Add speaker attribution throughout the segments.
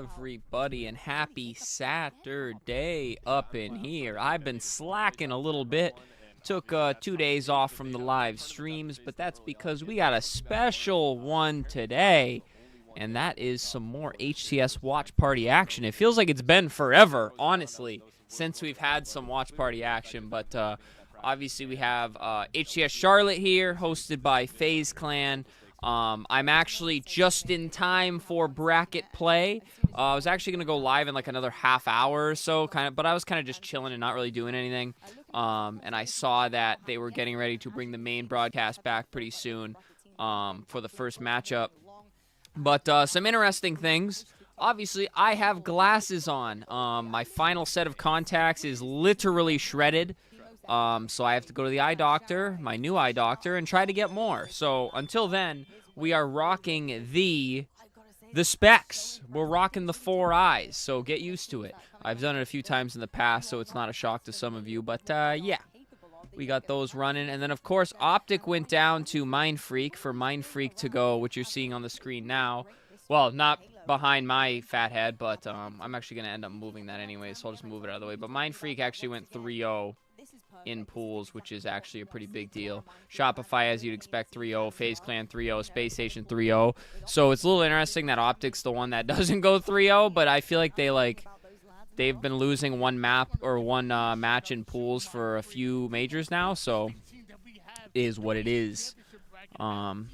Speaker 1: everybody, and happy Saturday up in here. I've been slacking a little bit. Took 2 days off from the live streams, but that's because we got a special one today, and that is some more HTS watch party action. It feels like it's been forever, honestly, since we've had some watch party action, but obviously we have HTS Charlotte here, hosted by FaZe Clan. I'm actually just in time for bracket play. I was actually going to go live in like another half hour or so, but I was kind of just chilling and not really doing anything. And I saw that they were getting ready to bring the main broadcast back pretty soon for the first matchup. But some interesting things. Obviously, I have glasses on. My final set of contacts is literally shredded. So I have to go to the eye doctor, my new eye doctor, and try to get more. So until then, we are rocking the specs. We're rocking the 4 eyes, so get used to it. I've done it a few times in the past, so it's not a shock to some of you. But yeah, we got those running. And then, of course, Optic went down to Mindfreak for Mindfreak to go, which you're seeing on the screen now. Well, not behind my fat head, but I'm actually going to end up moving that anyway, so I'll just move it out of the way. But Mindfreak actually went 3-0 in pools, which is actually a pretty big deal. Shopify, as you'd expect, 3-0. FaZe Clan 3-0. Space Station 3-0. So it's a little interesting that Optic's the one that doesn't go 3-0, but I feel like they've been losing one match in pools for a few majors now, so it is what it is. And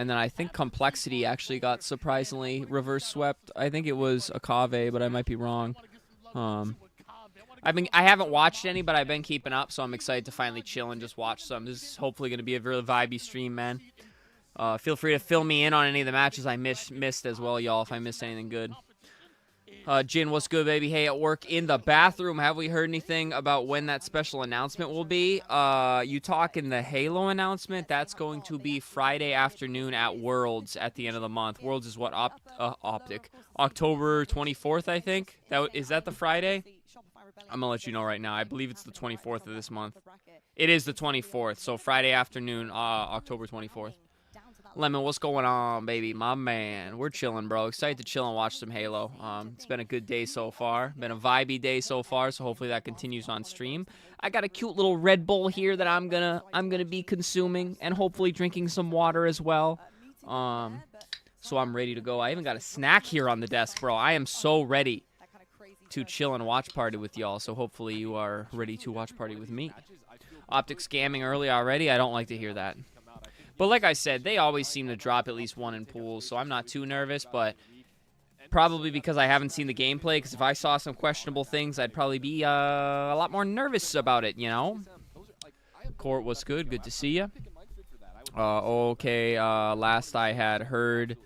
Speaker 1: then I think Complexity actually got surprisingly reverse swept. I think it was Akave, but I might be wrong. I haven't watched any, but I've been keeping up, so I'm excited to finally chill and just watch some. This is hopefully going to be a really vibey stream, man. Feel free to fill me in on any of the matches I missed as well, y'all, if I missed anything good. Jin, what's good, baby? Hey, at work in the bathroom, have we heard anything about when that special announcement will be? You talking the Halo announcement? That's going to be Friday afternoon at Worlds at the end of the month. Worlds is what, Optic? October 24th, I think? Is that the Friday? I'm going to let you know right now. I believe it's the 24th of this month. It is the 24th, so Friday afternoon, October 24th. Lemon, what's going on, baby? My man. We're chilling, bro. Excited to chill and watch some Halo. It's been a good day so far. Been a vibey day so far, so hopefully that continues on stream. I got a cute little Red Bull here that I'm gonna be consuming and hopefully drinking some water as well. So I'm ready to go. I even got a snack here on the desk, bro. I am so ready to chill and watch party with y'all, so hopefully you are ready to watch party with me. Optic scamming early already. I don't like to hear that. But like I said, they always seem to drop at least one in pools, so I'm not too nervous, but probably because I haven't seen the gameplay, because if I saw some questionable things, I'd probably be a lot more nervous about it, you know? Court, what's good? Good to see you. Okay, last I had heard,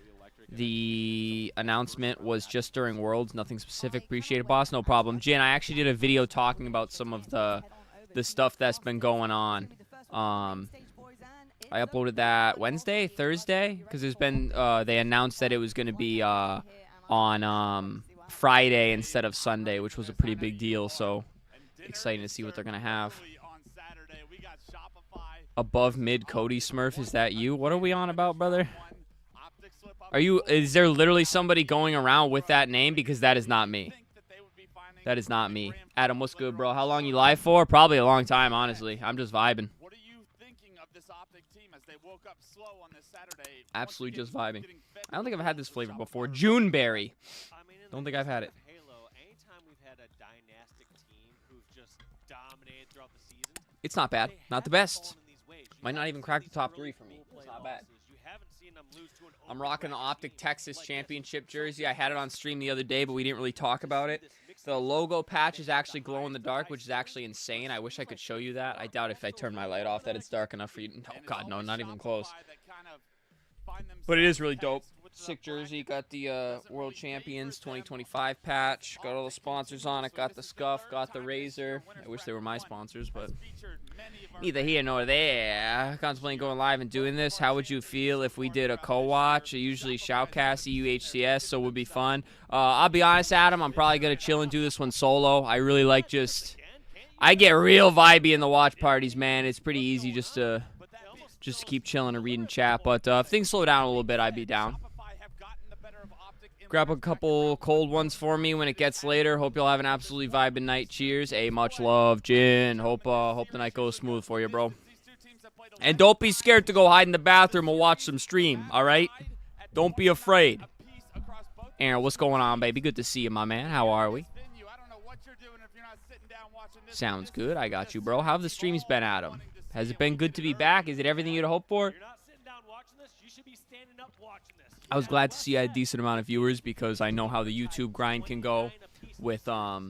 Speaker 1: the announcement was just during Worlds. Nothing specific. Appreciate it, boss. No problem. Jin, I actually did a video talking about some of the stuff that's been going on. I uploaded that Wednesday, Thursday, because there's been they announced that it was going to be on Friday instead of Sunday, which was a pretty big deal. So exciting to see what they're going to have. Above mid Cody Smurf, is that you? What are we on about, brother? Is there literally somebody going around with that name? Because that is not me. That is not me. Adam, what's good, bro? How long you live for? Probably a long time, honestly. I'm just vibing. What are you thinking of this Optic team as they woke up slow on this Saturday? Absolutely just vibing. I don't think I've had this flavor before. Juneberry. Don't think I've had it.
Speaker 2: Anytime we've had a dynastic team who've just dominated throughout the season,
Speaker 1: it's not bad. Not the best. Might not even crack the top 3 for me. It's not bad. I'm rocking the Optic Texas Championship jersey. I had it on stream the other day, but we didn't really talk about it. The logo patch is actually glow in the dark, which is actually insane. I wish I could show you that. I doubt if I turn my light off that it's dark enough for you. Oh, God, no, not even close. But it is really dope. Sick jersey. Got the World Champions 2025 patch. Got all the sponsors on it. Got the Scuff. Got the Razor. I wish they were my sponsors, but neither here nor there. Contemplating going live and doing this. How would you feel if we did a co-watch? Usually shoutcast EUHCS, so it would be fun. I'll be honest, Adam. I'm probably going to chill and do this one solo. I really like I get real vibey in the watch parties, man. It's pretty easy just to keep chilling and reading chat. But if things slow down a little bit, I'd be down. Grab a couple cold ones for me when it gets later. Hope you'll have an absolutely vibing night. Cheers. Hey, much love, Jin. Hope the night goes smooth for you, bro. And don't be scared to go hide in the bathroom and watch some stream, all right? Don't be afraid. Aaron, what's going on, baby? Good to see you, my man. How are we? Sounds good. I got you, bro. How have the streams been, Adam? Has it been good to be back? Is it everything you'd hope for? I was glad to see I had a decent amount of viewers because I know how the YouTube grind can go with I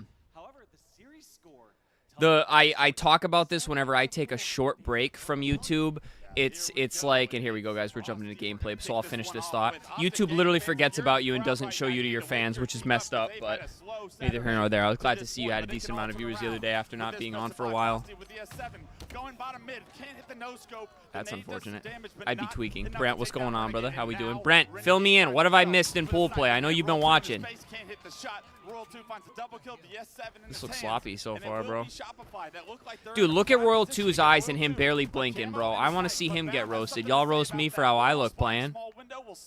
Speaker 1: talk about this whenever I take a short break from YouTube. It's like, and here we go, guys. We're jumping into gameplay, so I'll finish this thought. YouTube literally forgets about you and doesn't show you to your fans, which is messed up, but neither here nor there. I was glad to see you had a decent amount of viewers the other day after not being on for a while. That's unfortunate. I'd be tweaking. Brent, what's going on, brother? How we doing? Brent, fill me in. What have I missed in pool play? I know you've been watching. This looks sloppy so far, bro. Dude, look at Royal 2's eyes and him barely blinking, bro. I want to see him get roasted. Y'all roast me for how I look playing.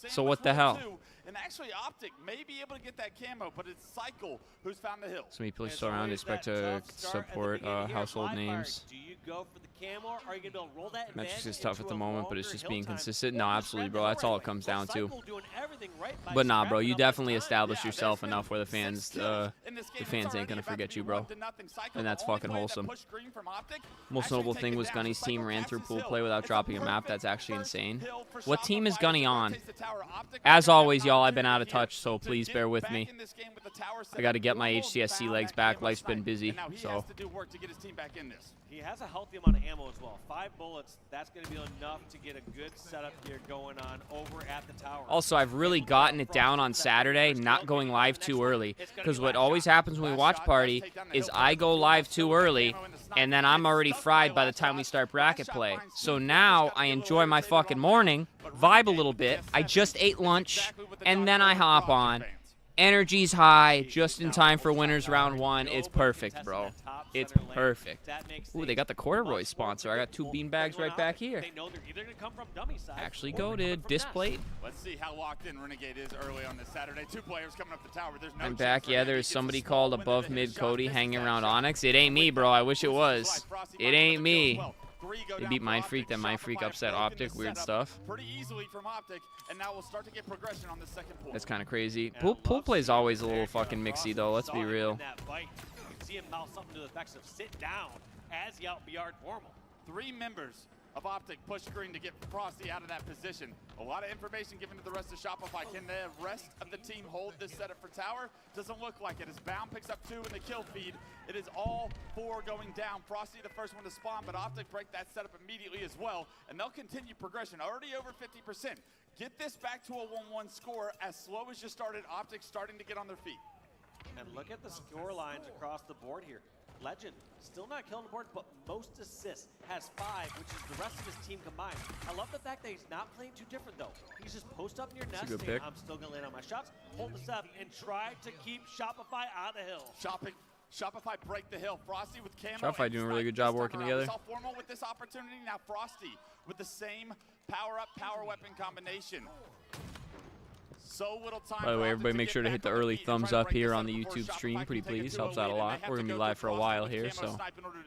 Speaker 1: So what the hell?
Speaker 3: And actually, Optic may be able to get that camo, but it's Cycle who's found the hill.
Speaker 1: Somebody please still around. Expect to support household names.
Speaker 2: Do you go for the camo, or are you going to be able to roll that
Speaker 1: Metrics is tough at the moment, but it's just being consistent. No, absolutely, bro. That's all it comes down to.
Speaker 2: Right,
Speaker 1: but nah, bro, you definitely established yourself enough where the fans ain't gonna forget you, bro. And that's fucking wholesome. Most notable thing was Gunny's team ran through pool play without dropping a map. That's actually insane. What team is Gunny on? As always, y'all, I've been out of touch, so please bear with me. I got to get my HCSC legs back. Life's been busy, so.
Speaker 2: He has a healthy amount of ammo as well. 5 bullets, that's going to be enough to get a good setup here going on over at the tower.
Speaker 1: Also, I've really gotten it down on Saturday, not going live too early. Because what always happens when we watch party is I go live too early, and then I'm already fried by the time we start bracket play. So now I enjoy my fucking morning, vibe a little bit. I just ate lunch, and then I hop on. Energy's high, just in time for winners round 1. It's perfect, bro. It's perfect. Ooh, they got the corduroy sponsor. I got 2 beanbags right back here. Actually goated. Displayed.
Speaker 3: Let's see how locked in Renegade is early on this Saturday. 2 players coming up the tower. There's no
Speaker 1: I'm back. Yeah, there's somebody called above mid Cody hanging around Onyx. It ain't me, bro. I wish it was. It ain't me. They beat Mind Freak, then Mind Freak upset Optic. Weird stuff.
Speaker 3: Pretty easily from Optic, and now we'll start to get progression on the second pool.
Speaker 1: That's kind of crazy. Pool play is always a little fucking mixy, though. Let's be real.
Speaker 2: See him mouth something to the effects of sit down as he out-BR'd Formal.
Speaker 3: 3 members of Optic push screen to get Frosty out of that position. A lot of information given to the rest of Shopify. Can the rest of the team hold this setup for tower? Doesn't look like it. As Bound picks up 2 in the kill feed, it is all 4 going down. Frosty the first one to spawn, but Optic break that setup immediately as well, and they'll continue progression. Already over 50%. Get this back to a 1-1 score as slow as you started. Optic starting to get on their feet.
Speaker 2: And look at the score lines across the board here. Legend, still not killing the board, but most assists, has 5, which is the rest of his team combined. I love the fact that he's not playing too different, though. He's just post up in your nest, saying, I'm still going to land on my shots, hold this up, and try to keep Shopify out of the hill.
Speaker 3: Shopify break the hill. Frosty with camo.
Speaker 1: Shopify doing a really good job working together.
Speaker 3: Formal with this opportunity. Now Frosty with the same power-up, power weapon combination. So little time.
Speaker 1: By the way, everybody make sure to hit the early thumbs up here on the YouTube stream. Pretty please. Helps out a lot. We're going to be live for a while here, so.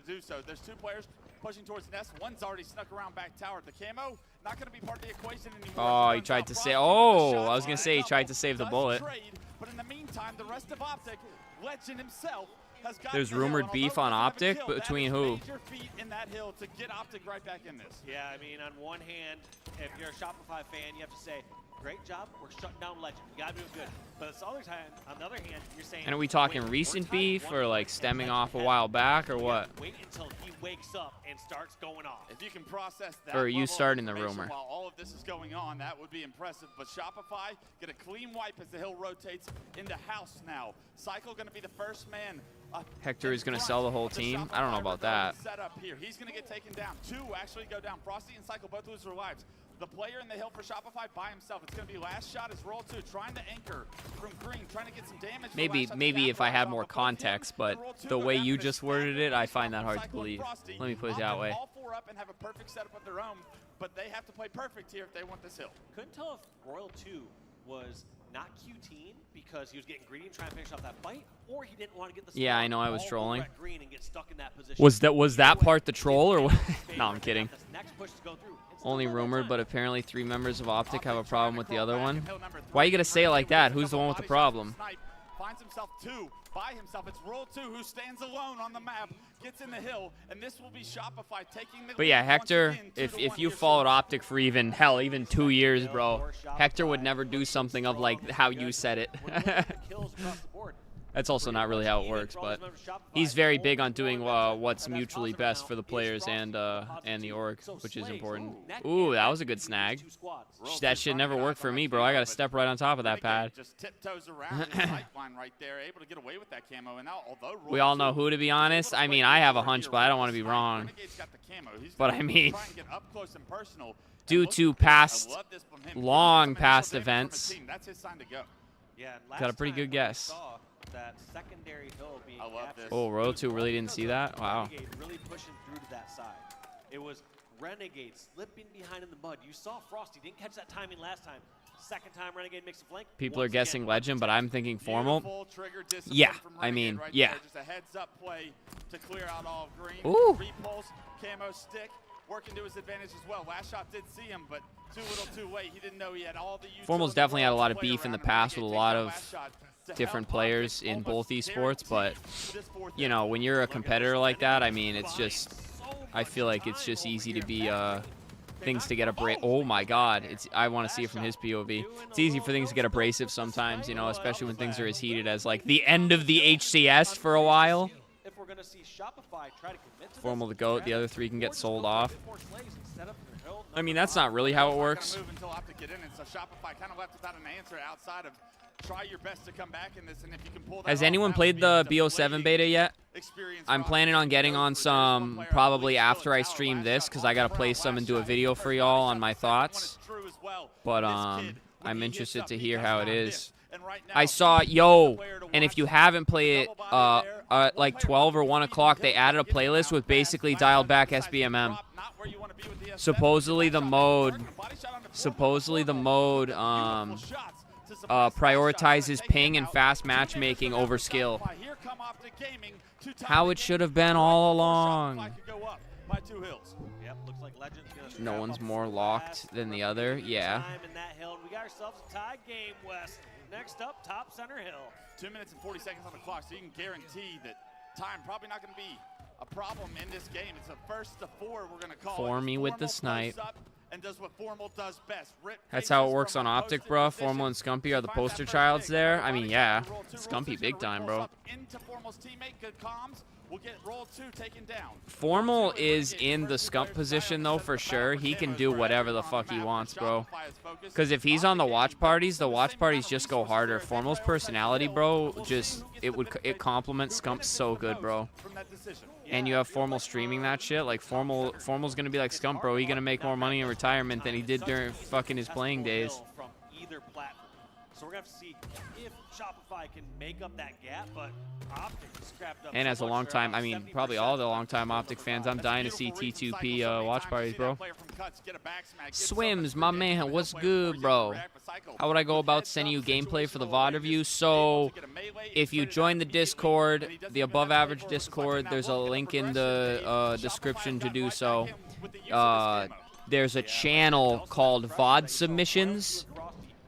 Speaker 3: There's 2 players pushing towards nest. One's already snuck around back tower. The camo, not going to be part of the equation anymore.
Speaker 1: Oh, he tried to say. Oh, I was going to say he tried to save the bullet.
Speaker 3: But in the meantime, the rest of Optic, Legend himself,
Speaker 1: there's rumored beef on Optic, but between who?
Speaker 3: In that hill to get Optic right back in this.
Speaker 2: Yeah, I mean, on one hand, if you're a Shopify fan, you have to say, great job, we're shutting down Legend. You gotta do it good. But on the other hand, you're saying.
Speaker 1: And are we talking recent beef or like stemming off a while back or what?
Speaker 2: Wait until he wakes up and starts going off.
Speaker 3: If you can process that.
Speaker 1: Or are you starting the rumor?
Speaker 3: While all of this is going on, that would be impressive. But Shopify get a clean wipe as the hill rotates into house now. Cycle going to be the first man.
Speaker 1: Hector is going to sell the whole team. I don't know about that.
Speaker 3: Set up here. He's going to get taken down. 2 actually go down. Frosty and Cycle both lose their lives. The player in the hill for Shopify by himself. It's going to be last shot is roll 2, trying to anchor from green, trying to get some damage.
Speaker 1: Maybe if I had more context, but the way you just worded it, I find that hard to believe. Let me put it that way.
Speaker 3: All 4 up and have a perfect setup of their own, but they have to play perfect here if they want this hill.
Speaker 2: Couldn't tell if Royal 2 was not Q-Team because he was getting greedy and trying to finish off that fight, or he didn't want to get the
Speaker 1: Yeah,
Speaker 2: spot
Speaker 1: I know, I was
Speaker 2: all
Speaker 1: trolling.
Speaker 2: over at green and get stuck in that position.
Speaker 1: Was that part the troll or what? No, I'm kidding.
Speaker 2: This next push to go through. It's still
Speaker 1: Only
Speaker 2: not that
Speaker 1: rumored,
Speaker 2: time.
Speaker 1: but apparently 3 members of Optic have a problem with the other one.
Speaker 3: Hill number
Speaker 1: Why you
Speaker 3: 3.
Speaker 1: gotta say it like that? Who's the one with the problem?
Speaker 3: Finds himself 2 by himself. It's roll 2 who stands alone on the map, gets in the hill, and this will be Shopify taking the
Speaker 1: But yeah,
Speaker 3: lead
Speaker 1: Hector,
Speaker 3: once again, 2 to
Speaker 1: if
Speaker 3: 1
Speaker 1: you
Speaker 3: here
Speaker 1: followed
Speaker 3: soon.
Speaker 1: Optic for even 2 years, bro, Hector would never do something of like how you said it.
Speaker 2: Kills across the board.
Speaker 1: That's also not really how it works, but he's very big on doing what's mutually best for the players and the org, which is important. Ooh, that was a good snag. That shit never worked for me, bro. I gotta step right on top of that pad.
Speaker 3: Just tiptoes around the sightline right there, able to get away with that camo. And now, although
Speaker 1: We all know who, to be honest. I mean, I have a hunch, but I don't want to be wrong.
Speaker 3: Renegade's got the camo. He's
Speaker 1: But
Speaker 3: gonna
Speaker 1: I mean,
Speaker 3: try and get up close and personal.
Speaker 1: due
Speaker 3: And
Speaker 1: to
Speaker 3: look at this. I
Speaker 1: past,
Speaker 3: love this from him.
Speaker 1: long
Speaker 3: Some
Speaker 1: past
Speaker 3: initial damage
Speaker 1: events.
Speaker 3: from a team. That's his sign to go.
Speaker 2: Yeah, and
Speaker 1: Got a
Speaker 2: last
Speaker 1: pretty
Speaker 2: time
Speaker 1: good
Speaker 2: when we
Speaker 1: guess.
Speaker 2: saw that secondary hill being
Speaker 3: I love
Speaker 2: captured,
Speaker 3: this.
Speaker 1: Oh, Row 2 really didn't see that? Wow.
Speaker 2: Renegade really pushing through to that side. It was Renegade slipping behind in the mud. You saw Frosty didn't catch that timing last time. Second time Renegade makes a flank.
Speaker 1: People are
Speaker 2: Once
Speaker 1: guessing
Speaker 2: again,
Speaker 1: Legend, but I'm thinking Formal.
Speaker 3: Beautiful trigger discipline
Speaker 1: Yeah,
Speaker 3: from
Speaker 1: I mean,
Speaker 3: Renegade right
Speaker 1: yeah.
Speaker 3: there. Just a heads up play to clear out all of green.
Speaker 1: Ooh.
Speaker 3: Repulse, camo stick, working to his advantage as well. Last shot did see him, but too little too late. He didn't know he had all the
Speaker 1: Formal's
Speaker 3: utility
Speaker 1: definitely had a lot of
Speaker 3: to play
Speaker 1: beef in the
Speaker 3: around, and
Speaker 1: past with a
Speaker 3: Renegade
Speaker 1: lot
Speaker 3: takes
Speaker 1: of
Speaker 3: that last shot to
Speaker 1: different
Speaker 3: help
Speaker 1: players
Speaker 3: Optic
Speaker 1: in both
Speaker 3: almost
Speaker 1: esports, but
Speaker 3: guarantee this fourth
Speaker 1: you
Speaker 3: inning.
Speaker 1: know, when you're a competitor like that, I mean, it's just, I feel like it's just easy to be things to get oh my god, I want to see it from his POV. It's easy for things to get abrasive sometimes, you know, especially when things are as heated as like the end of the HCS for a while.
Speaker 2: If we're gonna see Shopify try to commit to
Speaker 1: Formal the
Speaker 2: this,
Speaker 1: GOAT, the other 3 can
Speaker 2: or
Speaker 1: get
Speaker 2: just
Speaker 1: sold
Speaker 2: go a
Speaker 1: off.
Speaker 2: bit more slaves instead of their hill
Speaker 1: I mean,
Speaker 2: number
Speaker 1: that's not
Speaker 2: 5.
Speaker 1: really how it
Speaker 3: Not
Speaker 1: works.
Speaker 3: gonna move until Optic get in, and so Shopify kind of left without an answer outside of try your best to come back in this, and if you can pull that
Speaker 1: Has
Speaker 3: off,
Speaker 1: anyone
Speaker 3: that
Speaker 1: played
Speaker 3: would be
Speaker 1: the
Speaker 3: a
Speaker 1: BO7
Speaker 3: deflating
Speaker 1: beta yet?
Speaker 3: experience
Speaker 1: I'm
Speaker 3: for
Speaker 1: planning
Speaker 3: Optic.
Speaker 1: on getting on
Speaker 3: There's one
Speaker 1: some
Speaker 3: player
Speaker 1: probably
Speaker 3: still
Speaker 1: after I
Speaker 3: at tower.
Speaker 1: stream
Speaker 3: Last
Speaker 1: this
Speaker 3: shot
Speaker 1: because
Speaker 3: on
Speaker 1: I gotta
Speaker 3: the
Speaker 1: play
Speaker 3: ground.
Speaker 1: some and
Speaker 3: Last
Speaker 1: do a
Speaker 3: shot
Speaker 1: video
Speaker 3: first
Speaker 1: for
Speaker 3: body
Speaker 1: y'all
Speaker 3: shot.
Speaker 1: on my
Speaker 3: The second one is
Speaker 1: thoughts.
Speaker 3: true as well.
Speaker 1: But
Speaker 3: This kid, when
Speaker 1: I'm
Speaker 3: he hits
Speaker 1: interested
Speaker 3: up,
Speaker 1: to
Speaker 3: he
Speaker 1: hear
Speaker 3: does
Speaker 1: how it
Speaker 3: not
Speaker 1: is.
Speaker 3: miss. And right now,
Speaker 1: I saw,
Speaker 3: he's the
Speaker 1: yo,
Speaker 3: player to
Speaker 1: and if
Speaker 3: watch.
Speaker 1: you haven't played it,
Speaker 3: Double body there.
Speaker 1: like 12 or 1 o'clock, they added a playlist with basically dialed back SBMM. Supposedly the mode prioritizes ping and fast matchmaking over skill. How it should have been all along.
Speaker 2: Yep, looks like Legend's gonna
Speaker 1: No
Speaker 2: scrap
Speaker 1: one's
Speaker 2: up
Speaker 1: more
Speaker 2: the
Speaker 1: locked
Speaker 2: last
Speaker 1: than the other,
Speaker 2: remaining
Speaker 1: yeah.
Speaker 2: time in that hill. We got ourselves a tie game, Wes. Next up, top center hill.
Speaker 3: 2 minutes and 40 seconds on the clock, so you can guarantee that time probably not going to be a problem in this game. It's a first to 4, we're going to call it.
Speaker 1: Formy with the
Speaker 3: Formal
Speaker 1: snipe.
Speaker 3: close up and does what Formal does best. Rip
Speaker 1: That's how it
Speaker 3: faces
Speaker 1: works
Speaker 3: from
Speaker 1: on
Speaker 3: a
Speaker 1: Optic,
Speaker 3: posted
Speaker 1: bruh.
Speaker 3: position.
Speaker 1: Formal and Scumpy are the
Speaker 3: Finds that
Speaker 1: poster
Speaker 3: first
Speaker 1: childs
Speaker 3: pick.
Speaker 1: there. I
Speaker 3: Body
Speaker 1: mean,
Speaker 3: shot
Speaker 1: yeah.
Speaker 3: to roll 2.
Speaker 1: Scumpy
Speaker 3: Roll 6
Speaker 1: big
Speaker 3: gonna
Speaker 1: time,
Speaker 3: repulse
Speaker 1: bro.
Speaker 3: up into Formal's teammate. Good comms. We'll get roll 2 taken down.
Speaker 1: Formal is in the Scump position, though, for sure. He can do whatever the fuck he wants, bro. Because if he's on the watch parties just go harder. Formal's personality, bro, just, it complements Scump so good, bro. And you have Formal streaming that shit. Like, Formal's gonna be like Scump, bro. He's gonna make more money in retirement than he did during fucking his playing days.
Speaker 2: From either platform. So we're gonna have to see if Shopify can make up that gap, but Optic scrapped up.
Speaker 1: And
Speaker 2: so
Speaker 1: as a
Speaker 2: much,
Speaker 1: long
Speaker 2: they're
Speaker 1: time,
Speaker 2: about
Speaker 1: I mean,
Speaker 2: 70%
Speaker 1: probably all the long-time Optic fans, I'm
Speaker 3: That's a
Speaker 1: dying to see
Speaker 3: beautiful read from
Speaker 1: T2P
Speaker 3: Cycle. So
Speaker 1: watch
Speaker 3: many
Speaker 1: parties,
Speaker 3: times
Speaker 1: bro.
Speaker 3: you see that player from cuts get a back smack, get
Speaker 1: Swims,
Speaker 3: something
Speaker 1: my
Speaker 3: good
Speaker 1: man,
Speaker 3: damage
Speaker 1: what's
Speaker 3: to that player
Speaker 1: good,
Speaker 3: before he's
Speaker 1: bro?
Speaker 3: able to react. But Cycle,
Speaker 1: How would I go
Speaker 3: with
Speaker 1: about
Speaker 3: heads
Speaker 1: sending you
Speaker 3: up,
Speaker 1: gameplay for the
Speaker 3: situational
Speaker 1: VOD of you?
Speaker 3: awareness,
Speaker 1: So,
Speaker 3: able to get a melee,
Speaker 1: if you
Speaker 3: set it
Speaker 1: join
Speaker 3: up
Speaker 1: the
Speaker 3: immediately,
Speaker 1: Discord,
Speaker 3: and he doesn't
Speaker 1: the
Speaker 3: get that
Speaker 1: above
Speaker 3: play
Speaker 1: average
Speaker 3: forward for
Speaker 1: Discord,
Speaker 3: Cycle.
Speaker 1: there's a
Speaker 3: Now look at
Speaker 1: link
Speaker 3: the
Speaker 1: in
Speaker 3: progression.
Speaker 1: the
Speaker 3: Shopify
Speaker 1: description to
Speaker 3: got
Speaker 1: do
Speaker 3: right
Speaker 1: so.
Speaker 3: back in with the use of this camo.
Speaker 1: There's a channel called VOD Submissions.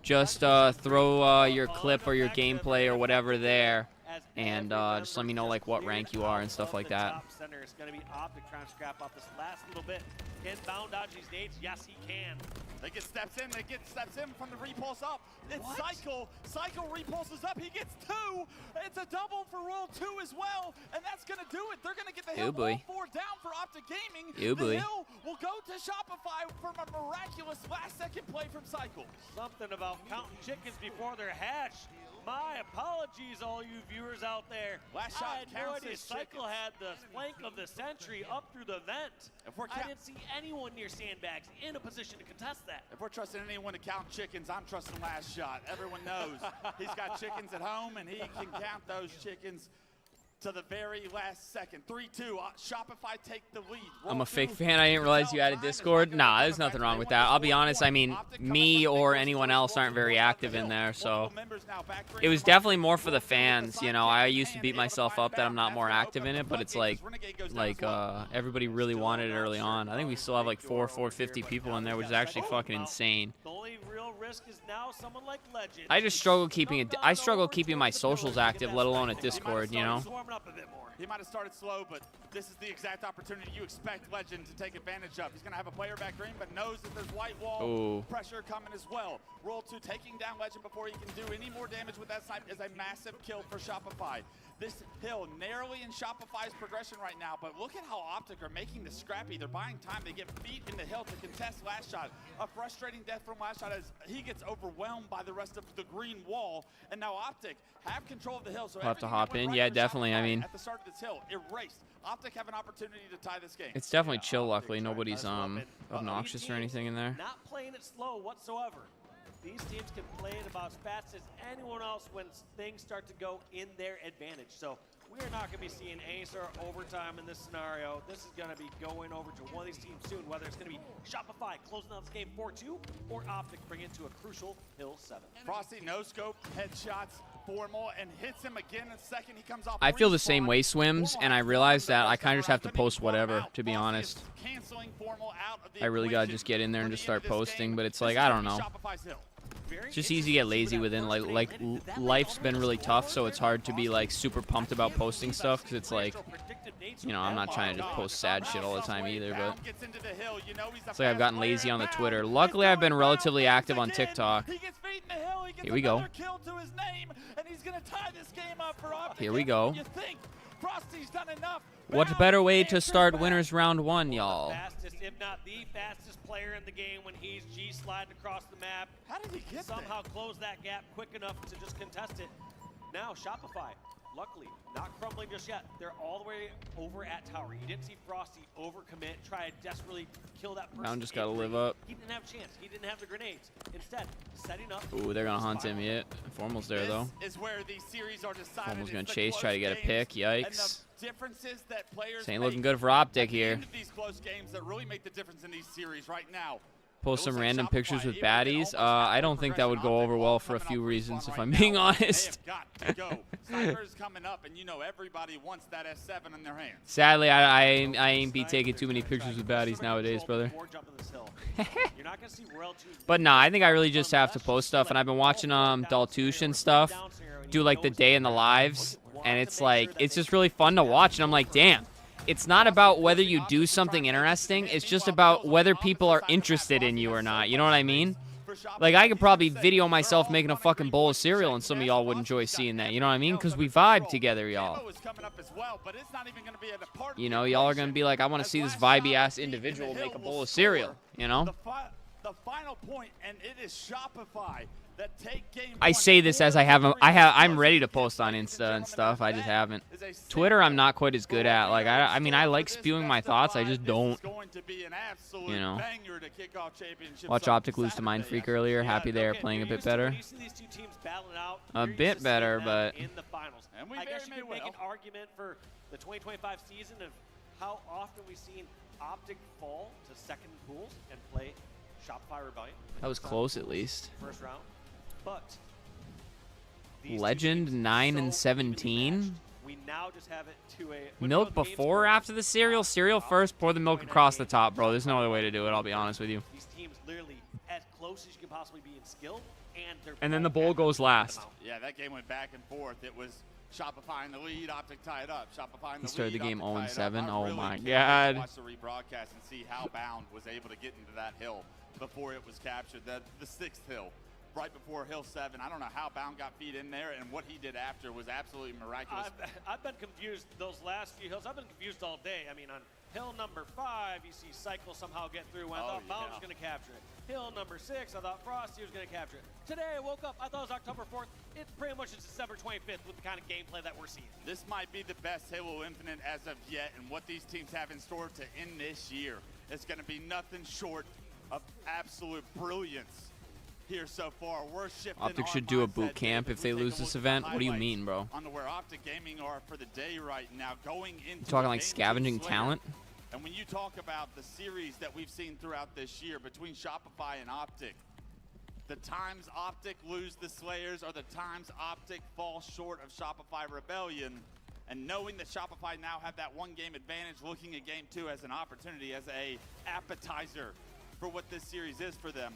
Speaker 1: Just throw your clip or your gameplay or whatever there, and just let me know like what rank you are and stuff like that.
Speaker 2: Top center is going to be Optic trying to scrap up this last little bit. Inbound dodge these nades. Yes, he can.
Speaker 3: They get steps in. They get steps in from the repulse up. It's Cycle. Cycle repulses up. He gets 2. It's a double for roll 2 as well, and that's going to do it. They're going to get the hill all 4 down for Optic Gaming. The hill will go to Shopify from a miraculous last-second play from Cycle.
Speaker 2: Something about counting chickens before they're hatched. My apologies, all you viewers out there.
Speaker 3: Last shot
Speaker 2: I had no
Speaker 3: counts
Speaker 2: idea
Speaker 3: as
Speaker 2: Cycle
Speaker 3: chickens.
Speaker 2: had the flank of the sentry up through the vent. I didn't see anyone near sandbags in a position to contest that.
Speaker 3: If we're trusting anyone to count chickens, I'm trusting last shot. Everyone knows he's got chickens at home, and he can count those chickens. to the very last second. 3-2, Shopify take the lead.
Speaker 1: I'm a fake fan. I didn't realize you added Discord. Nah, there's nothing wrong with that. I'll be honest. I mean, me or anyone else aren't very active in there, so it was definitely more for the fans. You know, I used to beat myself up that I'm not more active in it, but it's like everybody really wanted it early on. I think we still have like 450 people in there, which is actually fucking insane.
Speaker 2: The only real risk is now someone like Legend.
Speaker 1: I just struggle keeping it. I struggle keeping my socials active, let alone at Discord. You know.
Speaker 3: He might have started slow, but this is the exact opportunity you expect Legend to take advantage of. He's going to have a player back green, but knows that there's white wall pressure coming as well. Roll 2, taking down Legend before he can do any more damage with that snipe is a massive kill for Shopify. This hill narrowly in Shopify's progression right now, but look at how Optic are making this scrappy. They're buying time. They get beat in the hill to contest last shot. A frustrating death from last shot as he gets overwhelmed by the rest of the green wall, and now Optic have control of the hill. So
Speaker 1: we'll have to hop in. Yeah, definitely. I mean,
Speaker 3: at the start of this hill, erased. Optic have an opportunity to tie this game.
Speaker 1: It's definitely chill. Luckily, nobody's obnoxious or anything in there.
Speaker 2: Not playing it slow whatsoever. These teams can play it about as fast as anyone else when things start to go in their advantage. So we're not going to be seeing any sort of overtime in this scenario. This is going to be going over to one of these teams soon, whether it's going to be Shopify closing out this game 4-2 or Optic bringing it to a crucial Hill 7.
Speaker 3: Frosty no scope, headshots, formal, and hits him again in a second. He comes off.
Speaker 1: I feel the same way, Swims, and I realize that I kind of just have to post whatever, to be honest. I really got to just get in there and just start posting, but it's like, I don't know. It's just easy to get lazy within, like life's been really tough, so it's hard to be like super pumped about posting stuff, because it's like, you know, I'm not trying to just post sad shit all the time either, but it's like I've gotten lazy on the Twitter. Luckily, I've been relatively active on TikTok. Here we go. Here we go. What better way to start winners round 1, y'all?
Speaker 2: Fastest, if not the fastest player in the game when he's G-sliding across the map.
Speaker 3: How did he get
Speaker 2: somehow close that gap quick enough to just contest it? Now Shopify, luckily, not crumbling just yet. They're all the way over at tower. You didn't see Frosty overcommit, try to desperately kill that person.
Speaker 1: Brown just got to live up.
Speaker 2: He didn't have a chance. He didn't have the grenades. Instead, setting up.
Speaker 1: Ooh, they're going to hunt him yet. Formal's there, though.
Speaker 3: Is where these series are decided.
Speaker 1: Formal's going to chase, try to get a pick. Yikes.
Speaker 3: Differences that players
Speaker 1: ain't looking good for Optic here.
Speaker 3: These close games that really make the difference in these series right now.
Speaker 1: Post some random pictures with baddies. I don't think that would go over well for a few reasons, if I'm being honest.
Speaker 3: Snipers coming up, and you know everybody wants that S7 in their hands.
Speaker 1: Sadly, I ain't be taking too many pictures with baddies nowadays, brother. But nah, I think I really just have to post stuff, and I've been watching Daltouche and stuff do like the day in the lives, and it's like, it's just really fun to watch, and I'm like, damn. It's not about whether you do something interesting. It's just about whether people are interested in you or not. You know what I mean? Like, I could probably video myself making a fucking bowl of cereal, and some of y'all would enjoy seeing that. You know what I mean? Because we vibe together, y'all. You know, y'all are going to be like, I want to see this vibey-ass individual make a bowl of cereal. You know?
Speaker 3: The final point, and it is Shopify.
Speaker 1: I say this as I'm ready to post on Insta and stuff. I just haven't. Twitter, I'm not quite as good at. Like, I mean, I like spewing my thoughts. I just don't. You know. Watch Optic lose to Mind Freak earlier. Happy they are playing a bit better. A bit better, but.
Speaker 2: I guess you could make an argument for the 2025 season of how often we've seen Optic fall to second pools and play Shopify Rebellion.
Speaker 1: That was close, at least.
Speaker 2: First round. But
Speaker 1: Legend 9 and 17.
Speaker 2: We now just have it to a
Speaker 1: milk before or after the cereal? Cereal first, pour the milk across the top, bro. There's no other way to do it, I'll be honest with you.
Speaker 2: These teams literally as close as you can possibly be in skill,
Speaker 1: and then the bowl goes last.
Speaker 3: Yeah, that game went back and forth. It was Shopify in the lead, Optic tied up. Shopify in the lead.
Speaker 1: He started the game 0-7. Oh my
Speaker 3: God.
Speaker 1: God.
Speaker 3: Watch the rebroadcast and see how Bound was able to get into that hill before it was captured. The sixth hill. Right before Hill 7. I don't know how Bound got feet in there, and what he did after was absolutely miraculous.
Speaker 2: I've been confused those last few hills. I've been confused all day. I mean, on hill number 5, you see Cycle somehow get through. I thought Bound was going to capture it. Hill number 6, I thought Frosty was going to capture it. Today, I woke up, I thought it was October 4th. It's pretty much December 25th with the kind of gameplay that we're seeing.
Speaker 3: This might be the best Halo Infinite as of yet, and what these teams have in store to end this year. It's going to be nothing short of absolute brilliance. here so far. We're shifting
Speaker 1: Optic
Speaker 3: our
Speaker 1: should do a
Speaker 3: mindset,
Speaker 1: boot camp
Speaker 3: Dave,
Speaker 1: if
Speaker 3: as
Speaker 1: they
Speaker 3: we take
Speaker 1: lose
Speaker 3: a
Speaker 1: this
Speaker 3: look at the
Speaker 1: event. What do you
Speaker 3: highlights
Speaker 1: mean, bro?
Speaker 3: on where Optic Gaming are for the day right now, going into
Speaker 1: You talking
Speaker 3: the
Speaker 1: like
Speaker 3: Game 2
Speaker 1: scavenging
Speaker 3: Slayer.
Speaker 1: talent?
Speaker 3: And when you talk about the series that we've seen throughout this year between Shopify and Optic, the times Optic lose the Slayers are the times Optic fall short of Shopify Rebellion. And knowing that Shopify now have that one game advantage, looking at game 2 as an opportunity, as a appetizer for what this series is for them,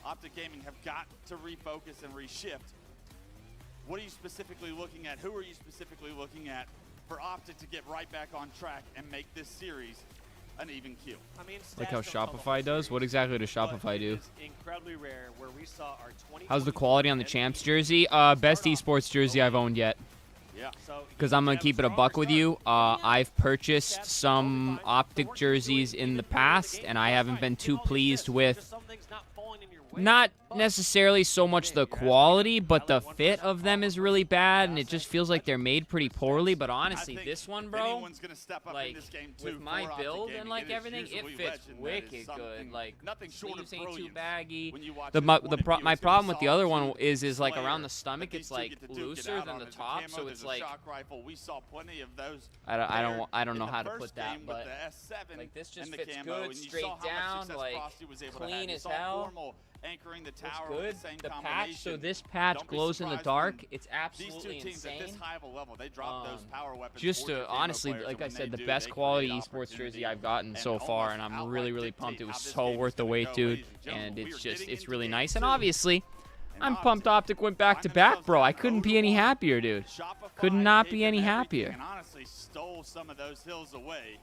Speaker 3: Optic Gaming have got to refocus and reshift. What are you specifically looking at? Who are you specifically looking at for Optic to get right back on track and make this series an even keel?
Speaker 2: I mean,
Speaker 1: Like how
Speaker 2: stats don't tell the
Speaker 1: Shopify
Speaker 2: whole
Speaker 1: does?
Speaker 2: series,
Speaker 1: What exactly does
Speaker 2: but
Speaker 1: Shopify
Speaker 2: it
Speaker 1: do?
Speaker 2: is incredibly rare where we saw our 20
Speaker 1: How's the quality on the Champs jersey? Best esports jersey I've owned yet.
Speaker 3: Yeah.
Speaker 1: Because I'm going to keep it a buck with you. I've purchased some Optic jerseys in the past, and I haven't been too pleased with not necessarily so much the quality, but the fit of them is really bad, and it just feels like they're made pretty poorly. But honestly, this one, bro, like, with my build and like everything, it fits wicked good. Like, sleeves ain't too baggy. My problem with the other one is like around the stomach, it's like looser than the top, so it's like I don't know how to put that, but like this just fits good, straight down, like clean as hell.
Speaker 3: Anchoring the
Speaker 1: It's
Speaker 3: tower
Speaker 1: good.
Speaker 3: with the same
Speaker 1: The patch,
Speaker 3: combination.
Speaker 1: so this patch
Speaker 3: Don't be
Speaker 1: glows in the
Speaker 3: surprised
Speaker 1: dark.
Speaker 3: when
Speaker 1: It's
Speaker 3: these
Speaker 1: absolutely
Speaker 3: two teams
Speaker 1: insane.
Speaker 3: at this high of a level, they drop those power weapons.
Speaker 1: Just
Speaker 3: for the
Speaker 1: to
Speaker 3: Camo
Speaker 1: honestly,
Speaker 3: players,
Speaker 1: like
Speaker 3: and
Speaker 1: I
Speaker 3: when
Speaker 1: said,
Speaker 3: they
Speaker 1: the
Speaker 3: do,
Speaker 1: best
Speaker 3: they
Speaker 1: quality
Speaker 3: create
Speaker 1: esports jersey
Speaker 3: opportunity
Speaker 1: I've gotten
Speaker 3: and
Speaker 1: so far,
Speaker 3: almost
Speaker 1: and I'm
Speaker 3: outright
Speaker 1: really pumped.
Speaker 3: dictate
Speaker 1: It was
Speaker 3: how this
Speaker 1: so
Speaker 3: game
Speaker 1: worth
Speaker 3: is
Speaker 1: the
Speaker 3: gonna
Speaker 1: wait,
Speaker 3: go,
Speaker 1: dude.
Speaker 3: ladies and
Speaker 1: And
Speaker 3: gentlemen.
Speaker 1: it's
Speaker 3: We are
Speaker 1: just,
Speaker 3: getting
Speaker 1: it's
Speaker 3: into
Speaker 1: really
Speaker 3: game
Speaker 1: nice. And
Speaker 3: 2.
Speaker 1: obviously,
Speaker 3: And
Speaker 1: I'm pumped. Optic went back to back, bro. I couldn't be any happier, dude. Could not be any happier.
Speaker 3: And honestly stole some of those hills away.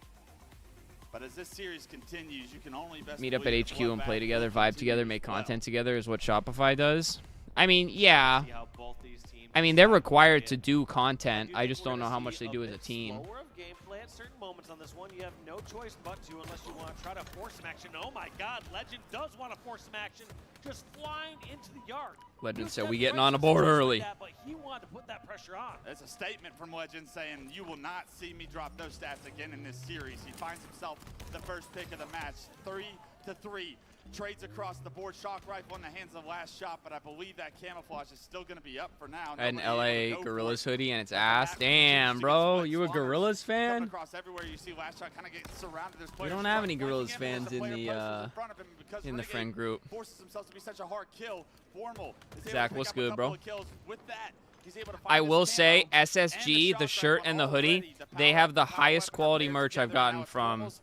Speaker 3: But as this series continues, you can only best
Speaker 1: Meet up at
Speaker 3: believe
Speaker 1: HQ
Speaker 3: the
Speaker 1: and play
Speaker 3: bloodbath
Speaker 1: together,
Speaker 3: will
Speaker 1: vibe
Speaker 3: continue
Speaker 1: together,
Speaker 3: as
Speaker 1: make
Speaker 3: well.
Speaker 1: content together is what Shopify does. I mean, yeah.
Speaker 2: See how both these teams
Speaker 1: I mean, they're
Speaker 2: decide
Speaker 1: required
Speaker 2: win.
Speaker 1: to do content.
Speaker 2: do
Speaker 1: I
Speaker 2: think
Speaker 1: just
Speaker 2: we're
Speaker 1: don't know
Speaker 2: gonna
Speaker 1: how much
Speaker 2: see
Speaker 1: they do as a
Speaker 2: bit
Speaker 1: team.
Speaker 2: Slower of gameplay at certain moments on this one. You have no choice but to, unless you want to try to force some action. Oh my God, Legend does want to force some action, just flying into the yard.
Speaker 1: Legend
Speaker 2: You
Speaker 1: said
Speaker 2: said
Speaker 1: we getting
Speaker 2: Bryson
Speaker 1: on the board
Speaker 2: said
Speaker 1: early.
Speaker 2: that, but he wanted to put that pressure on.
Speaker 3: That's a statement from Legend saying, you will not see me drop those stats again in this series. He finds himself the first pick of the match, 3-3. Trades across the board, shock rifle in the hands of last shot, but I believe that camouflage is still going to be up for now.
Speaker 1: An
Speaker 3: Nobody able
Speaker 1: LA
Speaker 3: to go for
Speaker 1: Gorillas
Speaker 3: it.
Speaker 1: hoodie and its
Speaker 3: But
Speaker 1: ass.
Speaker 3: that
Speaker 1: Damn,
Speaker 3: continues to
Speaker 1: bro.
Speaker 3: get
Speaker 1: You a
Speaker 3: split.
Speaker 1: Gorillas
Speaker 3: Coming
Speaker 1: fan?
Speaker 3: across everywhere you see last shot kind of gets surrounded. There's
Speaker 1: We
Speaker 3: players
Speaker 1: don't have any
Speaker 3: flanking
Speaker 1: Gorillas
Speaker 3: him, and
Speaker 1: fans
Speaker 3: there's a
Speaker 1: in
Speaker 3: player
Speaker 1: the
Speaker 3: posted in front of him because
Speaker 1: in the
Speaker 3: Renegade
Speaker 1: friend group.
Speaker 3: forces himself to be such a hard kill. Formal is able
Speaker 1: Zach,
Speaker 3: to pick
Speaker 1: what's
Speaker 3: up a
Speaker 1: good,
Speaker 3: couple
Speaker 1: bro?
Speaker 3: of kills. With that, he's able to
Speaker 1: I
Speaker 3: find
Speaker 1: will
Speaker 3: his
Speaker 1: say
Speaker 3: camo
Speaker 1: SSG,
Speaker 3: and
Speaker 1: the
Speaker 3: shock
Speaker 1: shirt
Speaker 3: rifle
Speaker 1: and the hoodie,
Speaker 3: already. The
Speaker 1: they
Speaker 3: power-
Speaker 1: have the
Speaker 3: power
Speaker 1: highest
Speaker 3: weapon
Speaker 1: quality
Speaker 3: paired
Speaker 1: merch I've
Speaker 3: together. Now
Speaker 1: gotten
Speaker 3: it's Formal's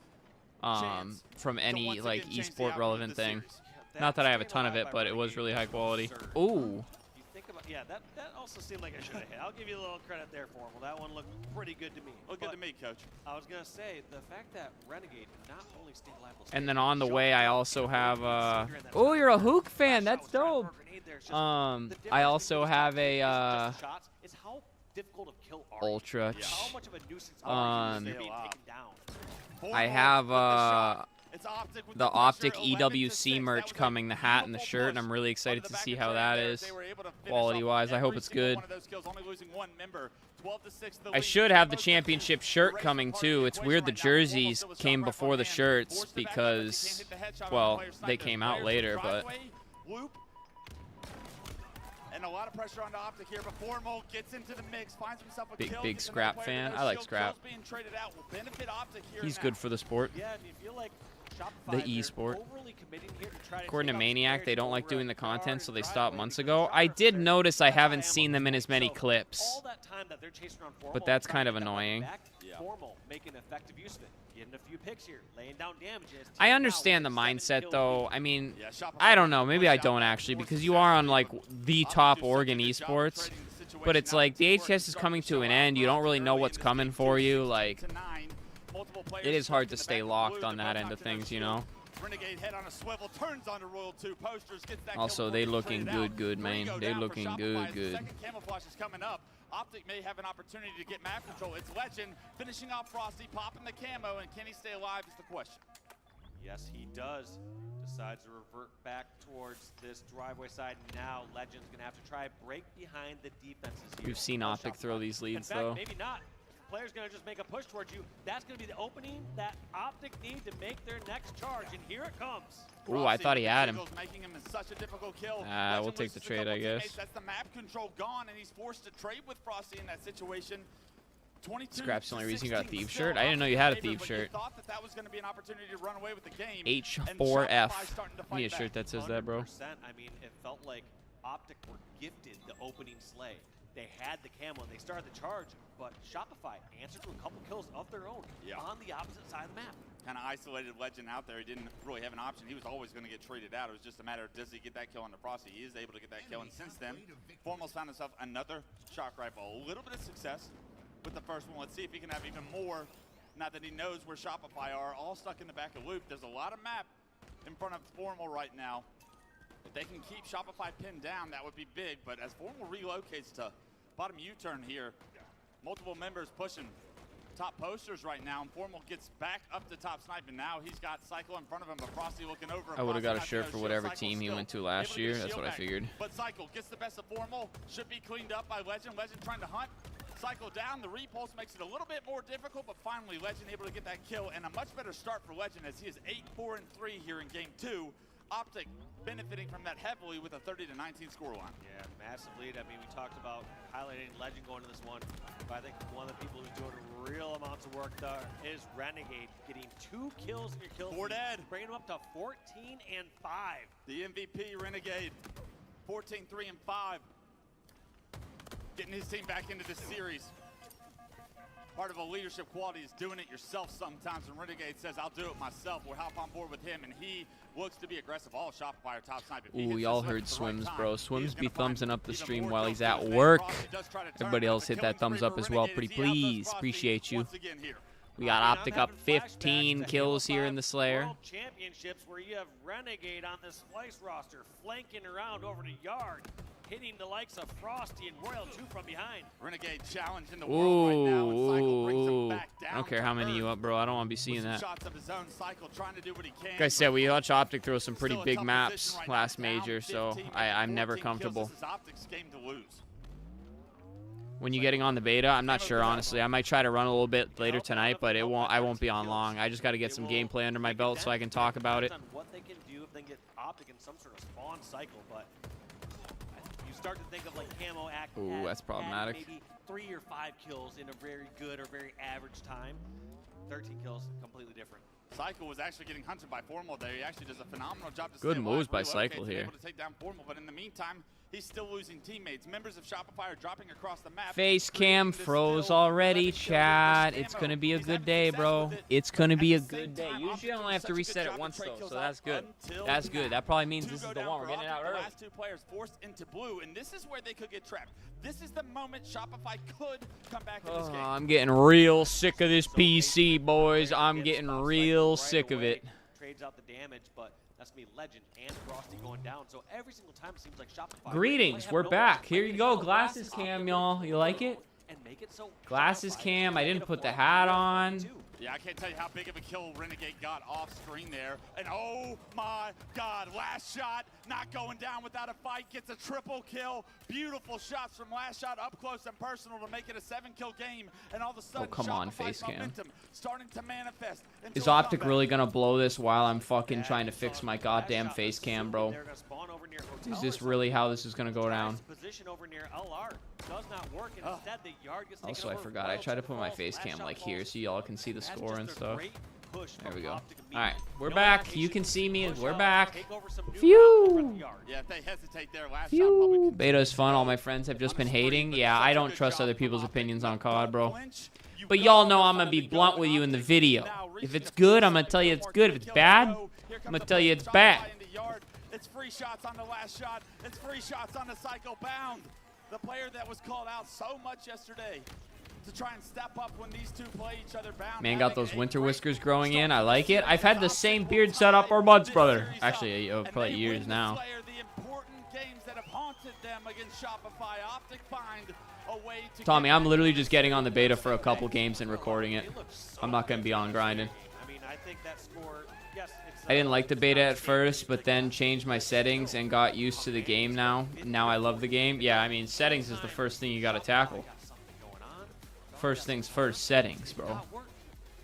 Speaker 3: chance
Speaker 1: from
Speaker 3: to
Speaker 1: any
Speaker 3: once
Speaker 1: like
Speaker 3: again change the
Speaker 1: esport
Speaker 3: outcome
Speaker 1: relevant
Speaker 3: of the
Speaker 1: thing.
Speaker 3: series.
Speaker 1: Not that I have a ton of it, but it was really high quality. Ooh.
Speaker 2: You think about, yeah, that also seemed like I should have hit. I'll give you a little credit there for him. Well, that one looked pretty good to me.
Speaker 3: Look good
Speaker 2: But
Speaker 3: to me, Coach.
Speaker 2: I was gonna say the fact that Renegade not only stayed alive,
Speaker 1: And then on the way, I also have oh, you're a Hook fan. That's dope. I also have a
Speaker 2: It's how difficult of kill are
Speaker 1: Ultra.
Speaker 2: you? How much of a nuisance are you being
Speaker 3: Stay alive.
Speaker 2: taken down?
Speaker 1: I have
Speaker 3: It's Optic with
Speaker 1: the
Speaker 3: pressure,
Speaker 1: Optic
Speaker 3: 11 to
Speaker 1: EWC
Speaker 3: 6.
Speaker 1: merch
Speaker 3: That was a
Speaker 1: coming, the hat and the
Speaker 3: beautiful
Speaker 1: shirt, and
Speaker 3: push.
Speaker 1: I'm really excited
Speaker 3: Under
Speaker 1: to
Speaker 3: the
Speaker 1: see
Speaker 3: back
Speaker 1: how
Speaker 3: of
Speaker 1: that
Speaker 3: trade,
Speaker 1: is.
Speaker 3: they were able to finish
Speaker 1: Quality-wise,
Speaker 3: off
Speaker 1: I hope
Speaker 3: every
Speaker 1: it's
Speaker 3: single
Speaker 1: good.
Speaker 3: one of those kills, only losing one member. 12 to 6 the
Speaker 1: I
Speaker 3: lead.
Speaker 1: should have the
Speaker 3: Most
Speaker 1: championship
Speaker 3: teams
Speaker 1: shirt
Speaker 3: race
Speaker 1: coming
Speaker 3: apart in
Speaker 1: too.
Speaker 3: the
Speaker 1: It's
Speaker 3: equation
Speaker 1: weird the
Speaker 3: right now. Foremost
Speaker 1: jerseys
Speaker 3: still with
Speaker 1: came
Speaker 3: shot
Speaker 1: before
Speaker 3: rifle
Speaker 1: the
Speaker 3: in hand.
Speaker 1: shirts
Speaker 3: Forced the backup, but you
Speaker 1: because,
Speaker 3: can't hit the headshot on
Speaker 1: well,
Speaker 3: the player
Speaker 1: they
Speaker 3: sniper.
Speaker 1: came out
Speaker 3: Players
Speaker 1: later,
Speaker 3: with
Speaker 1: but
Speaker 3: driveway, loop. And a lot of pressure on the Optic here, but Formal gets into the mix, finds himself a kill.
Speaker 1: big
Speaker 3: gets
Speaker 1: Scrap
Speaker 3: another player
Speaker 1: fan.
Speaker 3: to
Speaker 1: I
Speaker 3: no
Speaker 1: like
Speaker 3: shield.
Speaker 1: Scrap.
Speaker 3: Kills being traded out will benefit Optic here
Speaker 1: he's
Speaker 3: now.
Speaker 1: good for the sport.
Speaker 2: Yeah, and you feel like Shopify,
Speaker 1: The
Speaker 2: they're
Speaker 1: e-sport.
Speaker 2: overly committing here to try to
Speaker 1: According to
Speaker 2: take out
Speaker 1: Maniac,
Speaker 2: players
Speaker 1: they don't
Speaker 2: over
Speaker 1: like doing
Speaker 2: at
Speaker 1: the content,
Speaker 2: guard
Speaker 1: so
Speaker 2: and
Speaker 1: they
Speaker 2: driveway
Speaker 1: stopped months
Speaker 2: because
Speaker 1: ago.
Speaker 2: shot
Speaker 1: I
Speaker 2: rifles
Speaker 1: did
Speaker 2: there.
Speaker 1: notice I
Speaker 2: That's
Speaker 1: haven't
Speaker 2: ammo
Speaker 1: seen them in
Speaker 2: point.
Speaker 1: as many
Speaker 2: So
Speaker 1: clips.
Speaker 2: all that time that they're chasing around Formal,
Speaker 1: But that's
Speaker 2: trying
Speaker 1: kind
Speaker 2: to
Speaker 1: of
Speaker 2: get that weapon
Speaker 1: annoying.
Speaker 2: back,
Speaker 3: Yeah.
Speaker 2: Formal making effective use of it, getting a few picks here, laying down damages.
Speaker 1: I understand the mindset, though. I mean, I don't know. Maybe I don't actually, because you are on like the top Oregon esports. But it's like the HTS is coming to an end. You don't really know what's coming for you. Like, it is hard to stay locked on that end of things, you know.
Speaker 3: Renegade head on a swivel, turns onto Royal 2 posters, gets that
Speaker 1: Also,
Speaker 3: kill
Speaker 1: they
Speaker 3: before
Speaker 1: looking
Speaker 3: traded out.
Speaker 1: good,
Speaker 3: Three
Speaker 1: man.
Speaker 3: go
Speaker 1: They
Speaker 3: down for
Speaker 1: looking
Speaker 3: Shopify.
Speaker 1: good.
Speaker 3: The second camouflage is coming up. Optic may have an opportunity to get map control. It's Legend finishing off Frosty, popping the camo, and can he stay alive is the question.
Speaker 2: Yes, he does. Decides to revert back towards this driveway side. Now Legend's gonna have to try break behind the defenses here.
Speaker 1: We've seen
Speaker 2: No
Speaker 1: Optic
Speaker 2: Shopify.
Speaker 1: throw these leads,
Speaker 2: In fact,
Speaker 1: though.
Speaker 2: maybe not. player's going to just make a push towards you. That's going to be the opening that Optic need to make their next charge, and here it comes.
Speaker 1: Ooh, I thought he had him.
Speaker 3: Making him such a difficult kill.
Speaker 1: We'll take the trade, I guess.
Speaker 3: That's the map control gone, and he's forced to trade with Frosty in that situation.
Speaker 1: Scrap's the only reason you got a Thief shirt. I didn't know you had a Thief shirt.
Speaker 3: Thought that was going to be an opportunity to run away with the game.
Speaker 1: H4F. I need a shirt that says that, bro.
Speaker 2: 100%. I mean, it felt like Optic were gifted the opening slay. They had the camo and they started the charge, but Shopify answered to a couple kills of their own on the opposite side of the map.
Speaker 3: Kind of isolated Legend out there. He didn't really have an option. He was always going to get traded out. It was just a matter of does he get that kill on the Frosty. He is able to get that kill, and since then, Formal's found himself another shock rifle. A little bit of success with the first one. Let's see if he can have even more, now that he knows where Shopify are, all stuck in the back of loop. There's a lot of map in front of Formal right now. If they can keep Shopify pinned down, that would be big, but as Formal relocates to bottom U-turn here, multiple members pushing top posters right now, and Formal gets back up to top sniping. Now he's got Cycle in front of him, but Frosty looking over.
Speaker 1: I would have got a shirt for whatever team he went to last year. That's what I figured.
Speaker 3: But Cycle gets the best of Formal. Should be cleaned up by Legend. Legend trying to hunt. Cycle down. The repulse makes it a little bit more difficult, but finally Legend able to get that kill, and a much better start for Legend as he is 8-4-3 here in game 2. Optic benefiting from that heavily with a 30-19 scoreline.
Speaker 2: Yeah, massive lead. I mean, we talked about highlighting Legend going to this one, but I think one of the people who's doing real amounts of work there is Renegade, getting 2 kills in your kill feed,
Speaker 3: dead,
Speaker 2: bringing him up to 14-5.
Speaker 3: The MVP Renegade, 14-3-5, getting his team back into this series. Part of a leadership quality is doing it yourself sometimes, and Renegade says, I'll do it myself. We'll hop on board with him, and he looks to be aggressive. All Shopify are top sniping.
Speaker 1: Ooh, y'all heard Swims, bro. Swims be thumbsing up the stream while he's at work. Everybody else hit that thumbs up as well, pretty please. Appreciate you. We got Optic up 15 kills here in the Slayer.
Speaker 2: World Championships where you have Renegade on this Splice roster, flanking around over to Yard, hitting the likes of Frosty and Royal 2 from behind.
Speaker 3: Renegade challenging the world right now, and Cycle brings him back down.
Speaker 1: I don't care how many you up, bro. I don't want to be seeing that.
Speaker 3: Shots of his own. Cycle trying to do what he can.
Speaker 1: Like I said, we watched Optic throw some pretty big maps last major, so I'm never comfortable.
Speaker 3: This is Optic's game to lose.
Speaker 1: When you're getting on the beta, I'm not sure, honestly. I might try to run a little bit later tonight, but I won't be on long. I just got to get some gameplay under my belt so I can talk about it.
Speaker 2: What they can do if they get Optic in some sort of spawn cycle, but you start to think of like Camo act.
Speaker 1: Ooh, that's problematic.
Speaker 2: Maybe 3 or 5 kills in a very good or very average time. 13 kills, completely different.
Speaker 3: Cycle was actually getting hunted by Formal there. He actually does a phenomenal job to
Speaker 1: good
Speaker 3: stay
Speaker 1: moves
Speaker 3: alive,
Speaker 1: by Cycle here.
Speaker 3: able to take down Formal, but in the meantime, he's still losing teammates. Members of Shopify are dropping across the map.
Speaker 1: Face cam froze already, chat. It's going to be a good day, bro. It's going to be a good day. Usually I only have to reset it once, though, so that's good. That's good. That probably means this is the one. We're getting it out early.
Speaker 3: The last 2 players forced into blue, and this is where they could get trapped. This is the moment Shopify could come back in this game.
Speaker 1: I'm getting real sick of this PC, boys. I'm getting real sick of it.
Speaker 2: Trades out the damage, but that's me, Legend and Frosty going down. So every single time it seems like Shopify.
Speaker 1: Greetings, we're back. Here you go, glasses cam, y'all. You like it?
Speaker 2: And make it so
Speaker 1: glasses cam. I didn't put the hat on.
Speaker 3: Yeah, I can't tell you how big of a kill Renegade got off screen there. And oh my God, last shot, not going down without a fight, gets a triple kill. Beautiful shots from last shot, up close and personal to make it a 7-kill game. And all of a sudden,
Speaker 1: come on,
Speaker 3: Shopify's
Speaker 1: face cam.
Speaker 3: momentum starting to manifest.
Speaker 1: Is Optic really gonna blow this while I'm fucking trying to fix my goddamn face cam, bro? Is this really how this is gonna go down? Also, I forgot. I tried to put my face cam like here so y'all can see the score and stuff. There we go. Alright, we're back. You can see me. We're back. Phew!
Speaker 3: Yeah, if they hesitate there, last
Speaker 1: Phew! Beta is fun. All my friends have just been hating. Yeah, I don't trust other people's opinions on COD, bro. But y'all know I'm gonna be blunt with you in the video. If it's good, I'm gonna tell you it's good. If it's bad, I'm gonna tell you it's bad.
Speaker 3: It's free shots on the last shot. It's free shots on the Cycle Bound. The player that was called out so much yesterday to try and step up when these two play each other. Bound.
Speaker 1: Man got those winter whiskers growing in. I like it. I've had the same beard set up for months, brother. Actually, probably years now. Tommy, I'm literally just getting on the beta for a couple games and recording it. I'm not going to be on grinding. I didn't like the beta at first, but then changed my settings and got used to the game now. Now I love the game. Yeah, I mean, settings is the first thing you got to tackle. first things first, settings,
Speaker 2: It
Speaker 1: bro.
Speaker 2: got work.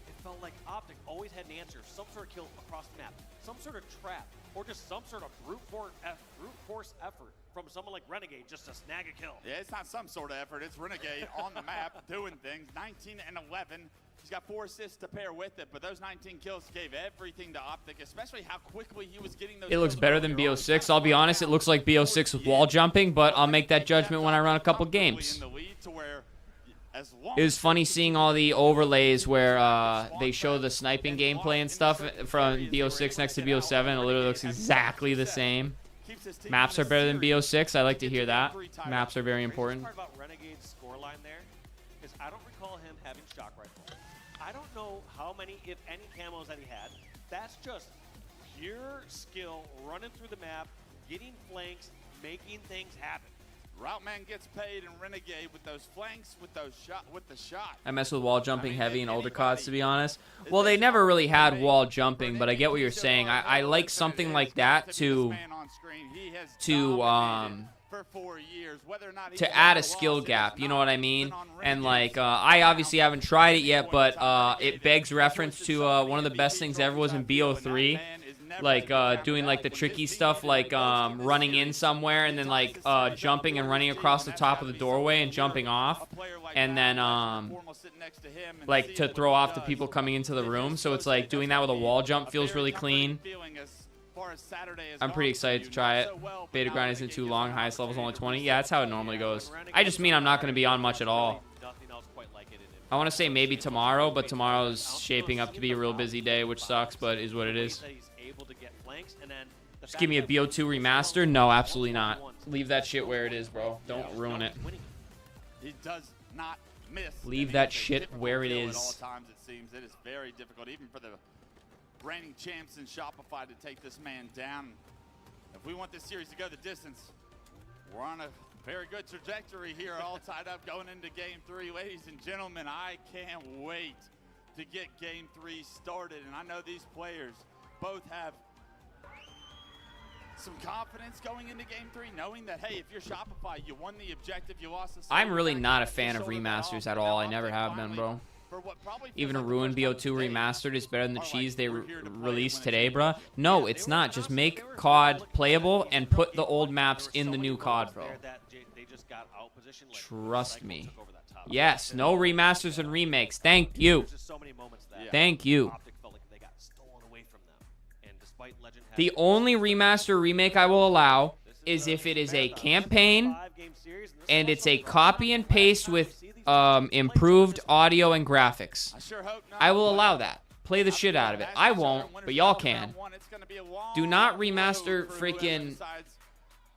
Speaker 2: It felt like Optic always had an answer, some sort of kill across the map, some sort of trap, or just some sort of brute force effort from someone like Renegade just to snag a kill.
Speaker 3: Yeah, it's not some sort of effort. It's Renegade on the map doing things. 19 and 11. He's got 4 assists to pair with it, but those 19 kills gave everything to Optic, especially how quickly he was getting those.
Speaker 1: It looks
Speaker 3: kills
Speaker 1: better than
Speaker 3: earlier on.
Speaker 1: BO6. I'll be honest, it looks like BO6 with wall jumping, but I'll make that judgment when I run a couple games. It was funny seeing all the overlays where they show the sniping gameplay and stuff from BO6 next to BO7. It literally looks exactly the same. Maps are better than BO6. I like to hear that. Maps are very important.
Speaker 2: The part about Renegade's scoreline there is I don't recall him having shock rifle. I don't know how many, if any, camos that he had. That's just pure skill, running through the map, getting flanks, making things happen.
Speaker 3: Route man gets paid, and Renegade with those flanks, with the shot.
Speaker 1: I mess with wall jumping heavy in older CODs, to be honest. Well, they never really had wall jumping, but I get what you're saying. I like something like that to add a skill gap, you know what I mean? And like, I obviously haven't tried it yet, but it begs reference to one of the best things ever was in BO3. Like doing like the tricky stuff, like running in somewhere and then like jumping and running across the top of the doorway and jumping off, and then like to throw off the people coming into the room. So it's like doing that with a wall jump feels really clean. I'm pretty excited to try it. Beta grind isn't too long. Highest level's only 20. Yeah, that's how it normally goes. I just mean I'm not going to be on much at all. I want to say maybe tomorrow, but tomorrow's shaping up to be a real busy day, which sucks, but is what it is. Just give me a BO2 remaster? No, absolutely not. Leave that shit where it is, bro. Don't ruin it.
Speaker 3: He does not miss.
Speaker 1: Leave that shit where it is.
Speaker 3: At all times, it seems it is very difficult, even for the reigning champs in Shopify, to take this man down. If we want this series to go the distance, we're on a very good trajectory here, all tied up going into Game 3. Ladies and gentlemen, I can't wait to get Game 3 started. And I know these players both have some confidence going into Game 3, knowing that, hey, if you're Shopify, you won the objective, you lost the...
Speaker 1: I'm really not a fan of remasters at all. I never have been, bro. Even a Ruined BO2 remastered is better than the cheese they released today, bro. No, it's not. Just make COD playable and put the old maps in the new COD, bro. Trust me. Yes, no remasters and remakes. Thank you. Thank you. The only remaster remake I will allow is if it is a campaign and it's a copy and paste with improved audio and graphics. I will allow that. Play the shit out of it. I won't, but y'all can. Do not remaster freaking...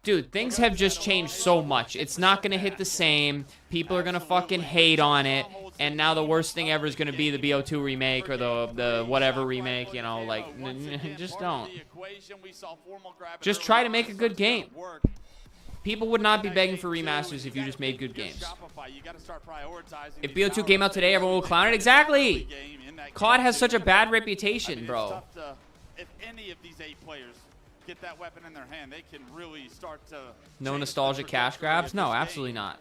Speaker 1: Dude, things have just changed so much. It's not going to hit the same. People are going to fucking hate on it. And now the worst thing ever is going to be the BO2 remake or the whatever remake, you know, like, just don't. Just try to make a good game. People would not be begging for remasters if you just made good games. If BO2 came out today, everyone will clown it. Exactly! COD has such a bad reputation, bro.
Speaker 3: If any of these 8 players get that weapon in their hand, they can really start to...
Speaker 1: No nostalgic cash grabs? No, absolutely not.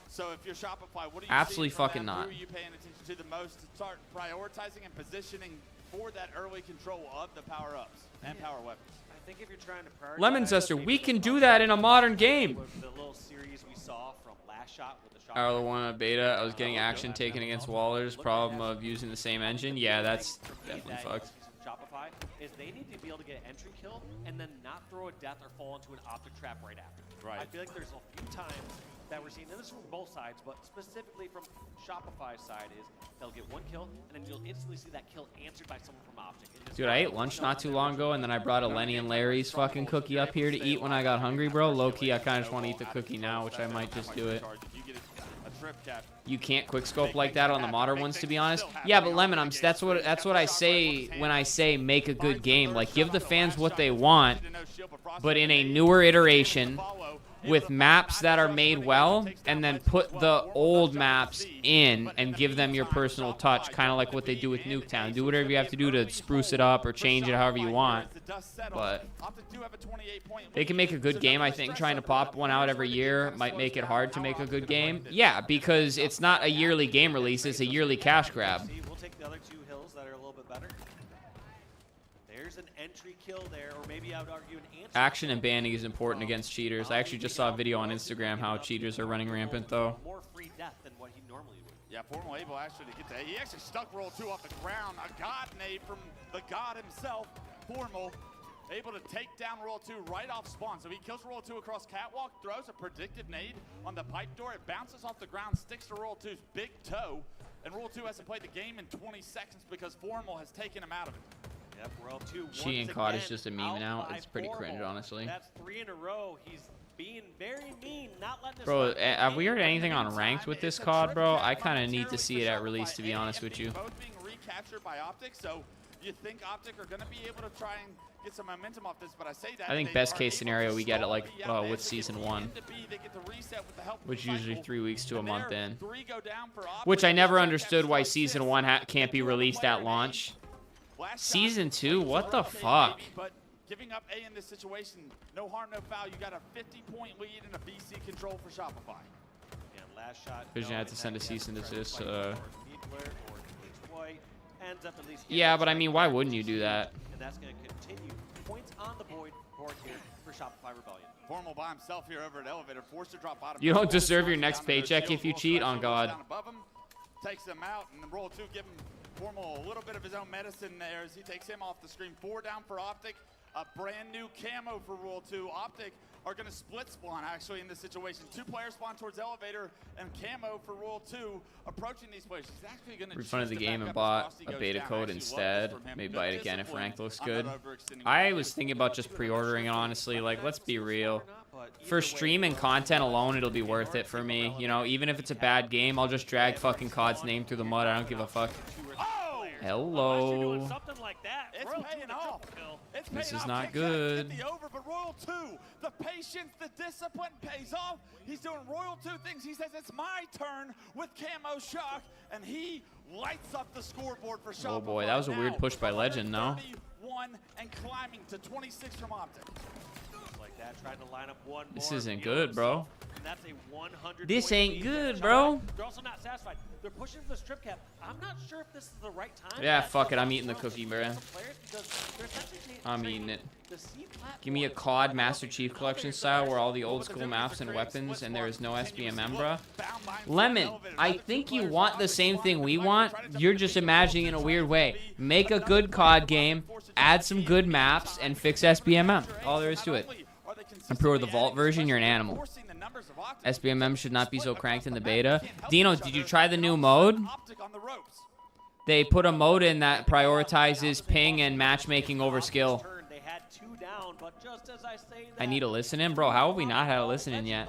Speaker 3: So if you're Shopify, what do you
Speaker 1: absolutely fucking not.
Speaker 3: Who are you paying attention to the most to start prioritizing and positioning for that early control of the power-ups and power weapons? I think if you're trying to prioritize...
Speaker 1: Lemon Zester, we can do that in a modern game.
Speaker 2: The little series we saw from last shot with the
Speaker 1: AIO 1 beta, I was getting action taken against Wallers. Problem of using the same engine. Yeah, that's definitely fucked.
Speaker 2: Shopify is they need to be able to get an entry kill and then not throw a death or fall into an optic trap right after. Right. I feel like there's a few times that we're seeing, and this is from both sides, but specifically from Shopify's side, is they'll get one kill, and then you'll instantly see that kill answered by someone from Optic.
Speaker 1: Dude, I ate lunch not too long ago, and then I brought a Lenny and Larry's fucking cookie up here to eat when I got hungry, bro. Low-key, I kind of just want to eat the cookie now, which I might just do it. You can't quickscope like that on the modern ones, to be honest. Yeah, but Lemon, that's what I say when I say make a good game. Like, give the fans what they want, but in a newer iteration, with maps that are made well, and then put the old maps in and give them your personal touch, kind of like what they do with Nuketown. Do whatever you have to do to spruce it up or change it however you want. But they can make a good game, I think. Trying to pop one out every year might make it hard to make a good game. Yeah, because it's not a yearly game release, it's a yearly cash grab.
Speaker 2: We'll take the other two hills that are a little bit better. There's an entry kill there, or maybe I would argue an answer.
Speaker 1: Action and banning is important against cheaters. I actually just saw a video on Instagram how cheaters are running rampant, though.
Speaker 2: More free death than what he normally would.
Speaker 3: Yeah, Formal able actually to get to. He actually stuck roll 2 off the ground. A god nade from the god himself. Formal able to take down roll 2 right off spawn. So he kills roll 2 across catwalk, throws a predictive nade on the pipe door. It bounces off the ground, sticks to roll 2's big toe, and roll 2 hasn't played the game in 20 seconds because Formal has taken him out of it.
Speaker 2: Yep, roll 2.
Speaker 1: Cheating COD is just a meme now. It's pretty cringe, honestly.
Speaker 2: That's 3 in a row. He's being very mean, not letting us.
Speaker 1: Bro, have we heard anything on ranked with this COD, bro? I kind of need to see it at release, to be honest with you.
Speaker 3: Both being recaptured by Optic, so you think Optic are going to be able to try and get some momentum off this, but I say that.
Speaker 1: I think best case scenario we get it like with season 1, which usually 3 weeks to a month in. Which I never understood why season 1 can't be released at launch. Season 2, what the fuck?
Speaker 3: But giving up A in this situation, no harm, no foul. You got a 50-point lead and a BC control for Shopify.
Speaker 2: And last shot.
Speaker 1: Vision had to send a cease and desist.
Speaker 2: Yeah,
Speaker 1: but I mean, why wouldn't you do that?
Speaker 2: And that's going to continue. Points on the board here for Shopify Rebellion.
Speaker 3: Formal by himself here over at Elevator, forced to drop bottom.
Speaker 1: You don't deserve your next paycheck if you cheat, on God.
Speaker 3: Takes him out, and roll 2 give him Formal a little bit of his own medicine there as he takes him off the screen. 4 down for Optic. A brand new camo for roll 2. Optic are going to split spawn actually in this situation. 2 players spawn towards Elevator, and camo for roll 2 approaching these players. He's actually going to
Speaker 1: refunded the game and bought a beta code instead. Maybe buy it again if rank looks good. I was thinking about just pre-ordering it, honestly. Like, let's be real. For stream and content alone, it'll be worth it for me. You know, even if it's a bad game, I'll just drag fucking COD's name through the mud. I don't give a fuck. Hello.
Speaker 3: It's paying off.
Speaker 1: This is not good.
Speaker 3: But Royal 2, the patience, the discipline pays off. He's doing Royal 2 things. He says it's my turn with camo shock, and he lights up the scoreboard for Shopify.
Speaker 1: Oh boy, that was a weird push by Legend, no?
Speaker 3: 31 and climbing to 26 from Optic.
Speaker 2: Like that, trying to line up one more.
Speaker 1: This isn't good, bro.
Speaker 2: And that's a 100.
Speaker 1: This ain't good, bro.
Speaker 2: They're also not satisfied. They're pushing for the strip cap. I'm not sure if this is the right time.
Speaker 1: Yeah, fuck it. I'm eating the cookie, bro. I'm eating it. Give me a COD Master Chief Collection style where all the old school maps and weapons and there is no SBMM, bro. Lemon, I think you want the same thing we want. You're just imagining in a weird way. Make a good COD game, add some good maps, and fix SBMM. All there is to it. And pre-order the Vault version, you're an animal. SBMM should not be so cranked in the beta. Dino, did you try the new mode? They put a mode in that prioritizes ping and matchmaking over skill. I need a listen in? Bro, how have we not had a listen in yet?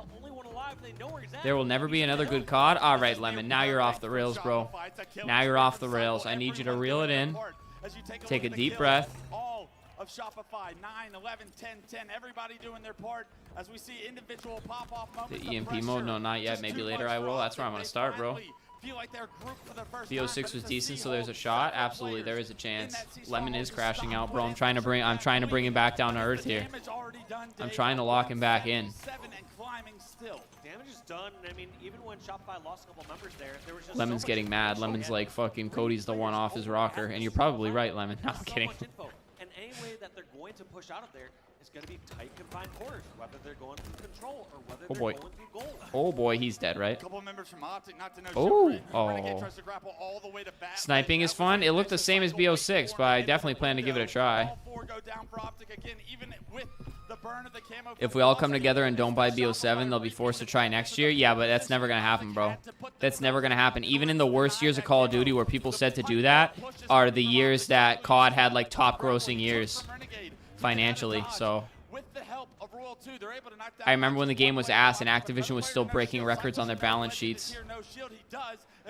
Speaker 1: There will never be another good COD? Alright, Lemon, now you're off the rails, bro. Now you're off the rails. I need you to reel it in. Take a deep breath.
Speaker 3: Of Shopify, 9, 11, 10, 10, everybody doing their part as we see individual pop-off moments.
Speaker 1: The EMP mode? No, not yet. Maybe later I will. That's where I'm going to start, bro. BO6 was decent, so there's a shot. Absolutely, there is a chance. Lemon is crashing out, bro. I'm trying to bring him back down to earth here. I'm trying to lock him back in.
Speaker 2: Damage is done. I mean, even when Shopify lost a couple members there was just
Speaker 1: Lemon's getting mad. Lemon's like, fucking Cody's the one off his rocker. And you're probably right, Lemon. No, I'm kidding.
Speaker 2: And any way that they're going to push out of there is going to be tight confined quarters, whether they're going through control or whether they're going through goal.
Speaker 1: Oh boy, he's dead, right?
Speaker 3: A couple members from Optic, not to know
Speaker 1: Sniping is fun. It looked the same as BO6, but I definitely plan to give it a try. If we all come together and don't buy BO7, they'll be forced to try next year. Yeah, but that's never going to happen, bro. That's never going to happen. Even in the worst years of Call of Duty where people said to do that are the years that COD had like top grossing years financially. So I remember when the game was ass and Activision was still breaking records on their balance sheets.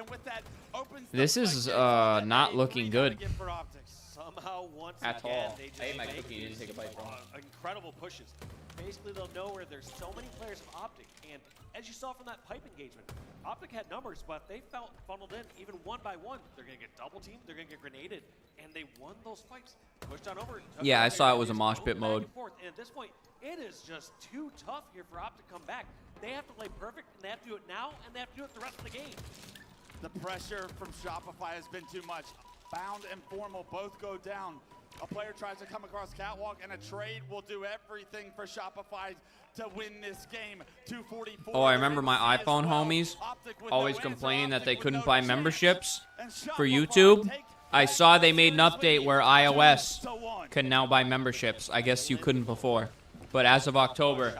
Speaker 3: And with that, opens the
Speaker 1: This is
Speaker 3: floodgates of
Speaker 1: not
Speaker 3: a
Speaker 1: looking
Speaker 3: 3
Speaker 1: good
Speaker 3: again for Optic.
Speaker 2: Somehow, once
Speaker 1: at
Speaker 2: again,
Speaker 1: all.
Speaker 2: they just
Speaker 1: I ate my
Speaker 2: make
Speaker 1: cookie. You didn't take a bite, bro.
Speaker 2: Incredible pushes. Basically, they'll know where there's so many players of Optic, and as you saw from that pipe engagement, Optic had numbers, but they felt funneled in even one by one. They're going to get double teamed, they're going to get grenaded, and they won those fights. Pushed on over.
Speaker 1: Yeah, I saw it was a mosh pit mode.
Speaker 2: And at this point, it is just too tough here for Optic to come back. They have to play perfect, and they have to do it now, and they have to do it the rest of the game.
Speaker 3: The pressure from Shopify has been too much. Bound and Formal both go down. A player tries to come across catwalk, and a trade will do everything for Shopify to win this game. 244.
Speaker 1: Oh, I remember my iPhone homies always complaining that they couldn't buy memberships for YouTube. I saw they made an update where iOS can now buy memberships. I guess you couldn't before. But as of October,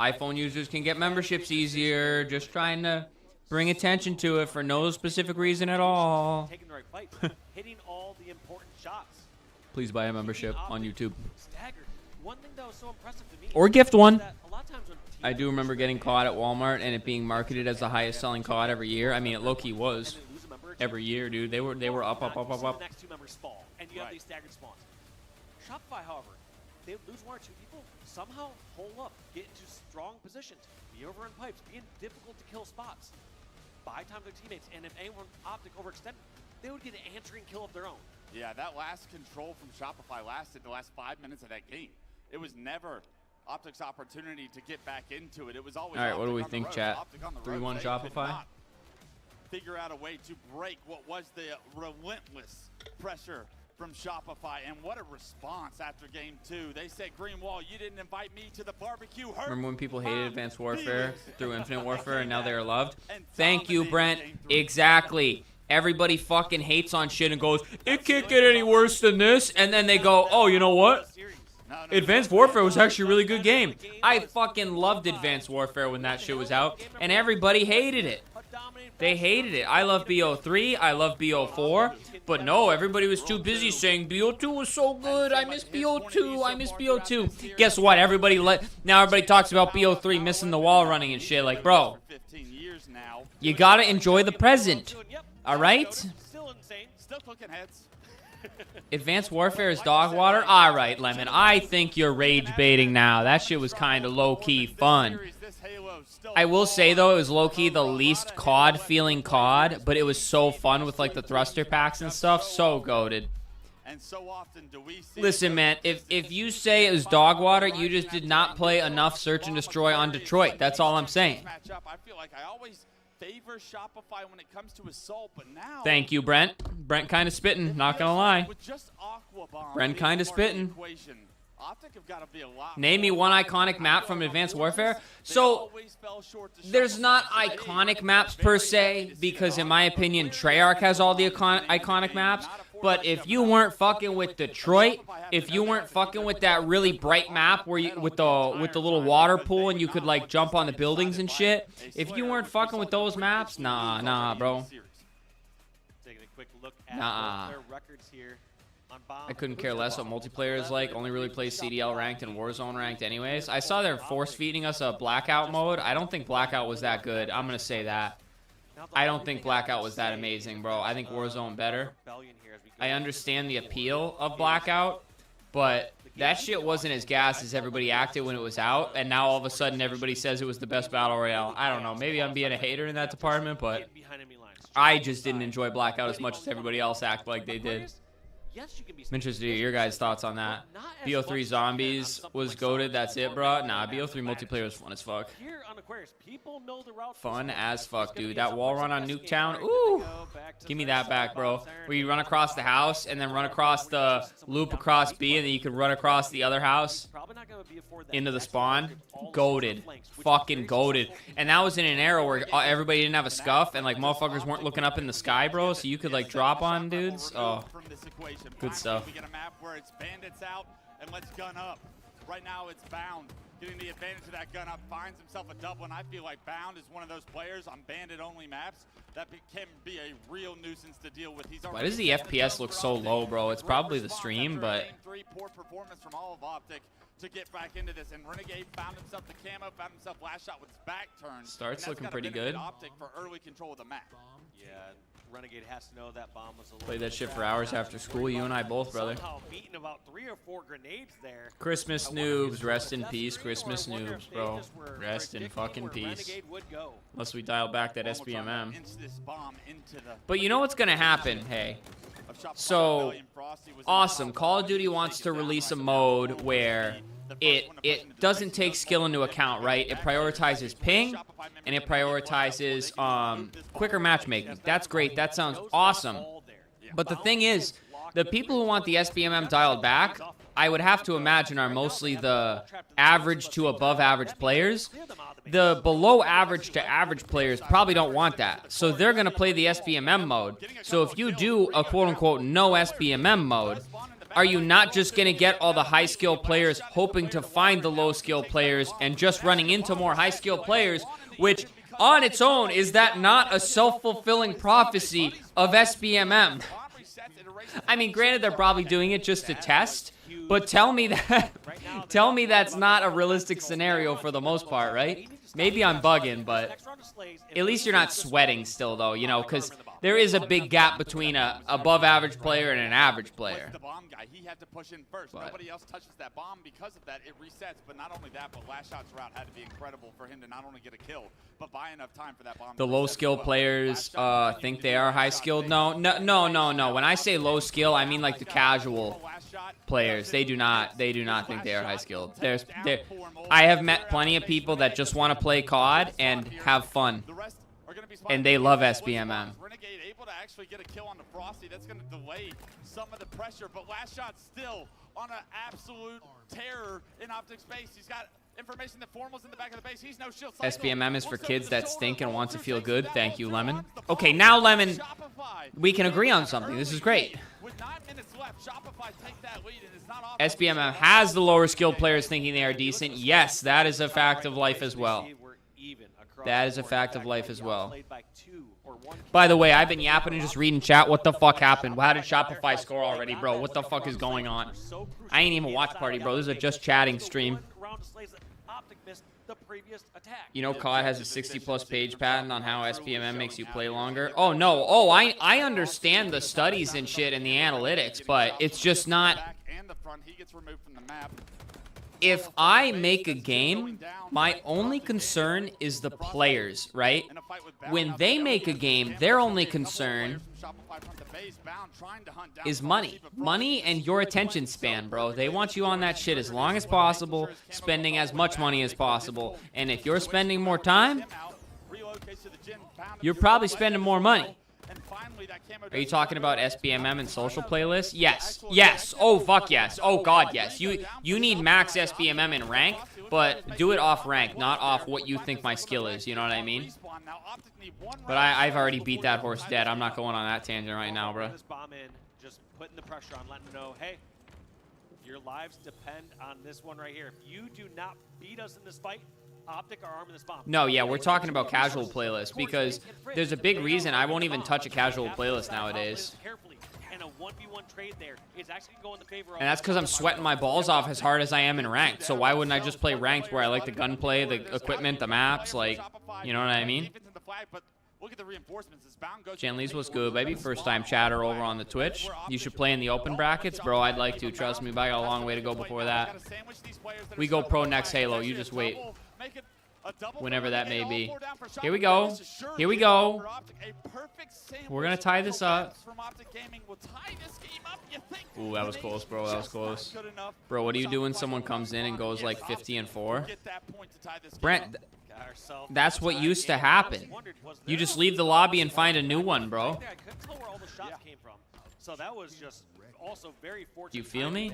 Speaker 1: iPhone users can get memberships easier. Just trying to bring attention to it for no specific reason at all.
Speaker 2: Taking the right fight, hitting all the important shots.
Speaker 1: Please buy a membership on YouTube.
Speaker 2: Staggered. One thing that was so impressive to me
Speaker 1: Or gift one.
Speaker 2: is that a lot of times when
Speaker 1: I do remember getting COD at Walmart and it being marketed as the highest selling COD every year. I mean, it low-key was. Every year, dude. They were up.
Speaker 2: The next two members fall, and you have these staggered spawns. Shopify, however, they lose one or two people, somehow hole up, get into strong positions, be over in pipes, be in difficult to kill spots, buy time to their teammates, and if anyone Optic overextended, they would get an answering kill of their own.
Speaker 3: Yeah, that last control from Shopify lasted the last 5 minutes of that game. It was never Optic's opportunity to get back into it. It was always.
Speaker 1: All right, what do we
Speaker 3: Optic on
Speaker 1: think,
Speaker 3: the
Speaker 1: chat?
Speaker 3: road. Optic on the road.
Speaker 1: 3-1
Speaker 3: They could
Speaker 1: Shopify?
Speaker 3: not figure out a way to break what was the relentless pressure from Shopify, and what a response after game 2. They said, Greenwall, you didn't invite me to the barbecue.
Speaker 1: Remember when people hated Advanced Warfare through Infinite Warfare and now they are loved? Thank you, Brent. Exactly. Everybody fucking hates on shit and goes, it can't get any worse than this. And then they go, oh, you know what? Advanced Warfare was actually a really good game. I fucking loved Advanced Warfare when that shit was out, and everybody hated it. They hated it. I love BO3, I love BO4, but no, everybody was too busy saying BO2 was so good, I miss BO2, I miss BO2. Guess what? Now everybody talks about BO3 missing the wall running and shit. Like, bro, you gotta enjoy the present, alright?
Speaker 2: Still insane.
Speaker 3: Still cooking heads.
Speaker 1: Advanced Warfare is dog water? Alright, Lemon, I think you're rage baiting now. That shit was kinda low-key fun. I will say, though, it was low-key the least COD feeling COD, but it was so fun with, like, the thruster packs and stuff. So goated. Listen, man, if you say it was dog water, you just did not play enough Search and Destroy on Detroit. That's all I'm saying.
Speaker 3: I feel like I always favor Shopify when it comes to assault, but now
Speaker 1: Thank you, Brent. Brent kind of spitting, not gonna lie. Brent kind of spitting. Name me one iconic map from Advanced Warfare. So, there's not iconic maps per se, because in my opinion, Treyarch has all the iconic maps. But if you weren't fucking with Detroit, if you weren't fucking with that really bright map where you with the little water pool and you could like jump on the buildings and shit, if you weren't fucking with those maps, nah, bro.
Speaker 2: Taking a quick look at
Speaker 1: Nah.
Speaker 2: their records here.
Speaker 1: I couldn't care less what multiplayer is like. Only really play CDL ranked and Warzone ranked anyways. I saw they're force-feeding us a Blackout mode. I don't think Blackout was that good. I'm going to say that. I don't think Blackout was that amazing, bro. I think Warzone better. I understand the appeal of Blackout, but that shit wasn't as gas as everybody acted when it was out, and now all of a sudden everybody says it was the best Battle Royale. I don't know. Maybe I'm being a hater in that department, but I just didn't enjoy Blackout as much as everybody else acted like they did. I'm interested to hear your guys' thoughts on that. BO3 Zombies was goated, that's it, bro. Nah, BO3 multiplayer was fun as fuck. Fun as fuck, dude. That wall run on Nuketown, ooh. Give me that back, bro. Where you run across the house and then run across the loop across B and then you can run across the other house into the spawn. Goated. Fucking goated. And that was in an era where everybody didn't have a scuff and like motherfuckers weren't looking up in the sky, bro. So you could like drop on dudes. Oh, good stuff.
Speaker 3: We get a map where it's bandits out and let's gun up. Right now it's Bound getting the advantage of that gun up, finds himself a double, and I feel like Bound is one of those players on bandit-only maps that can be a real nuisance to deal with.
Speaker 1: Why does the FPS look so low, bro? It's probably the stream, but
Speaker 3: Poor performance from all of Optic. to get back into this. And Renegade found himself the camo, found himself last shot with his back turned.
Speaker 1: Start's looking pretty good.
Speaker 3: Optic for early control of the map.
Speaker 2: Yeah, Renegade has to know that bomb was a little
Speaker 1: Played that
Speaker 2: bit
Speaker 1: shit for
Speaker 2: far.
Speaker 1: hours after school. You and I both, brother.
Speaker 2: Somehow beating about 3 or 4 grenades there.
Speaker 1: Christmas
Speaker 2: I wonder if
Speaker 1: noobs, rest in
Speaker 2: it's
Speaker 1: peace.
Speaker 2: just
Speaker 1: Christmas
Speaker 2: three, or I wonder
Speaker 1: noobs,
Speaker 2: if they
Speaker 1: bro.
Speaker 2: just were
Speaker 1: Rest in
Speaker 2: predicting
Speaker 1: fucking
Speaker 2: where
Speaker 1: peace.
Speaker 2: Renegade would go.
Speaker 1: Unless we dial back that
Speaker 3: Almost trying to
Speaker 1: SBMM.
Speaker 3: inch this bomb into the
Speaker 1: But you know what's gonna happen? Hey.
Speaker 3: of Shopify
Speaker 1: So,
Speaker 3: Rebellion. Frosty was
Speaker 1: awesome.
Speaker 3: in the
Speaker 1: Call of
Speaker 3: top
Speaker 1: Duty
Speaker 3: five.
Speaker 1: wants to
Speaker 3: Take it down
Speaker 1: release a
Speaker 3: right
Speaker 1: mode
Speaker 3: now.
Speaker 1: where
Speaker 3: The first
Speaker 1: it
Speaker 3: one to push into the
Speaker 1: doesn't
Speaker 3: race.
Speaker 1: take skill into account, right? It prioritizes ping and it prioritizes quicker matchmaking. That's great. That sounds awesome. But the thing is, the people who want the SBMM dialed back, I would have to imagine are mostly the average to above average players. The below average to average players probably don't want that. So they're going to play the SBMM mode. So if you do a quote-unquote no SBMM mode, are you not just going to get all the high-skill players hoping to find the low-skill players and just running into more high-skill players, which on its own, is that not a self-fulfilling prophecy of SBMM? I mean, granted, they're probably doing it just to test, but tell me that's not a realistic scenario for the most part, right? Maybe I'm bugging, but at least you're not sweating still, though, you know, because there is a big gap between a above-average player and an average player.
Speaker 3: The bomb guy, he had to push in first.
Speaker 1: But
Speaker 3: Nobody else touches that bomb. Because of that, it resets. But not only that, but last shot's route had to be incredible for him to not only get a kill, but buy enough time for that bomb.
Speaker 1: The
Speaker 3: to
Speaker 1: low
Speaker 3: reset
Speaker 1: skill
Speaker 3: as well.
Speaker 1: players
Speaker 3: Last shot,
Speaker 1: think they are high skilled. No. When I say low skill, I mean like the casual players. They do not think they are high skilled. I have met plenty of people that just want to play COD and have fun,
Speaker 3: The rest are gonna be
Speaker 1: and they love SBMM.
Speaker 3: Renegade able to actually get a kill on the Frosty. That's going to delay some of the pressure, but last shot still on an absolute terror in optic space. He's got information that Formal's in the back of the base. He's no shield cycle.
Speaker 1: SBMM is for
Speaker 3: Looks over
Speaker 1: kids
Speaker 3: the
Speaker 1: that
Speaker 3: shoulder.
Speaker 1: stink and want to feel
Speaker 3: Takes
Speaker 1: good.
Speaker 3: it
Speaker 1: Thank
Speaker 3: down.
Speaker 1: you,
Speaker 3: 0-2
Speaker 1: Lemon.
Speaker 3: wants the
Speaker 1: Okay,
Speaker 3: ball.
Speaker 1: now Lemon,
Speaker 3: Shopify.
Speaker 1: we can agree on something. This is great.
Speaker 3: With 9 minutes left, Shopify take that lead, and it's not off.
Speaker 1: SBMM has the lower skilled players thinking they are decent. Yes, that is a fact of life as well. That is a fact of life as well. By the way, I've been yapping and just reading chat. What the fuck happened? How did Shopify score already, bro? What the fuck is going on? I ain't even watch party, bro. This is a just chatting stream. You know, COD has a 60-plus page patent on how SBMM makes you play longer. Oh, no. Oh, I understand the studies and shit and the analytics, but it's just not...
Speaker 3: Back and the front, he gets removed from the map.
Speaker 1: If I make a game, my only concern is the players, right? When they make a game, their only concern is money. Money and your attention span, bro. They want you on that shit as long as possible, spending as much money as possible. And if you're spending more time, you're probably spending more money. Are you talking about SBMM and social playlists? Yes. Yes. Oh, fuck yes. Oh, God, yes. You need max SBMM in rank, but do it off rank, not off what you think my skill is. You know what I mean? But I've already beat that horse dead. I'm not going on that tangent right now, bro.
Speaker 2: Just putting the pressure on, letting them know, hey, your lives depend on this one right here. If you do not beat us in this fight, Optic are arming this bomb.
Speaker 1: No, yeah, we're talking about casual playlists because there's a big reason I won't even touch a casual playlist nowadays. And that's because I'm sweating my balls off as hard as I am in ranked. So why wouldn't I just play ranked where I like the gunplay, the equipment, the maps, like, you know what I mean? Genlees was good, baby. First time chatter over on the Twitch. You should play in the open brackets. Bro, I'd like to. Trust me, but I got a long way to go before that. We go pro next Halo. You just wait. Whenever that may be. Here we go. Here we go. We're going to tie this up. Ooh, that was close, bro. That was close. Bro, what do you do when someone comes in and goes like 50-4? Brent, that's what used to happen. You just leave the lobby and find a new one, bro.
Speaker 2: So that was just also very fortunate.
Speaker 1: You feel me?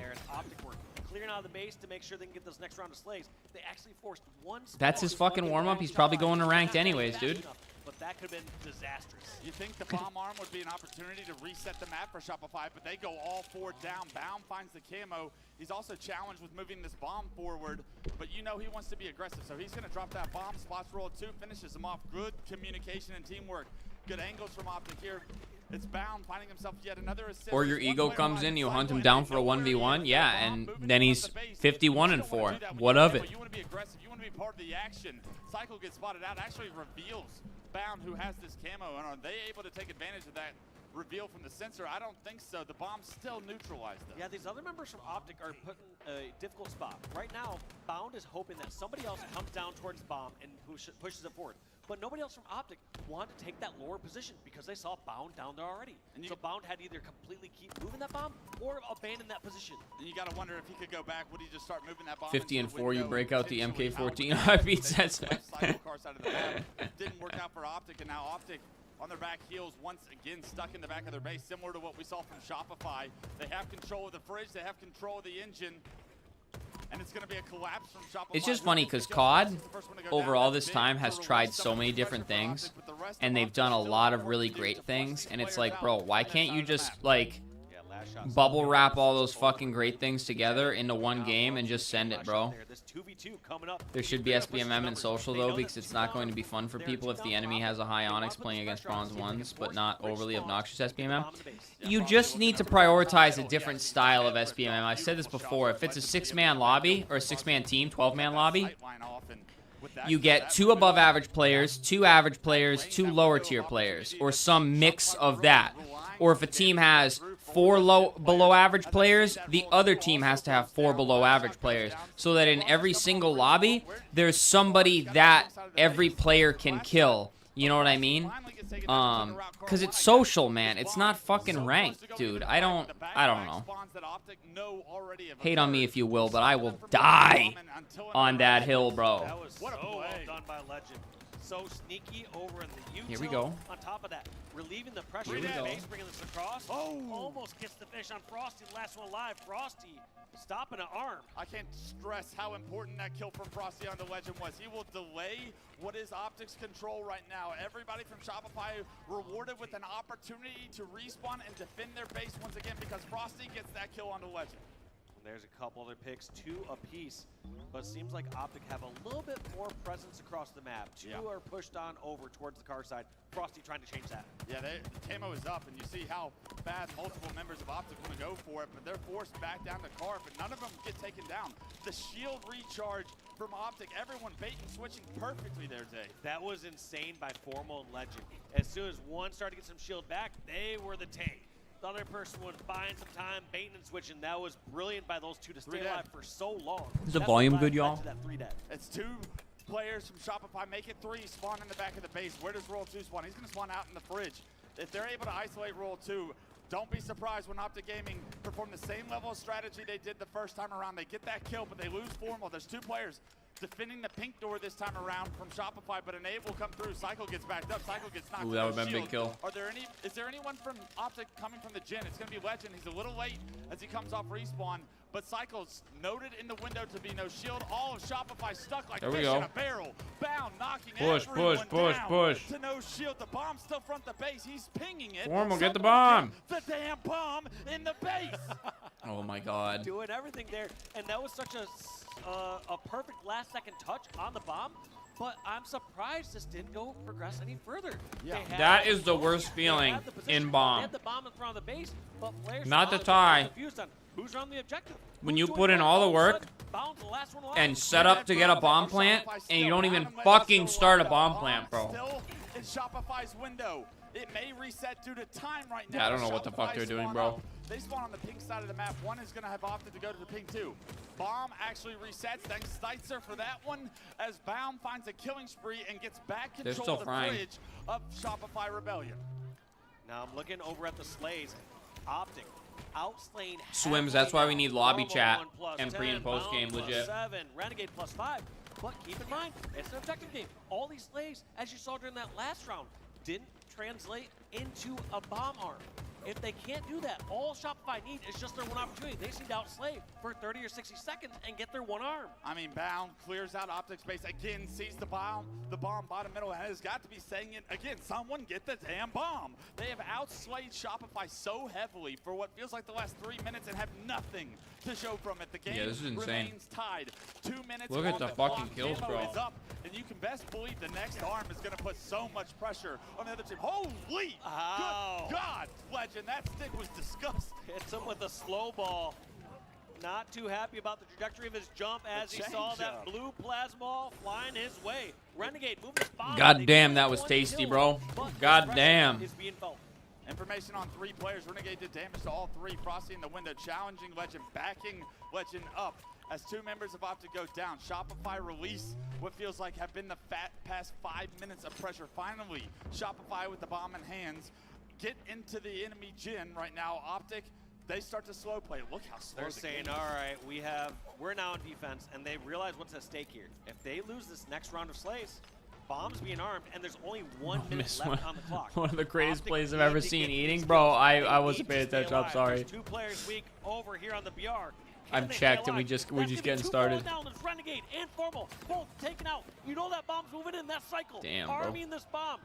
Speaker 2: Clearing out of the base to make sure they can get this next round of slays. They actually forced one.
Speaker 1: That's his fucking warm-up. He's probably going to ranked anyways, dude.
Speaker 2: But that could have been disastrous.
Speaker 3: You think the bomb arm would be an opportunity to reset the map for Shopify, but they go all 4 down. Baum finds the camo. He's also challenged with moving this bomb forward, but you know he wants to be aggressive, so he's going to drop that bomb. Spots roll 2, finishes him off. Good communication and teamwork Good angles from Optic here. It's Bound finding himself yet another assist.
Speaker 1: Or your ego comes in, you hunt him down for a 1v1, yeah, and then he's 51-4. What of it?
Speaker 3: You want to be aggressive. You want to be part of the action. Cycle gets spotted out. Actually reveals Bound who has this camo, and are they able to take advantage of that reveal from the sensor? I don't think so. The bomb's still neutralized though.
Speaker 2: Yeah, these other members from Optic are put in a difficult spot. Right now, Bound is hoping that somebody else comes down towards the bomb and pushes it forward. But nobody else from Optic wanted to take that lower position because they saw Bound down there already. And so Bound had to either completely keep moving that bomb or abandon that position.
Speaker 3: And you got to wonder if he could go back. Would he just start moving that bomb?
Speaker 1: 50-4, you break out the MK14. I beat that.
Speaker 3: Didn't work out for Optic, and now Optic on their back heels once again, stuck in the back of their base, similar to what we saw from Shopify. They have control of the fridge, they have control of the engine, and it's going to be a collapse from Shopify.
Speaker 1: It's just funny because COD, over all this time, has tried so many different things, and they've done a lot of really great things, and it's like, bro, why can't you just, like, bubble wrap all those fucking great things together into one game and just send it, bro? There should be SBMM in social, though, because it's not going to be fun for people if the enemy has a high Onyx playing against bronze ones, but not overly obnoxious SBMM. You just need to prioritize a different style of SBMM. I've said this before. If it's a 6-man lobby, or a 6-man team, 12-man lobby, you get 2 above average players, 2 average players, 2 lower tier players, or some mix of that. Or if a team has 4 below average players, the other team has to have 4 below average players, so that in every single lobby, there's somebody that every player can kill. You know what I mean? Cause it's social, man. It's not fucking ranked, dude. I don't know. Hate on me if you will, but I will die on that hill, bro.
Speaker 2: That was so well done by Legend. So sneaky over in the
Speaker 1: Here we go.
Speaker 2: On top of that, relieving the pressure in the base, bringing this across. Oh, almost gets the fish on Frosty. Last one alive. Frosty stopping an arm.
Speaker 3: I can't stress how important that kill from Frosty on the Legend was. He will delay what is Optic's control right now. Everybody from Shopify rewarded with an opportunity to respawn and defend their base once again because Frosty gets that kill on the Legend.
Speaker 2: There's a couple other picks, 2 apiece, but it seems like Optic have a little bit more presence across the map. 2 are pushed on over towards the car side. Frosty trying to change that. Yeah, the camo is up, and you see how bad multiple members of Optic want to go for it, but they're forced back down the car, but none of them get taken down. The shield recharge from Optic, everyone bait and switching perfectly there, Dave. That was insane by Formal and Legend. As soon as one started to get some shield back, they were the tank. The other person was buying some time, baiting and switching. That was brilliant by those 2 to stay alive for so long.
Speaker 1: Is the volume good, y'all?
Speaker 3: It's 2 players from Shopify. Make it 3. Spawn in the back of the base. Where does Roll 2 spawn? He's going to spawn out in the fridge. If they're able to isolate Roll 2, don't be surprised when Optic Gaming perform the same level of strategy they did the first time around. They get that kill, but they lose Formal. There's 2 players defending the pink door this time around from Shopify, but Enable will come through. Cycle gets backed up. Cycle gets knocked.
Speaker 1: Ooh, that would have been a big kill.
Speaker 3: Is there anyone from Optic coming from the gen? It's going to be Legend. He's a little late as he comes off respawn, but Cycle's noted in the window to be no shield. All of Shopify stuck like fish in a barrel. Bound, knocking everyone down to no shield. The bomb still front the base. He's pinging it.
Speaker 1: Formal, get the bomb.
Speaker 3: The damn bomb in the base.
Speaker 1: Oh my God.
Speaker 2: Doing everything there, and that was such a perfect last-second touch on the bomb. But I'm surprised this didn't go progress any further. Yeah.
Speaker 1: That is the worst feeling in bomb.
Speaker 2: They had the bomb in front of the base, but players
Speaker 1: not the tie.
Speaker 2: Confused on who's on the objective.
Speaker 1: When you put in all the work and set up to get a bomb plant, and you don't even fucking start a bomb plant, bro.
Speaker 3: Still in Shopify's window. It may reset due to time right now.
Speaker 1: Yeah, I don't know what the fuck they're doing, bro.
Speaker 3: They spawn on the pink side of the map. One is going to have opted to go to the pink too. Bomb actually resets. Thanks Steitzer for that one. As Baum finds a killing spree and gets back control of the fridge of Shopify Rebellion. Now I'm looking over at the Slays. Optic outslaying
Speaker 1: Swims, that's why we need lobby chat and pre and post game legit.
Speaker 2: 7, Renegade +5. But keep in mind, it's an objective game. All these Slays, as you saw during that last round, didn't translate into a bomb arm. If they can't do that, all Shopify need is just their one opportunity. They just need to outslay for 30 or 60 seconds and get their one arm.
Speaker 3: I mean, Bound clears out Optic space again, sees the bomb bottom middle, and has got to be saying it again. Someone get the damn bomb. They have outslayed Shopify so heavily for what feels like the last 3 minutes and have nothing to show from it. The game
Speaker 1: this is insane.
Speaker 3: remains tied. 2 minutes.
Speaker 1: Look at
Speaker 3: on
Speaker 1: the
Speaker 3: clock.
Speaker 1: fucking kills,
Speaker 3: Camo
Speaker 1: bro.
Speaker 3: is up, and you can best believe the next arm is going to put so much pressure on the other team. Holy!
Speaker 2: Ow.
Speaker 3: Good God, Legend, that stick was disgusting.
Speaker 2: Hits him with a slow ball. Not too happy about the trajectory of his jump as he saw that blue plasma flying his way. Renegade moving his bomb.
Speaker 1: God damn, that was tasty, bro. God damn.
Speaker 2: Is being felt.
Speaker 3: Information on 3 players. Renegade did damage to all 3. Frosty in the window, challenging Legend, backing Legend up as 2 members of Optic go down. Shopify release what feels like have been the past 5 minutes of pressure. Finally, Shopify with the bomb in hands get into the enemy gen right now. Optic, they start to slow play. Look how slow
Speaker 2: They're saying, all right, we're now in defense, and they realize what's at stake here. If they lose this next round of slays, bombs being armed, and there's only 1 minute left on the clock.
Speaker 1: One of the greatest
Speaker 2: Optic
Speaker 1: plays I've
Speaker 2: need
Speaker 1: ever
Speaker 2: to
Speaker 1: seen
Speaker 2: get
Speaker 1: eating,
Speaker 2: these
Speaker 1: bro.
Speaker 2: kills.
Speaker 1: I
Speaker 2: They
Speaker 1: wasn't
Speaker 2: need
Speaker 1: paying
Speaker 2: to stay
Speaker 1: attention. I'm
Speaker 2: alive.
Speaker 1: sorry.
Speaker 2: There's 2 players weak over here on the BR.
Speaker 1: I'm
Speaker 2: Can they
Speaker 1: checked
Speaker 2: stay
Speaker 1: and we're
Speaker 2: alive?
Speaker 1: just
Speaker 2: That's gonna be
Speaker 1: getting
Speaker 2: 2
Speaker 1: started.
Speaker 2: down. There's Renegade and Formal both taken out. You know that bomb's moving in that cycle.
Speaker 1: Damn, bro.
Speaker 2: Arming this bomb.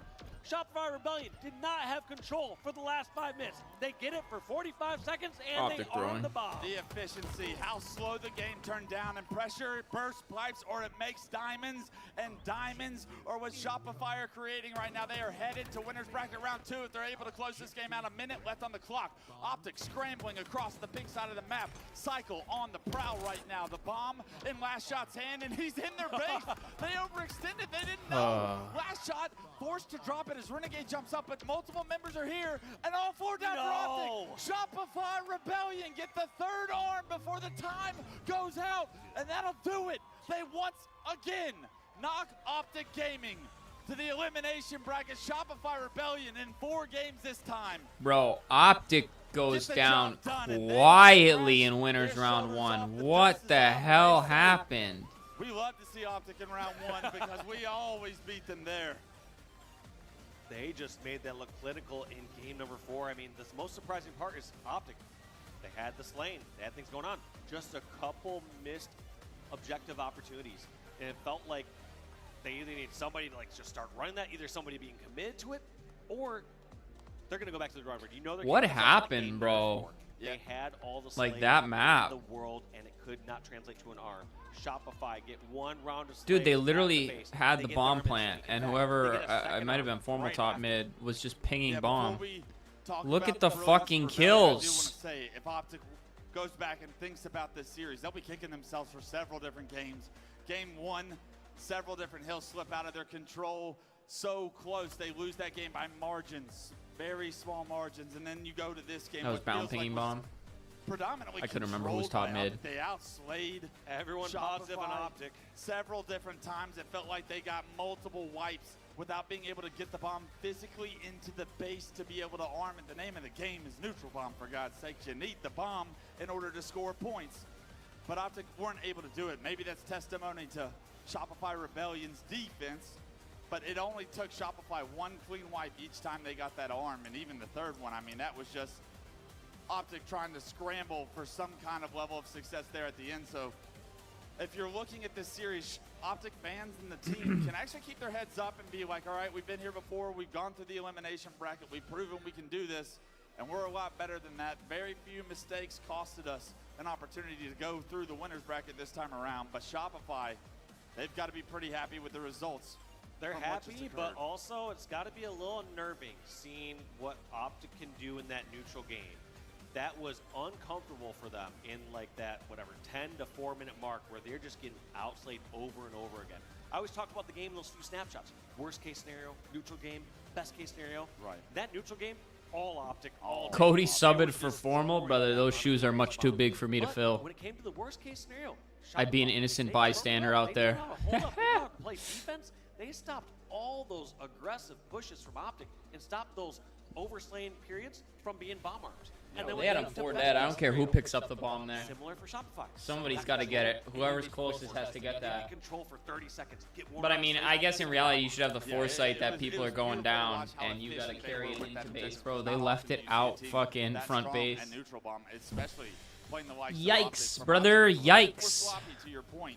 Speaker 2: Shopify Rebellion did not have control for the last 5 minutes. They get it for 45 seconds and
Speaker 1: Optic
Speaker 2: they arm
Speaker 1: throwing.
Speaker 2: the bomb.
Speaker 3: The efficiency, how slow the game turned down, and pressure, it bursts pipes, or it makes diamonds, and diamonds are what Shopify are creating right now. They are headed to winner's bracket round 2 if they're able to close this game out. A minute left on the clock. Optic scrambling across the pink side of the map. Cycle on the prowl right now. The bomb in Last Shot's hand, and he's in their base. They overextended. They didn't know. Last Shot forced to drop it as Renegade jumps up, but multiple members are here, and all 4 down for Optic. Shopify Rebellion get the 3rd arm before the time goes out, and that'll do it. They once again knock Optic Gaming to the elimination bracket. Shopify Rebellion in 4 games this time.
Speaker 1: Bro, Optic goes
Speaker 3: Get the
Speaker 1: down
Speaker 3: job done, and they
Speaker 1: quietly in
Speaker 3: rest
Speaker 1: winners
Speaker 3: their
Speaker 1: round
Speaker 3: shoulders off
Speaker 1: 1.
Speaker 3: the
Speaker 1: What
Speaker 3: dust
Speaker 1: the
Speaker 3: is
Speaker 1: hell
Speaker 3: always there.
Speaker 1: happened?
Speaker 3: We love to see Optic in round 1 because we always beat them there.
Speaker 2: They just made that look clinical in game number 4. I mean, the most surprising part is Optic. They had the slaying. They had things going on. Just a couple missed objective opportunities. And it felt like they either need somebody to just start running that, either somebody being committed to it, or they're going to go back to the drawing board. You know they're
Speaker 1: What
Speaker 2: capable of
Speaker 1: happened,
Speaker 2: game
Speaker 1: bro?
Speaker 2: number 4.
Speaker 3: Yeah.
Speaker 2: They had all the
Speaker 1: Like
Speaker 2: slaying
Speaker 1: that map.
Speaker 2: in the world, and it could not translate to an arm. Shopify get 1 round of
Speaker 1: Dude, they
Speaker 2: slays at
Speaker 1: literally
Speaker 2: base.
Speaker 1: had
Speaker 2: They
Speaker 1: the
Speaker 2: get
Speaker 1: bomb
Speaker 2: arm
Speaker 1: plant,
Speaker 2: instant
Speaker 1: and
Speaker 2: back.
Speaker 1: whoever,
Speaker 2: They get a
Speaker 1: it
Speaker 2: second
Speaker 1: might have
Speaker 2: arm
Speaker 1: been formal
Speaker 2: right
Speaker 1: top
Speaker 2: after.
Speaker 1: mid, was just pinging
Speaker 3: Yeah,
Speaker 1: bomb.
Speaker 3: before we talk
Speaker 1: Look
Speaker 3: about
Speaker 1: at the
Speaker 3: brilliance
Speaker 1: fucking
Speaker 3: for Rebellion, I do want
Speaker 1: kills.
Speaker 3: to say, if Optic goes back and thinks about this series, they'll be kicking themselves for several different games. Game 1, several different hills slip out of their control. So close, they lose that game by margins, very small margins. And then you go to this game.
Speaker 1: That was
Speaker 3: what
Speaker 1: bound
Speaker 3: feels like
Speaker 1: pinging
Speaker 3: was
Speaker 1: bomb.
Speaker 3: Predominantly
Speaker 1: I couldn't remember who was
Speaker 3: controlled
Speaker 1: top
Speaker 3: by
Speaker 1: mid.
Speaker 3: Optic. They outslayed
Speaker 2: Everyone positive on
Speaker 3: Shopify
Speaker 2: Optic.
Speaker 3: several different times. It felt like they got multiple wipes without being able to get the bomb physically into the base to be able to arm it. The name of the game is neutral bomb, for God's sake. You need the bomb in order to score points. But Optic weren't able to do it. Maybe that's testimony to Shopify Rebellion's defense, but it only took Shopify 1 clean wipe each time they got that arm, and even the 3rd one, I mean, that was just Optic trying to scramble for some kind of level of success there at the end. So if you're looking at this series, Optic fans and the team can actually keep their heads up and be like, all right, we've been here before, we've gone through the elimination bracket, we've proven we can do this, and we're a lot better than that. Very few mistakes costed us an opportunity to go through the winner's bracket this time around, but Shopify, they've got to be pretty happy with the results.
Speaker 2: They're
Speaker 3: from what just
Speaker 2: happy, but
Speaker 3: occurred.
Speaker 2: also it's got to be a little unnerving seeing what Optic can do in that neutral game. That was uncomfortable for them in that, 10 to 4 minute mark where they're just getting outslayed over and over again. I always talk about the game in those few snapshots. Worst case scenario, neutral game, best case scenario.
Speaker 3: Right.
Speaker 2: That neutral game, all Optic, all
Speaker 1: Cody
Speaker 2: Optic.
Speaker 1: subbed
Speaker 2: It was
Speaker 1: for
Speaker 2: just
Speaker 1: formal,
Speaker 2: pouring
Speaker 1: brother.
Speaker 2: down
Speaker 1: Those
Speaker 2: on
Speaker 1: shoes
Speaker 2: the
Speaker 1: are much too
Speaker 2: bomb.
Speaker 1: big for me to
Speaker 2: But
Speaker 1: fill.
Speaker 2: when it came to the worst case scenario,
Speaker 1: I'd be an
Speaker 2: Shopify,
Speaker 1: innocent
Speaker 2: they
Speaker 1: bystander
Speaker 2: broke
Speaker 1: out there.
Speaker 2: They hold up, they know how to play defense. They stopped all those aggressive pushes from Optic and stopped those overslaying periods from being bomb arms. And then
Speaker 1: They had him for that. I don't care who picks up the bomb there.
Speaker 2: Similar for Shopify.
Speaker 1: Somebody's got to get it. Whoever's closest has to get that.
Speaker 2: Control for 30 seconds.
Speaker 1: But I mean, I guess in reality, you should have the foresight that people are going down, and you got to carry it into base. Bro, they left it out fucking front base. Yikes, brother, yikes.
Speaker 3: To your point,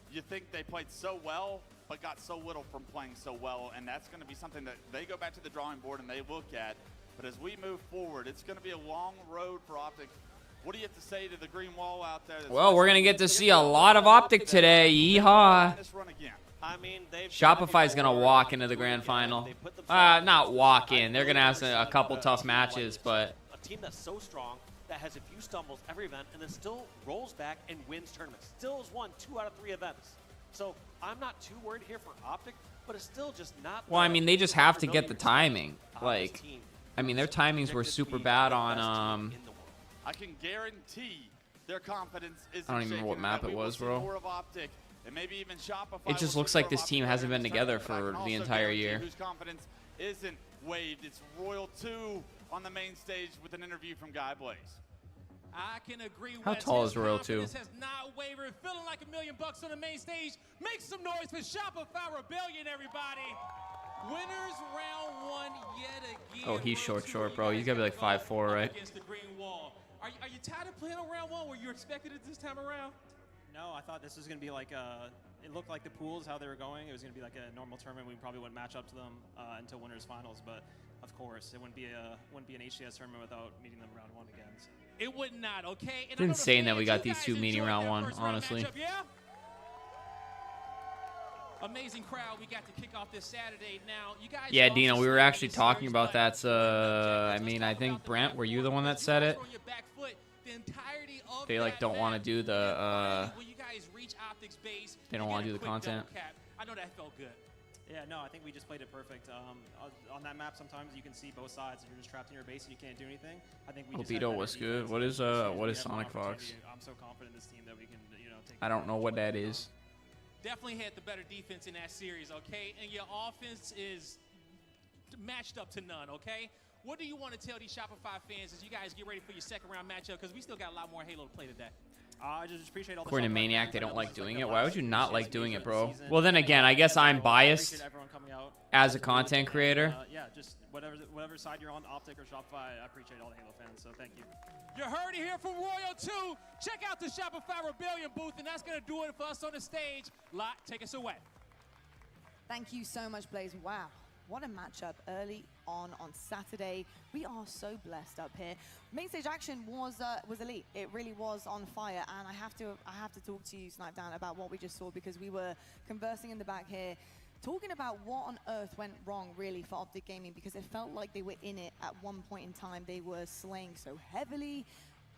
Speaker 3: you think they played so well, but got so little from playing so well, and that's going to be something that they go back to the drawing board and they look at. But as we move forward, it's going to be a long road for Optic. What do you have to say to the green wall out there?
Speaker 1: Well, we're going to get to see a lot of Optic today. Yeehaw.
Speaker 2: I mean,
Speaker 1: Shopify's going to walk into the grand final. Not walk in. They're going to have a couple tough matches, but...
Speaker 2: A team that's so strong that has a few stumbles every event and then still rolls back and wins tournaments. Still has won 2 out of 3 events. So I'm not too worried here for Optic, but it's still just not...
Speaker 1: Well, I mean, they just have to get the timing. Like... I mean, their timings were super bad on,
Speaker 3: I can guarantee their confidence is
Speaker 1: I don't even remember what map it was, bro. It just looks like this team hasn't been together for the entire year.
Speaker 3: Whose confidence isn't waived. It's Royal 2 on the main stage with an interview from Guy Blaze.
Speaker 4: I can agree.
Speaker 1: How tall is Royal 2?
Speaker 4: Has not wavered, feeling like $1 million on the main stage. Make some noise for Shopify Rebellion, everybody. Winners round 1 yet again.
Speaker 1: Oh, he's short, bro. He's gotta be like 5'4", right?
Speaker 4: Against the green wall. Are you tired of playing on round 1? Were you expected it this time around?
Speaker 5: No, I thought this was gonna be like it looked like the pools how they were going. It was gonna be like a normal tournament. We probably wouldn't match up to them until winners finals, but of course it wouldn't be an HCS tournament without meeting them round 1 again. So.
Speaker 4: It would not, okay?
Speaker 1: It's insane that we got these two meeting round 1, honestly.
Speaker 4: Amazing crowd we got to kick off this Saturday. Now, you guys.
Speaker 1: Yeah, Dino, we were actually talking about that. I mean, I think Brent, were you the one that said it? They like don't want to do the. They don't want to do the content.
Speaker 4: I know that felt good.
Speaker 5: Yeah, no, I think we just played it perfect. On that map, sometimes you can see both sides. If you're just trapped in your base and you can't do anything, I think we.
Speaker 1: Obito was good. What is Sonic Fox?
Speaker 5: I'm so confident in this team that we can, take.
Speaker 1: I don't know what that is.
Speaker 4: Definitely had the better defense in that series, okay? And your offense is matched up to none, okay? What do you want to tell these Shopify fans as you guys get ready for your second round matchup? Because we still got a lot more Halo to play today.
Speaker 5: I just appreciate all the
Speaker 1: According to Maniac, they don't like doing it. Why would you not like doing it, bro? Well, then again, I guess I'm biased as a content creator.
Speaker 5: Yeah, just whatever side you're on, Optic or Shopify, I appreciate all the Halo fans, so thank you.
Speaker 4: You heard it here from Royal 2. Check out the Shopify Rebellion booth, and that's going to do it for us on the stage. Lot, take us away.
Speaker 6: Thank you so much, Blaze. Wow. What a matchup early on Saturday. We are so blessed up here. Main stage action was elite. It really was on fire, and I have to talk to you, Snipe Down, about what we just saw, because we were conversing in the back here, talking about what on earth went wrong really for Optic Gaming, because it felt like they were in it at one point in time. They were slaying so heavily.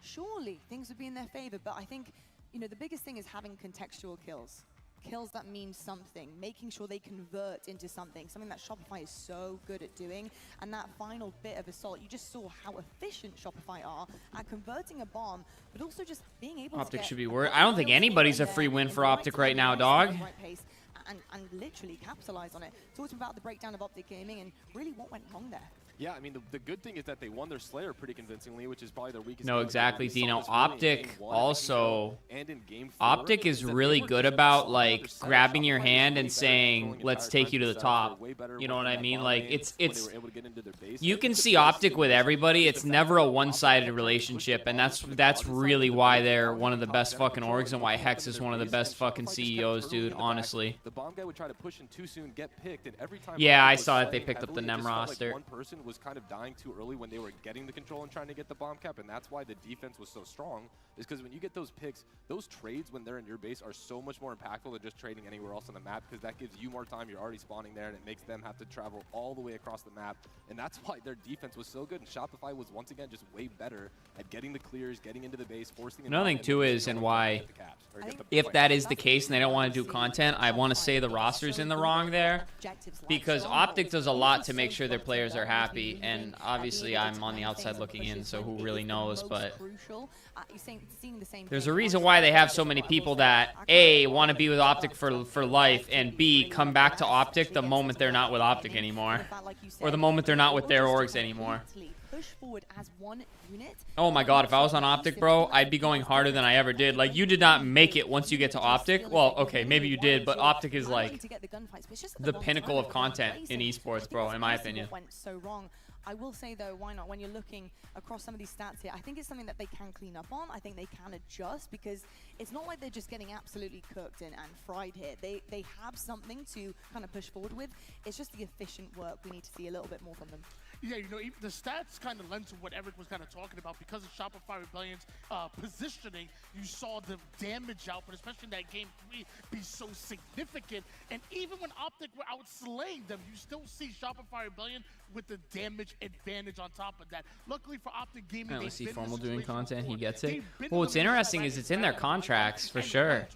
Speaker 6: Surely things would be in their favor, but I think the biggest thing is having contextual kills. Kills that mean something, making sure they convert into something that Shopify is so good at doing. And that final bit of assault, you just saw how efficient Shopify are at converting a bomb, but also just being able
Speaker 1: Optic
Speaker 6: to
Speaker 1: should be worried. I don't think anybody's a free win for Optic right now, dog.
Speaker 6: And literally capitalize on it. Talking about the breakdown of Optic Gaming and really what went wrong there.
Speaker 7: Yeah, I mean, the good thing is that they won their Slayer pretty convincingly, which is probably their weakest.
Speaker 1: No, exactly, Dino. Optic also, Optic is really good about, like, grabbing your hand and saying, let's take you to the top. You know what I mean? Like, it's you can see Optic with everybody. It's never a one-sided relationship, and that's really why they're one of the best fucking orgs and why Hex is one of the best fucking CEOs, dude, honestly.
Speaker 7: The bomb guy would try to push in too soon, get picked, and every time.
Speaker 1: Yeah, I saw that they picked up the NEM roster.
Speaker 7: One person was kind of dying too early when they were getting the control and trying to get the bomb cap, and that's why the defense was so strong, is because when you get those picks, those trades when they're in your base are so much more impactful than just trading anywhere else on the map, because that gives you more time. You're already spawning there, and it makes them have to travel all the way across the map, and that's why their defense was so good, and Shopify was once again just way better at getting the clears, getting into the base, forcing them.
Speaker 1: Another thing too is, and why, if that is the case and they don't want to do content, I want to say the roster's in the wrong there, because Optic does a lot to make sure their players are happy. happy, and obviously I'm on the outside looking in, so who really knows, but there's a reason why they have so many people that A, want to be with Optic for life, and B, come back to Optic the moment they're not with Optic anymore, or the moment they're not with their orgs anymore. Oh my god, if I was on Optic, bro, I'd be going harder than I ever did. Like, you did not make it once you get to Optic. Well, okay, maybe you did, but Optic is like the pinnacle of content in esports, bro, in my opinion.
Speaker 6: I will say, though, why not? When you're looking across some of these stats here, I think it's something that they can clean up on. I think they can adjust, because it's not like they're just getting absolutely cooked and fried here. They have something to kind of push forward with. It's just the efficient work we need to see a little bit more from them.
Speaker 8: Yeah, you know, even the stats kind of lend to what Eric was kind of talking about. Because of Shopify Rebellion's positioning, you saw the damage output, especially in that game 3, be so significant. And even when Optic were out slaying them, you still see Shopify Rebellion with the damage advantage on top of that. Luckily for Optic Gaming,
Speaker 1: I see Formal doing content, he gets it. Well, what's interesting is it's in their contracts, for sure.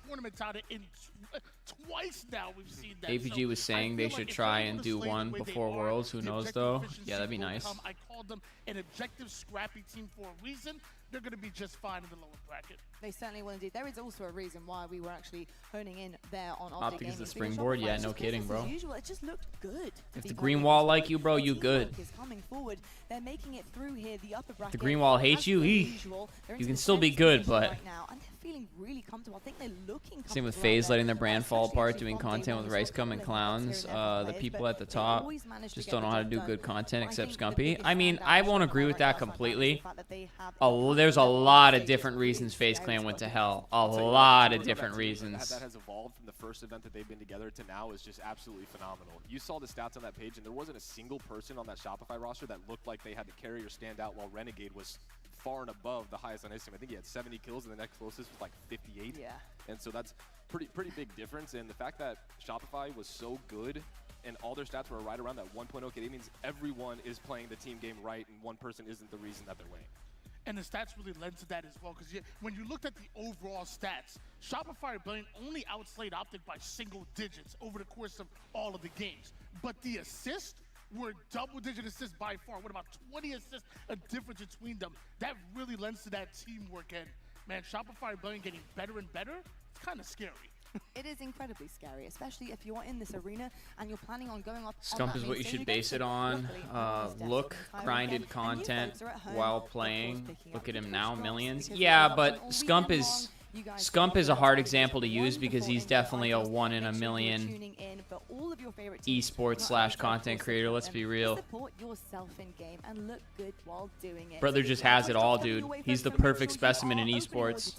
Speaker 8: Twice now we've seen that.
Speaker 1: APG was saying they should try and do one before Worlds. Who knows, though? Yeah, that'd be nice.
Speaker 8: I called them an objective, scrappy team for a reason. They're going to be just fine in the lower bracket.
Speaker 6: They certainly will indeed. There is also a reason why we were actually honing in there on
Speaker 1: Optic is the springboard. Yeah, no kidding, bro.
Speaker 6: Usual, it just looked good.
Speaker 1: If the green wall like you, bro, you good.
Speaker 6: They're making it through here, the upper bracket.
Speaker 1: The green wall hates you. You can still be good, but
Speaker 6: feeling really comfortable. I think they're looking
Speaker 1: same with FaZe letting their brand fall apart, doing content with RiceCum and Clowns. The people at the top just don't know how to do good content except Scumpy. I mean, I won't agree with that completely. There's a lot of different reasons FaZe Clan went to hell. A lot of different reasons.
Speaker 7: That has evolved from the first event that they've been together to now is just absolutely phenomenal. You saw the stats on that page, and there wasn't a single person on that Shopify roster that looked like they had to carry or stand out, while Renegade was far and above the highest on his team. I think he had 70 kills, and the next closest was like 58.
Speaker 6: Yeah.
Speaker 7: And so that's pretty big difference. And the fact that Shopify was so good and all their stats were right around that 1.0 KD means everyone is playing the team game right, and one person isn't the reason that they're winning.
Speaker 8: And the stats really led to that as well, because when you looked at the overall stats, Shopify Rebellion only outslayed Optic by single digits over the course of all of the games. But the assists were double-digit assists by far. What about 20 assists, a difference between them? That really lends to that teamwork. And, man, Shopify Rebellion getting better and better, it's kind of scary.
Speaker 6: It is incredibly scary, especially if you're in this arena and you're planning on going up.
Speaker 1: Scump is what you should base it on. Look, grinded content while playing. Look at him now, millions. Yeah, but Scump is a hard example to use because he's definitely a 1 in a million esports / content creator. Let's be real. Brother just has it all, dude. He's the perfect specimen in esports.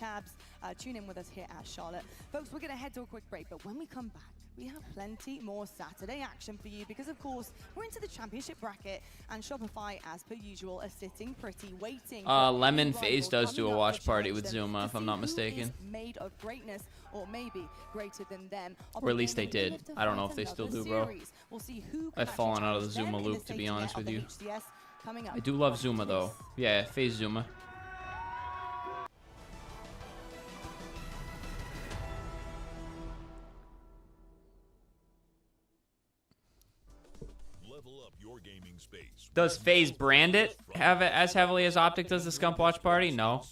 Speaker 6: Tune in with us here at Charlotte. Folks, we're going to head to a quick break, but when we come back, we have plenty more Saturday action for you because, of course, we're into the championship bracket, and Shopify, as per usual, are sitting pretty, waiting.
Speaker 1: Lemon FaZe does do a watch party with Zuma, if I'm not mistaken.
Speaker 6: Made of greatness, or maybe greater than them.
Speaker 1: Or at least they did. I don't know if they still do, bro. I've fallen out of the Zuma loop, to be honest with you. I do love Zuma, though. Yeah, FaZe Zuma. Does FaZe brand it as heavily as Optic does the Scump Watch Party? No.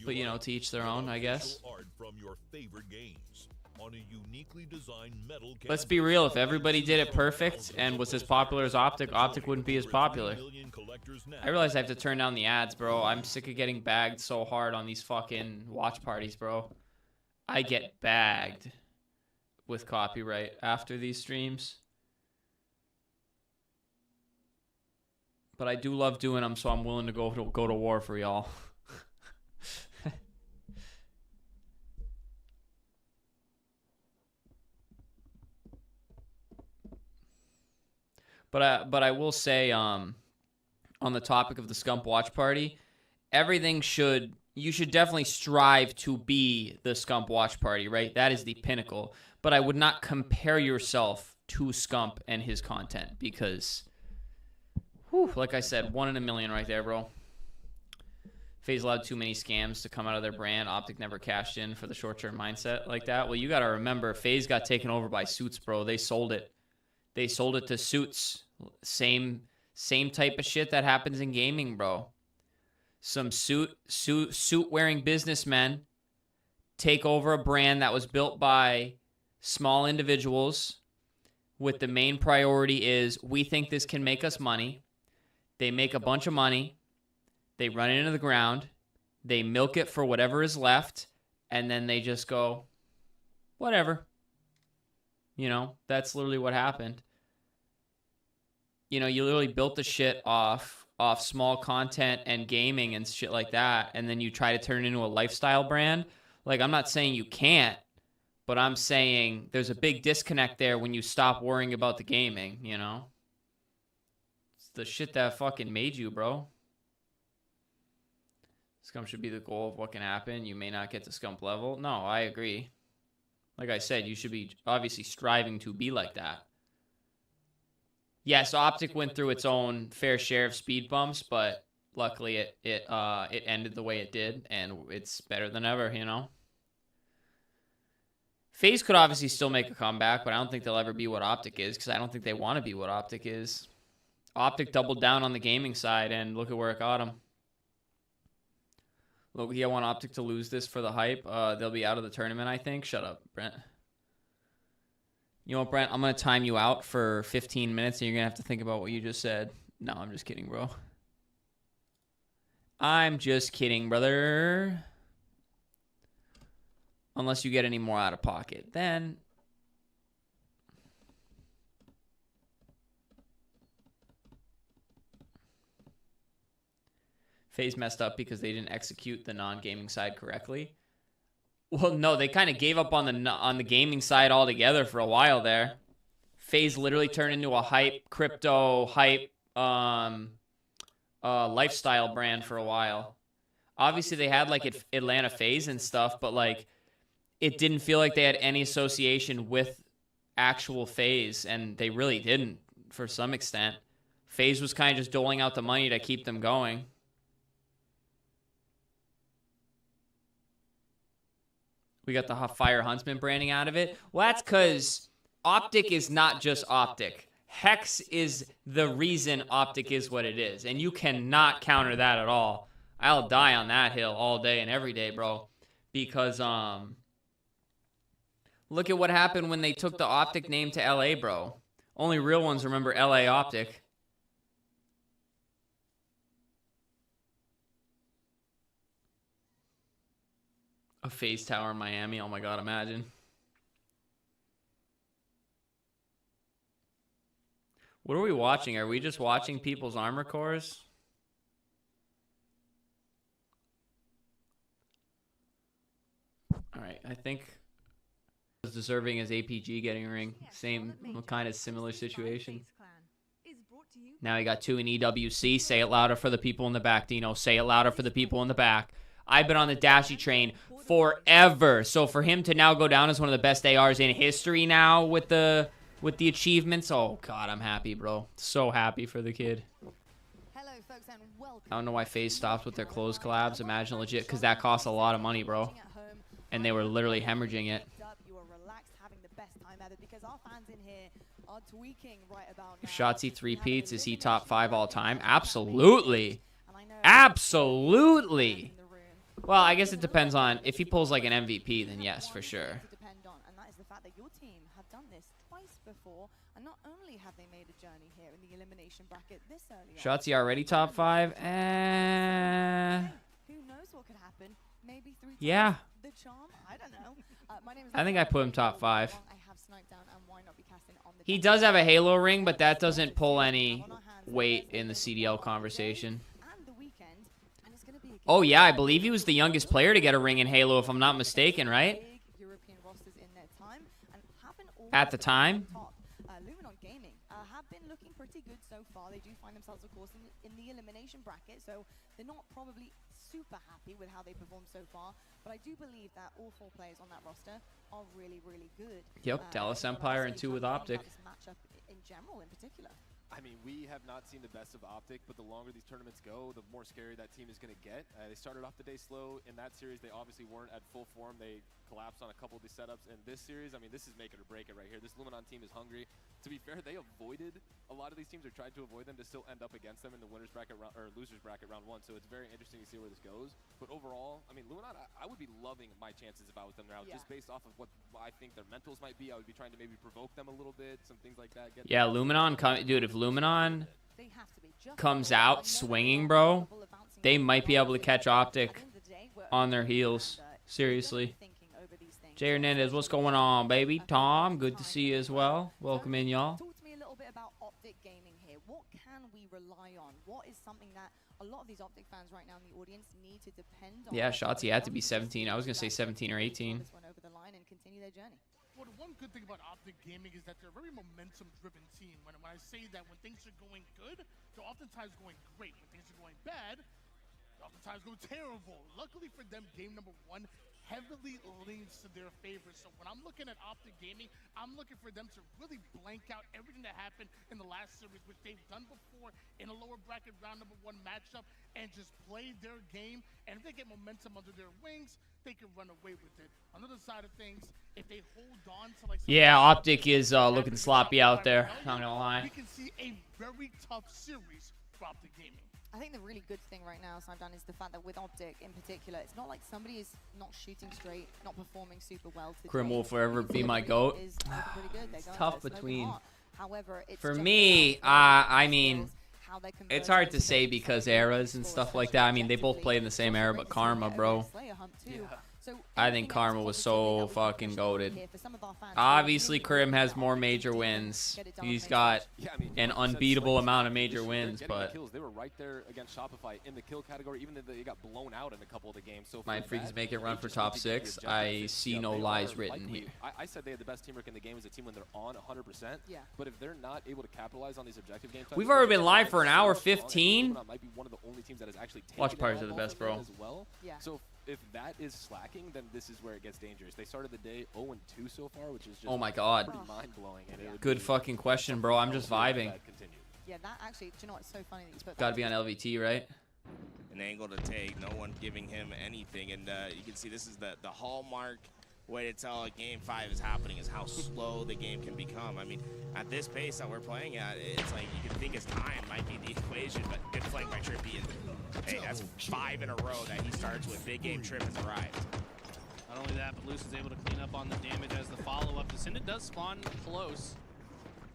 Speaker 1: But, you know, to each their own, I guess. Let's be real. If everybody did it perfect and was as popular as Optic, Optic wouldn't be as popular. I realize I have to turn down the ads, bro. I'm sick of getting bagged so hard on these fucking watch parties, bro. I get bagged with copyright after these streams. But I do love doing them, so I'm willing to go to war for y'all. But I will say, on the topic of the Scump Watch Party, you should definitely strive to be the Scump Watch Party, right? That is the pinnacle. But I would not compare yourself to Scump and his content because, whew, like I said, 1 in a million right there, bro. FaZe allowed too many scams to come out of their brand. Optic never cashed in for the short-term mindset like that. Well, you got to remember, FaZe got taken over by Suits, bro. They sold it. They sold it to Suits. Same type of shit that happens in gaming, bro. Some suit wearing businessmen take over a brand that was built by small individuals with the main priority is we think this can make us money. They make a bunch of money. They run it into the ground. They milk it for whatever is left. And then they just go, whatever. You know, that's literally what happened. You know, you literally built the shit off small content and gaming and shit like that. And then you try to turn it into a lifestyle brand. Like, I'm not saying you can't, but I'm saying there's a big disconnect there when you stop worrying about the gaming, you know? It's the shit that fucking made you, bro. Scump should be the goal of what can happen. You may not get to Scump level. No, I agree. Like I said, you should be obviously striving to be like that. Yes, Optic went through its own fair share of speed bumps, but luckily it ended the way it did, and it's better than ever, you know? FaZe could obviously still make a comeback, but I don't think they'll ever be what Optic is, because I don't think they want to be what Optic is. Optic doubled down on the gaming side, and look at where it got them. Loki, I want Optic to lose this for the hype. They'll be out of the tournament, I think. Shut up, Brent. You know what, Brent? I'm going to time you out for 15 minutes, and you're going to have to think about what you just said. No, I'm just kidding, bro. I'm just kidding, brother. Unless you get any more out of pocket. Then... FaZe messed up because they didn't execute the non-gaming side correctly. Well, no, they kind of gave up on the gaming side altogether for a while there. FaZe literally turned into a hype, crypto, hype, lifestyle brand for a while. Obviously, they had, like, Atlanta FaZe and stuff, but, like, it didn't feel like they had any association with actual FaZe, and they really didn't, for some extent. FaZe was kind of just doling out the money to keep them going. We got the Fire Huntsman branding out of it. Well, that's because Optic is not just Optic. Hex is the reason Optic is what it is. And you cannot counter that at all. I'll die on that hill all day and every day, bro. Because, look at what happened when they took the Optic name to LA, bro. Only real ones remember LA Optic. A FaZe tower in Miami. Oh my god, imagine. What are we watching? Are we just watching people's armor cores? Alright, I think as deserving as APG getting a ring. Same kind of similar situation. Now you got 2 in EWC. Say it louder for the people in the back, Dino. Say it louder for the people in the back. I've been on the Dashy train forever. So for him to now go down as one of the best ARs in history now with the achievements, oh god, I'm happy, bro. So happy for the kid.
Speaker 6: Hello, folks, and welcome.
Speaker 1: I don't know why FaZe stopped with their clothes collabs. Imagine legit, because that costs a lot of money, bro. And they were literally hemorrhaging it.
Speaker 6: You are relaxed, having the best time ever, because our fans in here are tweaking right about now.
Speaker 1: If Shotzi three-peats, is he top 5 all time? Absolutely. Absolutely. Well, I guess it depends on if he pulls like an MVP, then yes, for sure.
Speaker 6: And that is the fact that your team have done this twice before, and not only have they made a journey here in the elimination bracket this early.
Speaker 1: Shotzi already top 5.
Speaker 6: Who knows what could happen? Maybe 3 times
Speaker 1: yeah.
Speaker 6: the charm. I don't know. My name is
Speaker 1: I think I put him top 5.
Speaker 6: I have sniped down, and why not be casting on the
Speaker 1: He does have a Halo ring, but that doesn't pull any weight in the CDL conversation. Oh, yeah, I believe he was the youngest player to get a ring in Halo, if I'm not mistaken, right? At the time?
Speaker 6: Luminon Gaming have been looking pretty good so far. They do find themselves, of course, in the elimination bracket, so they're not probably super happy with how they performed so far, but I do believe that all 4 players on that roster are really, really good.
Speaker 1: Yep, Dallas Empire and 2 with Optic.
Speaker 6: This matchup in general, in particular.
Speaker 7: I mean, we have not seen the best of Optic, but the longer these tournaments go, the more scary that team is going to get. They started off the day slow. In that series, they obviously weren't at full form. They collapsed on a couple of these setups. In this series, I mean, this is make it or break it right here. This Luminon team is hungry. To be fair, they avoided a lot of these teams, or tried to avoid them to still end up against them in the winners bracket or losers bracket round 1. So it's very interesting to see where this goes. But overall, I mean, Luminon, I would be loving my chances if I was them now, just based off of what I think their mentals might be. I would be trying to maybe provoke them a little bit, some things like that.
Speaker 1: Yeah, Luminon, dude, if Luminon comes out swinging, bro, they might be able to catch Optic on their heels. Seriously. Jay Hernandez, what's going on, baby? Tom, good to see you as well. Welcome in, y'all.
Speaker 6: Talk to me a little bit about Optic gaming here. What can we rely on? What is something that a lot of these Optic fans right now in the audience need to depend on?
Speaker 1: Yeah, Shotzi had to be 17. I was going to say 17 or 18.
Speaker 6: This one over the line and continue their journey.
Speaker 8: Well, the one good thing about Optic Gaming is that they're a very momentum-driven team. When I say that when things are going good, they're oftentimes going great. When things are going bad, they oftentimes go terrible. Luckily for them, game number 1 heavily leans to their favor. So when I'm looking at Optic Gaming, I'm looking for them to really blank out everything that happened in the last series, which they've done before in a lower bracket round number 1 matchup, and just play their game. And if they get momentum under their wings, they can run away with it. On the other side of things, if they hold on to like...
Speaker 1: Yeah, Optic is looking sloppy out there. Not gonna lie.
Speaker 8: We can see a very tough series for Optic Gaming.
Speaker 6: I think the really good thing right now, Simon, is the fact that with Optic in particular, it's not like somebody is not shooting straight, not performing super well today.
Speaker 1: Grim will forever be my GOAT.
Speaker 6: Is pretty good. It's
Speaker 1: tough between.
Speaker 6: However, it's
Speaker 1: for
Speaker 6: just
Speaker 1: me,
Speaker 6: about
Speaker 1: I mean,
Speaker 6: how they
Speaker 1: it's
Speaker 6: convert
Speaker 1: hard to
Speaker 6: into
Speaker 1: say
Speaker 6: those
Speaker 1: because
Speaker 6: second
Speaker 1: eras and stuff like that. I mean, they both play in the same era, but Karma, bro. I think Karma was so fucking goated. Obviously, Krim has more major wins. He's got an unbeatable amount of major wins, but
Speaker 7: they were right there against Shopify in the kill category, even though they got blown out in a couple of the games. So
Speaker 1: my freaks make it run for top 6. I see no lies written here.
Speaker 7: I said they had the best teamwork in the game as a team when they're on 100%. But if they're not able to capitalize on these objective games,
Speaker 1: we've already been live for an hour 15.
Speaker 7: Might be one of the only teams that has actually
Speaker 1: watch parties are the best, bro.
Speaker 7: As well. So if that is slacking, then this is where it gets dangerous. They started the day 0-2 so far, which is just
Speaker 1: oh my god,
Speaker 7: pretty mind-blowing.
Speaker 1: Good fucking question, bro. I'm just vibing.
Speaker 6: Yeah, that actually, do you know what? It's so funny that you put that.
Speaker 1: Gotta be on LVT, right?
Speaker 9: An angle to take, no one giving him anything, and you can see this is the hallmark way to tell a game 5 is happening, is how slow the game can become. I mean, at this pace that we're playing at, it's like you can think his time might be the equation, but good flank by Trippy, and hey, that's 5 in a row that he starts with. Big game Trip has arrived.
Speaker 10: Not only that, but Luce is able to clean up on the damage as the follow-up. The Synod does spawn close,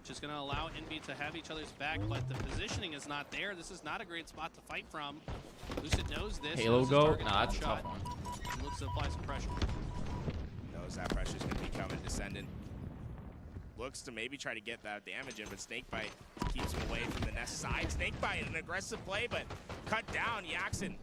Speaker 10: just going to allow Envy to have each other's back, but the positioning is not there. This is not a great spot to fight from. Lucid knows this.
Speaker 1: Halo go? Nah, that's a tough one.
Speaker 10: He looks to apply some pressure.
Speaker 9: Knows that pressure's going to be coming, Descendant. Looks to maybe try to get that damage in, but Snakebite keeps him away from the nest side. Snakebite, an aggressive play, but cut down. Yaxon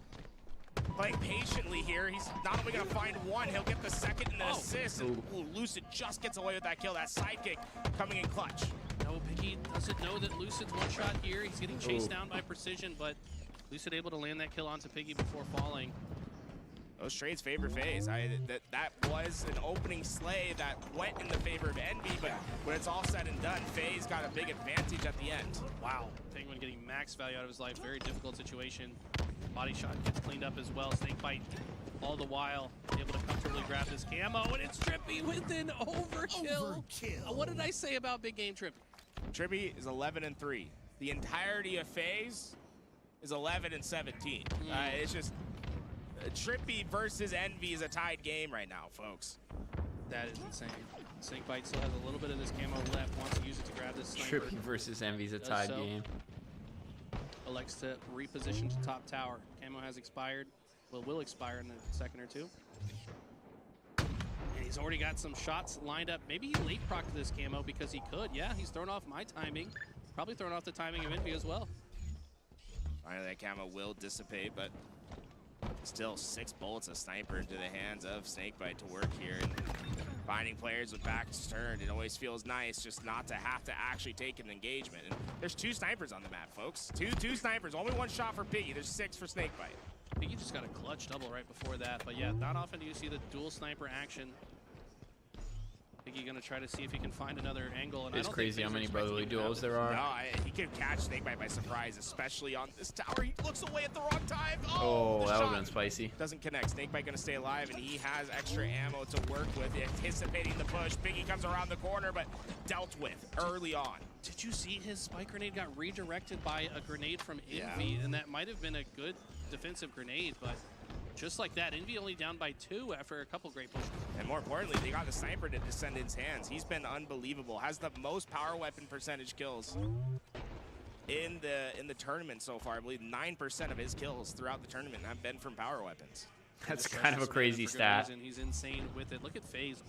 Speaker 9: playing patiently here. He's not only going to find one, he'll get the second and the assist. And Lucid just gets away with that kill. That sidekick coming in clutch.
Speaker 10: No, Piggy doesn't know that Lucid's one shot here. He's getting chased down by Precision, but Lucid able to land that kill onto Piggy before falling.
Speaker 9: Those trades favor FaZe. That was an opening slay that went in the favor of Envy, but when it's all said and done, FaZe got a big advantage at the end.
Speaker 10: Wow, Penguin getting max value out of his life. Very difficult situation. Body shot gets cleaned up as well. Snakebite all the while able to comfortably grab this camo, and it's Trippy with an overkill. What did I say about big game Trippy?
Speaker 9: Trippy is 11-3. The entirety of FaZe is 11-17. It's just Trippy versus Envy is a tied game right now, folks.
Speaker 10: That is insane. Snakebite still has a little bit of this camo left, wants to use it to grab this sniper.
Speaker 1: Trippy versus Envy's a tied game.
Speaker 10: Elects to reposition to top tower. Camo has expired. Well, will expire in a second or two. And he's already got some shots lined up. Maybe he late procced this camo because he could. Yeah, he's thrown off my timing. Probably thrown off the timing of Envy as well.
Speaker 9: Finally, that camo will dissipate, but still 6 bullets of sniper into the hands of Snakebite to work here. And finding players with backs turned, it always feels nice just not to have to actually take an engagement. And there's 2 snipers on the map, folks. Two snipers, only 1 shot for Piggy. There's 6 for Snakebite.
Speaker 10: Piggy just got a clutch double right before that, but yeah, not often do you see the dual sniper action. Piggy gonna try to see if he can find another angle. And
Speaker 1: It's crazy how many brotherly duos there
Speaker 9: No,
Speaker 1: are.
Speaker 9: he could catch Snakebite by surprise, especially on this tower. He looks away at the wrong time.
Speaker 1: Oh,
Speaker 9: the
Speaker 1: that would have
Speaker 9: shot
Speaker 1: been spicy.
Speaker 9: doesn't connect. Snakebite gonna stay alive, and he has extra ammo to work with, anticipating the push. Piggy comes around the corner, but dealt with early on.
Speaker 10: Did you see his spike grenade got redirected by a grenade from Envy? And that might have been a good defensive grenade, but just like that, Envy only down by 2 after a couple great pushes.
Speaker 9: And more importantly, they got the sniper to Descendant's hands. He's been unbelievable. Has the most power weapon percentage kills in the tournament so far. I believe 9% of his kills throughout the tournament have been from power weapons.
Speaker 1: That's kind of a crazy stat.
Speaker 10: He's insane with it. Look at FaZe.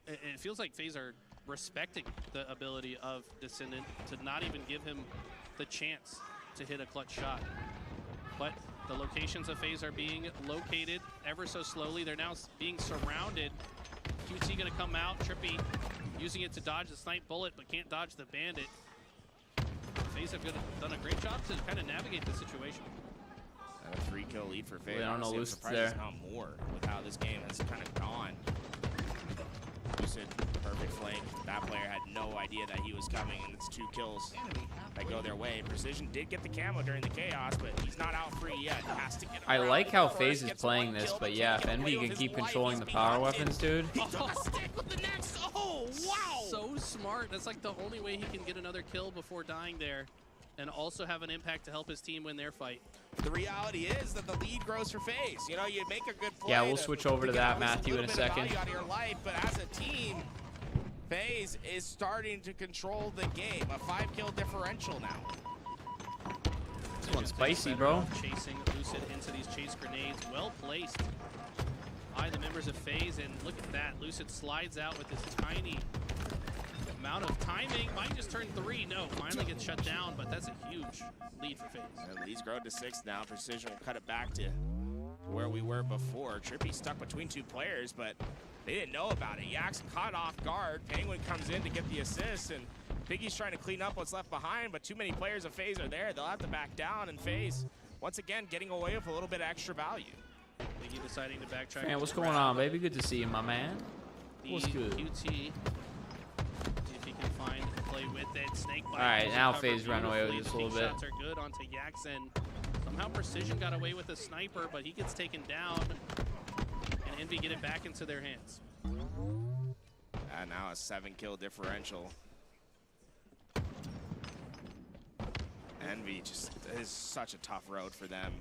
Speaker 10: It feels like FaZe are respecting the ability of Descendant to not even give him the chance to hit a clutch shot. But the locations of FaZe are being located ever so slowly. They're now being surrounded. QT gonna come out. Trippy using it to dodge the snipe bullet, but can't dodge the bandit. FaZe have done a great job to kind of navigate the situation.
Speaker 9: A 3-kill lead for FaZe.
Speaker 1: I don't know,
Speaker 9: Honestly, I'm
Speaker 1: Lucid's
Speaker 9: surprised
Speaker 1: there.
Speaker 9: it's not more with how this game has kind of gone. Lucid, perfect flank. That player had no idea that he was coming, and it's 2 kills that go their way. Precision did get the camo during the chaos, but he's not out free yet. Has to get
Speaker 1: I
Speaker 9: around
Speaker 1: like
Speaker 9: the
Speaker 1: how
Speaker 9: forest,
Speaker 1: FaZe is
Speaker 9: gets
Speaker 1: playing
Speaker 9: 1
Speaker 1: this,
Speaker 9: kill,
Speaker 1: but yeah, if
Speaker 9: can't get
Speaker 1: Envy
Speaker 9: away
Speaker 1: can
Speaker 9: with
Speaker 1: keep
Speaker 9: his life.
Speaker 1: controlling the
Speaker 9: He's
Speaker 1: power
Speaker 9: hunted.
Speaker 1: weapons, dude.
Speaker 9: He took a stick with the next. Oh, wow.
Speaker 10: So smart. That's like the only way he can get another kill before dying there, and also have an impact to help his team win their fight.
Speaker 9: The reality is that the lead grows for FaZe. You know, you make a good play.
Speaker 1: Yeah, we'll switch over to
Speaker 9: get
Speaker 1: that,
Speaker 9: at least
Speaker 1: Matthew, in a
Speaker 9: little bit of
Speaker 1: second.
Speaker 9: value out of your life, but as a team, FaZe is starting to control the game. A 5-kill differential now.
Speaker 1: This one's spicy, bro.
Speaker 10: Chasing Lucid into these chase grenades. Well placed by the members of FaZe, and look at that. Lucid slides out with this tiny amount of timing. Might just turn 3. No, finally gets shut down, but that's a huge lead for FaZe.
Speaker 9: The lead's grown to 6 now. Precision will cut it back to where we were before. Trippy stuck between 2 players, but they didn't know about it. Yaks caught off guard. Penguin comes in to get the assist, and Piggy's trying to clean up what's left behind, but too many players of FaZe are there. They'll have to back down, and FaZe, once again, getting away with a little bit of extra value.
Speaker 10: Piggy deciding to backtrack.
Speaker 1: Man, what's going on, baby? Good to see you, my man. What's good?
Speaker 10: QT. See if he can find play with it. Snake bite.
Speaker 1: All right,
Speaker 10: was
Speaker 1: now
Speaker 10: recovered
Speaker 1: FaZe run away with
Speaker 10: beautifully.
Speaker 1: this a little
Speaker 10: The
Speaker 1: bit.
Speaker 10: shots are good onto Yaks, and somehow Precision got away with a sniper, but he gets taken down, and Envy get it back into their hands.
Speaker 9: And now a 7-kill differential. Envy just is such a tough road for them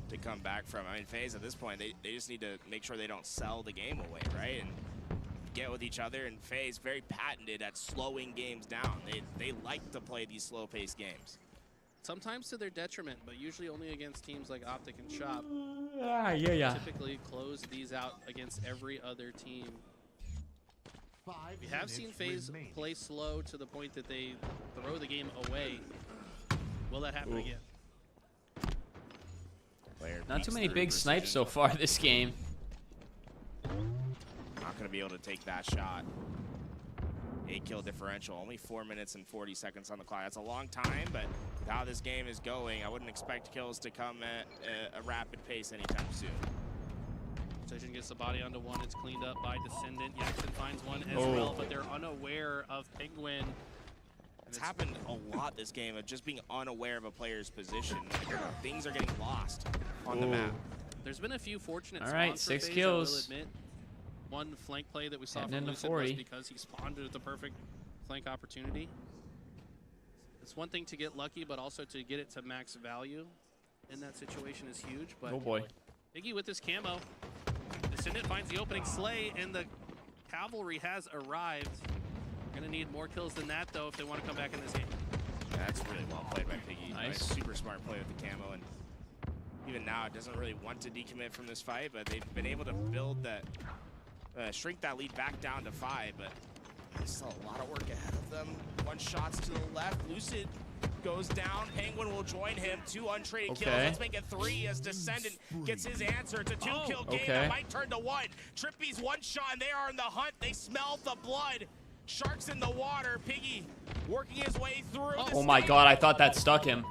Speaker 9: to come back from. I mean, FaZe at this point, they just need to make sure they don't sell the game away, right? And get with each other, and FaZe very patented at slowing games down. They like to play these slow-paced games.
Speaker 10: Sometimes to their detriment, but usually only against teams like Optic and Shop.
Speaker 1: Yeah.
Speaker 10: Typically close these out against every other team. We have seen FaZe play slow to the point that they throw the game away. Will that happen again?
Speaker 1: Not too many big snipes so far this game.
Speaker 9: Not going to be able to take that shot. 8-kill differential, only 4 minutes and 40 seconds on the clock. That's a long time, but how this game is going, I wouldn't expect kills to come at a rapid pace anytime soon.
Speaker 10: Precision gets the body onto 1. It's cleaned up by Descendant. Jackson finds 1 as well, but they're unaware of Penguin.
Speaker 9: It's happened a lot this game of just being unaware of a player's position. Things are getting lost on the map.
Speaker 10: There's been a few fortunate
Speaker 1: All right,
Speaker 10: spawns for
Speaker 1: 6
Speaker 10: FaZe,
Speaker 1: kills.
Speaker 10: I will admit. One flank play that we saw
Speaker 1: Heading
Speaker 10: from
Speaker 1: into
Speaker 10: Lucid
Speaker 1: 40.
Speaker 10: was because he spawned at the perfect flank opportunity. It's one thing to get lucky, but also to get it to max value in that situation is huge. But
Speaker 1: Oh boy.
Speaker 10: Iggy with his camo. Descendant finds the opening sleigh, and the cavalry has arrived. Gonna need more kills than that, though, if they want to come back in this game.
Speaker 9: Yeah, that's really well played by Piggy.
Speaker 1: Nice.
Speaker 9: Super smart play with the camo, and even now it doesn't really want to decommit from this fight, but they've been able to build that, shrink that lead back down to 5, but there's still a lot of work ahead of them. 1 shot's to the left. Lucid goes down. Penguin will join him. 2 untraded kills. Let's make it 3 as Descendant gets his answer. It's a 2-kill game that might turn to 1. Trippy's 1 shot, and they are in the hunt. They smell the blood. Sharks in the water. Piggy working his way through.
Speaker 1: Oh my god, I thought that stuck him.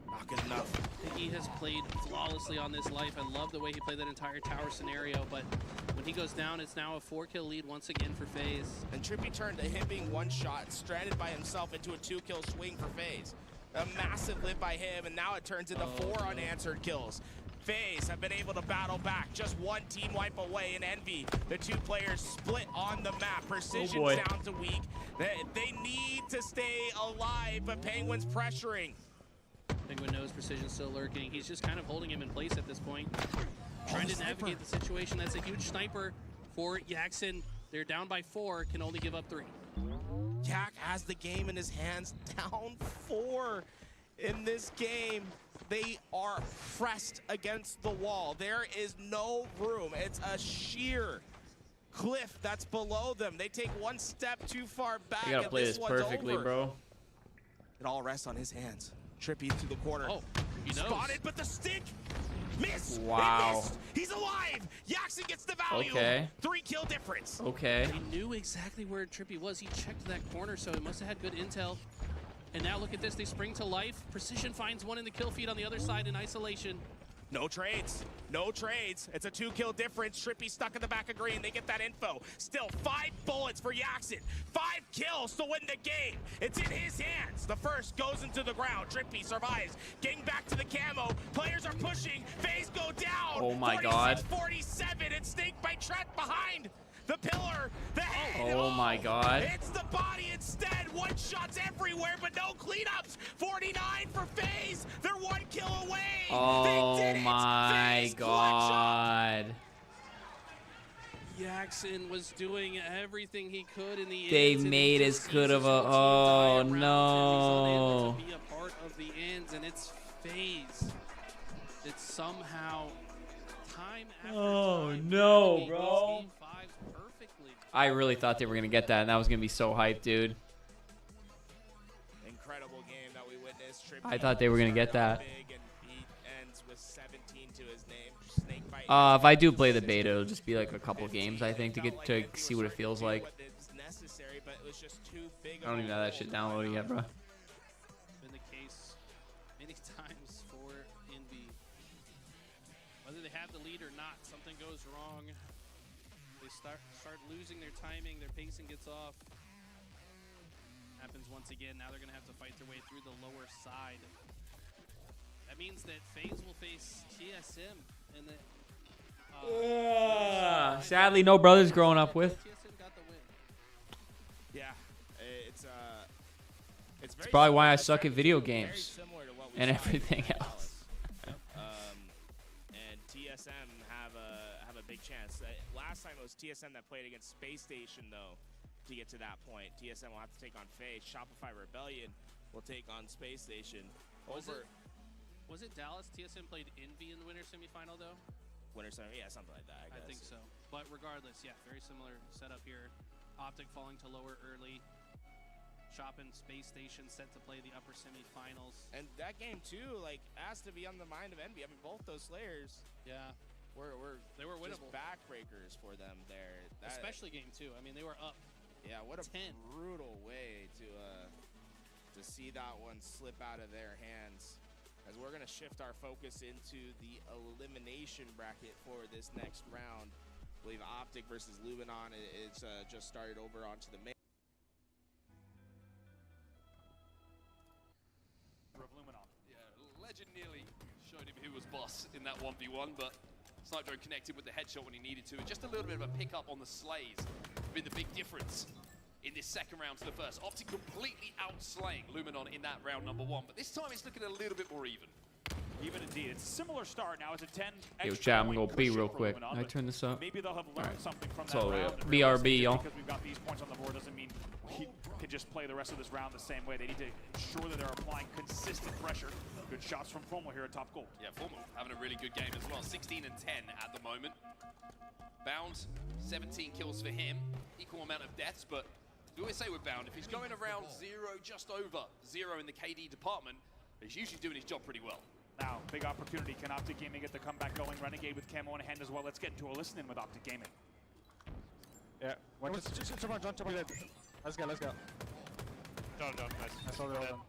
Speaker 9: Not good enough.
Speaker 10: he has played flawlessly on this life. I love the way he played that entire tower scenario, but when he goes down, it's now a 4-kill lead once again for FaZe.
Speaker 9: And Trippy turned a him being one shot, stranded by himself, into a 2-kill swing for FaZe. A massive lift by him, and now it turns into 4 unanswered kills. FaZe have been able to battle back, just one team wipe away in Envy. The 2 players split on the map. Precision down to weak. They need to stay alive, but Penguin's pressuring.
Speaker 10: Penguin knows Precision's still lurking. He's just kind of holding him in place at this point. Trying to navigate the situation. That's a huge sniper for Jackson. They're down by 4, can only give up 3.
Speaker 9: Yak has the game in his hands, down 4 in this game. They are pressed against the wall. There is no room. It's a sheer cliff that's below them. They take one step too far back.
Speaker 1: You gotta play this perfectly, bro.
Speaker 9: It all rests on his hands. Trippy to the corner.
Speaker 10: Oh, he knows.
Speaker 9: Spotted, but the stick missed.
Speaker 1: Wow.
Speaker 9: It missed. He's alive. Jackson gets the value.
Speaker 1: Okay.
Speaker 9: 3-kill difference.
Speaker 1: Okay.
Speaker 10: He knew exactly where Trippy was. He checked that corner, so he must have had good intel. And now look at this, they spring to life. Precision finds one in the kill feed on the other side in isolation.
Speaker 9: No trades. No trades. It's a 2-kill difference. Trippy stuck in the back of green. They get that info. Still 5 bullets for Jackson. 5 kills to win the game. It's in his hands. The first goes into the ground. Trippy survives. Getting back to the camo. Players are pushing. FaZe go down.
Speaker 1: Oh my God.
Speaker 9: 46-47. It's Snakebite trapped behind the pillar. The head.
Speaker 1: Oh my God.
Speaker 9: It's the body instead. One shots everywhere, but no cleanups. 49 for FaZe. They're 1 kill away.
Speaker 1: Oh my God.
Speaker 10: Jackson was doing everything he could in the
Speaker 1: They
Speaker 10: ends, and
Speaker 1: made
Speaker 10: he
Speaker 1: as
Speaker 10: just
Speaker 1: good of
Speaker 10: seizes
Speaker 1: a.
Speaker 10: once the
Speaker 1: Oh
Speaker 10: entire round.
Speaker 1: no.
Speaker 10: He's unable to be a part of the ends, and it's FaZe. It's somehow time after
Speaker 1: Oh
Speaker 10: time.
Speaker 1: no,
Speaker 10: taking
Speaker 1: bro.
Speaker 10: these game 5s perfectly.
Speaker 1: I really thought they were gonna get that, and that was gonna be so hyped, dude.
Speaker 9: Incredible game that we witnessed.
Speaker 1: I thought they were gonna get that.
Speaker 9: Big, and he ends with 17 to his name. Snakebite.
Speaker 1: If I do play the beta, it'll just be like a couple games, I think, to get to see what it feels like.
Speaker 9: Necessary, but it was just too big.
Speaker 1: I don't even have that shit downloaded yet, bro.
Speaker 10: Been the case many times for Envy. Whether they have the lead or not, something goes wrong. They start losing their timing, their pacing gets off. Happens once again. Now they're gonna have to fight their way through the lower side. That means that FaZe will face TSM and the
Speaker 1: Sadly, no brothers growing up with.
Speaker 10: TSM got the win.
Speaker 9: Yeah, it's very
Speaker 1: probably why I
Speaker 9: similar.
Speaker 1: suck at video
Speaker 9: Very
Speaker 1: games
Speaker 9: similar to what we
Speaker 1: and
Speaker 9: saw in
Speaker 1: everything
Speaker 9: Dallas.
Speaker 1: else.
Speaker 9: And TSM have a big chance. Last time it was TSM that played against Space Station, though, to get to that point. TSM will have to take on FaZe. Shopify Rebellion will take on Space Station.
Speaker 10: Was it Dallas? TSM played Envy in the winter semifinal, though?
Speaker 9: Winter Semi, yeah, something like that, I guess.
Speaker 10: I think so. But regardless, yeah, very similar setup here. Optic falling to lower early. Shop and Space Station set to play the upper semifinals.
Speaker 9: And that game, too, like, has to be on the mind of Envy. I mean, both those Slayers,
Speaker 10: Yeah, they were
Speaker 9: just
Speaker 10: winnable.
Speaker 9: backbreakers for them there.
Speaker 10: Especially game 2. I mean, they were up.
Speaker 9: Yeah, what a
Speaker 10: 10.
Speaker 9: brutal way to see that one slip out of their hands. As we're going to shift our focus into the elimination bracket for this next round. I believe Optic versus Luminon is just started over onto the main.
Speaker 11: Yeah, Legend nearly showed him who was boss in that 1v1, but Sniper connected with the headshot when he needed to. Just a little bit of a pickup on the slays been the big difference in this second round to the first. Optic completely outslaying Luminon in that round number 1, but this time it's looking a little bit more even.
Speaker 12: Even indeed. It's a similar start now. It's a 10
Speaker 1: Yo,
Speaker 12: extra
Speaker 1: chat, I'm gonna
Speaker 12: point
Speaker 1: go B
Speaker 12: push
Speaker 1: real
Speaker 12: for
Speaker 1: quick.
Speaker 12: Luminon,
Speaker 1: Can I
Speaker 12: but
Speaker 1: turn this up?
Speaker 12: Maybe they'll have learned
Speaker 1: Alright.
Speaker 12: something from
Speaker 1: It's
Speaker 12: that
Speaker 1: all the way
Speaker 12: round.
Speaker 1: up.
Speaker 12: and realize
Speaker 1: BRB,
Speaker 12: that
Speaker 1: y'all.
Speaker 12: Because we've got these points on the board doesn't mean we can just play the rest of this round the same way. They need to ensure that they're applying consistent pressure. Good shots from Fomo here at top gold.
Speaker 11: Yeah, Formal having a really good game as well. 16 and 10 at the moment. Bound, 17 kills for him. Equal amount of deaths, but we always say with Bound, if he's going around 0, just over 0 in the KD department, he's usually doing his job pretty well.
Speaker 12: Now, big opportunity. Can Optic Gaming get the comeback going? Renegade with camo in hand as well. Let's get into a listen-in with Optic Gaming.
Speaker 13: Yeah, let's go.
Speaker 14: Let's go.
Speaker 13: Nice. I saw the other one.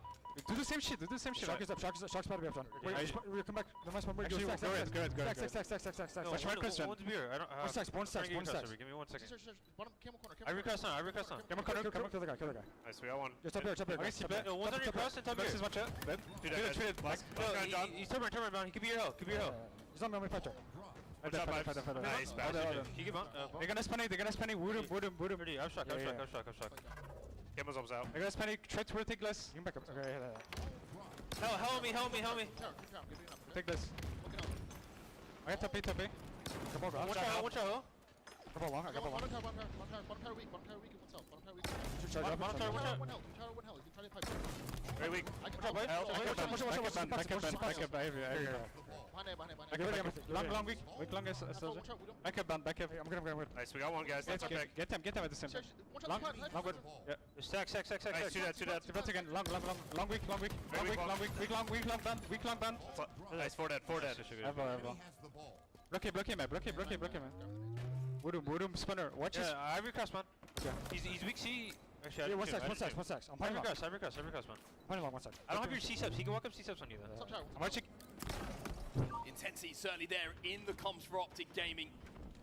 Speaker 13: Do the same shit. Do the same shit.
Speaker 14: Shock is up. Shock's about to be up front. Wait, we come back. The nice one. Wait,
Speaker 13: Actually,
Speaker 14: stack.
Speaker 13: go ahead.
Speaker 14: Stack.
Speaker 13: Watch my question. One's beer. I don't.
Speaker 14: One stacks.
Speaker 13: One stacks. Give me 1 second.
Speaker 8: Bottom camel corner.
Speaker 13: I recross now.
Speaker 14: Come on, kill the guy.
Speaker 13: Nice, we got one.
Speaker 14: Just up here.
Speaker 13: Okay, see bet. One's on your cross and top here.
Speaker 14: This is one shot. Dead.
Speaker 13: He's turn around. He could be your hill.
Speaker 14: He's on me fighter.
Speaker 13: Nice, he give on.
Speaker 14: They're gonna spanning. Wood him.
Speaker 13: I'm shocked. Camel's almost out.
Speaker 14: They're gonna spanning. Try to take less. You can back up. Okay,
Speaker 13: Help me.
Speaker 14: take this. I got top A. Come on,
Speaker 13: One shot.
Speaker 14: Come on, long. I got one.
Speaker 8: One tower weak. One tower weak.
Speaker 14: Charge up.
Speaker 8: One health. You can try to pipe.
Speaker 13: Very weak.
Speaker 14: Back up. Long, weak. Long, guys. Back up. I'm gonna.
Speaker 13: Nice, we got one, guys. That's our pick.
Speaker 14: Get them at the same time. Long, good. Yeah.
Speaker 13: Stack. Nice, two that.
Speaker 14: Defense again. Long, weak, band.
Speaker 13: Nice, 4 dead.
Speaker 14: Ever. Block him, man. Wood him, spinner. Watch this.
Speaker 13: Yeah, I recross, man.
Speaker 14: Okay.
Speaker 13: He's weak C. Actually, I
Speaker 14: Yeah,
Speaker 13: didn't
Speaker 14: one
Speaker 13: do it.
Speaker 14: stacks. I'm
Speaker 13: I
Speaker 14: pointing long.
Speaker 13: recross, man.
Speaker 14: Pointing long, one side.
Speaker 13: I don't have your C-subs. He can walk up C-subs on you, then.
Speaker 14: I'm watching.
Speaker 11: Intensity certainly there in the comms for Optic Gaming.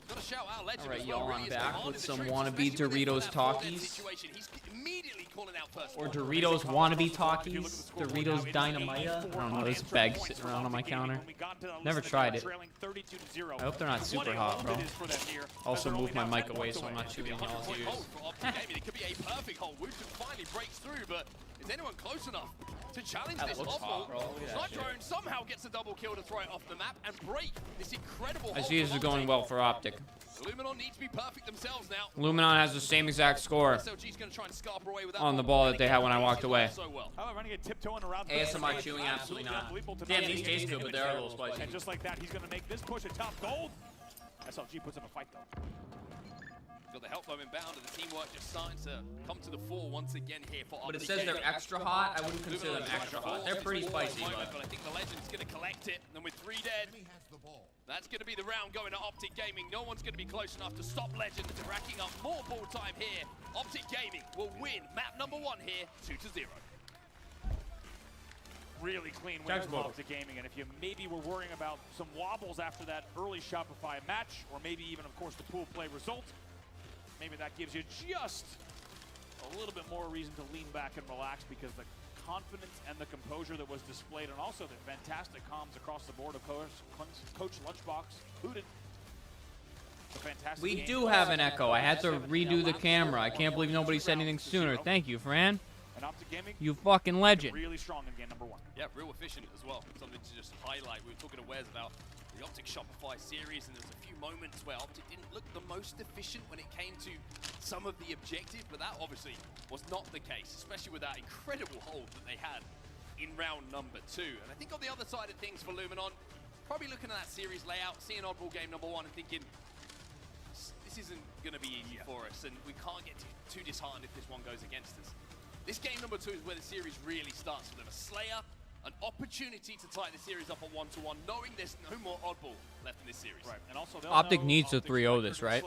Speaker 11: Got to shout out Legend.
Speaker 1: All right,
Speaker 11: as well,
Speaker 1: y'all,
Speaker 11: really
Speaker 1: I'm
Speaker 11: is
Speaker 1: back
Speaker 11: commanding
Speaker 1: with
Speaker 11: the
Speaker 1: some
Speaker 11: troops,
Speaker 1: wannabe
Speaker 11: especially when
Speaker 1: Doritos
Speaker 11: they've got that 4-dead
Speaker 1: Takis.
Speaker 11: situation. He's immediately calling out first.
Speaker 1: Or Doritos wannabe Takis. Doritos Dynamite. I don't know. This bag sitting around on my counter. Never tried it. I hope they're not super hot, bro. Also move my mic away so I'm not chewing y'all's ears.
Speaker 11: It could be a perfect hole. Wooston finally breaks through, but is anyone close enough to challenge
Speaker 1: That
Speaker 11: this
Speaker 1: looks hot,
Speaker 11: off-roll?
Speaker 1: bro. Look at that shit.
Speaker 11: Drone somehow gets a double kill to throw it off the map and break this incredible
Speaker 1: I
Speaker 11: hole
Speaker 1: see this is
Speaker 11: from
Speaker 1: going
Speaker 11: Optic.
Speaker 1: well for Optic.
Speaker 11: Luminon need to be perfect themselves now.
Speaker 1: Luminon has the same exact score
Speaker 11: SLG's gonna try and scarper away with that
Speaker 1: on the
Speaker 11: ball.
Speaker 1: ball that they had when I walked away.
Speaker 11: So well.
Speaker 12: How about running a tiptoeing around?
Speaker 1: ASMR chewing, absolutely not. Damn, these taste good, but they're a little spicy.
Speaker 12: And just like that, he's gonna make this push a top gold. SLG puts up a fight though.
Speaker 11: Got the help low inbound, and the teamwork just starting to come to the fore once again here for
Speaker 1: But it
Speaker 11: Optic
Speaker 1: says they're
Speaker 11: Gaming.
Speaker 1: extra hot. I wouldn't consider them extra hot. They're pretty spicy,
Speaker 11: But
Speaker 1: but
Speaker 11: I think the Legend's going to collect it, and with 3 dead, that's going to be the round going to Optic Gaming. No one's going to be close enough to stop Legend racking up more ball time here. Optic Gaming will win map number 1 here, 2-0.
Speaker 12: Really clean win for Optic Gaming, and if you maybe were worrying about some wobbles after that early Shopify match, or maybe even, of course, the pool play result, maybe that gives you just a little bit more reason to lean back and relax, because the confidence and the composure that was displayed, and also the fantastic comms across the board of Coach Lunchbox, included.
Speaker 1: we do have an echo. I had to redo the camera. I can't believe nobody said anything sooner. Thank you, Fran.
Speaker 12: And Optic Gaming,
Speaker 1: You fucking legend.
Speaker 12: really strong in game number 1.
Speaker 11: Yeah, real efficient as well. Something to just highlight. We were talking to Wes about the Optic Shopify series, and there's a few moments where Optic didn't look the most efficient when it came to some of the objectives, but that obviously was not the case, especially with that incredible hold that they had in round number 2. And I think on the other side of things for Luminon, probably looking at that series layout, seeing oddball game number 1 and thinking, this isn't going to be easy for us, and we can't get too disheartened if this one goes against us. This game number 2 is where the series really starts for them. A Slayer, an opportunity to tie the series up at 1-1, knowing there's no more oddball left in this series.
Speaker 12: Right, and also
Speaker 1: Optic needs to 3-0 this, right?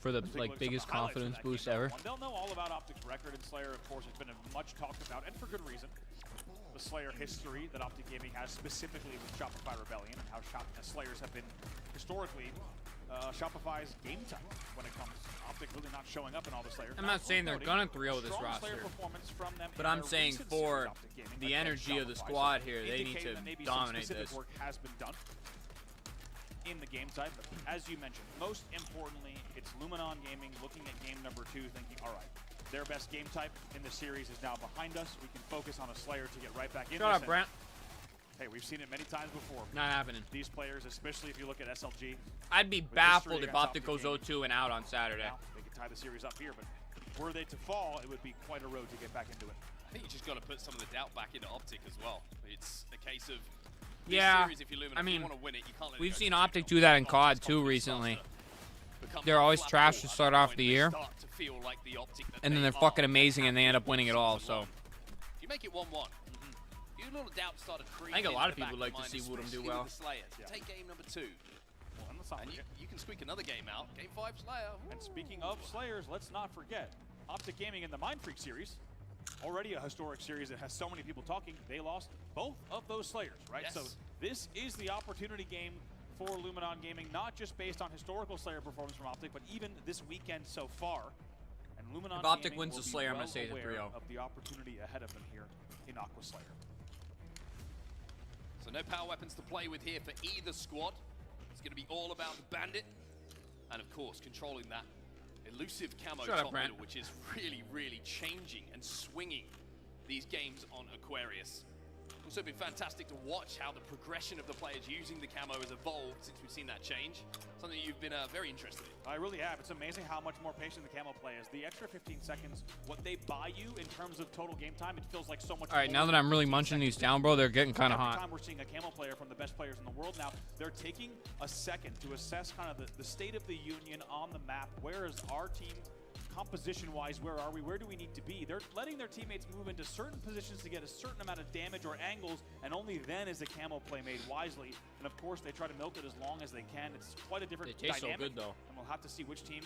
Speaker 1: For the biggest confidence boost ever.
Speaker 12: They'll know all about Optic's record, and Slayer, of course, has been much talked about, and for good reason. The Slayer history that Optic Gaming has, specifically with Shopify Rebellion, and how Slayers have been historically Shopify's game type when it comes to Optic really not showing up in all the Slayers.
Speaker 1: I'm not saying they're gonna 3-0 this roster, but I'm saying for the energy of the squad here, they need to dominate this.
Speaker 12: Work has been done in the game type, but as you mentioned, most importantly, it's Luminon Gaming looking at game number 2, thinking, all right, their best game type in the series is now behind us. We can focus on a Slayer to get right back into
Speaker 1: Shut up, Brent.
Speaker 12: Hey, we've seen it many times before.
Speaker 1: Not happening.
Speaker 12: These players, especially if you look at SLG.
Speaker 1: I'd be baffled if Optic goes 0-2 and out on Saturday.
Speaker 12: Now, they could tie the series up here, but were they to fall, it would be quite a road to get back into it.
Speaker 11: I think you just got to put some of the doubt back into Optic as well. It's a case of
Speaker 1: Yeah,
Speaker 11: series, if you Luminon,
Speaker 1: I mean,
Speaker 11: if you want to win it, you can't let
Speaker 1: we've
Speaker 11: it go
Speaker 1: seen
Speaker 11: too
Speaker 1: Optic
Speaker 11: long.
Speaker 1: do that in COD too recently. They're always trash to start off the year, and then they're fucking amazing and they end up winning it all. So
Speaker 11: If you make it 1-1, your little doubt started creeping.
Speaker 1: I think a lot of
Speaker 11: in the
Speaker 1: people
Speaker 11: back
Speaker 1: would like to
Speaker 11: of
Speaker 1: see
Speaker 11: mind,
Speaker 1: Woodham do
Speaker 11: especially
Speaker 1: well.
Speaker 11: with the Slayers. Take game number 2. And you can squeak another game out. Game 5 Slayer.
Speaker 12: And speaking of Slayers, let's not forget, Optic Gaming in the Mind Freak series already a historic series that has so many people talking. They lost both of those Slayers, right?
Speaker 11: Yes.
Speaker 12: So this is the opportunity game for Luminon Gaming, not just based on historical Slayer performance from Optic, but even this weekend so far. And Luminon
Speaker 1: If Optic
Speaker 12: Gaming
Speaker 1: wins
Speaker 12: will
Speaker 1: the
Speaker 12: be
Speaker 1: Slayer, I'm
Speaker 12: well
Speaker 1: gonna say it's a
Speaker 12: aware
Speaker 1: 3-0.
Speaker 12: of the opportunity ahead of them here in Aqua Slayer.
Speaker 11: So no power weapons to play with here for either squad. It's going to be all about the Bandit. And of course, controlling that elusive camo
Speaker 1: Shut up,
Speaker 11: top
Speaker 1: Brent.
Speaker 11: middle, which is really, really changing and swinging these games on Aquarius. Also been fantastic to watch how the progression of the players using the camo has evolved since we've seen that change. Something you've been very interested in.
Speaker 12: I really have. It's amazing how much more patient the camo play is. The extra 15 seconds, what they buy you in terms of total game time, it feels like so much
Speaker 1: All right,
Speaker 12: more
Speaker 1: now that I'm really munching these down, bro, they're getting kind of
Speaker 12: Every
Speaker 1: hot.
Speaker 12: time we're seeing a camo player from the best players in the world now, they're taking a second to assess kind of the state of the union on the map. Where is our team composition-wise? Where are we? Where do we need to be? They're letting their teammates move into certain positions to get a certain amount of damage or angles, and only then is the camo play made wisely. And of course, they try to milk it as long as they can. It's quite a different
Speaker 1: They taste so
Speaker 12: dynamic.
Speaker 1: good, though.
Speaker 12: And we'll have to see which team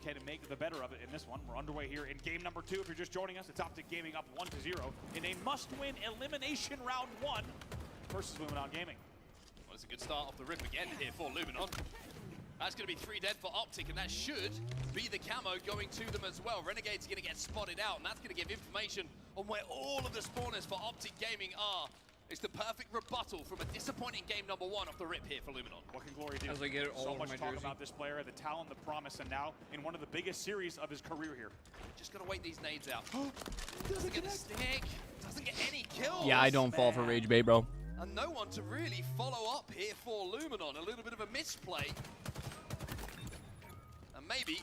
Speaker 12: can make the better of it in this one. We're underway here in game number 2. If you're just joining us, it's Optic Gaming up 1-0 in a must-win elimination round 1 versus Luminon Gaming.
Speaker 11: Well, it's a good start off the rip again here for Luminon. That's going to be 3 dead for Optic, and that should be the camo going to them as well. Renegade's going to get spotted out, and that's going to give information on where all of the spawners for Optic Gaming are. It's the perfect rebuttal from a disappointing game number 1 off the rip here for Luminon.
Speaker 12: What can Glory do?
Speaker 1: As I get it all
Speaker 12: so
Speaker 1: over
Speaker 12: much
Speaker 1: my
Speaker 12: talk
Speaker 1: jersey.
Speaker 12: about this player, the talent, the promise, and now in one of the biggest series of his career here.
Speaker 11: Just got to wait these nades out. Doesn't get a stick, doesn't get any kills.
Speaker 1: Yeah, I don't fall for rage bait, bro.
Speaker 11: And no one to really follow up here for Luminon. A little bit of a misplay. And maybe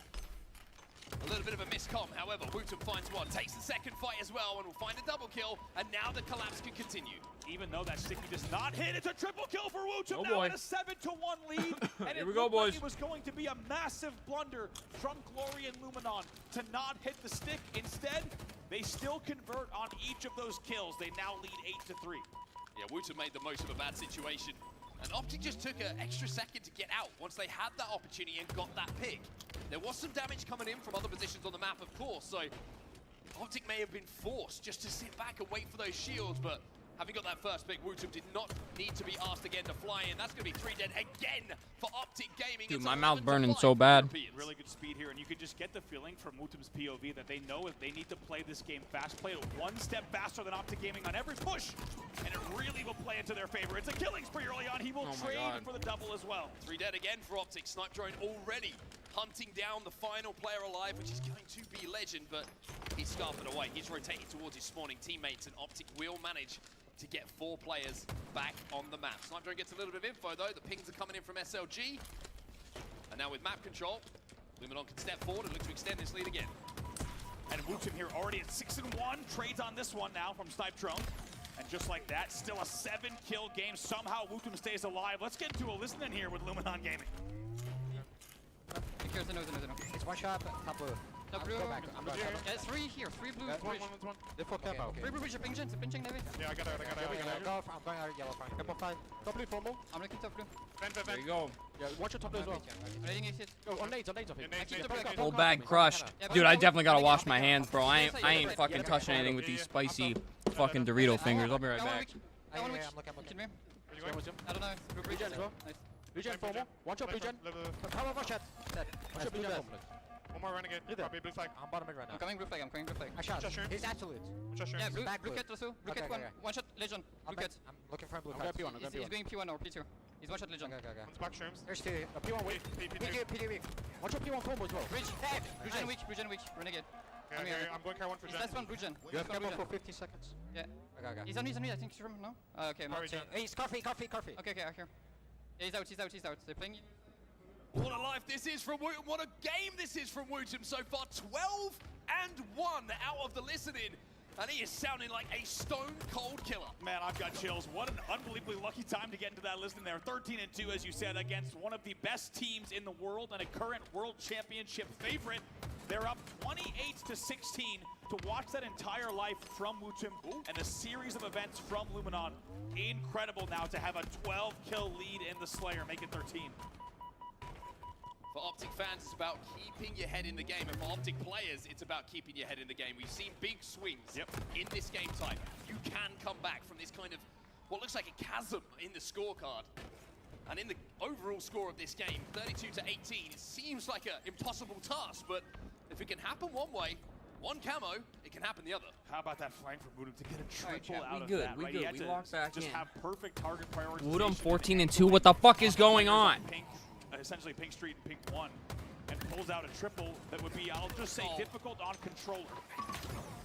Speaker 11: a little bit of a miscom. However, Wootum finds one, takes the second fight as well, and will find a double kill. And now the collapse can continue.
Speaker 12: Even though that sticky does not hit, it's a triple kill for Wootum.
Speaker 1: Oh,
Speaker 12: now
Speaker 1: boy.
Speaker 12: in a 7-1 lead. And
Speaker 1: Here we go,
Speaker 12: looked like
Speaker 1: boys.
Speaker 12: it was going to be a massive blunder from Glory and Luminon to not hit the stick. Instead, they still convert on each of those kills. They now lead 8-3.
Speaker 11: Yeah, Wootum made the most of a bad situation. And Optic just took an extra second to get out once they had that opportunity and got that pick. There was some damage coming in from other positions on the map, of course, so Optic may have been forced just to sit back and wait for those shields, but having got that first pick, Wootum did not need to be asked again to fly in. That's going to be 3 dead again for Optic Gaming.
Speaker 1: Dude,
Speaker 11: It's
Speaker 1: my mouth's
Speaker 11: 11-5
Speaker 1: burning
Speaker 11: for
Speaker 1: so bad.
Speaker 11: Europeans.
Speaker 12: Really good speed here, and you could just get the feeling from Wootum's POV that they know if they need to play this game fast, play it one step faster than Optic Gaming on every push, and it really will play into their favor. It's a killing spree early on. He will
Speaker 1: Oh my
Speaker 12: trade
Speaker 1: God.
Speaker 12: for the double as well.
Speaker 11: 3 dead again for Optic. Snipe drone already hunting down the final player alive, which is going to be Legend, but he's scarfing away. He's rotating towards his spawning teammates, and Optic will manage to get 4 players back on the map. Snipe drone gets a little bit of info though. The pings are coming in from SLG. And now with map control, Luminon can step forward and look to extend this lead again.
Speaker 12: And Wootum here already at 6-1, trades on this one now from Snipe Drone. And just like that, still a 7-kill game. Somehow Wootum stays alive. Let's get into a listen in here with Luminon Gaming.
Speaker 14: It's one shot, top blue.
Speaker 10: Top blue.
Speaker 14: Go back. I'm back.
Speaker 10: Yeah, 3 here, 3 blue.
Speaker 14: One. They fuck up out.
Speaker 10: 3 blue, pinching, Navy.
Speaker 13: Yeah, I got it.
Speaker 14: I'm going out yellow front. Couple 5. Top blue, formal.
Speaker 10: I'm looking top blue.
Speaker 1: There you go.
Speaker 14: Yeah, watch your top blue as well.
Speaker 10: I'm letting it hit.
Speaker 14: Go on nades of it.
Speaker 1: Full bag crushed. Dude, I definitely gotta wash my hands, bro. I ain't fucking touching anything with these spicy fucking Dorito fingers. I'll be right back.
Speaker 10: I'm looking.
Speaker 14: I'm looking.
Speaker 10: I don't know. Blue
Speaker 14: Regen as well.
Speaker 10: Nice.
Speaker 14: Regen formal. Watch your regen. How about shot? Dead. Watch your blue dead.
Speaker 13: One more renegade. Probably blue flag.
Speaker 14: I'm bottom mid right now.
Speaker 10: I'm coming blue flag.
Speaker 14: I shot.
Speaker 13: Just shoot.
Speaker 14: He's absolute.
Speaker 13: Just
Speaker 10: Yeah, blue
Speaker 14: Back
Speaker 10: cat also. Blue cat
Speaker 14: Okay,
Speaker 10: one.
Speaker 14: okay.
Speaker 10: One shot Legend. Blue cat.
Speaker 14: I'm looking for a blue
Speaker 10: He's going P1 or P2. He's one shot Legend.
Speaker 14: Okay.
Speaker 13: One's back shrooms.
Speaker 14: There's 2. P1 weak. PD weak. Watch your P1 combo as well.
Speaker 10: Bridge. Blue gen weak. Renegade.
Speaker 13: Okay, I'm going car 1 for
Speaker 10: He's
Speaker 13: Jen.
Speaker 10: last one, blue gen.
Speaker 14: You have
Speaker 10: Last one,
Speaker 14: camo
Speaker 10: blue
Speaker 14: for 50 seconds.
Speaker 10: Yeah.
Speaker 14: Okay.
Speaker 10: He's on me, I think. No? Okay,
Speaker 13: Sorry,
Speaker 10: Mark.
Speaker 13: Jen.
Speaker 14: Hey, it's coffee.
Speaker 10: Okay, I hear. Yeah, he's out. They're playing.
Speaker 11: What a life this is from Wootum. What a game this is from Wootum so far. 12-1 out of the listening. And he is sounding like a stone-cold killer.
Speaker 12: Man, I've got chills. What an unbelievably lucky time to get into that listing there. 13-2, as you said, against one of the best teams in the world and a current World Championship favorite. They're up 28-16 to watch that entire life from Wootum and a series of events from Luminon. Incredible now to have a 12-kill lead in the Slayer, make it 13.
Speaker 11: For Optic fans, it's about keeping your head in the game. And for Optic players, it's about keeping your head in the game. We've seen big swings in this game type. You can come back from this kind of what looks like a chasm in the scorecard. And in the overall score of this game, 32-18, it seems like an impossible task, but if it can happen one way, one camo, it can happen the other.
Speaker 12: How about that flank from Wootum to get a triple
Speaker 1: chat,
Speaker 12: out
Speaker 1: we
Speaker 12: of
Speaker 1: good,
Speaker 12: that?
Speaker 1: we
Speaker 12: Right?
Speaker 1: good,
Speaker 12: He had
Speaker 1: we
Speaker 12: to
Speaker 1: locked back
Speaker 12: just
Speaker 1: in.
Speaker 12: have perfect target prioritization.
Speaker 1: Woodham 14-2. What the fuck is going on?
Speaker 12: Pink, essentially Pink Street and Pink 1, and pulls out a triple that would be, I'll just say, difficult on controller.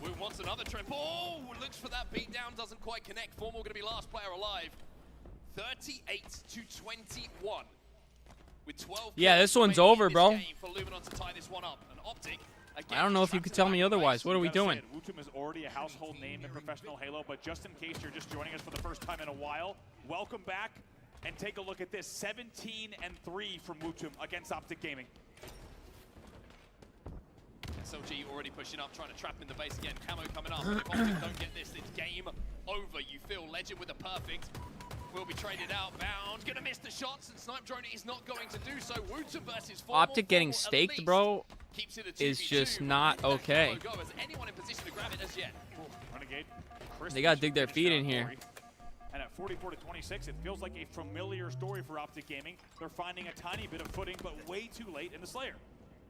Speaker 11: Wu wants another triple. Oh, looks for that beatdown, doesn't quite connect. Formal going to be last player alive. 38-21. With 12.
Speaker 1: Yeah, this one's over, bro.
Speaker 11: For Luminon to tie this one up. An Optic.
Speaker 1: I don't know if you could tell me otherwise. What are we doing?
Speaker 12: Wootum is already a household name in professional Halo, but just in case you're just joining us for the first time in a while, welcome back and take a look at this. 17-3 from Wootum against Optic Gaming.
Speaker 11: SLG already pushing up, trying to trap in the base again. Camo coming up. If Optic don't get this, it's game over. You feel Legend with a perfect. Will be traded out. Bound. Gonna miss the shots, and Snipe Drone is not going to do so. Wootum versus Formal.
Speaker 1: Optic getting staked, bro, is just not okay.
Speaker 11: Is anyone in position to grab it as yet?
Speaker 12: Renegade.
Speaker 1: They gotta dig their feet in here.
Speaker 12: And at 44-26, it feels like a familiar story for Optic Gaming. They're finding a tiny bit of footing, but way too late in the Slayer.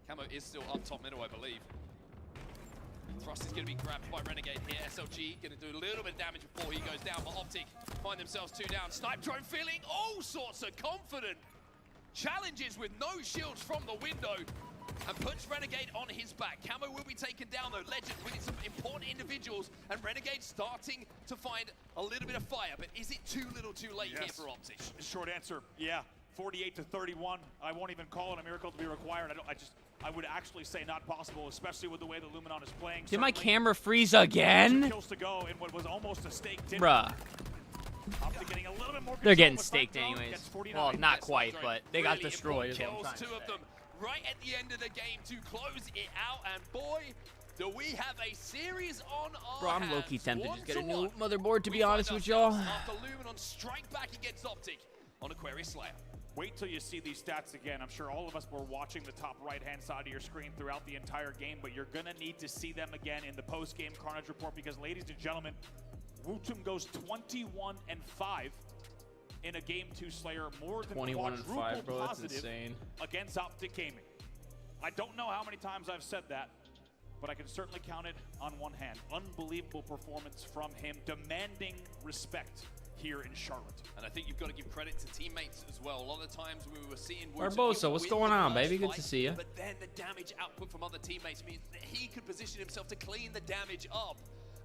Speaker 11: Camo is still up top middle, I believe. Thrust is going to be grabbed by Renegade here. SLG going to do a little bit of damage before he goes down, but Optic find themselves 2 down. Snipe Drone feeling all sorts of confident. Challenges with no shields from the window and puts Renegade on his back. Camo will be taken down though. Legend winning some important individuals, and Renegade starting to find a little bit of fire, but is it too little too late here for Optic?
Speaker 12: Short answer, yeah. 48-31. I won't even call it a miracle to be required. I would actually say not possible, especially with the way that Luminon is playing.
Speaker 1: Did my camera freeze again?
Speaker 12: Kills to go in what was almost a stake dinner.
Speaker 1: Bruh.
Speaker 12: Getting a little bit more
Speaker 1: They're getting
Speaker 12: control
Speaker 1: staked
Speaker 12: with
Speaker 1: anyways.
Speaker 12: gets 49.
Speaker 1: Well, not quite, but they got
Speaker 11: Really
Speaker 1: destroyed. is what I'm
Speaker 11: kills,
Speaker 1: trying to
Speaker 11: two of
Speaker 1: say.
Speaker 11: them right at the end of the game to close it out, and boy, do we have a series on our
Speaker 1: Bro, I'm
Speaker 11: hands.
Speaker 1: low-key tempted to just get a new
Speaker 11: 1-1.
Speaker 1: motherboard, to
Speaker 11: We
Speaker 1: be
Speaker 11: find
Speaker 1: honest with y'all.
Speaker 11: ourselves After Luminon strike back against Optic on Aquarius Slayer.
Speaker 12: Wait till you see these stats again. I'm sure all of us were watching the top right-hand side of your screen throughout the entire game, but you're gonna need to see them again in the post-game Carnage report because, ladies and gentlemen, Wootum goes 21-5 in a Game 2 Slayer, more than
Speaker 1: 21-5,
Speaker 12: quadruple
Speaker 1: bro. That's
Speaker 12: positive
Speaker 1: insane.
Speaker 12: against Optic Gaming. I don't know how many times I've said that, but I can certainly count it on one hand. Unbelievable performance from him, demanding respect here in Charlotte.
Speaker 11: And I think you've got to give credit to teammates as well. A lot of the times we were seeing
Speaker 1: Barbosa, what's going on, baby? Good to see you.
Speaker 11: But then the damage output from other teammates means that he could position himself to clean the damage up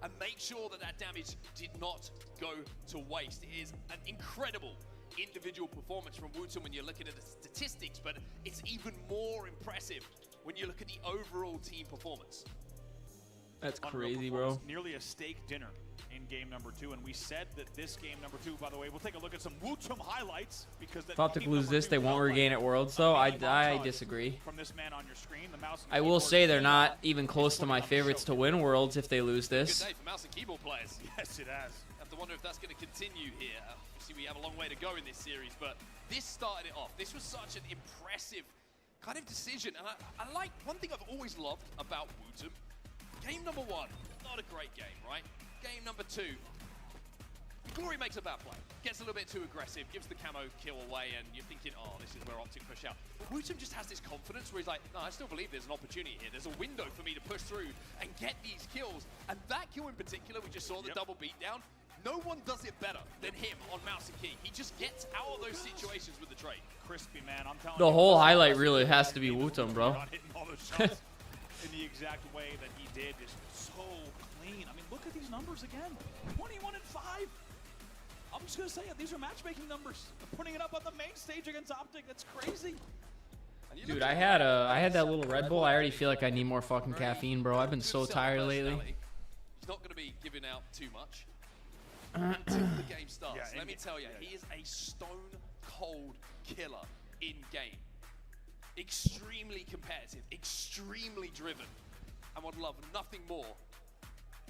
Speaker 11: and make sure that that damage did not go to waste. It is an incredible individual performance from Wootum when you're looking at the statistics, but it's even more impressive when you look at the overall team performance.
Speaker 1: That's crazy, bro.
Speaker 12: Nearly a steak dinner in game number 2, and we said that this game number 2, by the way, we'll take a look at some Wootum highlights because
Speaker 1: If Optic lose this, they won't regain at Worlds, though. I disagree.
Speaker 12: From this man on your screen, the mouse and
Speaker 1: I will say they're not even close to my favorites to win Worlds if they lose
Speaker 11: Good
Speaker 1: this.
Speaker 11: day for mouse and keyboard players.
Speaker 12: Yes, it has.
Speaker 11: Have to wonder if that's going to continue here. Obviously, we have a long way to go in this series, but this started it off. This was such an impressive kind of decision, and I like one thing I've always loved about Wootum. Game number 1, not a great game, right? Game number 2, Glory makes a bad play, gets a little bit too aggressive, gives the camo kill away, and you're thinking, oh, this is where Optic push out. But Wootum just has this confidence where he's like, no, I still believe there's an opportunity here. There's a window for me to push through and get these kills. And that kill in particular, we just saw the double beatdown. No one does it better than him on mouse and key. He just gets out of those situations with the trade.
Speaker 12: Crispy, man. I'm telling
Speaker 1: The
Speaker 12: you,
Speaker 1: whole highlight really has to be Wootum, bro.
Speaker 12: not hitting all those shots in the exact way that he did. Just so clean. I mean, look at these numbers again. 21-5. I'm just gonna say it. These are matchmaking numbers. Putting it up on the main stage against Optic. That's crazy.
Speaker 1: Dude, I had that little Red Bull. I already feel like I need more fucking caffeine, bro. I've been so tired lately.
Speaker 11: He's not going to be giving out too much until the game starts. Let me tell you, he is a stone-cold killer in-game. Extremely competitive, extremely driven, and would love nothing more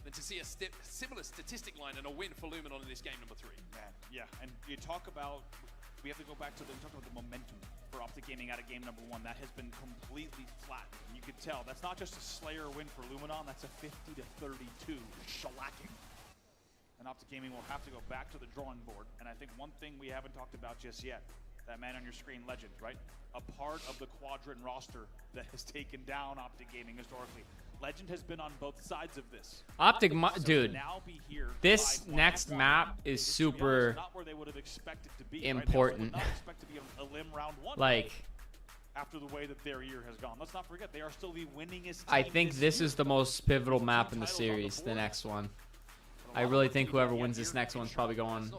Speaker 11: than to see a similar statistic line and a win for Luminon in this game number 3.
Speaker 12: Man, yeah, and you talk about we have to go back to the, talk about the momentum for Optic Gaming out of game number 1. That has been completely flat. You can tell that's not just a Slayer win for Luminon, that's a 50-32 shellacking. And Optic Gaming will have to go back to the drawing board. And I think one thing we haven't talked about just yet, that man on your screen, Legend, right? A part of the Quadrant roster that has taken down Optic Gaming historically. Legend has been on both sides of this.
Speaker 1: Optic, dude, this next map is super important. Like,
Speaker 12: after the way that their year has gone, let's not forget they are still the winningest.
Speaker 1: I think this is the most pivotal map in the series. The next one, I really think whoever wins this next one's probably going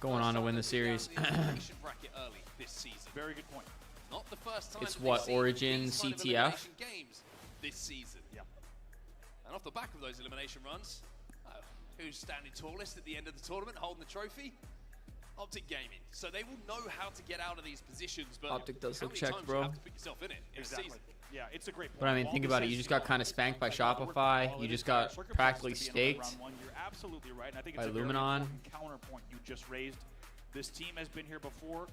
Speaker 1: on to win the series.
Speaker 12: Very good point.
Speaker 11: Not the first time
Speaker 1: it's what, Origin, CTF?
Speaker 11: This season. Yeah. And off the back of those elimination runs, who's standing tallest at the end of the tournament holding the trophy? Optic Gaming. So they will know how to get out of these positions, but
Speaker 1: Optic does
Speaker 11: how
Speaker 1: look
Speaker 11: many
Speaker 1: checked,
Speaker 11: times
Speaker 1: bro.
Speaker 11: you have to put yourself in it in a season?
Speaker 12: Yeah, it's a great point.
Speaker 1: But I mean, think about it. You just got kind of spanked by Shopify. You just got practically staked
Speaker 12: You're absolutely right. And I think
Speaker 1: by
Speaker 12: it's a very
Speaker 1: Luminon.
Speaker 12: important counterpoint you just raised. This team has been here before.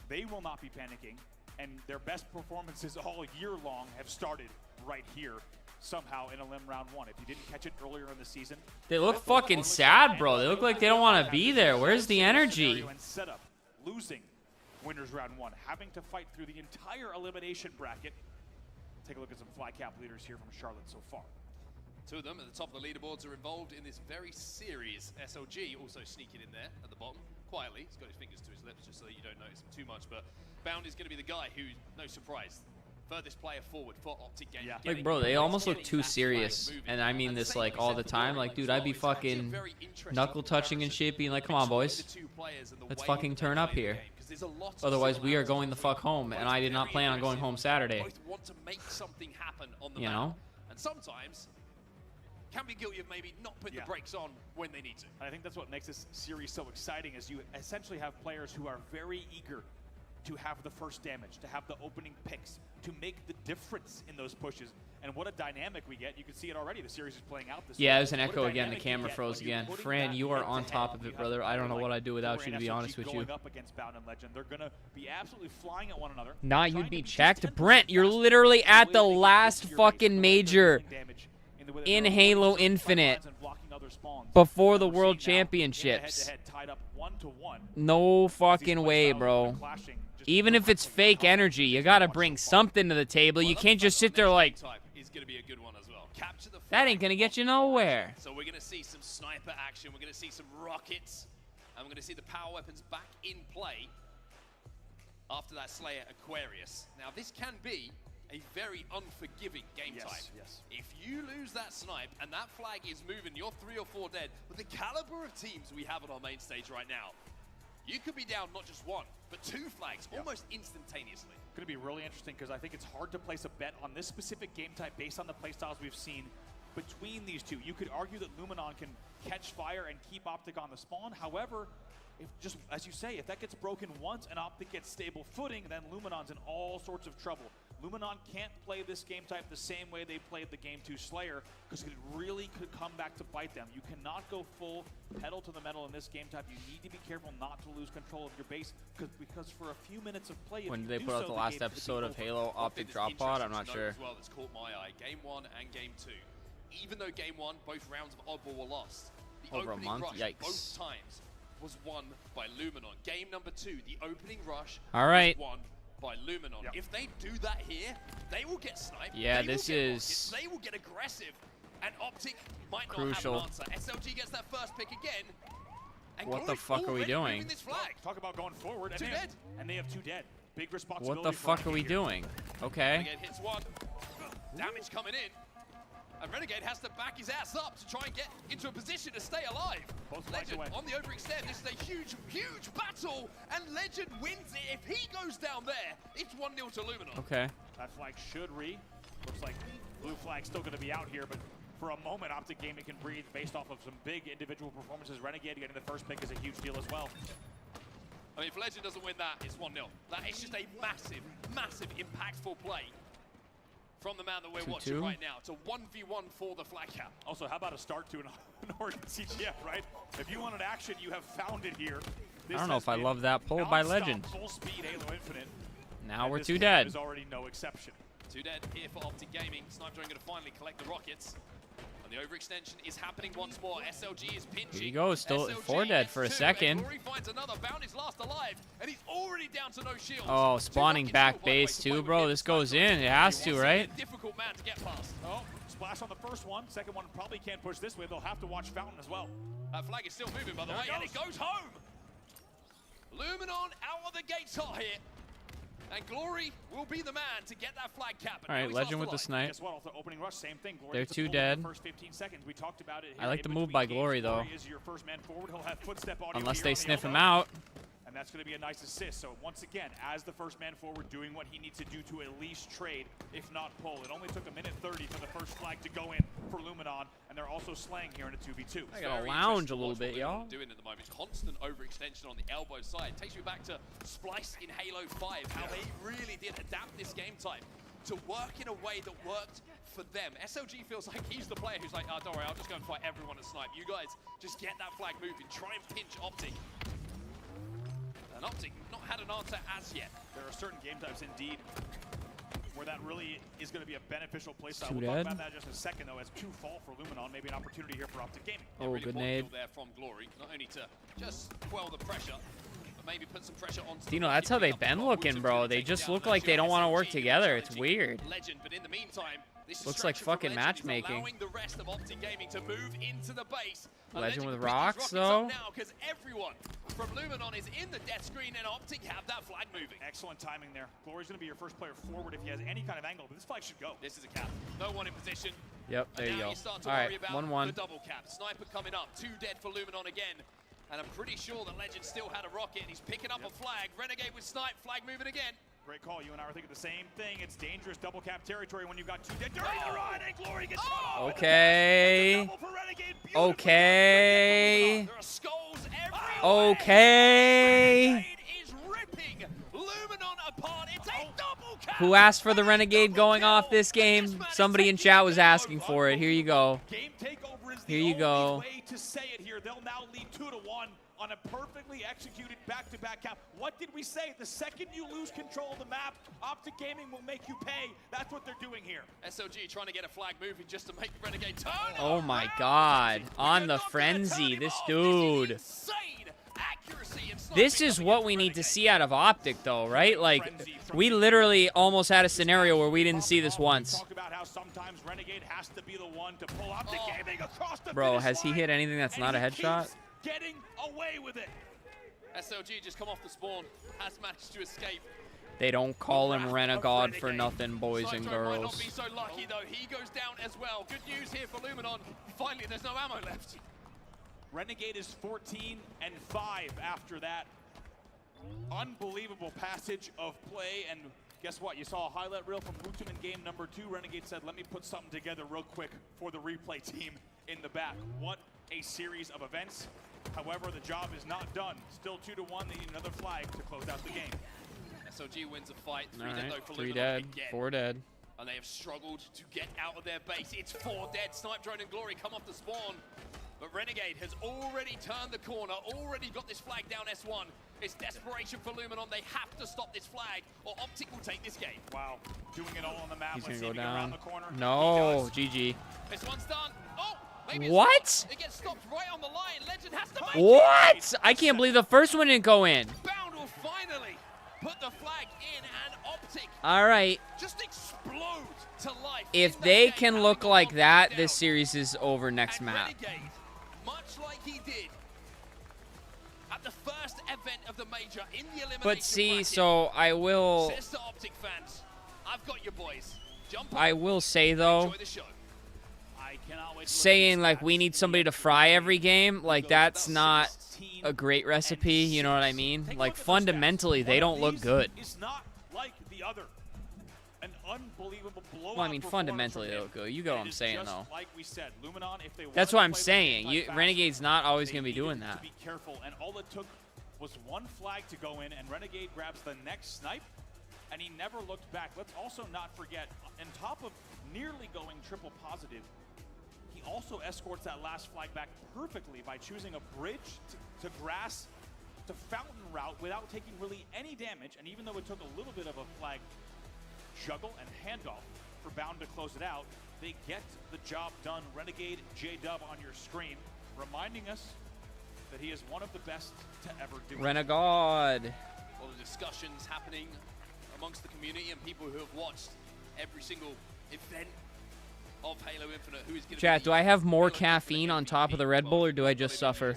Speaker 12: They will not be panicking, and their best performances all year long have started right here somehow in Elim round 1. If you didn't catch it earlier in the season,
Speaker 1: They look fucking sad, bro. They look like they don't want to be there. Where's the energy?
Speaker 12: And setup, losing winners round 1, having to fight through the entire elimination bracket. Take a look at some fly cap leaders here from Charlotte so far.
Speaker 11: Two of them at the top of the leaderboards are involved in this very serious SLG, also sneaking in there at the bottom quietly. He's got his fingers to his lips just so that you don't notice him too much, but Bound is going to be the guy who, no surprise, furthest player forward for Optic Gaming.
Speaker 12: Yeah.
Speaker 1: Like, bro, they almost look too serious. And I mean this, like, all the time. Like, dude, I'd be fucking knuckle touching and shit, being like, come on, boys. Let's fucking turn up here. Otherwise, we are going the fuck home, and I did not plan on going home Saturday.
Speaker 11: Both want to make something happen on the
Speaker 1: You
Speaker 11: map.
Speaker 1: know?
Speaker 11: And sometimes can be guilty of maybe not putting the brakes on when they need to.
Speaker 12: I think that's what makes this series so exciting, is you essentially have players who are very eager to have the first damage, to have the opening picks, to make the difference in those pushes. And what a dynamic we get. You can see it already. The series is playing out this way.
Speaker 1: Yeah, there's an echo again. The camera froze again. Fran, you are on top of it, brother. I don't know what I'd do without you, to be honest with you.
Speaker 12: Going up against Bound and Legend, they're going to be absolutely flying at one another.
Speaker 1: Nah, you'd be checked. Brent, you're literally at the last fucking major in Halo Infinite before the World Championships. No fucking way, bro. Even if it's fake energy, you gotta bring something to the table. You can't just sit there like,
Speaker 11: Is going to be a good one as well. Capture the
Speaker 1: that ain't gonna get you nowhere.
Speaker 11: So we're going to see some sniper action. We're going to see some rockets. And we're going to see the power weapons back in play after that Slayer Aquarius. Now, this can be a very unforgiving game type.
Speaker 12: Yes.
Speaker 11: If you lose that snipe and that flag is moving, you're 3 or 4 dead. With the caliber of teams we have on our main stage right now, you could be down not just 1, but 2 flags almost instantaneously.
Speaker 12: Going to be really interesting because I think it's hard to place a bet on this specific game type based on the playstyles we've seen between these two. You could argue that Luminon can catch fire and keep Optic on the spawn. However, if just as you say, if that gets broken once and Optic gets stable footing, then Luminon's in all sorts of trouble. Luminon can't play this game type the same way they played the Game 2 Slayer, because it really could come back to bite them. You cannot go full pedal to the metal in this game type. You need to be careful not to lose control of your base, because for a few minutes of play,
Speaker 1: When did they put out the last episode of Halo Optic Drop Pod? I'm not sure.
Speaker 11: As well, that's caught my eye. Game 1 and Game 2. Even though Game 1, both rounds of Oddball were lost, the
Speaker 1: Over a
Speaker 11: opening
Speaker 1: month?
Speaker 11: rush
Speaker 1: Yikes.
Speaker 11: both times was won by Luminon. Game number 2, the opening rush
Speaker 1: All right.
Speaker 11: was won by Luminon. If they do that here, they will get sniped.
Speaker 1: Yeah,
Speaker 11: they
Speaker 1: this
Speaker 11: will get
Speaker 1: is
Speaker 11: rockets, they will get aggressive, and Optic might
Speaker 1: crucial.
Speaker 11: not have an answer. SLG gets that first pick again. And
Speaker 1: What the
Speaker 11: Glory
Speaker 1: fuck are we
Speaker 11: already
Speaker 1: doing?
Speaker 11: moving This flag.
Speaker 12: Talk about going forward. And
Speaker 11: 2
Speaker 12: they
Speaker 11: dead.
Speaker 12: And they have 2 dead. Big responsibility.
Speaker 1: What the
Speaker 12: for
Speaker 1: fuck are we
Speaker 12: Renegade here.
Speaker 1: doing? Okay.
Speaker 11: Renegade hits 1. Damage coming in. And Renegade has to back his ass up to try and get into a position to stay alive.
Speaker 12: Both flags
Speaker 11: Legend
Speaker 12: away.
Speaker 11: on the overextend. This is a huge, huge battle. And Legend wins it. If he goes down there, it's 1-0 to Luminon.
Speaker 1: Okay.
Speaker 12: That flag should Looks like blue flag's still going to be out here, but for a moment, Optic Gaming can breathe based off of some big individual performances. Renegade getting the first pick is a huge deal as well.
Speaker 11: I mean, if Legend doesn't win that, it's 1-0. That is just a massive, massive, impactful play from the man that we're watching right now. It's a 1v1 for the flag cap.
Speaker 12: Also, how about a start to an Oregon CGF, right? If you wanted action, you have found it here.
Speaker 1: I don't know if I love that pull by Legend.
Speaker 12: Full speed Halo Infinite.
Speaker 1: Now we're
Speaker 12: this
Speaker 1: two
Speaker 12: game
Speaker 1: dead.
Speaker 12: is already no exception.
Speaker 11: 2 dead here for Optic Gaming. Snipedrone going to finally collect the rockets. And the overextension is happening once more. SLG is pinching.
Speaker 1: Here you go, still
Speaker 11: SLG
Speaker 1: 4 dead for a
Speaker 11: gets 2,
Speaker 1: second.
Speaker 11: and Glory finds another. Bounty's last alive, and he's already down to no shields.
Speaker 1: Oh, spawning back base too, bro. This goes in. It has to, right?
Speaker 11: Difficult man to get past.
Speaker 12: Oh, splash on the first one. Second one probably can't push this way. They'll have to watch Fountain as well.
Speaker 11: That flag is still moving, by the
Speaker 12: There
Speaker 11: way,
Speaker 12: it
Speaker 11: and it goes home. Luminon out of the gates hot here. And Glory will be the man to get that flag cap.
Speaker 1: All right, Legend with the snipe.
Speaker 12: Guess what? Also, opening rush, same thing. Glory
Speaker 1: They're
Speaker 12: gets a
Speaker 1: 2
Speaker 12: pull in
Speaker 1: dead.
Speaker 12: the first 15 seconds. We talked about it.
Speaker 1: I like the
Speaker 12: in
Speaker 1: move
Speaker 12: between
Speaker 1: by
Speaker 12: games.
Speaker 1: Glory, though.
Speaker 12: Glory is your first man forward. He'll have footstep audio
Speaker 1: Unless
Speaker 12: here
Speaker 1: they
Speaker 12: on the
Speaker 1: sniff him
Speaker 12: elbow.
Speaker 1: out.
Speaker 12: And that's going to be a nice assist. So once again, as the first man forward, doing what he needs to do to at least trade, if not pull. It only took 1:30 for the first flag to go in for Luminon, and they're also slaying here in a 2v2.
Speaker 1: I gotta lounge a little bit, y'all.
Speaker 11: Doing at the moment, constant overextension on the elbow side takes you back to Splice in Halo 5. How they really did adapt this game type to work in a way that worked for them. SLG feels like he's the player who's like, oh, don't worry, I'll just go and fight everyone at snipe. You guys just get that flag moving. Try and pinch Optic. And Optic not had an answer as yet.
Speaker 12: There are certain game types indeed where that really is going to be a beneficial playstyle.
Speaker 1: 2
Speaker 12: We'll talk
Speaker 1: dead.
Speaker 12: about that in just a second, though, as 2 fall for Luminon. Maybe an opportunity here for Optic Gaming.
Speaker 1: Oh,
Speaker 11: Really
Speaker 1: good
Speaker 11: important
Speaker 1: nade.
Speaker 11: kill there from Glory, not only to just quell the pressure, but maybe put some pressure on.
Speaker 1: Dino, that's how they've been looking, bro. They just look like they don't want to work together. It's weird.
Speaker 11: Legend, but in the meantime, this
Speaker 1: Looks like
Speaker 11: distraction from
Speaker 1: fucking
Speaker 11: Legend is
Speaker 1: matchmaking.
Speaker 11: allowing the rest of Optic Gaming to move into the base. And
Speaker 1: Legend with
Speaker 11: can pick these
Speaker 1: rocks,
Speaker 11: rockets
Speaker 1: though.
Speaker 11: up now, because everyone from Luminon is in the death screen, and Optic have that flag moving.
Speaker 12: Excellent timing there. Glory's going to be your first player forward if he has any kind of angle, but this flag should go.
Speaker 11: This is a cap. No one in position.
Speaker 1: Yep, there
Speaker 11: And
Speaker 1: you
Speaker 11: now
Speaker 1: go.
Speaker 11: start to
Speaker 1: All
Speaker 11: worry
Speaker 1: right,
Speaker 11: about
Speaker 1: 1-1.
Speaker 11: the double cap. Sniper coming up. 2 dead for Luminon again. And I'm pretty sure that Legend still had a rocket, and he's picking up a flag. Renegade with snipe. Flag moving again.
Speaker 12: Great call. You and I were thinking the same thing. It's dangerous double cap territory when you've got 2 dead during the run, and Glory gets cut off.
Speaker 1: Okay.
Speaker 12: Double for Renegade. Beautifully
Speaker 1: Okay.
Speaker 11: There are skulls everywhere.
Speaker 1: Okay.
Speaker 11: Renegade is ripping Luminon apart. It's a double cap.
Speaker 1: Who asked for the Renegade going off this game? Somebody in chat was asking for it. Here you go.
Speaker 12: Game takeover is
Speaker 1: Here
Speaker 12: the
Speaker 1: you
Speaker 12: only
Speaker 1: go.
Speaker 12: way to say it here. They'll now lead 2-1 on a perfectly executed back-to-back cap. What did we say? The second you lose control of the map, Optic Gaming will make you pay. That's what they're doing here.
Speaker 11: SLG trying to get a flag moving just to make Renegade turn.
Speaker 1: Oh my god. On the frenzy, this dude.
Speaker 11: Insane accuracy and
Speaker 1: This is what we need to see out of Optic, though, right? Like, we literally almost had a scenario where we didn't see this once.
Speaker 12: Talk about how sometimes Renegade has to be the one to pull Optic Gaming across the
Speaker 1: Bro,
Speaker 12: finish
Speaker 1: has he
Speaker 12: line,
Speaker 1: hit anything that's
Speaker 12: and
Speaker 1: not a
Speaker 12: he
Speaker 1: headshot?
Speaker 12: keeps getting away with it.
Speaker 11: SLG just come off the spawn, has managed to escape.
Speaker 1: They don't call him Renegade for nothing, boys and
Speaker 11: Snipedrone might not
Speaker 1: girls.
Speaker 11: be so lucky though. He goes down as well. Good news here for Luminon. Finally, there's no ammo left.
Speaker 12: Renegade is 14-5 after that. Unbelievable passage of play, and guess what? You saw a highlight reel from Luton in game number 2. Renegade said, let me put something together real quick for the replay team in the back. What a series of events. However, the job is not done. Still 2-1, they need another flag to close out the game.
Speaker 11: SLG wins a fight. 3
Speaker 1: All
Speaker 11: dead
Speaker 1: right,
Speaker 11: though for
Speaker 1: 3
Speaker 11: Luminon
Speaker 1: dead,
Speaker 11: again.
Speaker 1: 4 dead.
Speaker 11: And they have struggled to get out of their base. It's 4 dead. Snipedrone and Glory come off the spawn. But Renegade has already turned the corner, already got this flag down S1. It's desperation for Luminon. They have to stop this flag, or Optic will take this game.
Speaker 12: Wow, doing it all on the map.
Speaker 1: He's
Speaker 12: Let's
Speaker 1: gonna
Speaker 12: see
Speaker 1: go
Speaker 12: if he can round
Speaker 1: down.
Speaker 12: the corner.
Speaker 1: No, GG.
Speaker 11: This one's done. Oh, maybe it's
Speaker 1: What?
Speaker 11: not. It gets stopped right on the line. Legend has to make
Speaker 1: What? I can't believe the first one didn't go in.
Speaker 11: it. Bound will finally put the flag in, and Optic
Speaker 1: All right.
Speaker 11: just explode to life.
Speaker 1: If
Speaker 11: in that
Speaker 1: they
Speaker 11: game,
Speaker 1: can
Speaker 11: having
Speaker 1: look
Speaker 11: gone
Speaker 1: like
Speaker 11: 1
Speaker 1: that,
Speaker 11: down.
Speaker 1: this series is over next
Speaker 11: And
Speaker 1: map.
Speaker 11: Renegade, much like he did at the first event of the major in the elimination
Speaker 1: But see,
Speaker 11: bracket,
Speaker 1: so I will
Speaker 11: says to Optic fans, I've got you boys. Jump on.
Speaker 1: I will say though,
Speaker 11: Enjoy the show.
Speaker 12: I cannot wait to
Speaker 1: saying like we need somebody to fry every game, like that's not a great recipe, you know what I mean? Like fundamentally, they don't look good.
Speaker 12: It's not like the other. An unbelievable blowout.
Speaker 1: Well, I mean,
Speaker 12: performance
Speaker 1: fundamentally
Speaker 12: from
Speaker 1: they
Speaker 12: him.
Speaker 1: look good. You get what
Speaker 12: And
Speaker 1: I'm
Speaker 12: it is
Speaker 1: saying
Speaker 12: just
Speaker 1: though.
Speaker 12: Like we said, Luminon, if they
Speaker 1: That's
Speaker 12: wanted
Speaker 1: what
Speaker 12: to
Speaker 1: I'm
Speaker 12: play the
Speaker 1: saying.
Speaker 12: game like
Speaker 1: Renegade's not always
Speaker 12: they
Speaker 1: gonna be
Speaker 12: needed
Speaker 1: doing
Speaker 12: to
Speaker 1: that.
Speaker 12: Be careful, and all it took was 1 flag to go in, and Renegade grabs the next snipe, and he never looked back. Let's also not forget, on top of nearly going triple positive, he also escorts that last flag back perfectly by choosing a bridge to grass the fountain route without taking really any damage, and even though it took a little bit of a flag juggle and handoff for Bound to close it out, they get the job done. Renegade J-Dub on your screen, reminding us that he is one of the best to ever do it.
Speaker 1: Renegade.
Speaker 11: All the discussions happening amongst the community and people who have watched every single event of Halo Infinite. Who is going to
Speaker 1: Chat, do I have more caffeine on top of the Red Bull, or do I just suffer?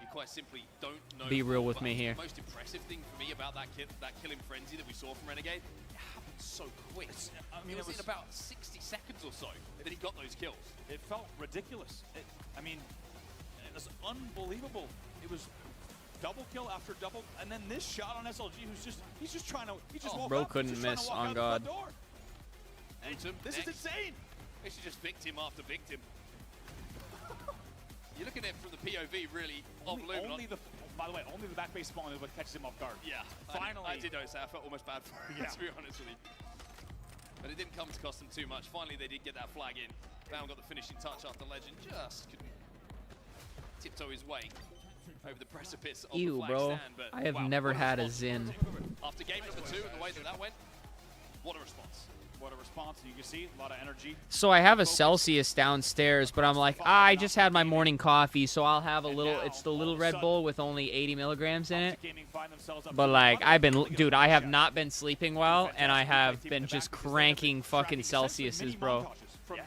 Speaker 11: You quite simply don't know.
Speaker 1: Be real with me here.
Speaker 11: The most impressive thing for me about that killing frenzy that we saw from Renegade, it happened so quick. I mean, it was in about 60 seconds or so that he got those kills.
Speaker 12: It felt ridiculous. I mean, it was unbelievable. It was double kill after double, and then this shot on SLG, he's just trying to, he just woke
Speaker 1: bro
Speaker 12: up,
Speaker 1: couldn't miss, on God.
Speaker 11: This
Speaker 12: is insane.
Speaker 11: This is just victim after victim. You're looking at it from the POV, really, of Luminon.
Speaker 12: By the way, only the back base spawn is what catches him off guard.
Speaker 11: Yeah,
Speaker 12: finally.
Speaker 11: I did notice that. I felt almost bad for him, to be honest with you. But it didn't come to cost them too much. Finally, they did get that flag in. Bound got the finishing touch after Legend just couldn't tiptoe his way over the precipice of
Speaker 1: Ew,
Speaker 11: the flag
Speaker 1: bro.
Speaker 11: stand. But
Speaker 1: I have
Speaker 11: wow,
Speaker 1: never
Speaker 11: what
Speaker 1: had a
Speaker 11: response.
Speaker 1: Zin.
Speaker 11: After game number 2 and the way that that went, what a response.
Speaker 12: What a response. You can see a lot of energy.
Speaker 1: So I have a Celsius downstairs, but I'm like, I just had my morning coffee, so I'll have a little, it's the little Red Bull with only 80 milligrams in it. But like, dude, I have not been sleeping well, and I have been just cranking fucking Celsiuses, bro.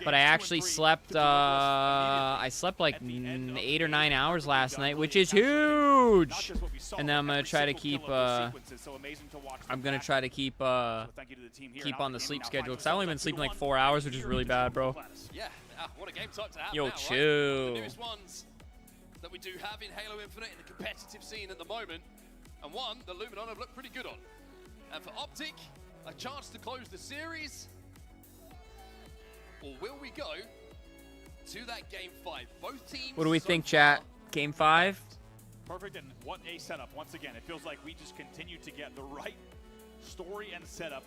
Speaker 1: But I actually slept, I slept like 8 or 9 hours last night, which is huge. And then I'm gonna try to keep, on the sleep schedule, because I've only been sleeping like 4 hours, which is really bad, bro.
Speaker 11: Yeah, what a game type to have
Speaker 1: Yo,
Speaker 11: now,
Speaker 1: chill.
Speaker 11: Right? The newest ones that we do have in Halo Infinite in the competitive scene at the moment, and one that Luminon have looked pretty good on. And for Optic, a chance to close the series. Or will we go to that game 5? Both teams.
Speaker 1: What do we think, chat? Game 5?
Speaker 12: Perfect, and what a setup. Once again, it feels like we just continue to get the right story and setup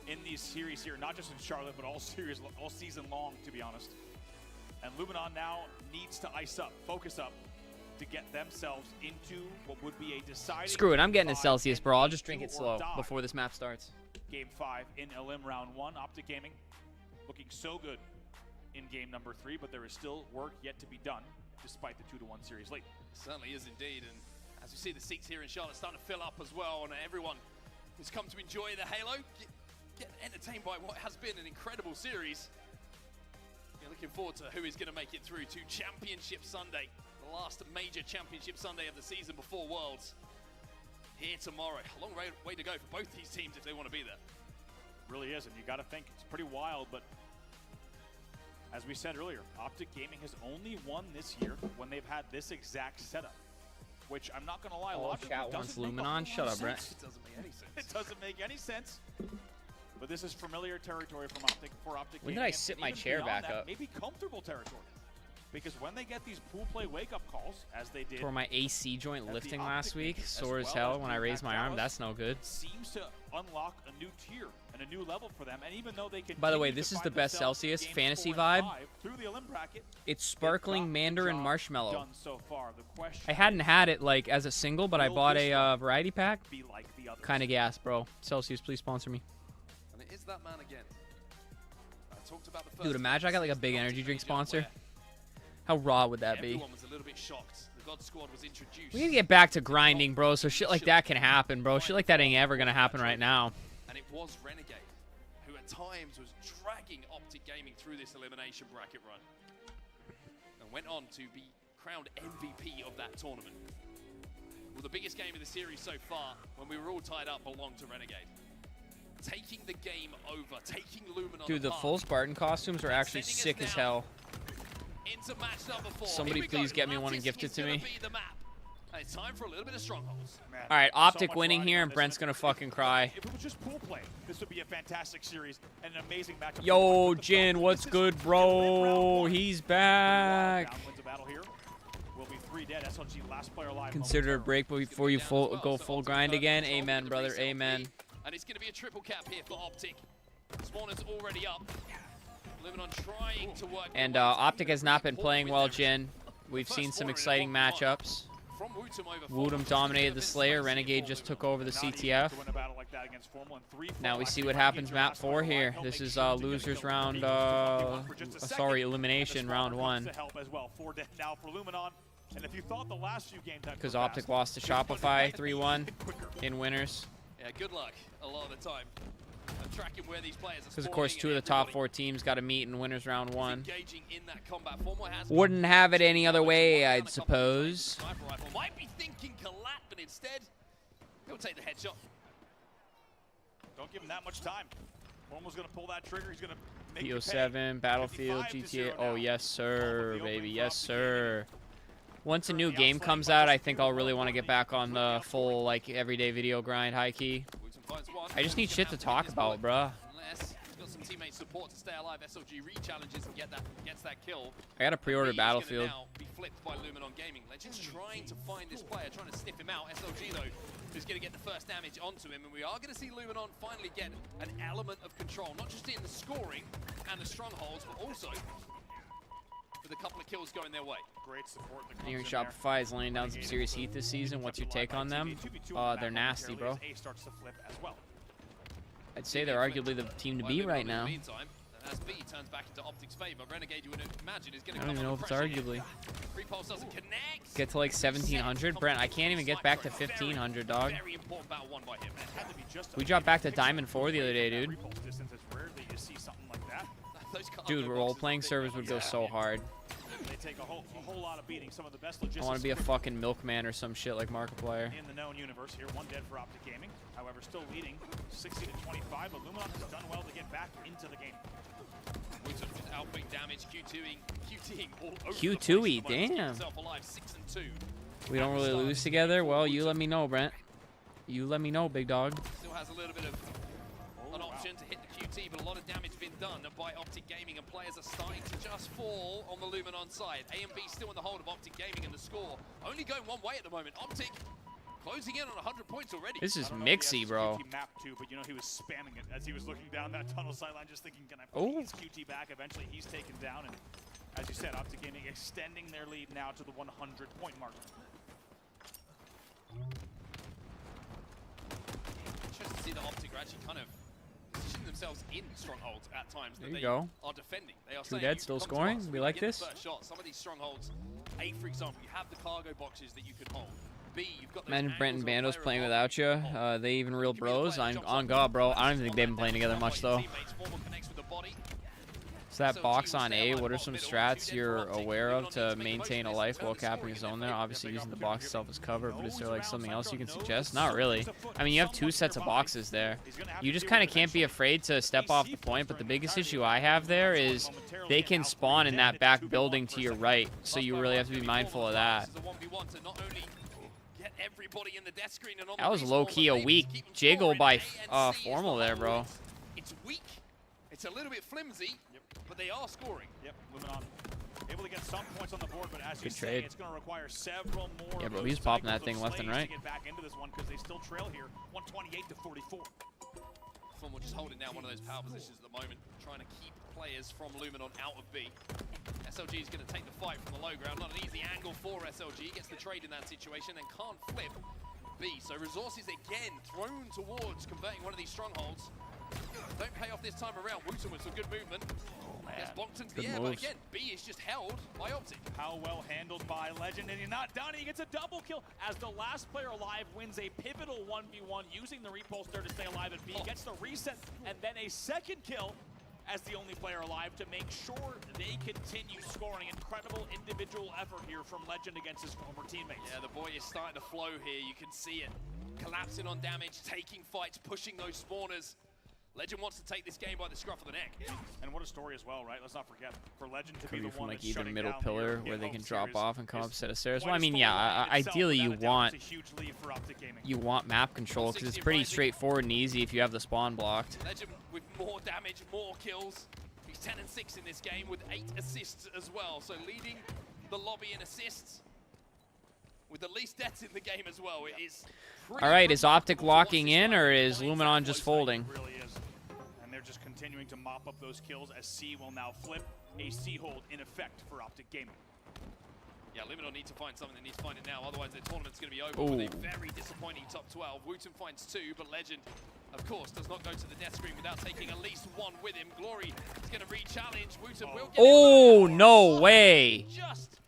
Speaker 12: in these series here, not just in Charlotte, but all season long, to be honest. And Luminon now needs to ice up, focus up, to get themselves into what would be a deciding.
Speaker 1: Screw it, I'm getting a Celsius, bro. I'll just drink it slow before this map starts.
Speaker 12: Game 5 in Elim round 1. Optic Gaming looking so good in game number 3, but there is still work yet to be done, despite the 2-1 series lead.
Speaker 11: Certainly is indeed, and as we see the seats here in Charlotte starting to fill up as well, and everyone who's come to enjoy the Halo, get entertained by what has been an incredible series. You're looking forward to who is going to make it through to Championship Sunday, the last major Championship Sunday of the season before Worlds. Here tomorrow, a long way to go for both these teams if they want to be there.
Speaker 12: Really is, and you got to think it's pretty wild, but as we said earlier, Optic Gaming has only won this year when they've had this exact setup, which I'm not going to lie, logically
Speaker 1: chat wants
Speaker 12: doesn't make
Speaker 1: Luminon. Shut up, Brent.
Speaker 12: It doesn't make any sense. It doesn't make any sense. But this is familiar territory from Optic for Optic
Speaker 1: When
Speaker 12: Gaming.
Speaker 1: did I sit my chair back up?
Speaker 12: Maybe comfortable territory. Because when they get these pool play wake-up calls, as they did...
Speaker 1: Tore my AC joint lifting
Speaker 12: the
Speaker 1: last
Speaker 12: Optic
Speaker 1: week.
Speaker 12: Gaming,
Speaker 1: Sore
Speaker 12: as
Speaker 1: as
Speaker 12: well
Speaker 1: hell
Speaker 12: as
Speaker 1: when I
Speaker 12: the
Speaker 1: raised my arm.
Speaker 12: Dallas,
Speaker 1: That's no good.
Speaker 12: seems to unlock a new tier and a new level for them. And even though they
Speaker 1: By the way,
Speaker 12: continue
Speaker 1: this
Speaker 12: to
Speaker 1: is
Speaker 12: find
Speaker 1: the best
Speaker 12: themselves in
Speaker 1: Celsius
Speaker 12: games
Speaker 1: fantasy
Speaker 12: 4 and
Speaker 1: vibe.
Speaker 12: 5 through the Elim bracket,
Speaker 1: It's sparkling
Speaker 12: they've got
Speaker 1: mandarin
Speaker 12: the job
Speaker 1: marshmallow.
Speaker 12: done so far. The question
Speaker 1: I hadn't had it like as a single, but I
Speaker 12: will
Speaker 1: bought
Speaker 12: this
Speaker 1: a
Speaker 12: one
Speaker 1: variety pack.
Speaker 12: be like the others?
Speaker 1: Kind of gas, bro. Celsius, please sponsor me.
Speaker 11: And it is that man again. I talked about the first
Speaker 1: Dude, imagine I got like a big
Speaker 11: not
Speaker 1: energy
Speaker 11: too
Speaker 1: drink
Speaker 11: many don't
Speaker 1: sponsor.
Speaker 11: wear.
Speaker 1: How raw would that be?
Speaker 11: Everyone was a little bit shocked. The God Squad was introduced.
Speaker 1: We need to get back to grinding, bro, so shit like that can happen, bro. Shit like that ain't ever gonna happen right now.
Speaker 11: And it was Renegade, who at times was dragging Optic Gaming through this elimination bracket run. And went on to be crowned MVP of that tournament. Well, the biggest game of the series so far, when we were all tied up, belonged to Renegade. Taking the game over, taking Luminon
Speaker 1: Dude, the
Speaker 11: apart,
Speaker 1: full Spartan costumes are actually
Speaker 11: sending us
Speaker 1: sick as
Speaker 11: now
Speaker 1: hell.
Speaker 11: into match number 4.
Speaker 1: Somebody
Speaker 11: Here we
Speaker 1: please
Speaker 11: go.
Speaker 1: get me one and
Speaker 11: Lattice
Speaker 1: gift it
Speaker 11: is
Speaker 1: to
Speaker 11: gonna
Speaker 1: me.
Speaker 11: be the map. And it's time for a little bit of strongholds.
Speaker 12: Man,
Speaker 1: All right,
Speaker 12: so
Speaker 1: Optic
Speaker 12: much
Speaker 1: winning
Speaker 12: riding
Speaker 1: here,
Speaker 12: on
Speaker 1: and
Speaker 12: this.
Speaker 1: Brent's gonna fucking cry.
Speaker 12: If it was just pool play, this would be a fantastic series and an amazing matchup.
Speaker 1: Yo, Jin, what's good, bro? He's back.
Speaker 12: Down wins the battle here. Will be 3 dead. SLG last player alive.
Speaker 1: Consider a break before you go full grind again. Amen, brother. Amen.
Speaker 11: And it's going to be a triple cap here for Optic. Spawner's already up. Luminon trying to work.
Speaker 1: And Optic has not been playing well, Jin. We've seen some exciting matchups.
Speaker 11: from Wootum over
Speaker 1: Wootum dominated the Slayer. Renegade just took over the CTF. Now we see what happens map 4 here. This is losers round, sorry, elimination round 1. Because Optic lost to Shopify 3-1 in winners.
Speaker 11: Yeah, good luck a lot of the time. I'm tracking where these players are.
Speaker 1: Because of course 2 of the top 4 teams got to meet in winners round 1.
Speaker 11: Engaging in that combat.
Speaker 1: Wouldn't have it any other way, I'd suppose.
Speaker 11: Sniper rifle might be thinking Collat, but instead he'll take the headshot.
Speaker 12: Don't give him that much time. Formal's going to pull that trigger. He's going to make
Speaker 1: PO7, Battlefield, GTA. Oh yes sir, baby, yes sir. Once a new game comes out, I think I'll really want to get back on the full, like, everyday video grind, high key. I just need shit to talk about, bruh.
Speaker 11: Unless he's got some teammate support to stay alive, SLG re-challenges and gets that kill.
Speaker 1: I gotta pre-order Battlefield.
Speaker 11: Now be flipped by Luminon Gaming. Legend's trying to find this player, trying to sniff him out. SLG though is going to get the first damage onto him, and we are going to see Luminon finally get an element of control, not just in the scoring and the strongholds, but also with a couple of kills going their way.
Speaker 12: Great support.
Speaker 1: Hearing Shopify is laying down some serious heat this season. What's your take on them? They're nasty, bro. I'd say they're arguably the team to beat right now.
Speaker 11: As B turns back into Optic's favor, Renegade, you would imagine, is going to
Speaker 1: I don't even know if it's arguably.
Speaker 11: Repulse doesn't connect.
Speaker 1: Get to like 1700, Brent. I can't even get back to 1500, dog.
Speaker 11: Very important battle won by him.
Speaker 1: We dropped back to Diamond 4 the other day, dude. Dude, role-playing servers would go so hard.
Speaker 12: They take a whole lot of beating. Some of the best
Speaker 1: I
Speaker 12: logistics.
Speaker 1: want to be a fucking milkman or some shit like Markiplier.
Speaker 12: In the known universe here, 1 dead for Optic Gaming. However, still leading 60 to 25. But Luminon has done well to get back into the game.
Speaker 11: Wootum just outputting damage, QTing all over
Speaker 1: Q2E, damn.
Speaker 11: Alive, 6 and 2.
Speaker 1: We don't really lose together? Well, you let me know, Brent. You let me know, big dog.
Speaker 11: Still has a little bit of an option to hit the QT, but a lot of damage been done by Optic Gaming, and players are starting to just fall on the Luminon side. A and B still in the hold of Optic Gaming, and the score only going one way at the moment. Optic closing in on 100 points already.
Speaker 1: This is mixy, bro.
Speaker 12: Map too, but you know he was spamming it as he was looking down that tunnel sideline, just thinking, can I put his QT back? Eventually, he's taken down, and as you said, Optic Gaming extending their lead now to the 100-point mark.
Speaker 11: Interesting to see that Optic are actually kind of positioning themselves in strongholds at times.
Speaker 1: There you go.
Speaker 11: Are defending. They are
Speaker 1: 2 dead, still scoring. We like this.
Speaker 11: Some of these strongholds, A, for example, you have the cargo boxes that you can hold. B, you've got
Speaker 1: Man, Brent and Bando's playing without you. They even real bros. I'm on God, bro. I don't even think they've been playing together much, though. So that box on A, what are some strats you're aware of to maintain a life while capping a zone there? Obviously using the box itself as cover, but is there like something else you can suggest? Not really. I mean, you have 2 sets of boxes there. You just kind of can't be afraid to step off the point, but the biggest issue I have there is they can spawn in that back building to your right, so you really have to be mindful of that. That was low-key a weak jiggle by Formal there, bro.
Speaker 11: It's weak. It's a little bit flimsy, but they are scoring.
Speaker 12: Yep, Luminon able to get some points on the board, but as you
Speaker 1: Good
Speaker 12: say,
Speaker 1: trade.
Speaker 12: it's going to require several more.
Speaker 1: Yeah, bro, he's popping that thing left and right.
Speaker 12: To get back into this one because they still trail here, 128 to 44.
Speaker 11: Formal just holding down one of those power positions at the moment, trying to keep players from Luminon out of B. SLG is going to take the fight from the low ground. Not an easy angle for SLG. Gets the trade in that situation and can't flip B. So resources again thrown towards converting one of these strongholds. Don't pay off this time around. Wootum with some good movement. Gets bonked into the air, but again, B is just held by Optic.
Speaker 12: How well handled by Legend, and he's not done. He gets a double kill as the last player alive wins a pivotal 1v1 using the repulse there to stay alive at B. Gets the reset, and then a second kill as the only player alive to make sure they continue scoring. Incredible individual effort here from Legend against his former teammates.
Speaker 11: Yeah, the boy is starting to flow here. You can see it. Collapsing on damage, taking fights, pushing those spawners. Legend wants to take this game by the scruff of the neck.
Speaker 12: And what a story as well, right? Let's not forget, for Legend to be the
Speaker 1: from
Speaker 12: one
Speaker 1: like
Speaker 12: that's
Speaker 1: either middle
Speaker 12: down
Speaker 1: pillar
Speaker 12: the
Speaker 1: where they can
Speaker 12: home
Speaker 1: drop
Speaker 12: series
Speaker 1: off and come up a set of stairs.
Speaker 12: quite
Speaker 1: Well, I
Speaker 12: a
Speaker 1: mean,
Speaker 12: story
Speaker 1: yeah,
Speaker 12: in itself.
Speaker 1: ideally
Speaker 12: Without a doubt, it's a huge lead for Optic Gaming.
Speaker 1: you want map control because it's pretty straightforward and easy if you have the spawn blocked.
Speaker 11: Legend with more damage, more kills. He's 10 and 6 in this game with 8 assists as well. So leading the lobby in assists with the least deaths in the game as well. It is
Speaker 1: All right, is Optic locking in or is Luminon just folding?
Speaker 12: It really is. And they're just continuing to mop up those kills as C will now flip a C hold in effect for Optic Gaming.
Speaker 11: Yeah, Luminon need to find something. They need to find it now. Otherwise, the tournament's going to be over with a very disappointing top 12. Wooten finds 2, but Legend, of course, does not go to the death screen without taking at least 1 with him. Glory is going to re-challenge. Wooten will get
Speaker 1: Oh, no way.
Speaker 11: Just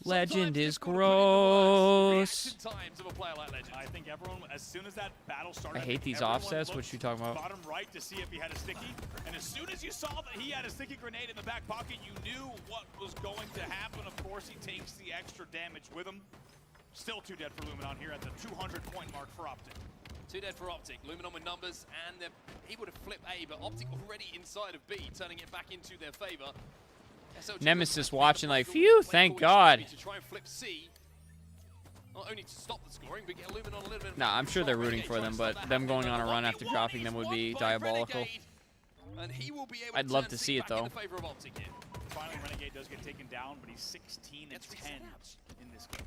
Speaker 1: Legend is gross.
Speaker 11: times of a player like Legend.
Speaker 12: I think everyone, as soon as that battle started,
Speaker 1: I hate these
Speaker 12: everyone
Speaker 1: offsets. What
Speaker 12: looked
Speaker 1: you talking about?
Speaker 12: bottom right to see if he had a sticky, and as soon as you saw that he had a sticky grenade in the back pocket, you knew what was going to happen. Of course, he takes the extra damage with him. Still 2 dead for Luminon here at the 200-point mark for Optic.
Speaker 11: 2 dead for Optic. Luminon with numbers, and they're able to flip A, but Optic already inside of B, turning it back into their favor.
Speaker 1: Nemesis watching like, phew, thank God.
Speaker 11: To try and flip C, not only to stop the scoring, but get Luminon a little bit.
Speaker 1: Nah, I'm sure they're rooting for them, but them going on a run after dropping them would be diabolical.
Speaker 11: And he will be able
Speaker 1: I'd love to see it though.
Speaker 12: Finally, Renegade does get taken down, but he's 16 and 10 in this game.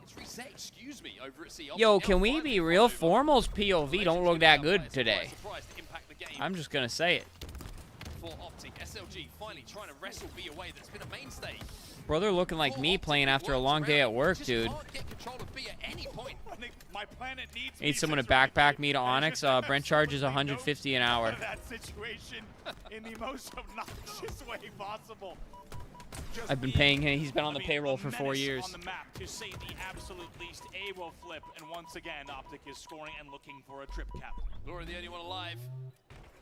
Speaker 11: It's reset, excuse me, over at C.
Speaker 1: Yo, can we be real? Formal's POV don't look that good today. I'm just gonna say it.
Speaker 11: For Optic, SLG finally trying to wrestle B away. That's been a mainstay.
Speaker 1: Brother looking like me playing after a long day at work, dude. Need someone to backpack me to Onyx. Brent charges 150 an hour.
Speaker 12: That situation in the most obnoxious way possible.
Speaker 1: I've been paying him. He's been on the payroll for 4 years.
Speaker 12: On the map, to say the absolute least. A will flip, and once again, Optic is scoring and looking for a trip cap.
Speaker 11: Glory, the only one alive.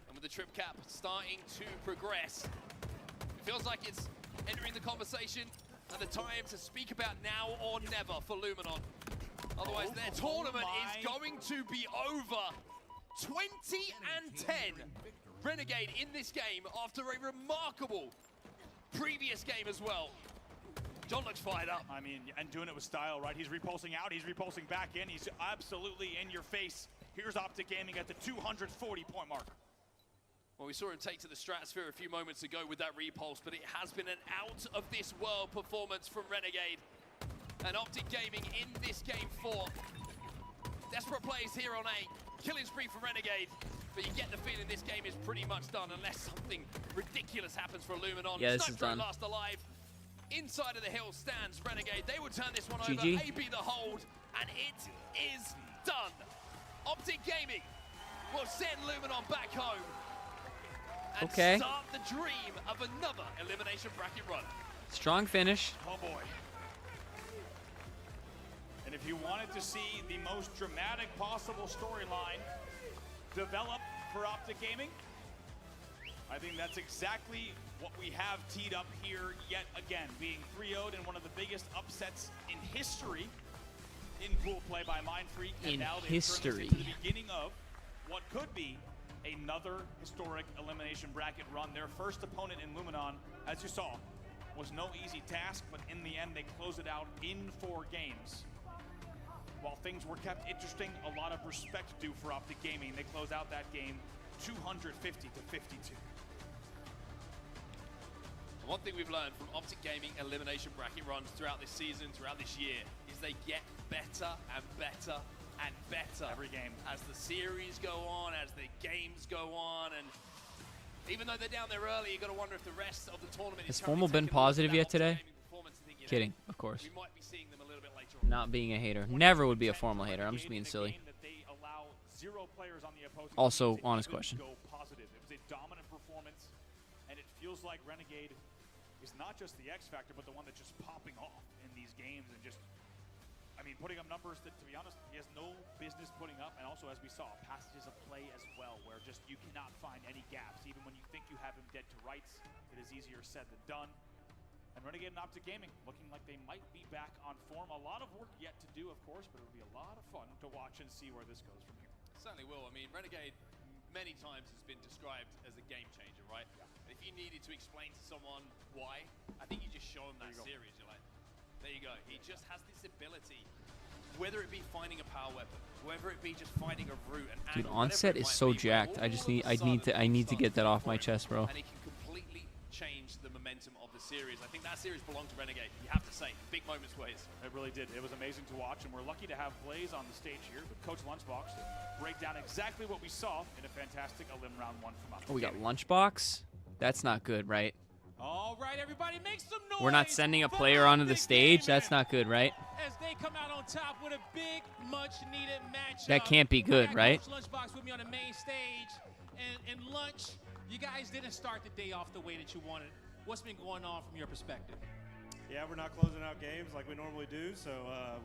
Speaker 11: And with the trip cap starting to progress, it feels like it's entering the conversation and the time to speak about now or never for Luminon. Otherwise, their tournament is going to be over. 20 and 10. Renegade in this game after a remarkable previous game as well. John looks fired up.
Speaker 12: I mean, and doing it with style, right? He's repulsing out, he's repulsing back in. He's absolutely in your face. Here's Optic Gaming at the 240-point mark.
Speaker 11: Well, we saw him take to the stratosphere a few moments ago with that repulse, but it has been an out-of-this-world performance from Renegade. And Optic Gaming in this game 4. Desperate plays here on A. Killing spree for Renegade. But you get the feeling this game is pretty much done unless something ridiculous happens for Luminon.
Speaker 1: Yeah, this is done.
Speaker 11: Last alive. Inside of the hill stands Renegade. They will turn this one
Speaker 1: GG.
Speaker 11: over. A be the hold, and it is done. Optic Gaming will send Luminon back home. And start the dream of another elimination bracket run.
Speaker 1: Strong finish.
Speaker 12: Oh boy. And if you wanted to see the most dramatic possible storyline develop for Optic Gaming, I think that's exactly what we have teed up here yet again, being 3-0'd in one of the biggest upsets in history in pool play by Mindfreak. And now they turn this into the beginning of what could be another historic elimination bracket run. Their first opponent in Luminon, as you saw, was no easy task, but in the end they closed it out in 4 games. While things were kept interesting, a lot of respect due for Optic Gaming. They closed out that game 250 to 52.
Speaker 11: One thing we've learned from Optic Gaming elimination bracket runs throughout this season, throughout this year, is they get better and better and better
Speaker 12: every game
Speaker 11: as the series go on, as the games go on, and even though they're down there early, you got to wonder if the rest of the tournament
Speaker 1: Has Formal been positive yet today? Kidding, of course.
Speaker 11: We might be seeing them a little bit later on.
Speaker 1: Not being a hater. Never would be a Formal hater. I'm just being silly. Also, honest question.
Speaker 12: Go positive. It was a dominant performance, and it feels like Renegade is not just the X factor, but the one that's just popping off in these games and just, I mean, putting up numbers that, to be honest, he has no business putting up. And also, as we saw, passages of play as well, where just you cannot find any gaps. Even when you think you have him dead to rights, it is easier said than done. And Renegade and Optic Gaming looking like they might be back on form. A lot of work yet to do, of course, but it'll be a lot of fun to watch and see where this goes from here.
Speaker 11: Certainly will. I mean, Renegade many times has been described as a game changer, right? Yeah. If you needed to explain to someone why, I think you just show them that series. You're like, there you go. He just has this ability, whether it be finding a power weapon, whether it be just finding a route, an
Speaker 1: Dude,
Speaker 11: angle,
Speaker 1: onset is so jacked. I need to get that off my chest, bro.
Speaker 11: And he can completely change the momentum of the series. I think that series belonged to Renegade. You have to say, big moments for his.
Speaker 12: It really did. It was amazing to watch, and we're lucky to have Blaze on the stage here with Coach Lunchbox to break down exactly what we saw in a fantastic Elim Round 1 from Optic.
Speaker 1: Oh, we got Lunchbox? That's not good, right?
Speaker 4: All right, everybody, make some noise.
Speaker 1: We're not sending a player onto the stage? That's not good, right?
Speaker 4: As they come out on top with a big, much-needed matchup.
Speaker 1: That can't be good, right?
Speaker 4: Lunchbox with me on the main stage. And Lunch, you guys didn't start the day off the way that you wanted. What's been going on from your perspective?
Speaker 15: Yeah, we're not closing out games like we normally do, so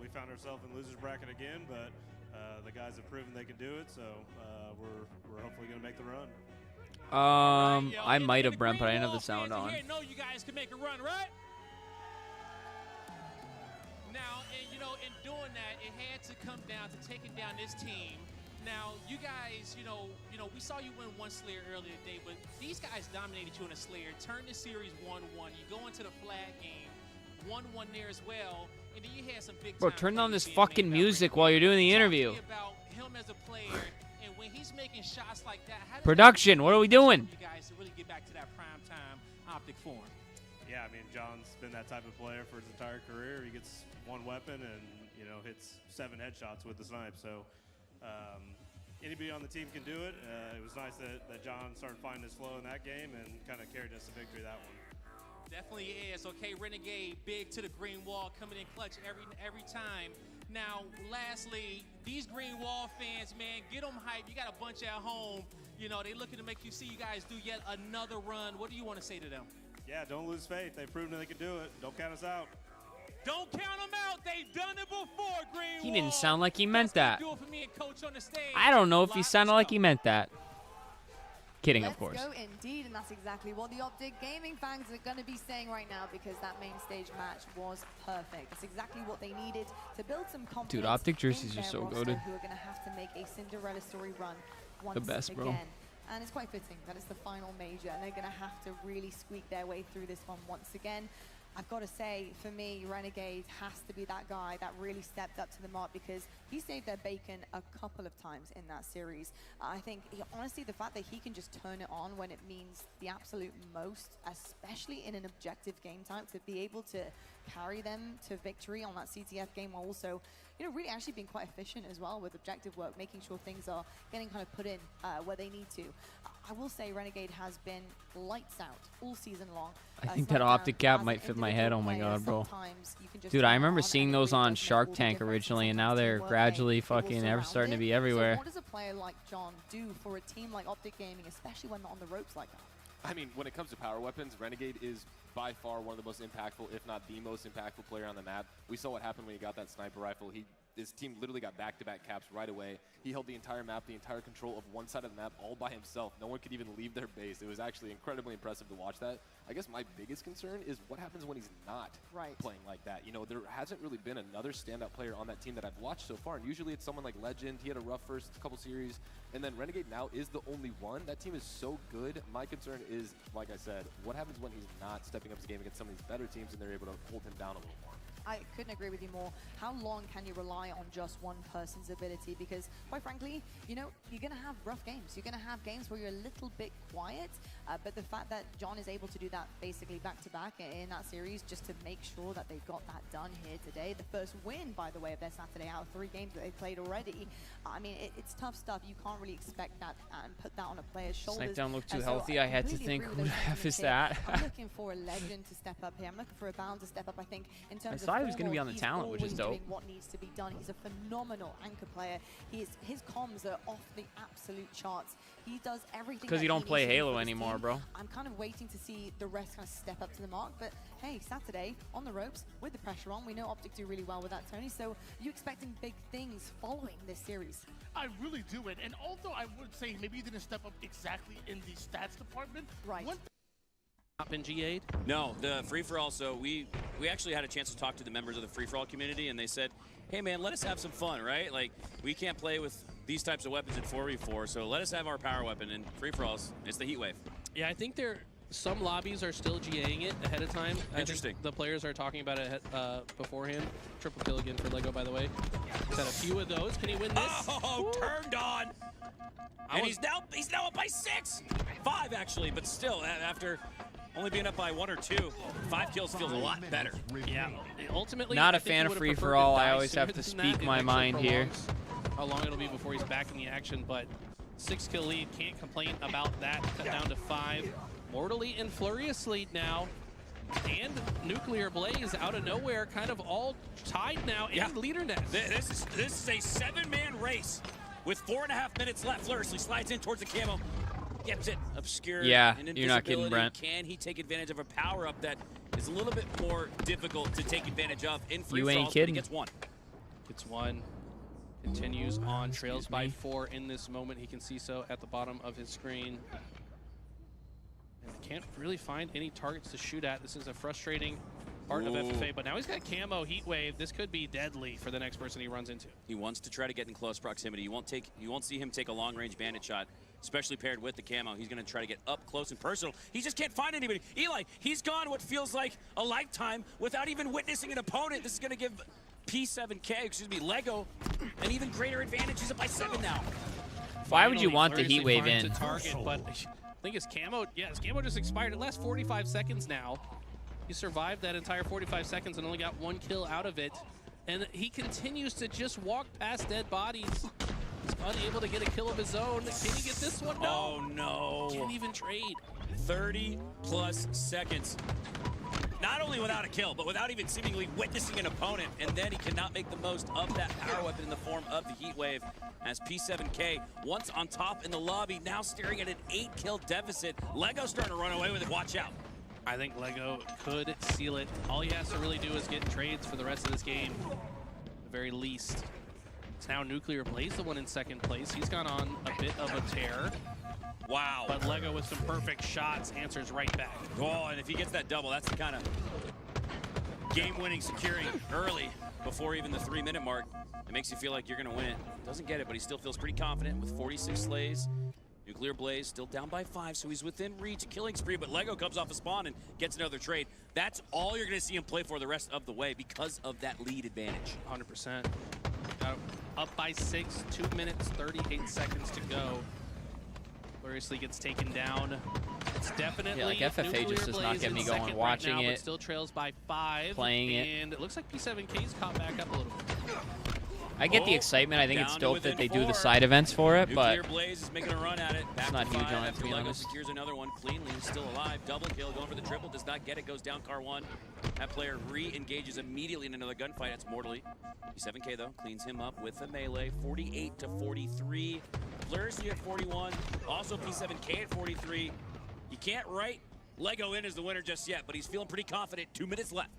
Speaker 15: we found ourselves in loser's bracket again, but the guys have proven they can do it, so we're hopefully going to make the run.
Speaker 1: I might have, Brent, but I didn't have the sound on.
Speaker 4: Know you guys can make a run, right? Now, and you know, in doing that, it had to come down to taking down this team. Now, you guys, you know, we saw you win one Slayer earlier today, but these guys dominated you in a Slayer, turned the series 1-1. You go into the flag game, 1-1 there as well, and then you had some big.
Speaker 1: Bro, turn on this fucking music while you're doing the interview.
Speaker 4: About him as a player, and when he's making shots like that, how does
Speaker 1: Production, what are we doing?
Speaker 4: You guys to really get back to that prime time optic form.
Speaker 15: Yeah, I mean, John's been that type of player for his entire career. He gets one weapon and, you know, hits 7 headshots with the snipe. So anybody on the team can do it. It was nice that John started finding his flow in that game and kind of carried us to victory that one.
Speaker 4: Definitely is. Okay, Renegade, big to the green wall, coming in clutch every time. Now, lastly, these green wall fans, man, get them hyped. You got a bunch at home. You know, they looking to make you see you guys do yet another run. What do you want to say to them?
Speaker 15: Yeah, don't lose faith. They've proven they can do it. Don't count us out.
Speaker 4: Don't count them out. They've done it before, green
Speaker 1: He
Speaker 4: wall.
Speaker 1: didn't sound like he meant that.
Speaker 4: Do it for me and Coach on the stage.
Speaker 1: I don't know if he sounded like he meant that. Kidding, of course.
Speaker 6: Let's go indeed, and that's exactly what the Optic Gaming fans are going to be saying right now, because that main stage match was perfect. That's exactly what they needed to build some confidence.
Speaker 1: Dude, Optic jerseys
Speaker 6: in
Speaker 1: are
Speaker 6: their
Speaker 1: so
Speaker 6: roster,
Speaker 1: goated.
Speaker 6: Who are going to have to make a Cinderella story run once
Speaker 1: The best,
Speaker 6: again.
Speaker 1: bro.
Speaker 6: And it's quite fitting that it's the final major, and they're going to have to really squeak their way through this one once again. I've got to say, for me, Renegade has to be that guy that really stepped up to the mark, because he saved their bacon a couple of times in that series. I think, honestly, the fact that he can just turn it on when it means the absolute most, especially in an objective game type, to be able to carry them to victory on that CTF game, while also, you know, really actually being quite efficient as well with objective work, making sure things are getting kind of put in where they need to. I will say Renegade has been lights out all season long.
Speaker 1: I think that optic cap might fit my head. Oh my god, bro. Dude, I remember seeing those on Shark Tank originally, and now they're gradually fucking starting to be everywhere.
Speaker 6: So what does a player like John do for a team like Optic Gaming, especially when they're on the ropes like that?
Speaker 7: I mean, when it comes to power weapons, Renegade is by far one of the most impactful, if not the most impactful player on the map. We saw what happened when he got that sniper rifle. His team literally got back-to-back caps right away. He held the entire map, the entire control of one side of the map all by himself. No one could even leave their base. It was actually incredibly impressive to watch that. I guess my biggest concern is what happens when he's not playing like that. You know, there hasn't really been another standout player on that team that I've watched so far, and usually it's someone like Legend. He had a rough first couple series, and then Renegade now is the only one. That team is so good. My concern is, like I said, what happens when he's not stepping up his game against some of these better teams and they're able to hold him down a little more?
Speaker 6: I couldn't agree with you more. How long can you rely on just one person's ability? Because, quite frankly, you know, you're going to have rough games. You're going to have games where you're a little bit quiet, but the fact that John is able to do that basically back-to-back in that series just to make sure that they've got that done here today. The first win, by the way, of their Saturday out of 3 games that they've played already. I mean, it's tough stuff. You can't really expect that and put that on a player's shoulders.
Speaker 1: Snipe down looked too healthy. I had to think, who the F is that?
Speaker 6: I'm looking for a Legend to step up here. I'm looking for a Bound to step up, I think, in terms of
Speaker 1: I saw he was going to be on the talent, which is dope.
Speaker 6: Doing what needs to be done. He's a phenomenal anchor player. His comms are off the absolute charts. He does everything.
Speaker 1: Because you don't play Halo anymore, bro.
Speaker 6: I'm kind of waiting to see the rest kind of step up to the mark. But hey, Saturday on the ropes with the pressure on. We know Optic do really well with that, Tony. So are you expecting big things following this series?
Speaker 8: I really do it. And although I would say maybe he didn't step up exactly in the stats department,
Speaker 6: right?
Speaker 10: Not been GA'd?
Speaker 16: No, the free-for-all, so we actually had a chance to talk to the members of the free-for-all community, and they said, hey man, let us have some fun, right? Like, we can't play with these types of weapons in 4v4, so let us have our power weapon, and free-for-alls, it's the heat wave.
Speaker 10: Yeah, I think some lobbies are still GAing it ahead of time.
Speaker 16: Interesting.
Speaker 10: I think the players are talking about it beforehand. Triple kill again for Lego, by the way. He's had a few of those. Can he win this?
Speaker 16: Oh, turned on! And he's now up by 6! 5, actually, but still, after only being up by 1 or 2, 5 kills feels a lot better.
Speaker 10: Yeah, ultimately,
Speaker 1: not a fan of free-for-all. I always have to speak my mind here.
Speaker 10: How long it'll be before he's back in the action, but 6-kill lead, can't complain about that. Cut down to 5. Mortally and Furious lead now. And Nuclear Blaze out of nowhere, kind of all tied now in leader nest.
Speaker 16: This is a 7-man race with 4.5 minutes left. Furiously slides in towards the camo. Gets it obscured.
Speaker 1: Yeah,
Speaker 16: and
Speaker 1: you're not kidding,
Speaker 16: invisibility.
Speaker 1: Brent.
Speaker 16: Can he take advantage of a power-up that is a little bit more difficult to take advantage of in free
Speaker 1: You ain't
Speaker 16: falls,
Speaker 1: kidding.
Speaker 16: But he gets one.
Speaker 10: Gets one. Continues on, trails by 4 in this moment. He can see so at the bottom of his screen. And can't really find any targets to shoot at. This is a frustrating part of FFA, but now he's got camo, heat wave. This could be deadly for the next person he runs into.
Speaker 16: He wants to try to get in close proximity. You won't see him take a long-range bandit shot, especially paired with the camo. He's going to try to get up close and personal. He just can't find anybody. Eli, he's gone what feels like a lifetime without even witnessing an opponent. This is going to give Lego, an even greater advantage. He's up by 7 now.
Speaker 1: Why would you want the
Speaker 10: Furiously
Speaker 1: heat wave
Speaker 10: finds
Speaker 1: in?
Speaker 10: a target, but I think his camo, his camo just expired. It lasts 45 seconds now. He survived that entire 45 seconds and only got 1 kill out of it. And he continues to just walk past dead bodies. He's unable to get a kill of his own. Can he get this one? No.
Speaker 16: Oh, no.
Speaker 10: Can't even trade.
Speaker 16: 30+ seconds. Not only without a kill, but without even seemingly witnessing an opponent, and then he cannot make the most of that power weapon in the form of the heat wave. As P7K, once on top in the lobby, now staring at an 8-kill deficit. Lego's starting to run away with it. Watch out.
Speaker 10: I think Lego could seal it. All he has to really do is get trades for the rest of this game, at the very least. It's now Nuclear Blaze, the one in second place. He's gone on a bit of a tear.
Speaker 16: Wow.
Speaker 10: But Lego with some perfect shots answers right back.
Speaker 16: Oh, and if he gets that double, that's the kind of game-winning securing early before even the 3-minute mark. It makes you feel like you're going to win it. Doesn't get it, but he still feels pretty confident with 46 slays. Nuclear Blaze still down by 5, so he's within reach, a killing spree, but Lego comes off a spawn and gets another trade. That's all you're going to see him play for the rest of the way because of that lead advantage.
Speaker 10: 100%. Up by 6, 2 minutes, 38 seconds to go. Gloriously gets taken down. It's definitely
Speaker 1: like FFA just does not get me going. Watching it,
Speaker 10: but still trails by 5.
Speaker 1: playing it,
Speaker 10: and it looks like P7K's caught back up a little bit.
Speaker 1: I get the excitement. I think it's dope that they do the side events for it, but
Speaker 16: Nuclear Blaze is making a run at it. Back
Speaker 1: it's not
Speaker 16: to
Speaker 1: huge
Speaker 16: 5
Speaker 1: on it,
Speaker 16: after
Speaker 1: to be
Speaker 16: Lego
Speaker 1: honest.
Speaker 16: secures another one cleanly. He's still alive. Double kill, going for the triple. Does not get it. Goes down car 1. That player re-engages immediately in another gunfight. It's mortally. P7K though cleans him up with a melee. 48 to 43. Fluriously at 41. Also P7K at 43. You can't write Lego in as the winner just yet, but he's feeling pretty confident. 2 minutes left.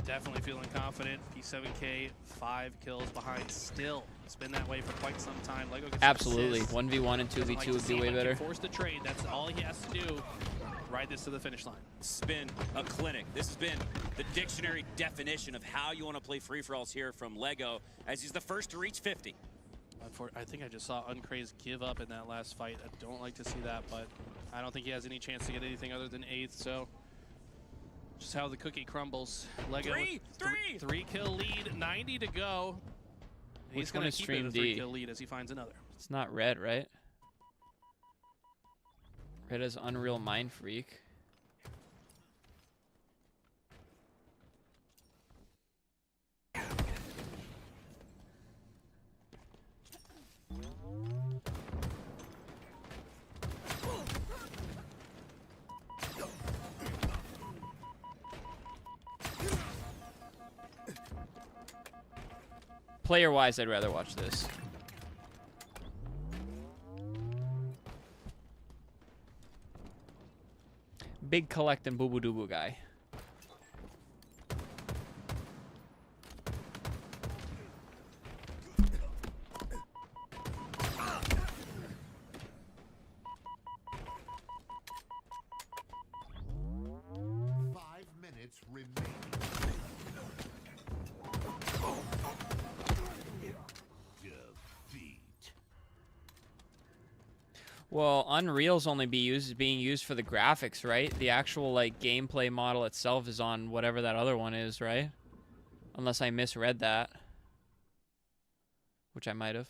Speaker 10: Definitely feeling confident. P7K 5 kills behind still. It's been that way for quite some time. Lego gets
Speaker 1: absolutely.
Speaker 10: assists.
Speaker 1: 1v1 and 2v2 would be way better.
Speaker 10: Force the trade. That's all he has to do. Ride this to the finish line.
Speaker 16: It's been a clinic. This has been the dictionary definition of how you want to play free-for-alls here from Lego, as he's the first to reach 50.
Speaker 10: I think I just saw Uncrazed give up in that last fight. I don't like to see that, but I don't think he has any chance to get anything other than 8th, so just how the cookie crumbles. Lego with 3 kill lead, 90 to go. He's going to keep it a 3 kill lead as he finds another.
Speaker 1: It's not Red, right? Red is Unreal Mind Freak. Player-wise, I'd rather watch this. Big collect and boo-boo doo-boo guy. Well, Unreal's only being used for the graphics, right? The actual like gameplay model itself is on whatever that other one is, right? Unless I misread that, which I might have.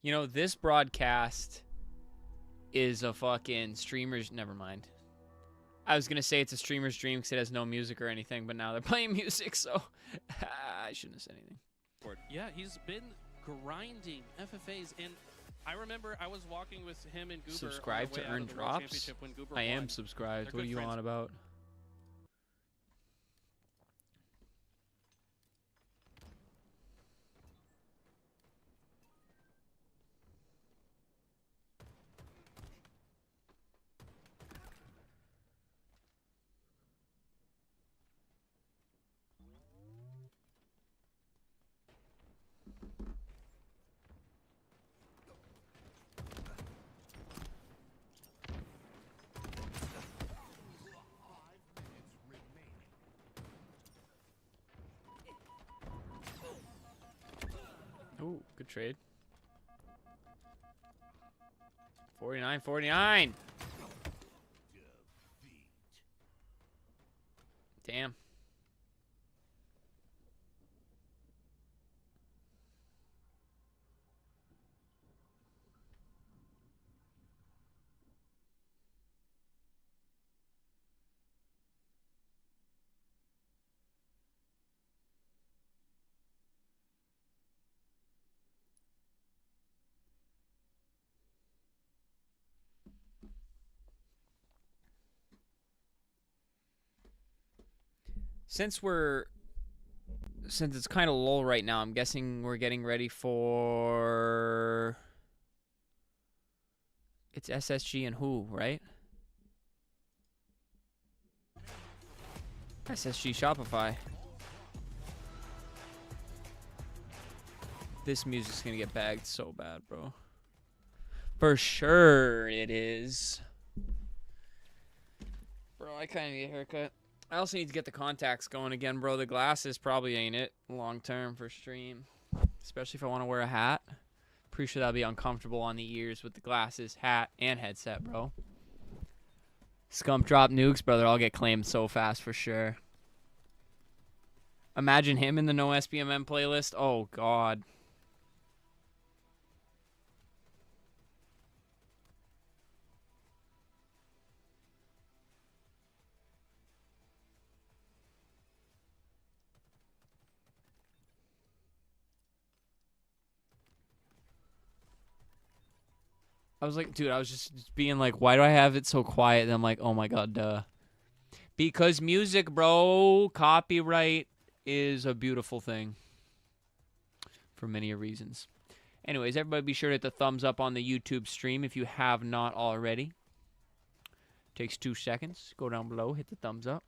Speaker 1: You know, this broadcast is a fucking streamer's... Never mind. I was going to say it's a streamer's dream because it has no music or anything, but now they're playing music, so I shouldn't have said anything.
Speaker 10: Yeah, he's been grinding FFAs, and I remember I was walking with him and Goober.
Speaker 1: Subscribe to earn drops? I am subscribed. What are you on about? Ooh, good trade. 49-49. Damn. Since it's kind of lull right now, I'm guessing we're getting ready for... It's SSG and who, right? SSG Shopify. This music's gonna get bagged so bad, bro. For sure it is. Bro, I kind of need a haircut. I also need to get the contacts going again, bro. The glasses probably ain't it long term for stream. Especially if I want to wear a hat. Pretty sure that'll be uncomfortable on the ears with the glasses, hat, and headset, bro. Scump drop nukes, brother. I'll get claimed so fast for sure. Imagine him in the no SBMM playlist. Oh, God. I was like, dude, I was just being like, why do I have it so quiet? And I'm like, oh my God, duh. Because music, bro, copyright is a beautiful thing. For many reasons. Anyways, everybody be sure to hit the thumbs up on the YouTube stream if you have not already. Takes 2 seconds. Go down below, hit the thumbs up.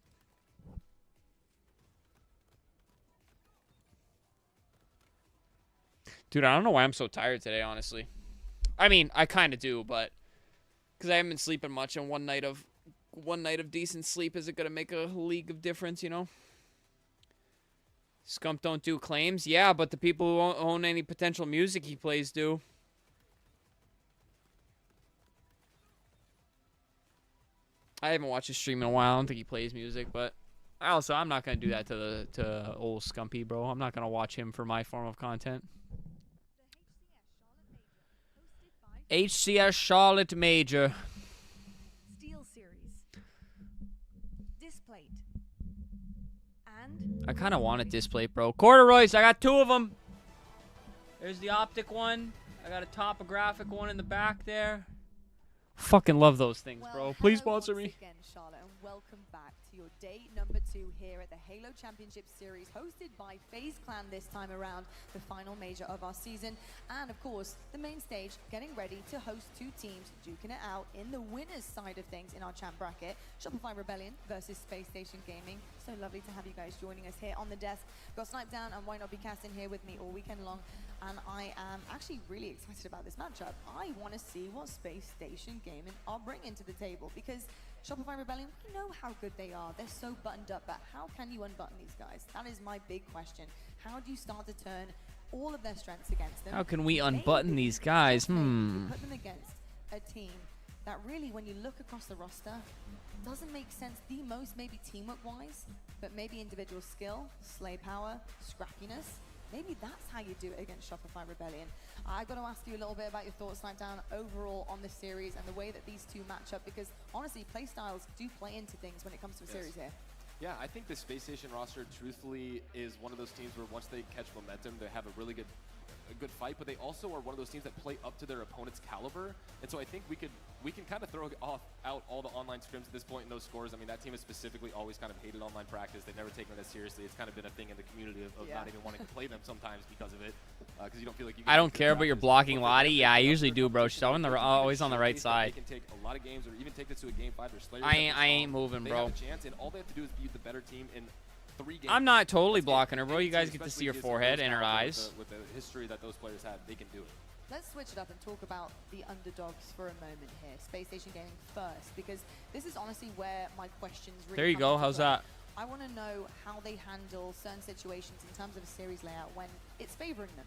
Speaker 1: Dude, I don't know why I'm so tired today, honestly. I mean, I kind of do, but because I haven't been sleeping much, and one night of decent sleep isn't gonna make a league of difference, you know. Scump don't do claims, yeah, but the people who own any potential music he plays do. I haven't watched his stream in a while. I don't think he plays music, but I'm not gonna do that to old Scumpy, bro. I'm not gonna watch him for my form of content. HCS Charlotte Major.
Speaker 6: Steel Series. Displate. And
Speaker 1: I kind of want a display, bro. Corduroys, I got 2 of them. There's the optic one. I got a topographic one in the back there. Fucking love those things, bro. Please sponsor me.
Speaker 6: Again, Charlotte, and welcome back to your day number 2 here at the Halo Championship Series, hosted by FaZe Clan this time around, the final major of our season. And of course, the main stage, getting ready to host 2 teams, duking it out in the winners side of things in our champ bracket. Shopify Rebellion versus Space Station Gaming. So lovely to have you guys joining us here on the desk. Got Snipe Down and Why Not Be Casting here with me all weekend long. And I am actually really excited about this matchup. I want to see what Space Station Gaming are bringing to the table, because Shopify Rebellion, we know how good they are. They're so buttoned up, but how can you unbutton these guys? That is my big question. How do you start to turn all of their strengths against them?
Speaker 1: How can we unbutton these guys?
Speaker 6: Put them against a team that really, when you look across the roster, doesn't make sense the most, maybe teamwork-wise, but maybe individual skill, slay power, scrappiness. maybe that's how you do it against Shopify Rebellion. I got to ask you a little bit about your thoughts, Snipedown, overall on this series and the way that these two match up, because honestly, playstyles do play into things when it comes to a series here.
Speaker 7: Yeah, I think the Space Station roster, truthfully, is one of those teams where once they catch momentum, they have a really good fight, but they also are one of those teams that play up to their opponent's caliber. And so I think we can kind of throw out all the online scrims at this point and those scores. I mean, that team has specifically always kind of hated online practice. They've never taken it as seriously. It's kind of been a thing in the community of not even wanting to play them sometimes because of it, because you don't feel like you can.
Speaker 1: I don't care about your blocking Lottie. Yeah, I usually do, bro. She's always on the right side.
Speaker 7: They can take a lot of games or even take this to a game 5 or Slayer.
Speaker 1: I ain't moving,
Speaker 7: they
Speaker 1: bro.
Speaker 7: have a chance, and all they have to do is beat the better team in 3 games.
Speaker 1: I'm not totally blocking her, bro. You guys get to see her forehead and her eyes.
Speaker 7: With the history that those players have, they can do it.
Speaker 6: Let's switch it up and talk about the underdogs for a moment here. Space Station Gaming first, because this is honestly where my questions really
Speaker 1: There you go. How's that?
Speaker 6: I want to know how they handle certain situations in terms of a series layout when it's favoring them.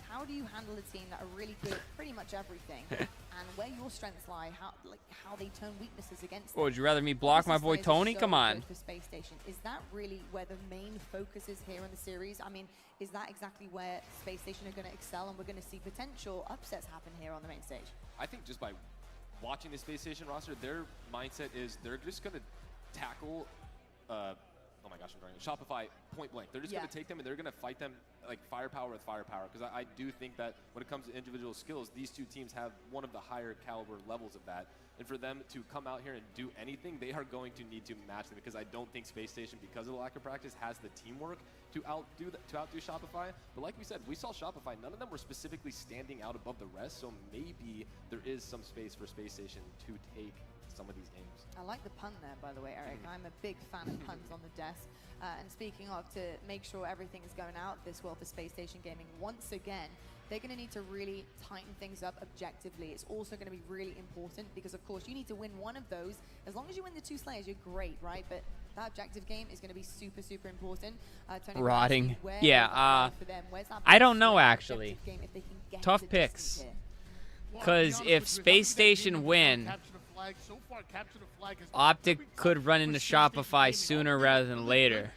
Speaker 6: How do you handle a team that are really good at pretty much everything, and where your strengths lie, how they turn weaknesses against them?
Speaker 1: Would you rather me block my boy Tony? Come on.
Speaker 6: For Space Station, is that really where the main focus is here in the series? I mean, is that exactly where Space Station are going to excel, and we're going to see potential upsets happen here on the main stage?
Speaker 7: I think just by watching the Space Station roster, their mindset is they're just going to tackle. Oh my gosh, I'm drawing Shopify point blank. They're just going to take them and they're going to fight them like firepower with firepower. Because I do think that when it comes to individual skills, these two teams have one of the higher caliber levels of that. And for them to come out here and do anything, they are going to need to match them, because I don't think Space Station, because of the lack of practice, has the teamwork to outdo Shopify. But like we said, we saw Shopify. None of them were specifically standing out above the rest. So maybe there is some space for Space Station to take some of these games.
Speaker 6: I like the pun there, by the way, Eric. I'm a big fan of puns on the desk. And speaking of, to make sure everything is going out this well for Space Station Gaming, once again, they're going to need to really tighten things up objectively. It's also going to be really important because, of course, you need to win one of those. As long as you win the 2 Slayers, you're great, right? But that objective game is going to be super, super important. Tony,
Speaker 1: Rotting. Yeah, I don't know, actually. Tough picks. Because if Space Station win, Optic could run into Shopify sooner rather than later.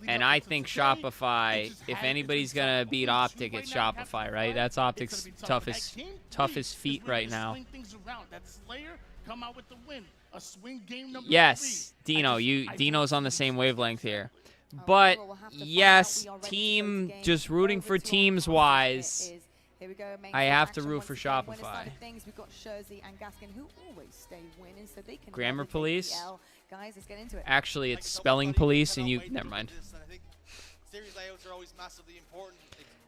Speaker 1: And I think Shopify, if anybody's going to beat Optic, it's Shopify, right? That's Optic's toughest feat right now. Yes, Dino's on the same wavelength here. But yes, team, just rooting for teams wise,
Speaker 6: here we go,
Speaker 1: I have to root for Shopify.
Speaker 6: We've got Scherzi and Gaskin, who always stay winning, so they can
Speaker 1: Grammar police?
Speaker 6: Guys, let's get into it.
Speaker 1: Actually, it's spelling police, and you... Never mind.
Speaker 17: Series layouts are always massively important.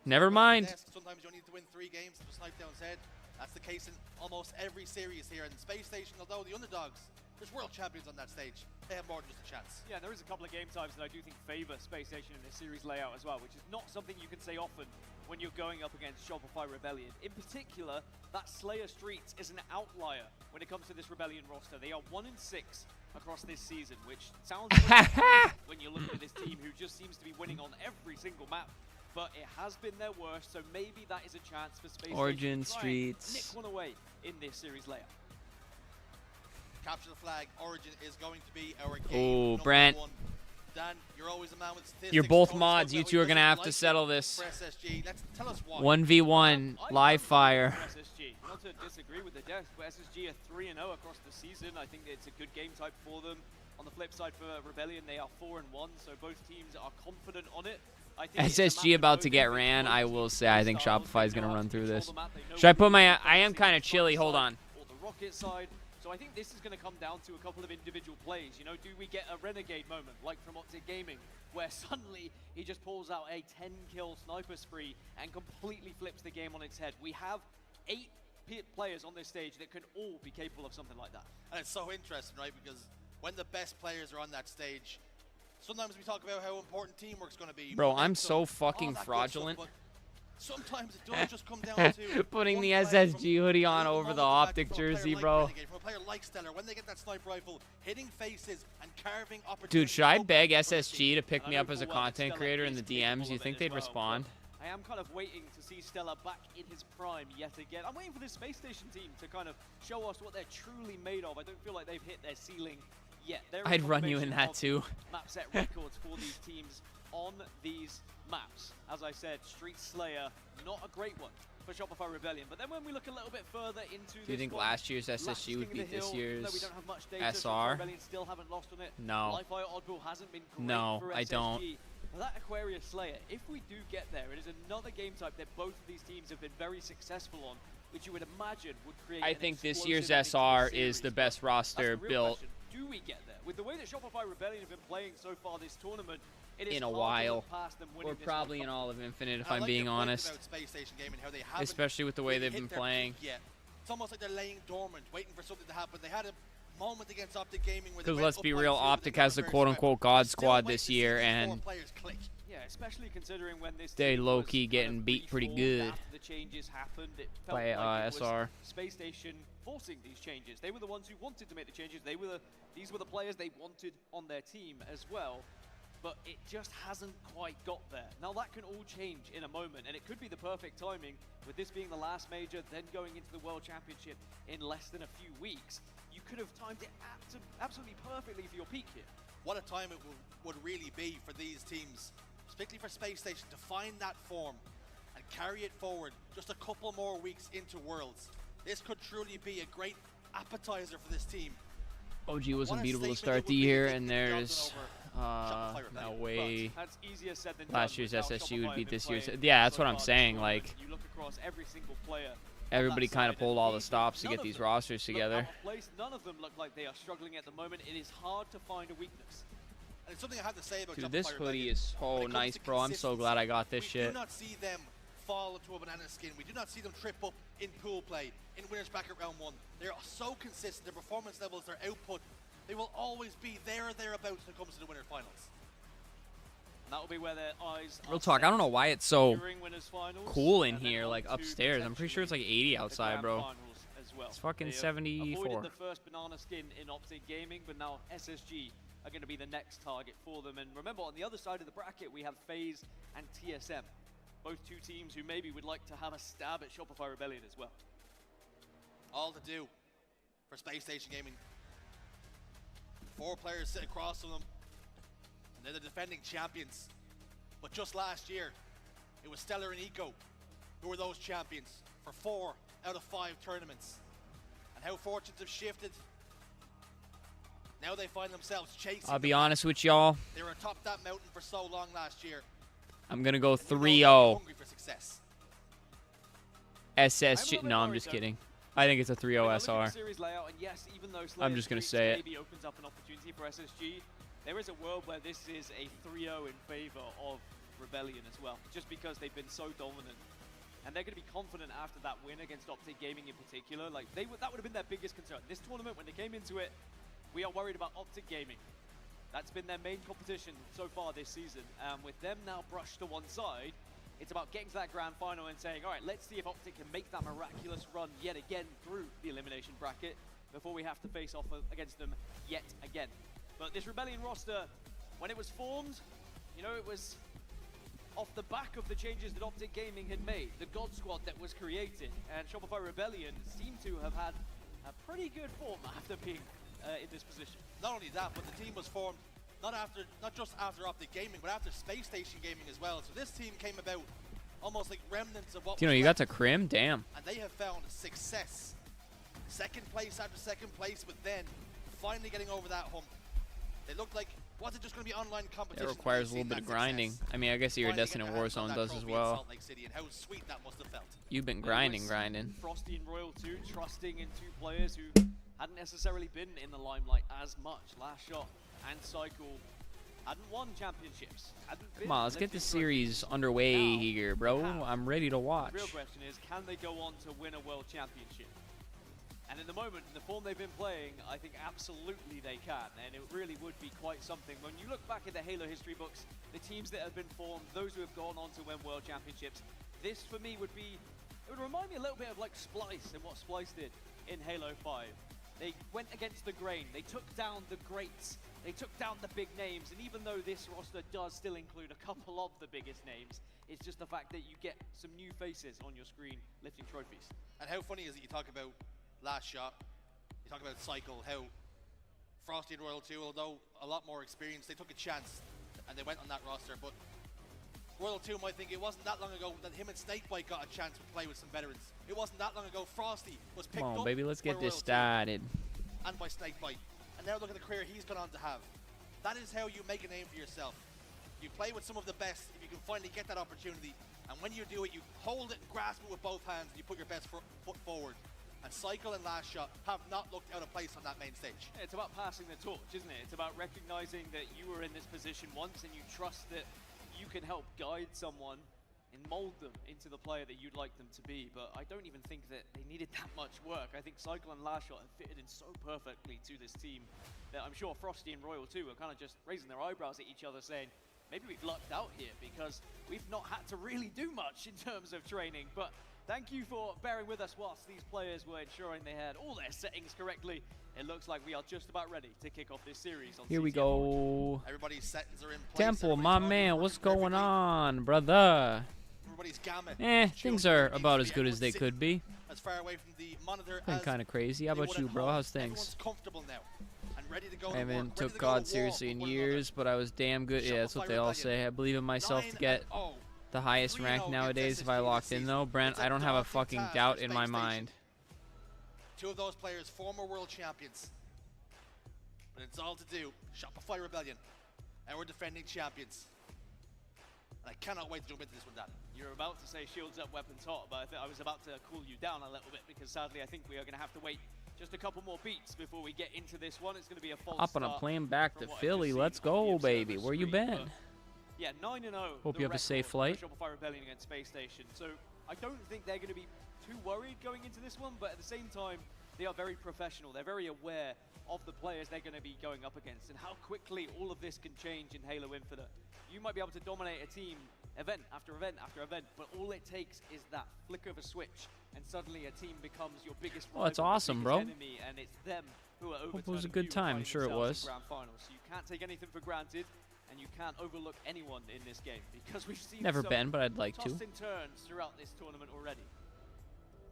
Speaker 1: Never mind.
Speaker 17: Sometimes you need to win 3 games, as Snipedown said. That's the case in almost every series here. In Space Station, although the underdogs, there's world champions on that stage. They have more than just a chance.
Speaker 2: Yeah, there is a couple of game types that I do think favor Space Station in this series layout as well, which is not something you can say often when you're going up against Shopify Rebellion. In particular, that Slayer Streets is an outlier when it comes to this Rebellion roster. They are 1-6 across this season, which sounds when you look at this team who just seems to be winning on every single map. But it has been their worst, so maybe that is a chance for Space
Speaker 1: Origin
Speaker 2: Station to try and
Speaker 1: Streets.
Speaker 2: nick one away in this series layout.
Speaker 17: Capture the flag. Origin is going to be our game.
Speaker 1: Oh, Brent.
Speaker 17: 1. Dan, you're always a man with statistics.
Speaker 1: You're both
Speaker 17: Tony
Speaker 1: mods. You two are going to have to settle this. 1v1, live fire.
Speaker 2: SSG. Not to disagree with the desk, but SSG are 3-0 across the season. I think it's a good game type for them. On the flip side, for Rebellion, they are 4-1, so both teams are confident on it.
Speaker 1: SSG about to get ran. I will say I think Shopify is going to run through this. Should I put my... I am kind of chilly. Hold on.
Speaker 2: Or the Rocket side. So I think this is going to come down to a couple of individual plays. You know, do we get a Renegade moment, like from Optic Gaming, where suddenly he just pulls out a 10-kill sniper spree and completely flips the game on its head? We have 8 players on this stage that can all be capable of something like that.
Speaker 17: And it's so interesting, right? Because when the best players are on that stage, sometimes we talk about how important teamwork's going to be.
Speaker 1: Bro, I'm so fucking fraudulent.
Speaker 17: Sometimes it does just come down to
Speaker 1: putting the SSG hoodie on over the Optic jersey, bro.
Speaker 17: From a player like Stellar, when they get that sniper rifle, hitting faces and carving opportunities.
Speaker 1: Dude, should I beg SSG to pick me up as a content creator in the DMs? Do you think they'd respond?
Speaker 2: I am kind of waiting to see Stellar back in his prime yet again. I'm waiting for this Space Station team to kind of show us what they're truly made of. I don't feel like they've hit their ceiling yet.
Speaker 1: I'd run you in that too.
Speaker 2: Map set records for these teams on these maps. As I said, Street Slayer, not a great one for Shopify Rebellion. But then when we look a little bit further into
Speaker 1: Do you think last year's SSG would beat this year's SR?
Speaker 2: Still haven't lost on it.
Speaker 1: No.
Speaker 2: Li-Fi Oddball hasn't been great
Speaker 1: No,
Speaker 2: for
Speaker 1: I
Speaker 2: SSG.
Speaker 1: don't.
Speaker 2: But that Aquarius Slayer, if we do get there, it is another game type that both of these teams have been very successful on, which you would imagine would create
Speaker 1: I think this year's SR is the best roster built
Speaker 2: do we get there? With the way that Shopify Rebellion have been playing so far this tournament, it is
Speaker 1: in a
Speaker 2: hard to
Speaker 1: while,
Speaker 2: look past them winning
Speaker 1: or
Speaker 2: this
Speaker 1: probably
Speaker 2: one.
Speaker 1: in all of Infinite, if
Speaker 17: I
Speaker 1: I'm
Speaker 17: like
Speaker 1: being
Speaker 17: your point
Speaker 1: honest.
Speaker 17: about Space Station Gaming, how they haven't
Speaker 1: Especially with the way
Speaker 17: really
Speaker 1: they've
Speaker 17: hit
Speaker 1: been
Speaker 17: their
Speaker 1: playing.
Speaker 17: peak yet. It's almost like they're laying dormant, waiting for something to happen. They had a moment against Optic Gaming where they
Speaker 1: Because
Speaker 17: went
Speaker 1: let's
Speaker 17: up
Speaker 1: be
Speaker 17: by
Speaker 1: real,
Speaker 17: 2, but
Speaker 1: Optic
Speaker 17: they got
Speaker 1: has
Speaker 17: the
Speaker 1: the
Speaker 17: first
Speaker 1: quote-unquote
Speaker 17: round.
Speaker 1: God
Speaker 17: Still
Speaker 1: Squad
Speaker 17: wait
Speaker 1: this
Speaker 17: to see
Speaker 1: year,
Speaker 17: these four
Speaker 1: and
Speaker 17: players click.
Speaker 2: Yeah, especially considering when this
Speaker 1: they
Speaker 2: team
Speaker 1: low-key
Speaker 2: was
Speaker 1: getting beat pretty good
Speaker 2: after the changes happened. It felt
Speaker 1: by
Speaker 2: like it was
Speaker 1: SR.
Speaker 2: Space Station forcing these changes. They were the ones who wanted to make the changes. These were the players they wanted on their team as well. But it just hasn't quite got there. Now that can all change in a moment, and it could be the perfect timing with this being the last major, then going into the World Championship in less than a few weeks. You could have timed it absolutely perfectly for your peak here.
Speaker 17: What a time it would really be for these teams, particularly for Space Station, to find that form and carry it forward just a couple more weeks into Worlds. This could truly be a great appetizer for this team.
Speaker 1: OG was
Speaker 17: What a
Speaker 1: unbeatable to
Speaker 17: statement
Speaker 1: start
Speaker 17: it
Speaker 1: the
Speaker 17: would be
Speaker 1: year,
Speaker 17: to
Speaker 1: and
Speaker 17: get the job
Speaker 1: there's
Speaker 17: Shopify
Speaker 1: no
Speaker 17: Rebellion.
Speaker 1: way
Speaker 2: That's easier said than
Speaker 1: last
Speaker 2: done
Speaker 1: year's
Speaker 2: with how
Speaker 1: SSG
Speaker 2: Shopify
Speaker 1: would
Speaker 2: have
Speaker 1: beat
Speaker 2: been
Speaker 1: this year's.
Speaker 2: playing
Speaker 1: Yeah, that's
Speaker 2: so
Speaker 1: what I'm
Speaker 2: far this
Speaker 1: saying.
Speaker 2: tournament.
Speaker 1: Like,
Speaker 2: You look across every single player.
Speaker 1: everybody kind of
Speaker 2: side,
Speaker 1: pulled
Speaker 2: and
Speaker 1: all the
Speaker 2: these
Speaker 1: stops to
Speaker 2: none
Speaker 1: get
Speaker 2: of
Speaker 1: these
Speaker 2: them
Speaker 1: rosters
Speaker 2: look
Speaker 1: together.
Speaker 2: out of place. None of them look like they are struggling at the moment. It is hard to find a weakness.
Speaker 17: And it's something I have to say about
Speaker 1: Dude,
Speaker 17: Shopify
Speaker 1: this hoodie
Speaker 17: Rebellion.
Speaker 1: is
Speaker 17: When it
Speaker 1: so
Speaker 17: comes
Speaker 1: nice,
Speaker 17: to
Speaker 1: bro. I'm so glad I got this
Speaker 17: we
Speaker 1: shit.
Speaker 17: do not see them fall into a banana skin. We do not see them trip up in pool play, in winners bracket round 1. They're so consistent. Their performance levels, their output, they will always be there or thereabouts when it comes to the winner finals.
Speaker 2: And that will be where their eyes
Speaker 1: Real
Speaker 2: are
Speaker 1: talk, I don't know why it's so
Speaker 2: during winners finals,
Speaker 1: cool in
Speaker 2: and then
Speaker 1: here,
Speaker 2: on
Speaker 1: like
Speaker 2: to
Speaker 1: upstairs. I'm pretty sure it's like 80
Speaker 2: the
Speaker 1: outside,
Speaker 2: grand
Speaker 1: bro.
Speaker 2: finals as well.
Speaker 1: It's fucking
Speaker 2: They have
Speaker 1: 74.
Speaker 2: avoided the first banana skin in Optic Gaming, but now SSG are going to be the next target for them. And remember, on the other side of the bracket, we have FaZe and TSM. Both two teams who maybe would like to have a stab at Shopify Rebellion as well.
Speaker 17: All to do for Space Station Gaming. 4 players sit across from them. And they're the defending champions. But just last year, it was Stellar and Eco who were those champions for 4 out of 5 tournaments. And how fortunes have shifted. Now they find themselves chasing.
Speaker 1: I'll be honest with y'all.
Speaker 17: They were atop that mountain for so long last year.
Speaker 1: I'm going to go
Speaker 17: And you know
Speaker 1: 3-0.
Speaker 17: they're hungry for success.
Speaker 1: SSG. No, I'm just kidding. I think it's a 3-0 SR.
Speaker 2: Series layout, and yes, even though
Speaker 1: I'm just gonna
Speaker 2: Slayer
Speaker 1: say it.
Speaker 2: maybe opens up an opportunity for SSG, there is a world where this is a 3-0 in favor of Rebellion as well, just because they've been so dominant. And they're going to be confident after that win against Optic Gaming in particular. Like that would have been their biggest concern. This tournament, when they came into it, we are worried about Optic Gaming. That's been their main competition so far this season. With them now brushed to one side, it's about getting to that grand final and saying, all right, let's see if Optic can make that miraculous run yet again through the elimination bracket before we have to face off against them yet again. But this Rebellion roster, when it was formed, you know, it was off the back of the changes that Optic Gaming had made, the God Squad that was created, and Shopify Rebellion seemed to have had a pretty good form after being in this position.
Speaker 17: Not only that, but the team was formed not just after Optic Gaming, but after Space Station Gaming as well. So this team came about almost like remnants of what
Speaker 1: You know,
Speaker 17: was
Speaker 1: you got
Speaker 17: left.
Speaker 1: to Crim? Damn.
Speaker 17: And they have found success. Second place after second place, but then finally getting over that hump. They looked like, was it just going to be online competition?
Speaker 1: It requires a little bit of grinding. I mean, I guess Iridescent and Warzone does as well.
Speaker 17: Salt Lake City, and how sweet that must have felt.
Speaker 1: You've been grinding.
Speaker 2: Frosty and Royal too, trusting in 2 players who hadn't necessarily been in the limelight as much. Last Shot and Cycle hadn't won championships.
Speaker 1: Come on, let's get this series underway here, bro. I'm ready to watch.
Speaker 2: The real question is, can they go on to win a world championship? And at the moment, in the form they've been playing, I think absolutely they can, and it really would be quite something. When you look back at the Halo history books, the teams that have been formed, those who have gone on to win world championships, this for me would be, it would remind me a little bit of like Splice and what Splice did in Halo 5. They went against the grain, they took down the greats, they took down the big names, and even though this roster does still include a couple of the biggest names, it's just the fact that you get some new faces on your screen lifting trophies.
Speaker 17: And how funny is it you talk about Last Shot, you talk about Cycle, how Frosty and Royal 2, although a lot more experienced, they took a chance. and they went on that roster. But Royal 2 might think it wasn't that long ago that him and Snakebite got a chance to play with some veterans. It wasn't that long ago Frosty was picked
Speaker 1: Come on,
Speaker 17: up
Speaker 1: baby, let's
Speaker 17: by
Speaker 1: get this
Speaker 17: Royal 2
Speaker 1: started.
Speaker 17: and by Snakebite. And now look at the career he's gone on to have. That is how you make a name for yourself. You play with some of the best if you can finally get that opportunity. And when you do it, you hold it and grasp it with both hands and you put your best foot forward. And Cycle and Last Shot have not looked out of place on that main stage.
Speaker 2: It's about passing the torch, isn't it? It's about recognizing that you were in this position once and you trust that you can help guide someone and mold them into the player that you'd like them to be. But I don't even think that they needed that much work. I think Cycle and Last Shot have fitted in so perfectly to this team that I'm sure Frosty and Royal 2 are kind of just raising their eyebrows at each other saying, maybe we've lucked out here because we've not had to really do much in terms of training. But thank you for bearing with us whilst these players were ensuring they had all their settings correctly. It looks like we are just about ready to kick off this series on
Speaker 1: Here we
Speaker 2: CTF.
Speaker 1: go.
Speaker 17: Everybody's settings are in place.
Speaker 1: Temple, my man, what's going on, brother?
Speaker 17: Everybody's gamma.
Speaker 1: Things are about as good as they could be.
Speaker 17: As far away from the monitor
Speaker 1: Been
Speaker 17: as
Speaker 1: kind of crazy. How
Speaker 17: they
Speaker 1: about
Speaker 17: would
Speaker 1: you,
Speaker 17: at
Speaker 1: bro?
Speaker 17: home.
Speaker 1: How's things?
Speaker 17: Everyone's comfortable now and ready to go
Speaker 1: I
Speaker 17: to work,
Speaker 1: haven't
Speaker 17: ready
Speaker 1: took
Speaker 17: to go
Speaker 1: God
Speaker 17: to war
Speaker 1: seriously in
Speaker 17: with one another.
Speaker 1: years, but I was damn good. Yeah, that's what they all say. I believe in myself to get the highest rank nowadays if I locked in, though. Brent, I don't have a fucking doubt in my mind.
Speaker 17: Two of those players, former world champions. But it's all to do. Shopify Rebellion. And we're defending champions. And I cannot wait to jump into this one, Dan.
Speaker 2: You're about to say shields up, weapons hot, but I was about to cool you down a little bit because sadly I think we are going to have to wait just a couple more beats before we get into this one. It's going to be a false
Speaker 1: Up on a
Speaker 2: start
Speaker 1: plane back
Speaker 2: from
Speaker 1: to
Speaker 2: what I've
Speaker 1: Philly.
Speaker 2: just seen
Speaker 1: Let's
Speaker 2: on the
Speaker 1: go,
Speaker 2: observer
Speaker 1: baby. Where you
Speaker 2: screen,
Speaker 1: been?
Speaker 2: but yeah, 9-0.
Speaker 1: Hope you have a safe flight.
Speaker 2: Shopify Rebellion against Space Station. So I don't think they're going to be too worried going into this one, but at the same time, they are very professional. They're very aware of the players they're going to be going up against and how quickly all of this can change in Halo Infinite. You might be able to dominate a team event after event after event, but all it takes is that flick of a switch, and suddenly a team becomes your biggest
Speaker 1: Oh, that's
Speaker 2: rival,
Speaker 1: awesome,
Speaker 2: biggest
Speaker 1: bro.
Speaker 2: enemy, and it's them who are
Speaker 1: Hope it was a
Speaker 2: overturning
Speaker 1: good
Speaker 2: you and
Speaker 1: time.
Speaker 2: finding
Speaker 1: Sure it
Speaker 2: themselves
Speaker 1: was.
Speaker 2: in grand finals. So you can't take anything for granted, and you can't overlook anyone in this game because we've seen
Speaker 1: Never
Speaker 2: some
Speaker 1: been, but I'd like to.
Speaker 2: tossed and turns throughout this tournament already.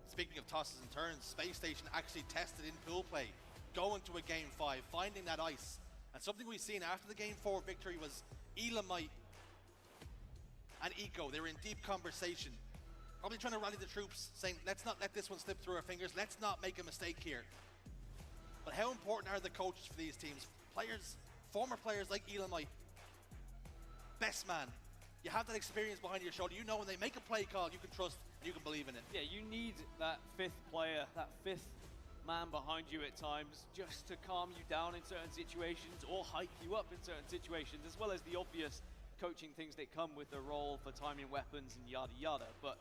Speaker 17: Speaking of tosses and turns, Space Station actually tested in pool play, going to a Game 5, finding that ice. And something we've seen after the Game 4 victory was Elamite and Eco. They were in deep conversation, probably trying to rally the troops, saying, let's not let this one slip through our fingers, let's not make a mistake here. But how important are the coaches for these teams? Players, former players like Elamite, best man. You have that experience behind your shoulder. You know when they make a play call, you can trust and you can believe in it.
Speaker 2: Yeah, you need that fifth player, that fifth man behind you at times just to calm you down in certain situations or hype you up in certain situations, as well as the obvious coaching things that come with the role for timing weapons and yada yada. But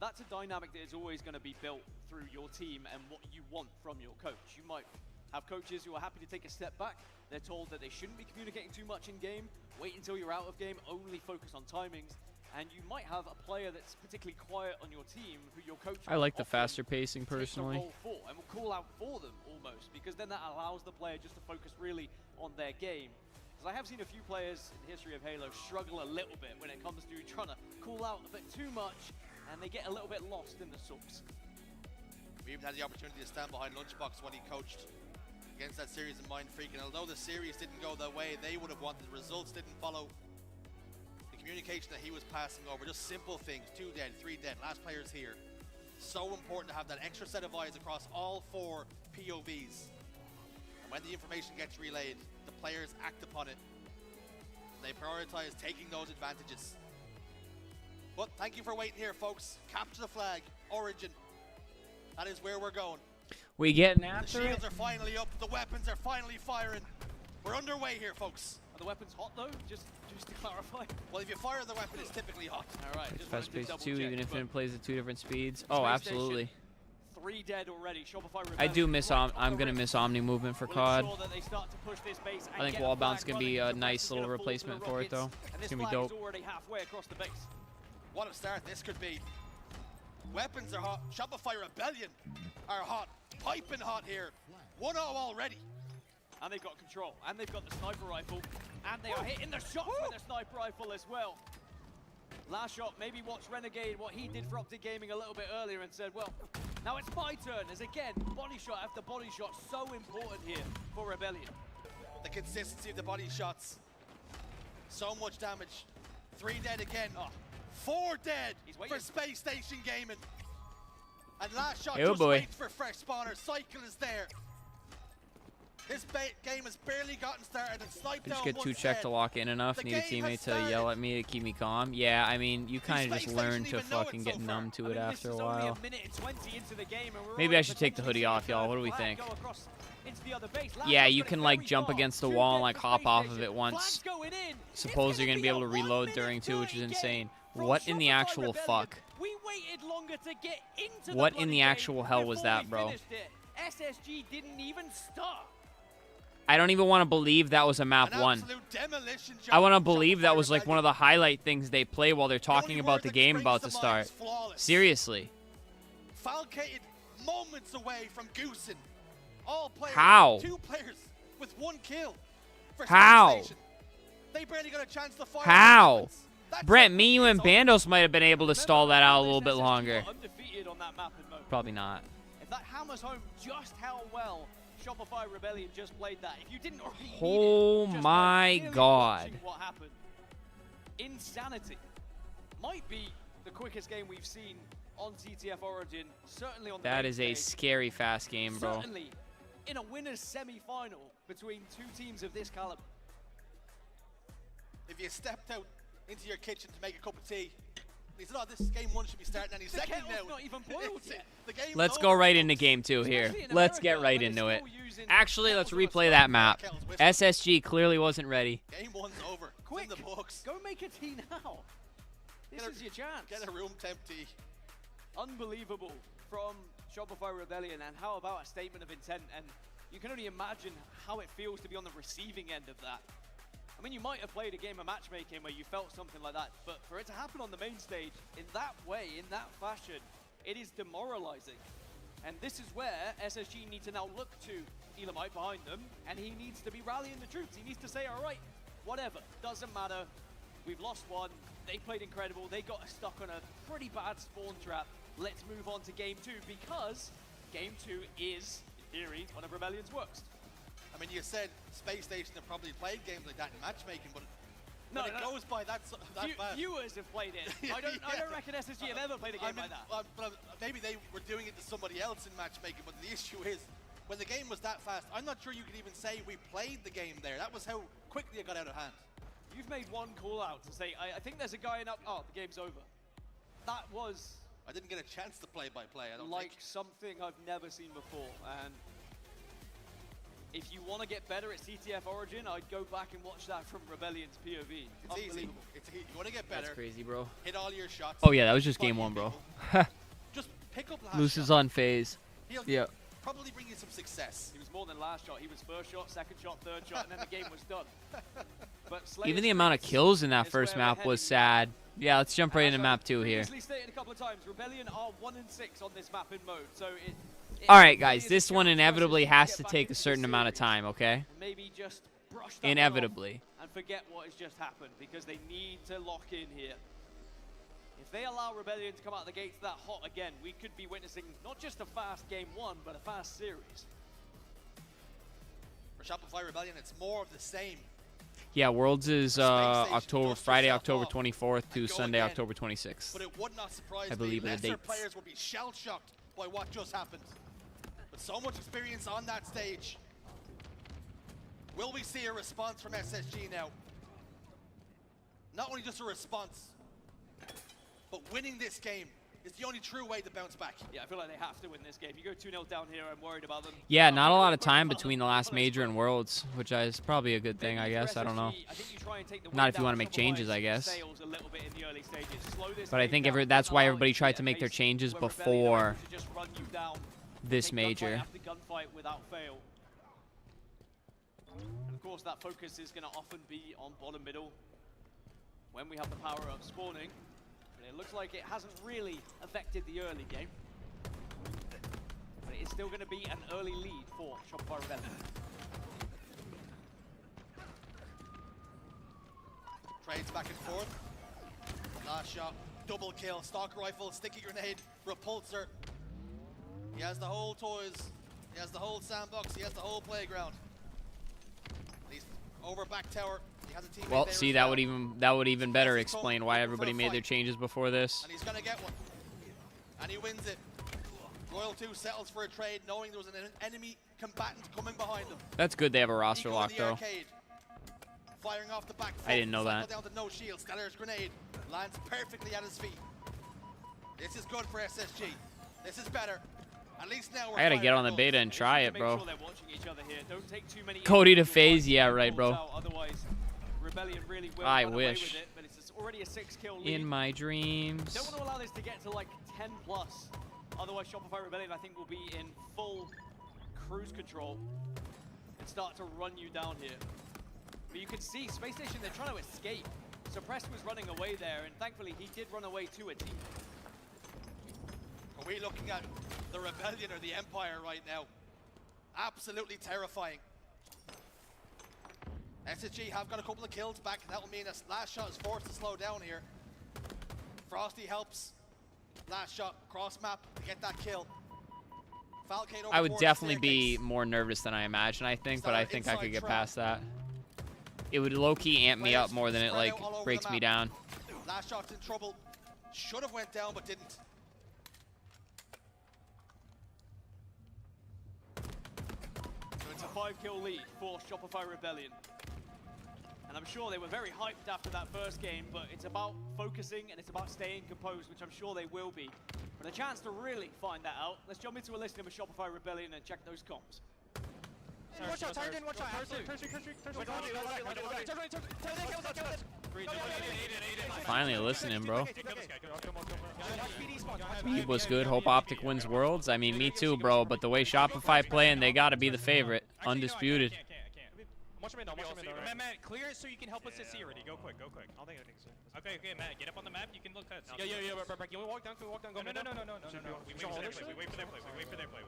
Speaker 2: that's a dynamic that is always going to be built through your team and what you want from your coach. You might have coaches who are happy to take a step back. They're told that they shouldn't be communicating too much in game, wait until you're out of game, only focus on timings. And you might have a player that's particularly quiet on your team who your coach
Speaker 1: I like the faster pacing personally.
Speaker 2: takes a role for and will call out for them almost, because then that allows the player just to focus really on their game. Because I have seen a few players in the history of Halo struggle a little bit when it comes to trying to call out a bit too much, and they get a little bit lost in the sauce.
Speaker 17: We even had the opportunity to stand behind Lunchbox when he coached against that series in Mind Freak, and although the series didn't go the way they would have wanted, the results didn't follow. The communication that he was passing over, just simple things, 2 dead, 3 dead, last player's here. So important to have that extra set of eyes across all 4 POVs. And when the information gets relayed, the players act upon it. They prioritize taking those advantages. But thank you for waiting here, folks. Capture the flag, Origin. That is where we're going.
Speaker 1: We getting
Speaker 17: The
Speaker 1: after it?
Speaker 17: shields are finally up, the weapons are finally firing. We're underway here, folks.
Speaker 2: Are the weapons hot though? Just to clarify.
Speaker 17: Well, if you fire the weapon, it's typically hot.
Speaker 2: All right.
Speaker 1: It's
Speaker 2: just
Speaker 1: fast
Speaker 2: wanted to
Speaker 1: paced too,
Speaker 2: double
Speaker 1: even
Speaker 2: check,
Speaker 1: if
Speaker 2: but
Speaker 1: it plays at 2 different speeds.
Speaker 2: Space
Speaker 1: Oh,
Speaker 2: Station,
Speaker 1: absolutely.
Speaker 2: 3 dead already. Shopify
Speaker 1: I do miss I'm gonna miss Omni movement for COD. I think wall bounce can be a nice little replacement for it though. It's gonna be dope.
Speaker 2: Already halfway across the base.
Speaker 17: What a start this could be. Weapons are hot. Shopify Rebellion are hot. Piping hot here. 1-0 already.
Speaker 2: And they've got control. And they've got the sniper rifle. And they are hitting the shots with the sniper rifle as well. Last shot, maybe watch Renegade, what he did for Optic Gaming a little bit earlier and said, well, now it's my turn. As again, body shot after body shot, so important here for Rebellion.
Speaker 17: The consistency of the body shots. So much damage. 3 dead again. 4 dead for Space Station Gaming. And last shot just waits for fresh spawner. Cycle is there. This game has barely gotten started and sniped
Speaker 1: I just
Speaker 17: down
Speaker 1: get too
Speaker 17: one's
Speaker 1: checked
Speaker 17: head.
Speaker 1: to lock in enough. Need a teammate to yell at me to keep me calm. Yeah, I mean, you kind of just learn to fucking get numb to it after a while. Maybe I should take the hoodie off, y'all. What do we think? Yeah, you can like jump against the wall and like hop off of it once. Suppose you're gonna be able to reload during too, which is insane. What in the actual fuck? What in the actual hell was that, bro?
Speaker 18: SSG didn't even start.
Speaker 1: I don't even want to believe that was a map 1. I want to believe that was like one of the highlight things they play while they're talking about the game about to start. Seriously.
Speaker 17: Falcated moments away from Goosen. All players,
Speaker 1: How?
Speaker 17: 2 players with 1 kill. For
Speaker 1: How?
Speaker 17: Space Station. They barely got a chance to fire.
Speaker 1: How? Brent, me, you, and Bandos might have been able to stall that out a little bit longer.
Speaker 18: Undefeated on that map in mode.
Speaker 1: Probably not.
Speaker 18: If that hammers home just how well Shopify Rebellion just played that. If you didn't already
Speaker 1: Oh my god.
Speaker 18: what happened. Insanity. Might be the quickest game we've seen on TTF Origin, certainly on the
Speaker 1: That
Speaker 18: main
Speaker 1: is a
Speaker 18: stage.
Speaker 1: scary fast game, bro.
Speaker 18: Certainly in a winner's semi-final between 2 teams of this caliber.
Speaker 17: If you stepped out into your kitchen to make a cup of tea, he said, oh, this game 1 should be starting any second now.
Speaker 18: Not even boiled yet.
Speaker 17: The game's
Speaker 1: Let's go
Speaker 17: over,
Speaker 1: right
Speaker 17: folks.
Speaker 1: into game 2 here. Let's get right into it. Actually, let's replay that map. SSG clearly wasn't ready.
Speaker 17: Game 1's over.
Speaker 18: Quick,
Speaker 17: it's in the books.
Speaker 18: Go make a tea now. This is your chance.
Speaker 17: Get a room temp tea.
Speaker 18: Unbelievable from Shopify Rebellion, and how about a statement of intent? And you can only imagine how it feels to be on the receiving end of that. I mean, you might have played a game of matchmaking where you felt something like that, but for it to happen on the main stage in that way, in that fashion, it is demoralizing. And this is where SSG need to now look to Elamite behind them, and he needs to be rallying the troops. He needs to say, all right, whatever, doesn't matter. We've lost 1. They played incredible. They got stuck on a pretty bad spawn trap. Let's move on to game 2, because game 2 is, in theory, one of Rebellion's worst.
Speaker 17: I mean, you said Space Station have probably played games like that in matchmaking, but it goes by that fast.
Speaker 18: Viewers have played it. I don't reckon SSG have ever played a game like that.
Speaker 17: Maybe they were doing it to somebody else in matchmaking, but the issue is, when the game was that fast, I'm not sure you could even say we played the game there. That was how quickly it got out of hand.
Speaker 18: You've made 1 call out to say, I think there's a guy in up. Oh, the game's over. That was.
Speaker 17: I didn't get a chance to play by play. I don't
Speaker 18: like something I've never seen before. And if you want to get better at CTF Origin, I'd go back and watch that from Rebellion's POV.
Speaker 17: It's easy. You want to get better.
Speaker 1: That's crazy, bro.
Speaker 17: Hit all your shots.
Speaker 1: Oh yeah, that was just game 1, bro.
Speaker 17: Just pick up last
Speaker 1: Luce
Speaker 17: shot.
Speaker 1: is on phase.
Speaker 17: He'll probably bring you some success.
Speaker 18: He was more than last shot. He was first shot, second shot, third shot, and then the game was done. But
Speaker 1: Even the amount of kills in that first map was sad. Yeah, let's jump right into map 2 here.
Speaker 18: Previously stated a couple of times, Rebellion are 1 and 6 on this map in mode. So
Speaker 1: Alright guys, this one inevitably has to take a certain amount of time, okay?
Speaker 18: Maybe just brush that
Speaker 1: Inevitably.
Speaker 18: off and forget what has just happened, because they need to lock in here. If they allow Rebellion to come out of the gates that hot again, we could be witnessing not just a fast game 1, but a fast series.
Speaker 17: For Shopify Rebellion, it's more of the same.
Speaker 1: Yeah, Worlds is Friday, October 24th to Sunday, October 26th.
Speaker 17: But it would not surprise
Speaker 1: I believe
Speaker 17: me.
Speaker 1: in the
Speaker 17: Lesser
Speaker 1: dates.
Speaker 17: players would be shell-shocked by what just happened. But so much experience on that stage. Will we see a response from SSG now? Not only just a response, but winning this game is the only true way to bounce back.
Speaker 18: Yeah, I feel like they have to win this game. You go 2-0 down here, I'm worried about them.
Speaker 1: Yeah, not a lot of time between the last major and Worlds, which is probably a good thing, I guess. I don't know. Not if you want to make changes, I guess. But I think that's why everybody tried to make their changes before this major.
Speaker 18: And of course, that focus is going to often be on bottom middle when we have the power of spawning. It looks like it hasn't really affected the early game. But it's still going to be an early lead for Shopify Rebellion.
Speaker 17: Trades back and forth. Last shot, double kill, stock rifle, sticky grenade, repulsor. He has the whole toys, he has the whole sandbox, he has the whole playground. And he's Over back tower. He has a teammate
Speaker 1: Well,
Speaker 17: there
Speaker 1: see,
Speaker 17: as
Speaker 1: that
Speaker 17: well.
Speaker 1: would even better explain why everybody made their changes before this.
Speaker 17: And he's gonna get one. And he wins it. Royal 2 settles for a trade, knowing there was an enemy combatant coming behind them.
Speaker 1: That's good they have a roster
Speaker 17: Eco in
Speaker 1: lock,
Speaker 17: the
Speaker 1: though.
Speaker 17: arcade. Firing off the back foot.
Speaker 1: I didn't know
Speaker 17: Cycle
Speaker 1: that.
Speaker 17: down to no shield. Stellar's grenade lands perfectly at his feet. This is good for SSG. This is better. At least now we're
Speaker 1: I gotta get on the
Speaker 17: firing
Speaker 1: beta and try it,
Speaker 18: Make
Speaker 1: bro.
Speaker 18: sure they're watching each other here. Don't take too many
Speaker 1: Cody to
Speaker 18: individual
Speaker 1: phase,
Speaker 18: fights
Speaker 1: yeah,
Speaker 18: and
Speaker 1: right,
Speaker 18: balls
Speaker 1: bro.
Speaker 18: out. Otherwise, Rebellion really will
Speaker 1: I
Speaker 18: run away
Speaker 1: wish.
Speaker 18: with it, but it's already a 6-kill lead.
Speaker 1: In my dreams.
Speaker 18: Don't want to allow this to get to like 10 plus. Otherwise, Shopify Rebellion, I think, will be in full cruise control and start to run you down here. But you can see Space Station, they're trying to escape. Suppressed was running away there, and thankfully he did run away to a team.
Speaker 17: Are we looking at the Rebellion or the Empire right now? Absolutely terrifying. SSG have got a couple of kills back. That will mean a last shot is forced to slow down here. Frosty helps. Last shot, cross map, to get that kill. Falcade over
Speaker 1: I would
Speaker 17: towards
Speaker 1: definitely
Speaker 17: staircase.
Speaker 1: be more nervous than I imagine, I think, but I think I could get
Speaker 17: inside
Speaker 1: past that. It would low-key amp me up
Speaker 17: Players
Speaker 1: more than it,
Speaker 17: spread
Speaker 1: like,
Speaker 17: out all over
Speaker 1: breaks
Speaker 17: the
Speaker 1: me
Speaker 17: map.
Speaker 1: down.
Speaker 17: Last shot's in trouble. Should have went down, but didn't.
Speaker 18: So it's a 5-kill lead for Shopify Rebellion. And I'm sure they were very hyped after that first game, but it's about focusing and it's about staying composed, which I'm sure they will be. But a chance to really find that out. Let's jump into a listing of Shopify Rebellion and check those comps.
Speaker 14: Watch out, Target, watch out.
Speaker 1: Finally listening, bro. What's good? Hope Optic wins Worlds. I mean, me too, bro. But the way Shopify playing, they gotta be the favorite. Undisputed.
Speaker 14: Matt, clear it so you can help us to see already. Go quick, go quick. I don't think anything's okay, Matt, get up on the map. You can look at. Yeah. Can we walk down? Can we walk down? Go. No. We wait for their play.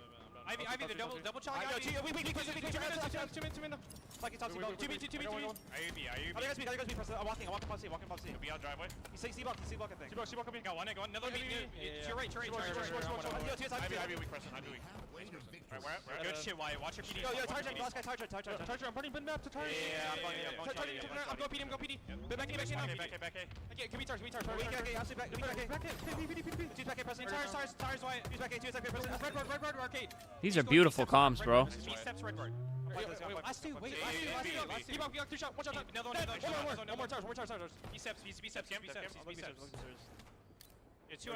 Speaker 14: Ivy, the double challenge. Wait. 2 min. Like it's top. 2 min. Ivy. I'm walking past C. Be out driveway. You say C block, I think. C block. Go on. Another mid. To your right. Ivy, weak person. Ivy, weak. Alright, we're good shit, Wyatt. Watch your PD. Yo, Target. Last guy, Target. I'm putting bin map to Target. Yeah, I'm going PD. Back A. Okay, can we charge? Back A. I'll stay back. Two's back A, pressing. Tires, Wyatt. Two's back A, pressing. Red, arcade.
Speaker 1: These are beautiful comms, bro.
Speaker 14: He steps red. Last two. Wait. Be 2 shot. Watch out. Another one. One more tires. He steps. It's 2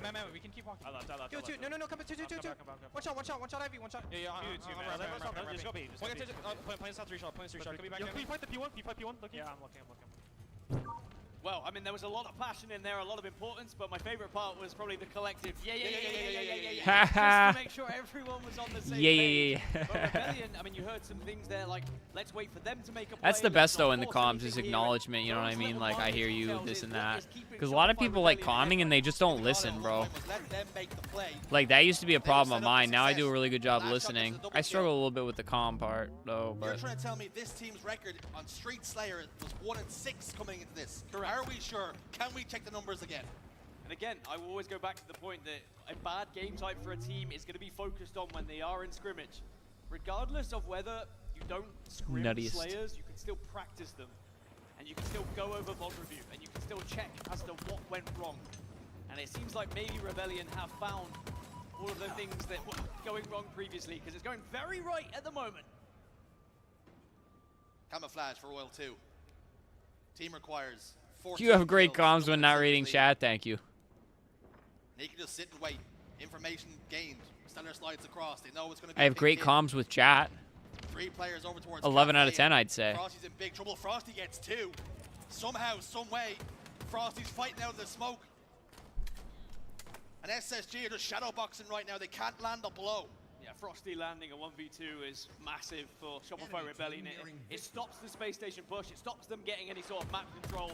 Speaker 14: Man, we can keep walking. Go 2. No, come 2. Watch out, Ivy. One shot. Yeah. Just go B. Playing south 3 shot. Can we fight the P1? Looking? Yeah, I'm looking.
Speaker 18: Well, I mean, there was a lot of passion in there, a lot of importance, but my favorite part was probably the collective. Yeah. Just to make sure everyone was on the same page. But Rebellion, I mean, you heard some things there, like, let's wait for them to make a play.
Speaker 1: That's the best, though, in the comms, is acknowledgement, you know what I mean? Like, I hear you, this and that. Because a lot of people like calming and they just don't listen, bro. Like, that used to be a problem of mine. Now I do a really good job listening. I struggle a little bit with the comm part, though,
Speaker 17: You're
Speaker 1: but...
Speaker 17: trying to tell me this team's record on Street Slayer was 1-6 coming into this. Correct. Are we sure? Can we check the numbers again?
Speaker 18: And again, I will always go back to the point that a bad game type for a team is going to be focused on when they are in scrimmage. Regardless of whether you don't scrim
Speaker 1: Nuttiest.
Speaker 18: Slayers, you can still practice them. And you can still go over VOD review, and you can still check as to what went wrong. And it seems like maybe Rebellion have found all of the things that were going wrong previously, because it's going very right at the moment.
Speaker 17: Camouflage for Royal 2. Team requires 14
Speaker 1: You have great
Speaker 17: kills.
Speaker 1: comms when not reading chat, thank you.
Speaker 17: They can just sit and wait. Information gained. Stellar slides across. They know it's going to be
Speaker 1: I have
Speaker 17: a
Speaker 1: great
Speaker 17: big
Speaker 1: comms with chat.
Speaker 17: 3 players over towards
Speaker 1: 11 out of
Speaker 17: Cafe.
Speaker 1: 10, I'd say.
Speaker 17: Frosty's in big trouble. Frosty gets 2. Somehow, some way, Frosty's fighting out of the smoke. And SSG are just shadow boxing right now. They can't land a blow.
Speaker 18: Yeah, Frosty landing a 1v2 is massive for Shopify Rebellion. It stops the space station push. It stops them getting any sort of map control.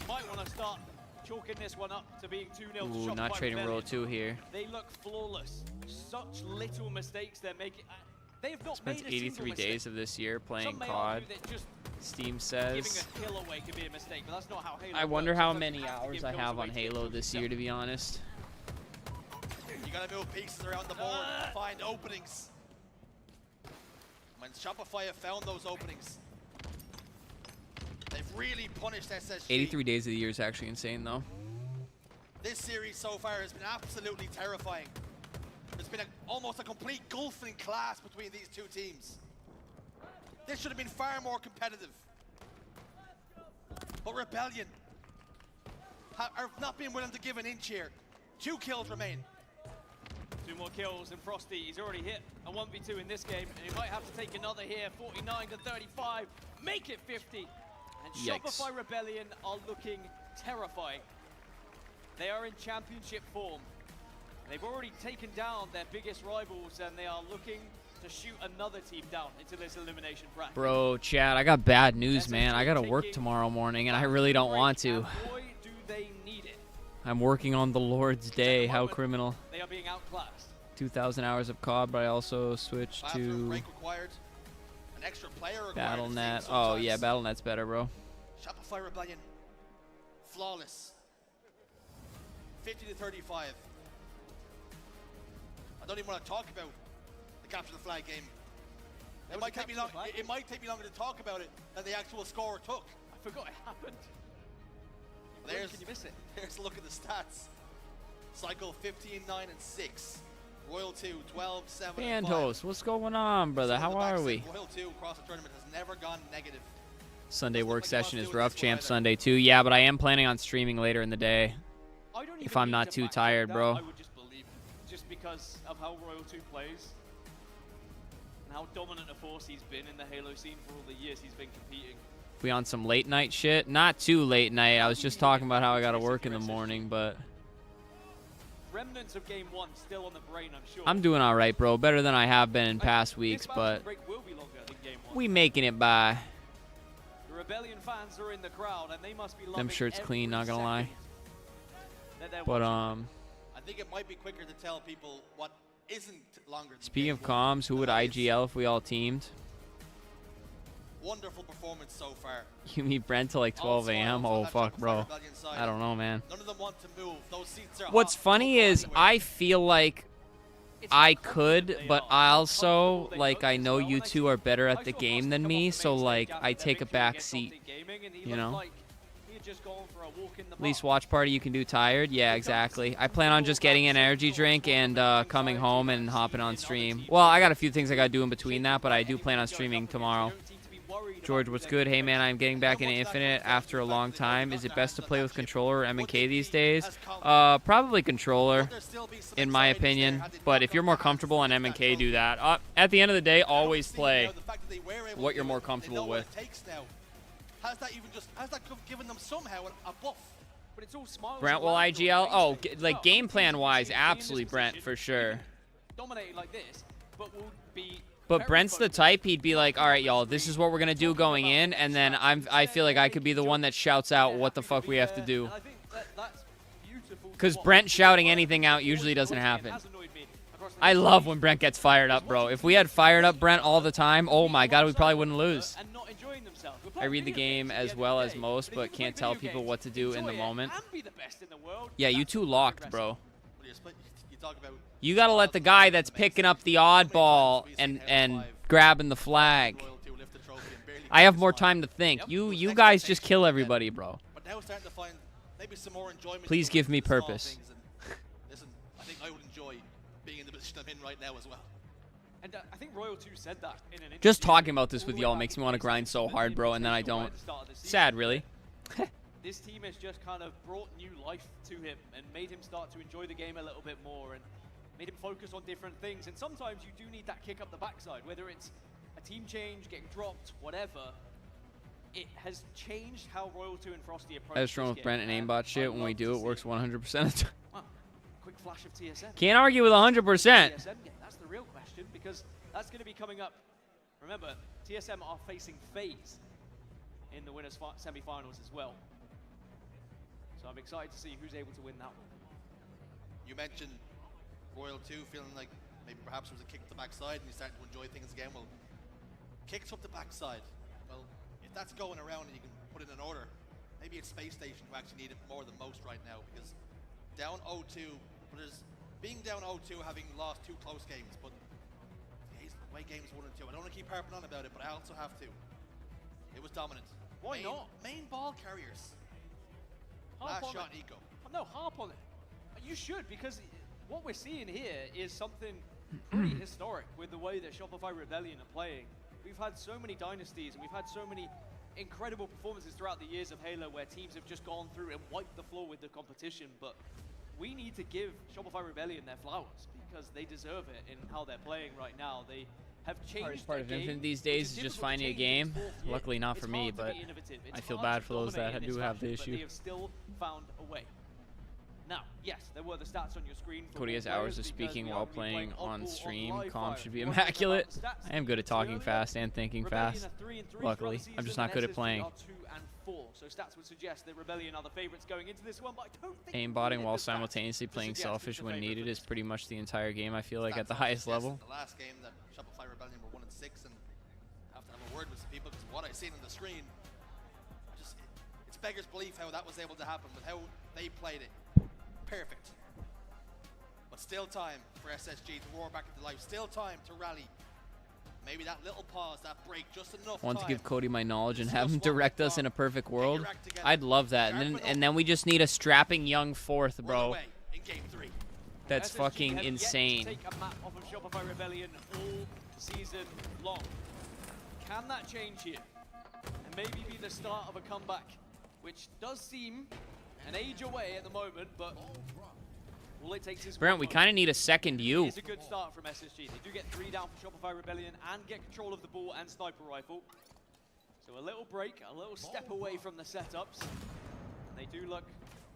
Speaker 18: You might want to start chalking this one up to being 2-0 to Shopify
Speaker 1: Not trading
Speaker 18: Rebellion.
Speaker 1: Roll 2 here.
Speaker 18: They look flawless. Such little mistakes they're making. They have not
Speaker 1: Spent
Speaker 18: made a
Speaker 1: 83 days of this year playing
Speaker 18: Some may
Speaker 1: COD.
Speaker 18: argue that just
Speaker 1: Steam says.
Speaker 18: giving a kill away could be a mistake, but that's not how Halo
Speaker 1: I wonder
Speaker 18: works.
Speaker 1: how
Speaker 18: Sometimes
Speaker 1: many
Speaker 18: you have to
Speaker 1: hours
Speaker 18: give
Speaker 1: I
Speaker 18: kills
Speaker 1: have
Speaker 18: away
Speaker 1: on
Speaker 18: to get
Speaker 1: Halo
Speaker 18: kills
Speaker 1: this
Speaker 18: yourself.
Speaker 1: year, to be honest.
Speaker 17: You gotta move pieces around the board and find openings. When Shopify have found those openings, really punished SSG.
Speaker 1: 83 days of the year is actually insane, though.
Speaker 17: This series so far has been absolutely terrifying. There's been almost a complete gulf in class between these two teams. This should have been far more competitive. But Rebellion have not been willing to give an inch here. 2 kills remain.
Speaker 18: 2 more kills, and Frosty, he's already hit a 1v2 in this game, and he might have to take another here. 49 to 35, make it 50. And
Speaker 1: Yikes.
Speaker 18: Shopify Rebellion are looking terrifying. They are in championship form. They've already taken down their biggest rivals, and they are looking to shoot another team down into this elimination bracket.
Speaker 1: Bro, Chad, I got bad news, man. I gotta work tomorrow morning, and I really don't want to.
Speaker 18: Boy, do they need it.
Speaker 1: I'm working on the Lord's Day. How criminal.
Speaker 18: They are being outclassed.
Speaker 1: 2,000 hours of COD, but I also switched to
Speaker 17: Break required. An extra player required.
Speaker 1: BattleNet. Oh, yeah, BattleNet's better, bro.
Speaker 17: Shopify Rebellion, flawless. 50 to 35. I don't even want to talk about the capture the flag game. It might take me long. It might take me longer to talk about it than the actual score took.
Speaker 18: I forgot it happened.
Speaker 17: Can you miss it? Here's a look at the stats. Cycle 15, 9, and 6. Royal 2, 12, 7, and 5.
Speaker 1: Bandhost, what's going on, brother? How are we?
Speaker 17: Royal 2 across the tournament has never gone negative.
Speaker 1: Sunday work session is rough, Champ Sunday too. Yeah, but I am planning on streaming later in the day. If I'm not too tired, bro.
Speaker 18: I would just believe it, just because of how Royal 2 plays and how dominant a force he's been in the Halo scene for all the years he's been competing.
Speaker 1: We on some late night shit? Not too late night. I was just talking about how I gotta work in the morning, but
Speaker 18: Remnants of game 1 still on the brain, I'm sure.
Speaker 1: I'm doing all right, bro. Better than I have been in past weeks, but we making it by.
Speaker 18: The Rebellion fans are in the crowd, and they must be loving
Speaker 1: Them shirts clean, not gonna lie.
Speaker 18: They're
Speaker 1: But
Speaker 17: I think it might be quicker to tell people what isn't longer than
Speaker 1: speaking of comms, who would IGL if we all teamed?
Speaker 17: Wonderful performance so far.
Speaker 1: You meet Brent till like 12 a.m. Oh fuck, bro. I don't know, man.
Speaker 17: None of them want to move. Those seats are
Speaker 1: What's funny is I feel like I could, but I also like I know you two are better at the game than me, so like I take a back seat. You know? At least watch party you can do tired. Yeah, exactly. I plan on just getting an energy drink and coming home and hopping on stream. Well, I got a few things I gotta do in between that, but I do plan on streaming tomorrow. George, what's good? Hey man, I'm getting back into Infinite after a long time. Is it best to play with controller or M&K these days? Probably controller, in my opinion. But if you're more comfortable on M&K, do that. At the end of the day, always play what you're more comfortable with.
Speaker 17: Has that given them somehow a buff?
Speaker 18: But it's all smiles.
Speaker 1: Brent will IGL? Oh, like game plan wise, absolutely Brent for sure.
Speaker 18: Dominated like this, but will be.
Speaker 1: But Brent's the type, he'd be like, all right, y'all, this is what we're going to do going in, and then I feel like I could be the one that shouts out what the fuck we have to do. Because Brent shouting anything out usually doesn't happen. I love when Brent gets fired up, bro. If we had fired up Brent all the time, oh my god, we probably wouldn't lose. I read the game as well as most, but can't tell people what to do in the moment. Yeah, you two locked, bro. You gotta let the guy that's picking up the oddball and grabbing the flag. I have more time to think. You guys just kill everybody, bro. Please give me purpose.
Speaker 17: Listen, I think I would enjoy being in the position I'm in right now as well.
Speaker 18: And I think Royal 2 said that in an interview.
Speaker 1: Just talking about this with y'all makes me want to grind so hard, bro, and then I don't. Sad, really.
Speaker 18: This team has just kind of brought new life to him and made him start to enjoy the game a little bit more and made him focus on different things. And sometimes you do need that kick up the backside, whether it's a team change, getting dropped, whatever. It has changed how Royal 2 and Frosty approach
Speaker 1: I just run with Brent and aimbot shit. When we do, it works 100% of the time.
Speaker 18: Quick flash of TSM.
Speaker 1: Can't argue with 100%.
Speaker 18: That's the real question, because that's going to be coming up. Remember, TSM are facing FaZe in the winners semi-finals as well. So I'm excited to see who's able to win that one.
Speaker 17: You mentioned Royal 2 feeling like maybe perhaps it was a kick to the backside and you start to enjoy things again. Well, kicks up the backside. Well, if that's going around and you can put it in order, maybe it's Space Station who actually need it more than most right now, because down 0-2, but there's being down 0-2, having lost 2 close games, but the way games 1 and 2, I don't want to keep harping on about it, but I also have to. It was dominant.
Speaker 18: Why not?
Speaker 17: Main ball carriers.
Speaker 18: Harp
Speaker 17: Last
Speaker 18: on
Speaker 17: shot,
Speaker 18: it.
Speaker 17: Eco.
Speaker 18: No, harp on it. You should, because what we're seeing here is something pretty historic with the way that Shopify Rebellion are playing. We've had so many dynasties and we've had so many incredible performances throughout the years of Halo where teams have just gone through and wiped the floor with the competition, but we need to give Shopify Rebellion their flowers because they deserve it in how they're playing right now. They have changed
Speaker 1: Hardest part of
Speaker 18: their
Speaker 1: Infinite
Speaker 18: game,
Speaker 1: these
Speaker 18: which
Speaker 1: days
Speaker 18: is
Speaker 1: is just
Speaker 18: difficult to
Speaker 1: finding a
Speaker 18: change in
Speaker 1: game.
Speaker 18: its fourth year.
Speaker 1: Luckily not for
Speaker 18: It's
Speaker 1: me,
Speaker 18: hard to
Speaker 1: but
Speaker 18: be innovative. It's
Speaker 1: I feel
Speaker 18: hard
Speaker 1: bad
Speaker 18: to
Speaker 1: for those that
Speaker 18: dominate in
Speaker 1: do
Speaker 18: this
Speaker 1: have the
Speaker 18: fashion, but
Speaker 1: issue.
Speaker 18: they have still found a way. Now, yes, there were the stats on your screen. For
Speaker 1: Cody
Speaker 18: all
Speaker 1: has hours
Speaker 18: players
Speaker 1: of
Speaker 18: because
Speaker 1: speaking
Speaker 18: we
Speaker 1: while
Speaker 18: are
Speaker 1: playing
Speaker 18: replaying
Speaker 1: on
Speaker 18: Oddball
Speaker 1: stream.
Speaker 18: live
Speaker 1: Comm
Speaker 18: fire.
Speaker 1: should be
Speaker 18: One thing about
Speaker 1: immaculate.
Speaker 18: the stats,
Speaker 1: I am good at talking
Speaker 18: earlier,
Speaker 1: fast and thinking
Speaker 18: Rebellion
Speaker 1: fast.
Speaker 18: are 3-3 throughout
Speaker 1: Luckily,
Speaker 18: the
Speaker 1: I'm just
Speaker 18: season,
Speaker 1: not good at
Speaker 18: and SSD
Speaker 1: playing.
Speaker 18: are 2-4. So stats would suggest that Rebellion are the favorites going into this one, but I don't think
Speaker 1: Aimbotting while
Speaker 18: the stats
Speaker 1: simultaneously
Speaker 18: to
Speaker 1: playing
Speaker 18: suggest
Speaker 1: selfish
Speaker 18: who's the
Speaker 1: when
Speaker 18: favorite
Speaker 1: needed
Speaker 18: for
Speaker 1: is
Speaker 18: this.
Speaker 1: pretty much the entire game, I feel like, at the
Speaker 17: Stats
Speaker 1: highest
Speaker 17: suggest
Speaker 1: level.
Speaker 17: The last game that Shopify Rebellion were 1-6, and I have to have a word with some people because what I've seen on the screen, it's beggars belief how that was able to happen with how they played it. Perfect. But still time for SSG to roar back into life. Still time to rally. Maybe that little pause, that break, just enough
Speaker 1: I want to
Speaker 17: time.
Speaker 1: give Cody my knowledge and have him direct us in a perfect world. I'd love that. And then we just need a strapping young fourth, bro.
Speaker 17: In game 3.
Speaker 1: That's
Speaker 18: SSG
Speaker 1: fucking
Speaker 18: have yet to
Speaker 1: insane.
Speaker 18: take a map off of Shopify Rebellion all season long. Can that change here? And maybe be the start of a comeback, which does seem an age away at the moment, but all it takes is
Speaker 1: Brent,
Speaker 18: one
Speaker 1: we
Speaker 18: moment.
Speaker 1: kind of need a second you.
Speaker 18: It's a good start from SSG. They do get 3 down for Shopify Rebellion and get control of the ball and sniper rifle. So a little break, a little step away from the setups. And they do look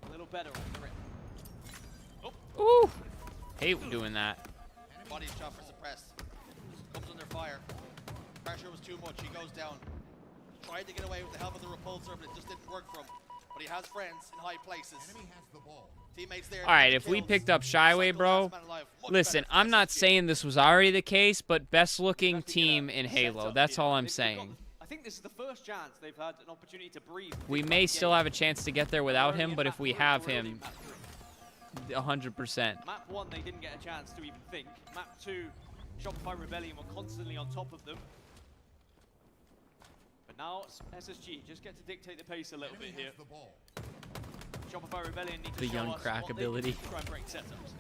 Speaker 18: a little better on the rim.
Speaker 1: Ooh. Hate doing that.
Speaker 17: Body shot for suppressed. Comes under fire. Pressure was too much. He goes down. Tried to get away with the help of the repulsor, but it just didn't work for him. But he has friends in high places. Teammates there.
Speaker 1: All right, if we picked up Shyway, bro, listen, I'm not saying this was already the case, but best looking team in Halo. That's all I'm saying.
Speaker 18: I think this is the first chance they've had an opportunity to breathe.
Speaker 1: We may still have a chance to get there without him, but if we have him, 100%.
Speaker 18: Map 1, they didn't get a chance to even think. Map 2, Shopify Rebellion were constantly on top of them. But now SSG just get to dictate the pace a little bit here. Shopify Rebellion need to
Speaker 1: The
Speaker 18: show
Speaker 1: young
Speaker 18: us
Speaker 1: crack
Speaker 18: what they can
Speaker 1: ability.
Speaker 18: do to try and break setups.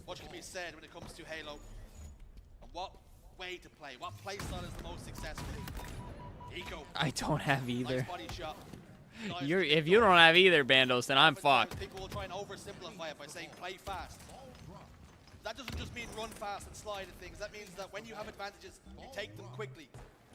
Speaker 17: Much can be said when it comes to Halo. And what way to play? What play style is the most successful? Eco.
Speaker 1: I don't have either.
Speaker 17: Nice body shot. Nice
Speaker 1: If you don't have either, Bandos, then I'm fucked.
Speaker 17: People will try and oversimplify it by saying play fast. That doesn't just mean run fast and slide and things. That means that when you have advantages, you take them quickly.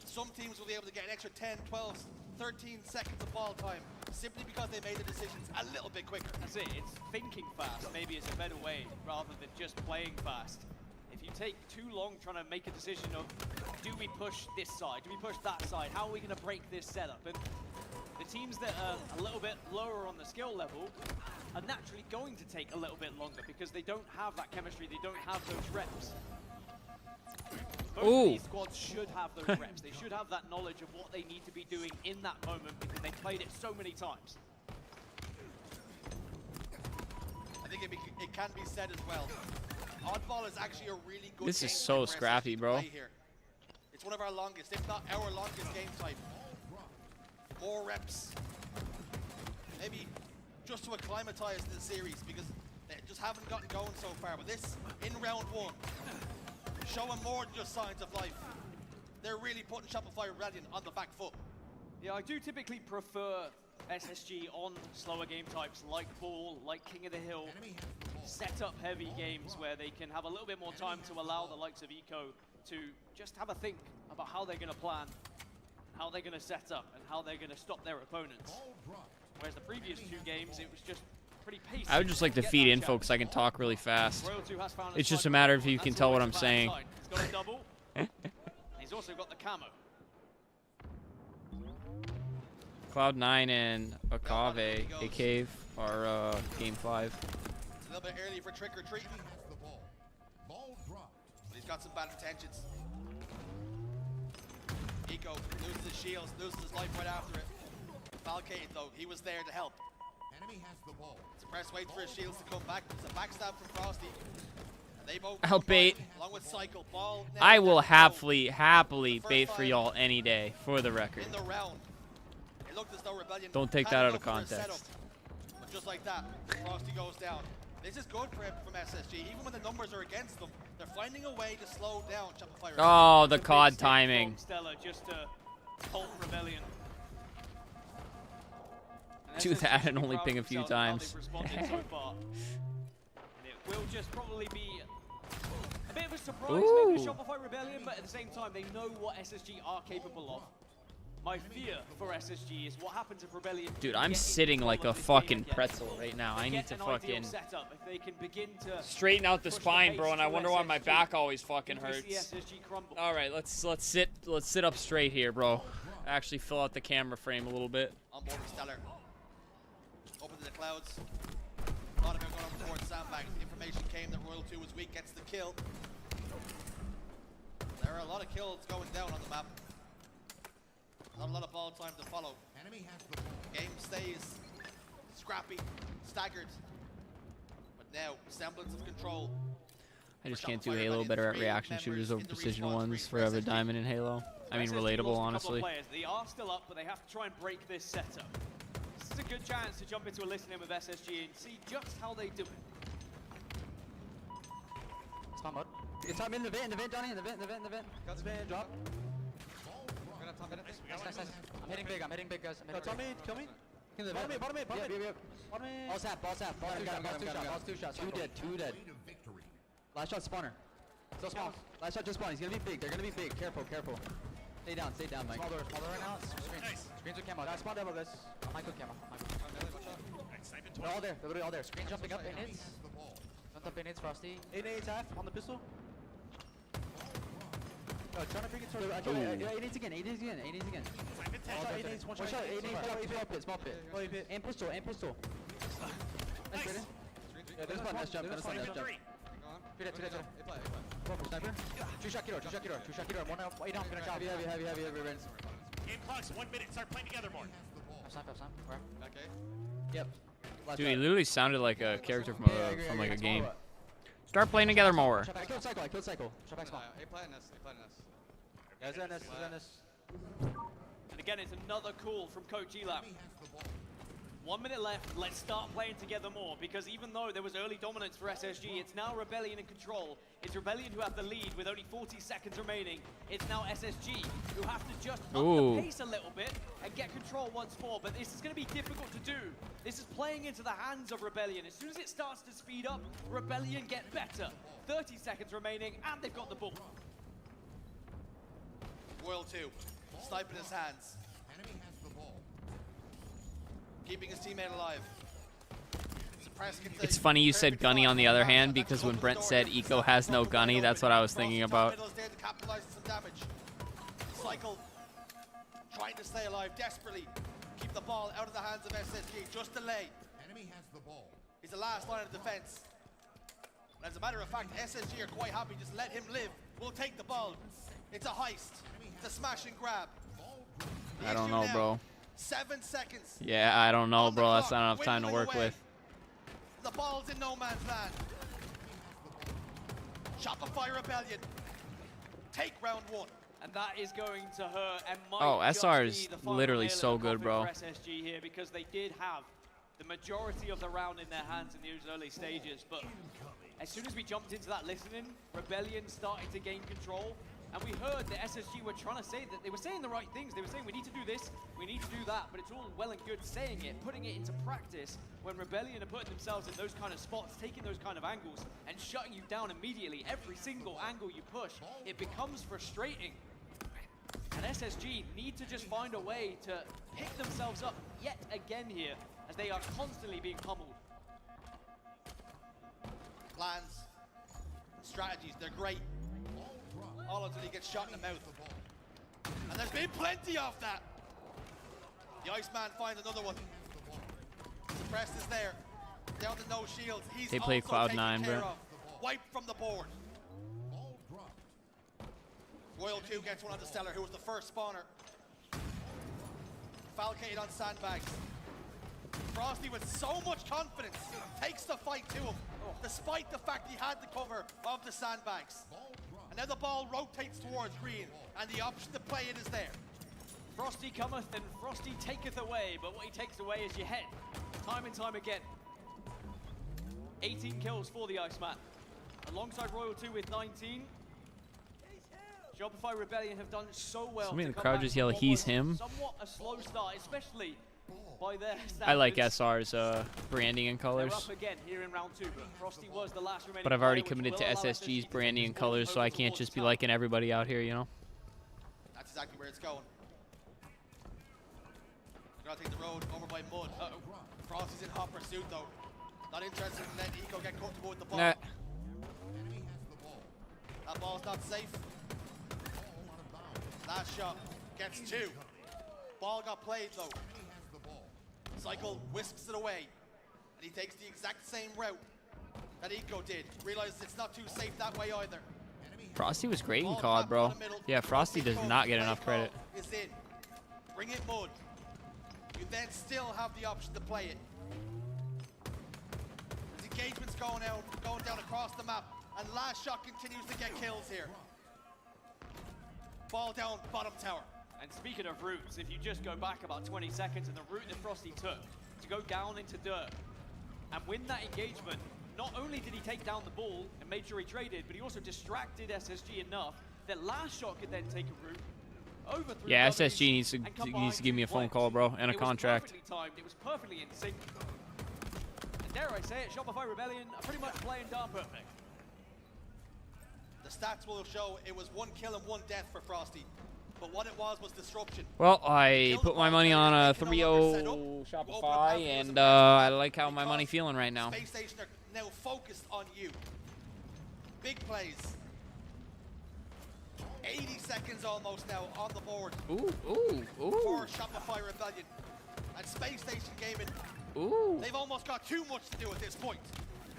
Speaker 17: Some teams will be able to get an extra 10, 12, 13 seconds of ball time simply because they made the decisions a little bit quicker.
Speaker 18: That's it, it's thinking fast. Maybe it's a better way rather than just playing fast. If you take too long trying to make a decision of, do we push this side? Do we push that side? How are we going to break this setup? And the teams that are a little bit lower on the skill level are naturally going to take a little bit longer because they don't have that chemistry, they don't have those reps. Both of these squads should have those reps. They should have that knowledge of what they need to be doing in that moment because they played it so many times.
Speaker 17: I think it can be said as well. Oddball is actually a really good
Speaker 1: This is
Speaker 17: game
Speaker 1: so
Speaker 17: type for
Speaker 1: scrappy,
Speaker 17: SSG to
Speaker 1: bro.
Speaker 17: play here. It's one of our longest, if not our longest game type. More reps. Maybe just to acclimatize to the series because they just haven't gotten going so far. But this, in round 1, showing more than just signs of life. They're really putting Shopify Rebellion on the back foot.
Speaker 18: Yeah, I do typically prefer SSG on slower game types like Ball, like King of the Hill, setup heavy games where they can have a little bit more time to allow the likes of Eco to just have a think about how they're going to plan, how they're going to set up, and how they're going to stop their opponents. Whereas the previous 2 games, it was just pretty pacey.
Speaker 1: I would just like to
Speaker 18: Get
Speaker 1: feed
Speaker 18: that
Speaker 1: info
Speaker 18: chance.
Speaker 1: because I can talk really fast.
Speaker 18: Royal 2 has found
Speaker 1: It's just a
Speaker 18: sniper
Speaker 1: matter of
Speaker 18: rifle,
Speaker 1: if you can
Speaker 18: that's
Speaker 1: tell what
Speaker 18: always
Speaker 1: I'm
Speaker 18: a bad
Speaker 1: saying.
Speaker 18: sign. He's got a double. He's also got the camo.
Speaker 1: Cloud9 and Akave, a cave, are game 5.
Speaker 17: It's a little bit early for trick or treat. But he's got some bad intentions. Eco loses his shields, loses his life right after it. Falcated though, he was there to help. Suppress waits for his shields to come back. It's a backstab from Frosty. They both
Speaker 1: I'll bait.
Speaker 17: along with Cycle. Ball now
Speaker 1: I will
Speaker 17: down
Speaker 1: happily bait for y'all any day, for the record.
Speaker 17: in the round. It looked as though Rebellion
Speaker 1: Don't take
Speaker 17: had
Speaker 1: that
Speaker 17: to
Speaker 1: out of
Speaker 17: go for a setup,
Speaker 1: context.
Speaker 17: but just like that, Frosty goes down. This is good for from SSG. Even when the numbers are against them, they're finding a way to slow down Shopify.
Speaker 1: Oh, the COD timing.
Speaker 18: Stella just to halt Rebellion.
Speaker 1: Do that and only ping a few times.
Speaker 18: So far. And it will just probably be a bit of a surprise maybe with Shopify Rebellion, but at the same time, they know what SSG are capable of. My fear for SSG is what happens if Rebellion.
Speaker 1: Dude, I'm sitting like a fucking pretzel right now. I need to fucking
Speaker 18: if they can begin to
Speaker 1: straighten out the spine, bro, and I wonder why my back always fucking hurts. All right, let's sit up straight here, bro. Actually fill out the camera frame a little bit.
Speaker 17: On board with Stellar. Up into the clouds. Thought about going over towards Sandbags. The information came that Royal 2 was weak, gets the kill. There are a lot of kills going down on the map. Not a lot of ball time to follow. Game stays scrappy, staggered. But now, semblance of control.
Speaker 1: I just can't do Halo better at reaction shooters over precision ones. Forever Diamond in Halo. I mean, relatable, honestly.
Speaker 18: They are still up, but they have to try and break this setup. This is a good chance to jump into a listening with SSG and see just how they do it.
Speaker 19: It's not mud. It's in the vent, Johnny, in the vent. Got the vent, drop. Nice. I'm hitting big, guys. Top mid, kill me. Bottom mid. Ball's half. Balls two shots. Two dead. Last shot spawner. Still small. Last shot just spawn. He's gonna be big. They're gonna be big. Careful. Stay down, Mike. Small door right now. Screens with camo. Guys, spawn double this. Mike with camo. They're all there. They're literally all there. Screen jumping up, 8 nades. Jump up 8 nades, Frosty. 8 nades half on the pistol. Trying to bring it towards 8 nades again. One shot, 8 nades, small pit. And pistol. Nice, Brandon. Yeah, there's one. Nice jump. Two dead. Sniper. Two shot killer. One out. 8 off. Heavy.
Speaker 20: Game clocks, 1 minute. Start playing together more.
Speaker 19: Snipe. Where?
Speaker 17: Okay.
Speaker 19: Yep.
Speaker 1: Dude, he literally sounded like a character from like a game. Start playing together more.
Speaker 19: I killed Cycle. Shot back small.
Speaker 17: They playing us.
Speaker 19: He's in this.
Speaker 18: And again, it's another call from Coach Elam. 1 minute left. Let's start playing together more, because even though there was early dominance for SSG, it's now Rebellion in control. It's Rebellion who have the lead with only 40 seconds remaining. It's now SSG who have to just up the pace a little bit and get control once more. But this is going to be difficult to do. This is playing into the hands of Rebellion. As soon as it starts to speed up, Rebellion get better. 30 seconds remaining, and they've got the ball.
Speaker 17: Royal 2, snipe in his hands. Keeping his teammate alive.
Speaker 1: It's funny you said Gunny on the other hand, because when Brent said Eco has no Gunny, that's what I was thinking about.
Speaker 17: Cycle, trying to stay alive desperately. Keep the ball out of the hands of SSG. Just delay. Enemy has the ball. He's the last line of defense. And as a matter of fact, SSG are quite happy. Just let him live. We'll take the ball. It's a heist. It's a smash and grab.
Speaker 1: I don't know, bro.
Speaker 17: 7 seconds.
Speaker 1: Yeah, I don't know, bro. That's not enough time to work with.
Speaker 17: The ball's in no man's land. Shopify Rebellion. Take round 1.
Speaker 18: And that is going to hurt. And
Speaker 1: Oh, SR is literally so good, bro.
Speaker 18: For SSG here, because they did have the majority of the round in their hands in those early stages. But as soon as we jumped into that listening, Rebellion started to gain control. And we heard that SSG were trying to say that they were saying the right things. They were saying we need to do this, we need to do that, but it's all well and good saying it, putting it into practice when Rebellion are putting themselves in those kind of spots, taking those kind of angles, and shutting you down immediately. Every single angle you push, it becomes frustrating. And SSG need to just find a way to pick themselves up yet again here, as they are constantly being pummeled.
Speaker 17: Plans, strategies, they're great. All until he gets shot in the mouth. And there's been plenty of that. The Iceman finds another one. Suppressed is there. Down to no shields. He's
Speaker 1: they play Cloud9, bro.
Speaker 17: Wiped from the board. Royal 2 gets one on the Stellar, who was the first spawner. Falcated on sandbags. Frosty with so much confidence takes the fight to him. despite the fact he had the cover of the sandbags. And now the ball rotates towards green, and the option to play it is there.
Speaker 18: Frosty cometh and Frosty taketh away, but what he takes away is your head, time and time again. 18 kills for the Iceman, alongside Royal 2 with 19. Shopify Rebellion have done so well.
Speaker 1: Somebody in
Speaker 18: to
Speaker 1: the
Speaker 18: come
Speaker 1: crowd
Speaker 18: back
Speaker 1: just
Speaker 18: from
Speaker 1: yell,
Speaker 18: what
Speaker 1: "He's
Speaker 18: was
Speaker 1: him."
Speaker 18: Somewhat a slow start, especially by their standards.
Speaker 1: I like SR's branding and
Speaker 18: They're
Speaker 1: colors.
Speaker 18: up again here in round 2, but Frosty was the last remaining
Speaker 1: But I've already
Speaker 18: player, which
Speaker 1: committed
Speaker 18: will
Speaker 1: to
Speaker 18: allow
Speaker 1: SSG's
Speaker 18: SSG
Speaker 1: branding and
Speaker 18: to pull
Speaker 1: colors, so I can't
Speaker 18: over
Speaker 1: just be
Speaker 18: towards
Speaker 1: liking everybody out here, you know?
Speaker 17: That's exactly where it's going. Gotta take the road over by Mud. Frosty's in hot pursuit though. Not interested in letting Eco get comfortable with the ball.
Speaker 1: Nah.
Speaker 17: That ball's not safe. Last shot gets 2. Ball got played though. Cycle whisks it away. And he takes the exact same route that Eco did. Realizes it's not too safe that way either.
Speaker 1: Frosty was great in COD, bro. Yeah, Frosty does not get enough credit.
Speaker 17: Is in. Bring it Mud. You then still have the option to play it. As engagement's going down across the map, and last shot continues to get kills here. Ball down, bottom tower.
Speaker 18: And speaking of routes, if you just go back about 20 seconds and the route that Frosty took to go down into dirt and win that engagement, not only did he take down the ball and made sure he traded, but he also distracted SSG enough that last shot could then take a route over through.
Speaker 1: Yeah, SSG needs to give me a phone call, bro, and a contract.
Speaker 18: It was perfectly timed. It was perfectly in sync. And dare I say it, Shopify Rebellion are pretty much playing darn perfect.
Speaker 17: The stats will show it was 1 kill and 1 death for Frosty. But what it was disruption.
Speaker 1: Well, I put my money on a 3-0 Shopify, and I like how my money feeling right now.
Speaker 17: Space Station are now focused on you. Big plays. 80 seconds almost now on the board.
Speaker 1: Ooh.
Speaker 17: For Shopify Rebellion. And Space Station Gaming.
Speaker 1: Ooh.
Speaker 17: They've almost got too much to do at this point.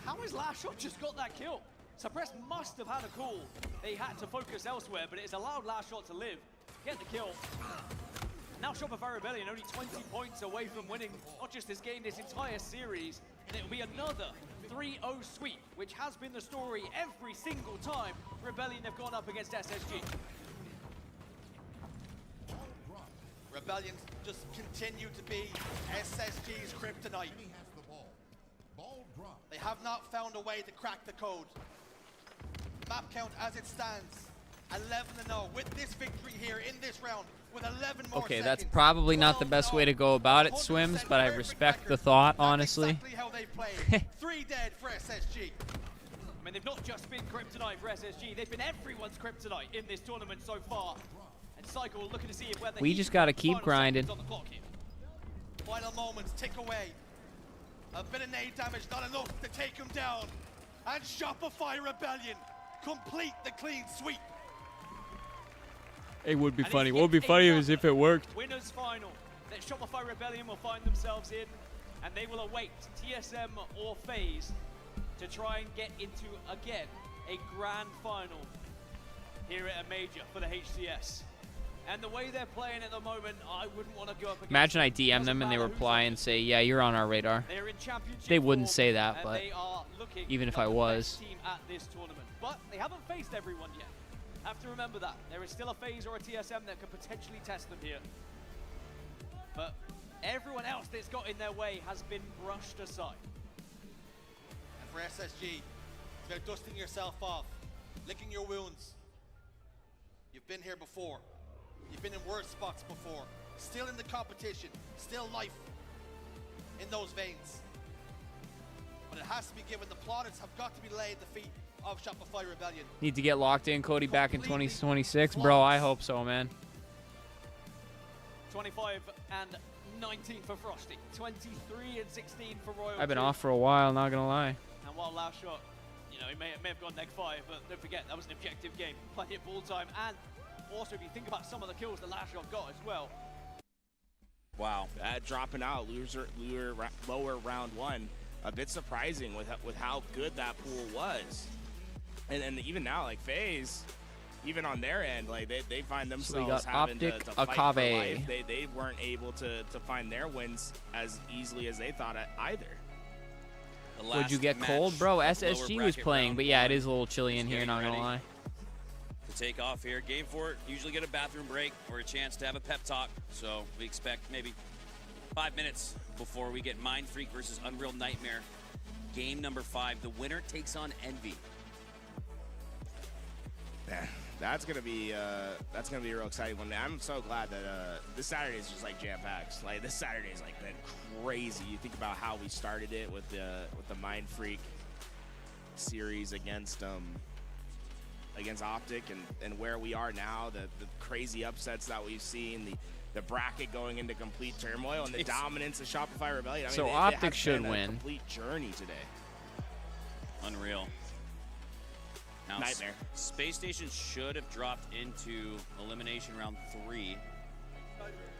Speaker 18: How has Last Shot just got that kill? Suppress must have had a call. They had to focus elsewhere, but it's allowed Last Shot to live. Get the kill. Now Shopify Rebellion only 20 points away from winning not just this game, this entire series. And it will be another 3-0 sweep, which has been the story every single time Rebellion have gone up against SSG.
Speaker 17: Rebellion just continue to be SSG's kryptonite. They have not found a way to crack the code. Map count as it stands, 11-0 with this victory here in this round with 11 more
Speaker 1: Okay,
Speaker 17: seconds.
Speaker 1: that's probably not the best way to go about it, Swims, but I respect the thought, honestly.
Speaker 17: Exactly how they played. 3 dead for SSG.
Speaker 18: I mean, they've not just been kryptonite for SSG, they've been everyone's kryptonite in this tournament so far. And Cycle looking to see if whether
Speaker 1: We just gotta keep grinding.
Speaker 17: on the clock here. Final moments tick away. A bit of nade damage, not enough to take him down. And Shopify Rebellion complete the clean sweep.
Speaker 1: It would be funny. What would be funny is if it worked.
Speaker 18: Winners final that Shopify Rebellion will find themselves in, and they will await TSM or FaZe to try and get into, again, a grand final here at a major for the HCS. And the way they're playing at the moment, I wouldn't want to go up against
Speaker 1: Imagine I
Speaker 18: them.
Speaker 1: DM them and they reply and say, yeah, you're on our radar.
Speaker 18: They're in championship
Speaker 1: They wouldn't
Speaker 18: form,
Speaker 1: say that,
Speaker 18: and
Speaker 1: but
Speaker 18: they are looking
Speaker 1: even if
Speaker 18: like
Speaker 1: I
Speaker 18: the
Speaker 1: was.
Speaker 18: best team at this tournament. But they haven't faced everyone yet. Have to remember that. There is still a FaZe or a TSM that could potentially test them here. But everyone else that's got in their way has been brushed aside.
Speaker 17: And for SSG, it's about dusting yourself off, licking your wounds. You've been here before. You've been in worse spots before. Still in the competition. Still life in those veins. But it has to be given. The plaudits have got to be laid at the feet of Shopify Rebellion.
Speaker 1: Need to get locked in, Cody, back in 2026. Bro, I hope so, man.
Speaker 18: 25 and 19 for Frosty. 23 and 16 for Royal.
Speaker 1: I've been off for a while, not gonna lie.
Speaker 18: And while Last Shot, you know, he may have gone neg 5, but don't forget, that was an objective game. Plenty of ball time, and also if you think about some of the kills that Last Shot got as well.
Speaker 9: Wow, dropping out, lower round 1. A bit surprising with how good that pool was. And even now, like FaZe, even on their end, like they find themselves having to fight for life. They weren't able to find their wins as easily as they thought either.
Speaker 16: The
Speaker 1: Would you
Speaker 16: last
Speaker 1: get
Speaker 16: match
Speaker 1: cold, bro?
Speaker 16: of
Speaker 1: SSG
Speaker 16: lower
Speaker 1: was
Speaker 16: bracket
Speaker 1: playing,
Speaker 16: round
Speaker 1: but yeah, it
Speaker 16: one
Speaker 1: is a little chilly in
Speaker 16: is
Speaker 1: here,
Speaker 16: getting
Speaker 1: not gonna
Speaker 16: ready
Speaker 1: lie.
Speaker 16: to take off here. Game 4, usually get a bathroom break or a chance to have a pep talk. So we expect maybe 5 minutes before we get Mind Freak versus Unreal Nightmare. Game number 5. The winner takes on Envy.
Speaker 9: Yeah, that's gonna be a real exciting one. I'm so glad that this Saturday is just like jam-packed. Like this Saturday has like been crazy. You think about how we started it with the Mind Freak series against Optic, and where we are now, the crazy upsets that we've seen, the bracket going into complete turmoil, and the dominance of Shopify Rebellion. I
Speaker 1: So
Speaker 9: mean,
Speaker 1: Optic
Speaker 9: it
Speaker 1: should
Speaker 9: has been
Speaker 1: win.
Speaker 9: a complete journey today.
Speaker 16: Unreal. Now,
Speaker 9: Nightmare.
Speaker 16: Space Station should have dropped into elimination round 3.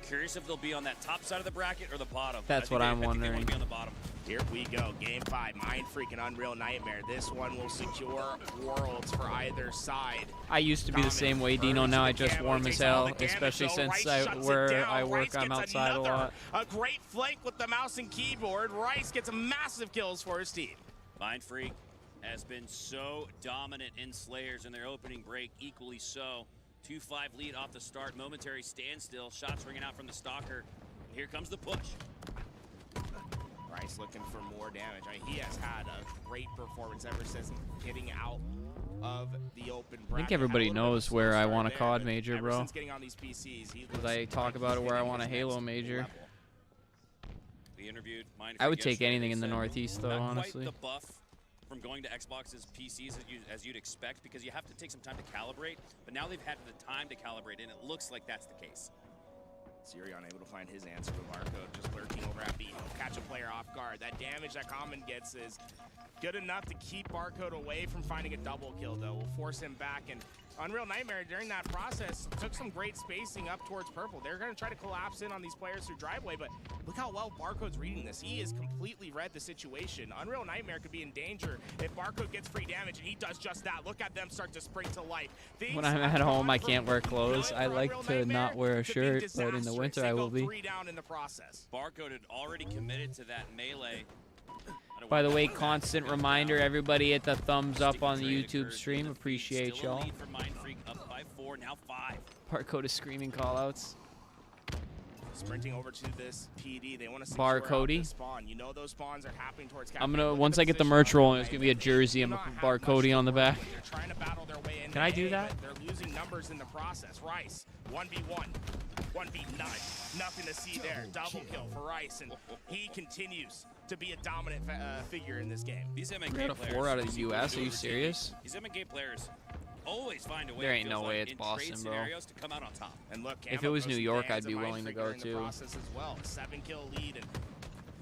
Speaker 16: Curious if they'll be on that top side of the bracket or the bottom.
Speaker 1: That's what I'm
Speaker 16: I think they
Speaker 1: wondering.
Speaker 16: want to be on the bottom.
Speaker 9: Here we go, Game 5, Mind Freak and Unreal Nightmare. This one will secure worlds for either side.
Speaker 1: I used to be the same way, Dino. Now I just warm as hell, especially since where I work, I'm outside a lot.
Speaker 9: A great flank with the mouse and keyboard. Rice gets massive kills for his team.
Speaker 16: Mind Freak has been so dominant in Slayers in their opening break, equally so. 2-5 lead off the start, momentary standstill, shots ringing out from the Stalker. And here comes the push.
Speaker 9: Rice looking for more damage. I mean, he has had a great performance ever since getting out of the open bracket.
Speaker 1: I think everybody knows where I want a COD major,
Speaker 9: Ever
Speaker 1: bro.
Speaker 9: since getting on these PCs, he
Speaker 1: Because I talk about it where I want a Halo major.
Speaker 16: We interviewed Mind
Speaker 1: I would
Speaker 16: Freak
Speaker 1: take
Speaker 16: yesterday.
Speaker 1: anything
Speaker 16: They
Speaker 1: in the
Speaker 16: said
Speaker 1: Northeast, though,
Speaker 16: not
Speaker 1: honestly.
Speaker 16: Quite the buff from going to Xbox's PCs as you'd expect, because you have to take some time to calibrate, but now they've had the time to calibrate, and it looks like that's the case.
Speaker 9: Sirion able to find his answer with Barracuda, just lurking over at B. He'll catch a player off guard. That damage that Common gets is good enough to keep Barcode away from finding a double kill, though. Will force him back, and Unreal Nightmare during that process took some great spacing up towards purple. They're going to try to collapse in on these players through driveway, but look how well Barcode's reading this. He has completely read the situation. Unreal Nightmare could be in danger if Barcode gets free damage, and he does just that. Look at them start to spring to life.
Speaker 1: When I'm at home, I can't wear clothes. I like to not wear a shirt, but in the winter I will be.
Speaker 16: Barcode had already committed to that melee.
Speaker 1: By the way, constant reminder, everybody hit the thumbs up on the YouTube stream. Appreciate y'all.
Speaker 16: Lead for Mind Freak up by 4, now 5.
Speaker 1: Barcode screaming callouts.
Speaker 9: Sprinting over to this PD, they want to
Speaker 1: Barcody.
Speaker 9: spawn. You know those spawns are happening towards.
Speaker 1: I'm gonna once I get the merch rolling, it's gonna be a jersey. I'm gonna put Barcody on the back.
Speaker 9: They're trying to battle their way in.
Speaker 1: Can I do that?
Speaker 9: They're losing numbers in the process. Rice 1v1, 1v9. Nothing to see there. Double kill for Rice, and he continues to be a dominant figure in this game.
Speaker 16: These MNK
Speaker 1: We got a
Speaker 16: players
Speaker 1: 4 out of the US. Are you serious?
Speaker 16: These MNK players always find a way.
Speaker 1: There
Speaker 16: it
Speaker 1: ain't
Speaker 16: feels
Speaker 1: no way
Speaker 16: like,
Speaker 1: it's
Speaker 16: in
Speaker 1: Boston,
Speaker 16: trade
Speaker 1: bro.
Speaker 16: scenarios to come out on top.
Speaker 9: And look,
Speaker 1: If it was New York, I'd be willing to go
Speaker 9: in the
Speaker 1: too.
Speaker 9: process as well. 7-kill lead, and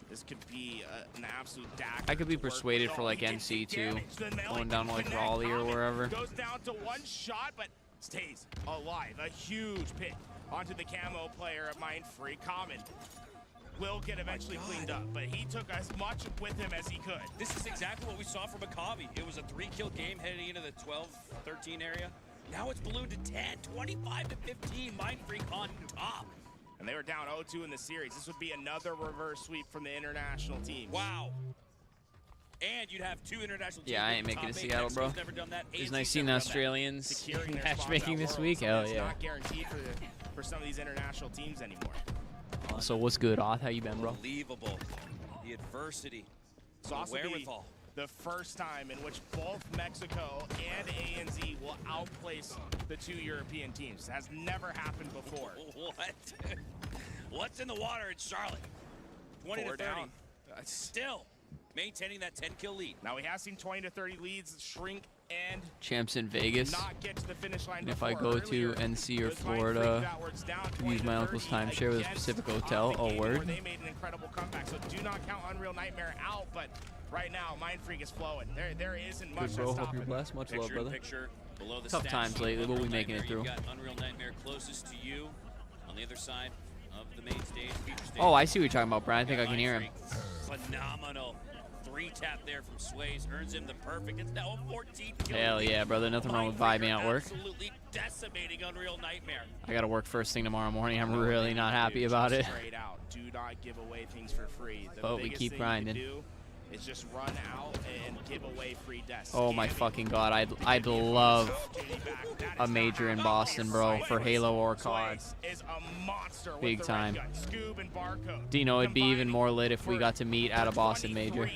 Speaker 9: this could be an absolute dagger.
Speaker 1: I could be
Speaker 9: to work
Speaker 1: persuaded
Speaker 9: with.
Speaker 1: for
Speaker 9: Oh,
Speaker 1: like
Speaker 9: he gets
Speaker 1: NC too,
Speaker 9: damage. The melee
Speaker 1: going down to like
Speaker 9: connect.
Speaker 1: Raleigh or
Speaker 9: Common
Speaker 1: wherever.
Speaker 9: Goes down to one shot, but stays alive. A huge pick onto the camo player of Mind Freak. Common will get eventually cleaned up, but he took as much with him as he could.
Speaker 16: This is exactly what we saw from Akavi. It was a 3-kill game heading into the 12-13 area. Now it's ballooned to 10, 25 to 15. Mind Freak on top.
Speaker 9: And they were down 0-2 in the series. This would be another reverse sweep from the international team.
Speaker 16: Wow. And you'd have 2 international teams.
Speaker 1: Yeah, I ain't
Speaker 16: with
Speaker 1: making it
Speaker 16: top
Speaker 1: to
Speaker 16: 8.
Speaker 1: Seattle, bro.
Speaker 16: Mexico's never done that.
Speaker 1: It's
Speaker 16: ANZ's
Speaker 1: nice seeing the
Speaker 16: never done that.
Speaker 1: Australians
Speaker 9: Securing their spots
Speaker 1: matchmaking
Speaker 9: at
Speaker 1: this
Speaker 9: Worlds.
Speaker 1: week. Hell
Speaker 9: It's
Speaker 1: yeah.
Speaker 9: not guaranteed for some of these international teams anymore.
Speaker 1: So what's good, Oth? How you been, bro?
Speaker 16: Unbelievable. The adversity.
Speaker 9: It's
Speaker 16: The
Speaker 9: also
Speaker 16: wherewithal.
Speaker 9: the first time in which both Mexico and ANZ will outplace the 2 European teams. Has never happened before.
Speaker 16: What? What's in the water in Charlotte? 20 to
Speaker 9: 4
Speaker 16: 30.
Speaker 9: down.
Speaker 16: Still maintaining that 10-kill lead.
Speaker 9: Now we have seen 20 to 30 leads shrink and
Speaker 1: Champs in Vegas.
Speaker 9: not get to the finish line
Speaker 1: And if I
Speaker 9: before.
Speaker 1: go to
Speaker 9: Earlier,
Speaker 1: NC or
Speaker 9: it was Mind Freak
Speaker 1: Florida
Speaker 9: that was down
Speaker 1: to
Speaker 9: 20
Speaker 1: use my uncle's
Speaker 9: 30
Speaker 1: timeshare with a
Speaker 9: against
Speaker 1: Pacific Hotel,
Speaker 9: Optic
Speaker 1: oh
Speaker 9: Gaming, where
Speaker 1: word.
Speaker 9: They made an incredible comeback, so do not count Unreal Nightmare out, but right now Mind Freak is flowing. There isn't much
Speaker 1: Good, bro.
Speaker 9: that's
Speaker 1: Hope
Speaker 9: stopping
Speaker 1: you're
Speaker 9: them.
Speaker 1: blessed. Much love,
Speaker 16: Picture in
Speaker 1: brother.
Speaker 16: picture below the
Speaker 1: Tough
Speaker 16: stat
Speaker 1: times
Speaker 16: sheet.
Speaker 1: lately, but we
Speaker 16: Unreal
Speaker 1: making it
Speaker 16: Nightmare,
Speaker 1: through.
Speaker 16: You've got Unreal Nightmare closest to you on the other side of the main stage, feature stage.
Speaker 1: Oh, I see what you're talking about, Brian. I think I can hear him.
Speaker 16: Phenomenal. 3-tap there from Sways earns him the perfect. It's now a 14 kill
Speaker 1: Hell
Speaker 16: lead.
Speaker 1: yeah, brother. Nothing wrong with vibing at work.
Speaker 16: Absolutely decimating Unreal Nightmare.
Speaker 1: I gotta work first thing tomorrow morning. I'm really not happy about it.
Speaker 9: Straight out. Do not give away things for free. The
Speaker 1: But we
Speaker 9: biggest
Speaker 1: keep
Speaker 9: thing
Speaker 1: grinding.
Speaker 9: You can do is just run out and give away free deaths.
Speaker 1: Oh my fucking god, I'd love a major in Boston, bro, for Halo or COD. Big time. Dino, it'd be even more lit if we got to meet at a Boston major.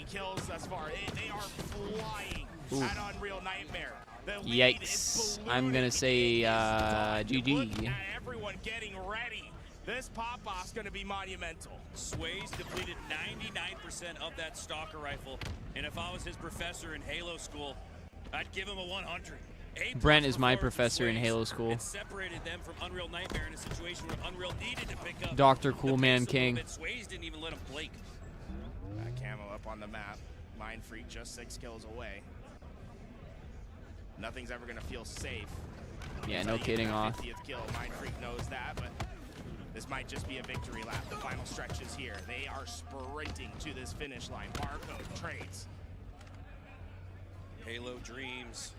Speaker 1: Ooh. Yikes. I'm gonna say GG.
Speaker 9: Everyone getting ready. This pop-off's going to be monumental.
Speaker 16: Sway's depleted 99% of that stalker rifle, and if I was his professor in Halo school, I'd give him a 100.
Speaker 1: Brent is my professor in Halo school.
Speaker 16: It separated them from Unreal Nightmare in a situation where Unreal needed to pick up
Speaker 1: Dr. Coolman King.
Speaker 16: Sway's didn't even let him blink.
Speaker 9: Camo up on the map. Mind Freak just 6 kills away. Nothing's ever going to feel safe.
Speaker 1: Yeah, no kidding off.
Speaker 9: 50th kill. Mind Freak knows that, but this might just be a victory lap. The final stretch is here. They are sprinting to this finish line. Barcode trades.
Speaker 16: Halo dreams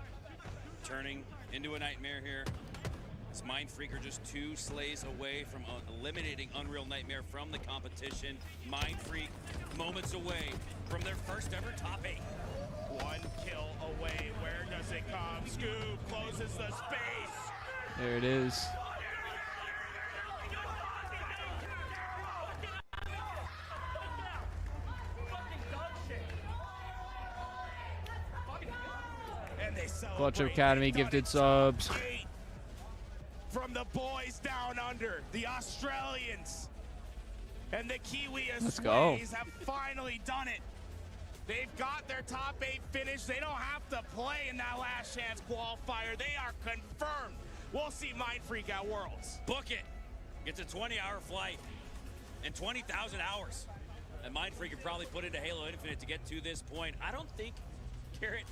Speaker 16: turning into a nightmare here. As Mind Freak are just 2 slays away from eliminating Unreal Nightmare from the competition. Mind Freak moments away from their first ever top 8.
Speaker 9: 1 kill away. Where does it come? Scoob closes the space.
Speaker 1: There it is. Clutch Academy gifted subs.
Speaker 9: From the boys down under, the Australians and the Kiwi
Speaker 1: Let's go.
Speaker 9: have finally done it. They've got their top 8 finished. They don't have to play in that last chance qualifier. They are confirmed. We'll see Mind Freak at Worlds.
Speaker 16: Book it. It's a 20-hour flight and 20,000 hours. And Mind Freak could probably put into Halo Infinite to get to this point. I don't think, Garrett,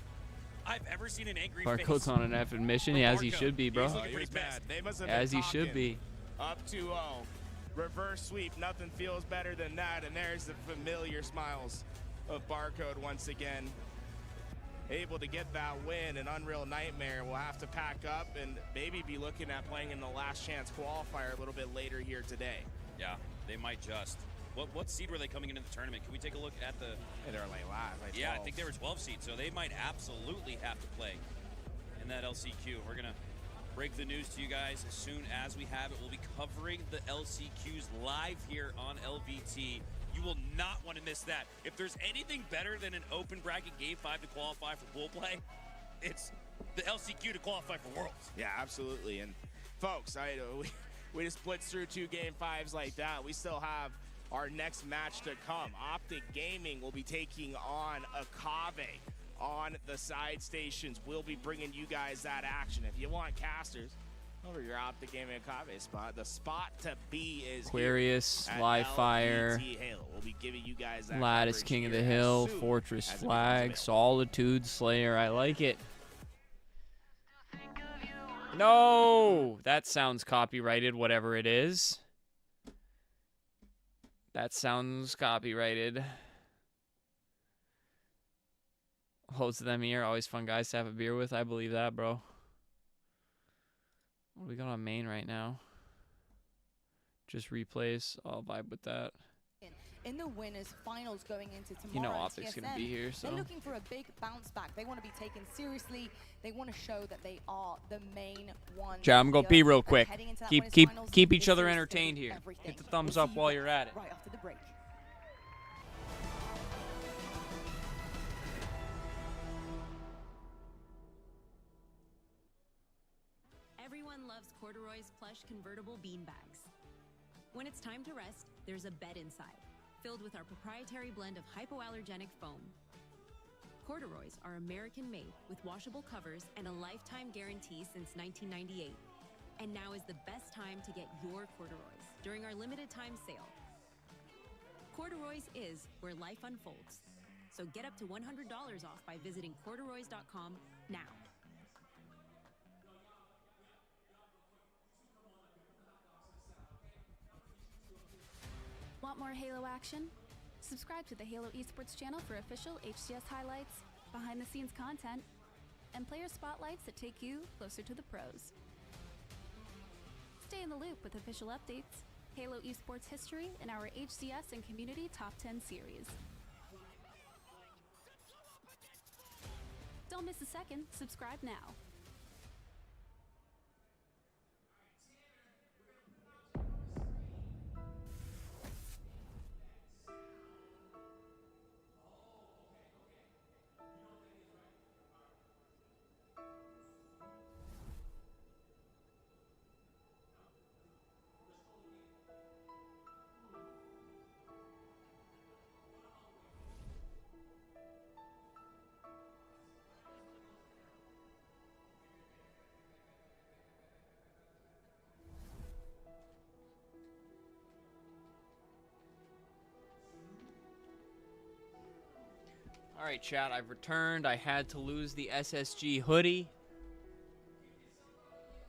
Speaker 16: I've ever seen an angry face.
Speaker 1: Barcode's on an effing mission, as he should be, bro.
Speaker 9: They must have
Speaker 1: As
Speaker 9: been
Speaker 1: he should be.
Speaker 9: Up 2-0. Reverse sweep. Nothing feels better than that. And there's the familiar smiles of Barcode once again. Able to get that win. And Unreal Nightmare will have to pack up and maybe be looking at playing in the last chance qualifier a little bit later here today.
Speaker 16: Yeah, they might just. What seed were they coming into the tournament? Can we take a look at the...
Speaker 9: They were like last.
Speaker 16: Yeah, I think they were 12 seed, so they might absolutely have to play in that LCQ. We're going to break the news to you guys as soon as we have it. We'll be covering the LCQs live here on LVT. You will not want to miss that. If there's anything better than an open bracket Game 5 to qualify for pool play, it's the LCQ to qualify for Worlds.
Speaker 9: Yeah, absolutely. And folks, we just blitzed through 2 Game 5s like that. We still have our next match to come. Optic Gaming will be taking on Akave on the side stations. We'll be bringing you guys that action. If you want casters, over your Optic Gaming Akave spot. The spot to be is
Speaker 1: Aquarius,
Speaker 9: here
Speaker 1: Live Fire,
Speaker 9: We'll be giving you guys that
Speaker 1: Lattice, King of the Hill, Fortress Flag, Solitude, Slayer. I like it. No! That sounds copyrighted, whatever it is. That sounds copyrighted. Hosts of them here, always fun guys to have a beer with. I believe that, bro. What do we got on main right now? Just replays. I'll vibe with that.
Speaker 6: In the winners finals going into tomorrow,
Speaker 1: You know Optic's going to be here, so.
Speaker 6: They're looking for a big bounce back. They want to be taken seriously. They want to show that they are the main one.
Speaker 1: Chat, I'm going to pee real quick. Keep each other entertained here. Hit the thumbs up while you're at it.
Speaker 6: Right after the break.
Speaker 21: Everyone loves Corduroy's plush convertible beanbags. When it's time to rest, there's a bed inside, filled with our proprietary blend of hypoallergenic foam. Corduroys are American-made with washable covers and a lifetime guarantee since 1998. And now is the best time to get your corduroys during our limited time sale. Corduroys is where life unfolds. So get up to $100 off by visiting corduroys.com now.
Speaker 22: Want more Halo action? Subscribe to the Halo Esports channel for official HCS highlights, behind-the-scenes content, and player spotlights that take you closer to the pros. Stay in the loop with official updates, Halo Esports history, and our HCS and Community Top 10 series. Don't miss a second. Subscribe now.
Speaker 1: All right, chat, I've returned. I had to lose the SSG hoodie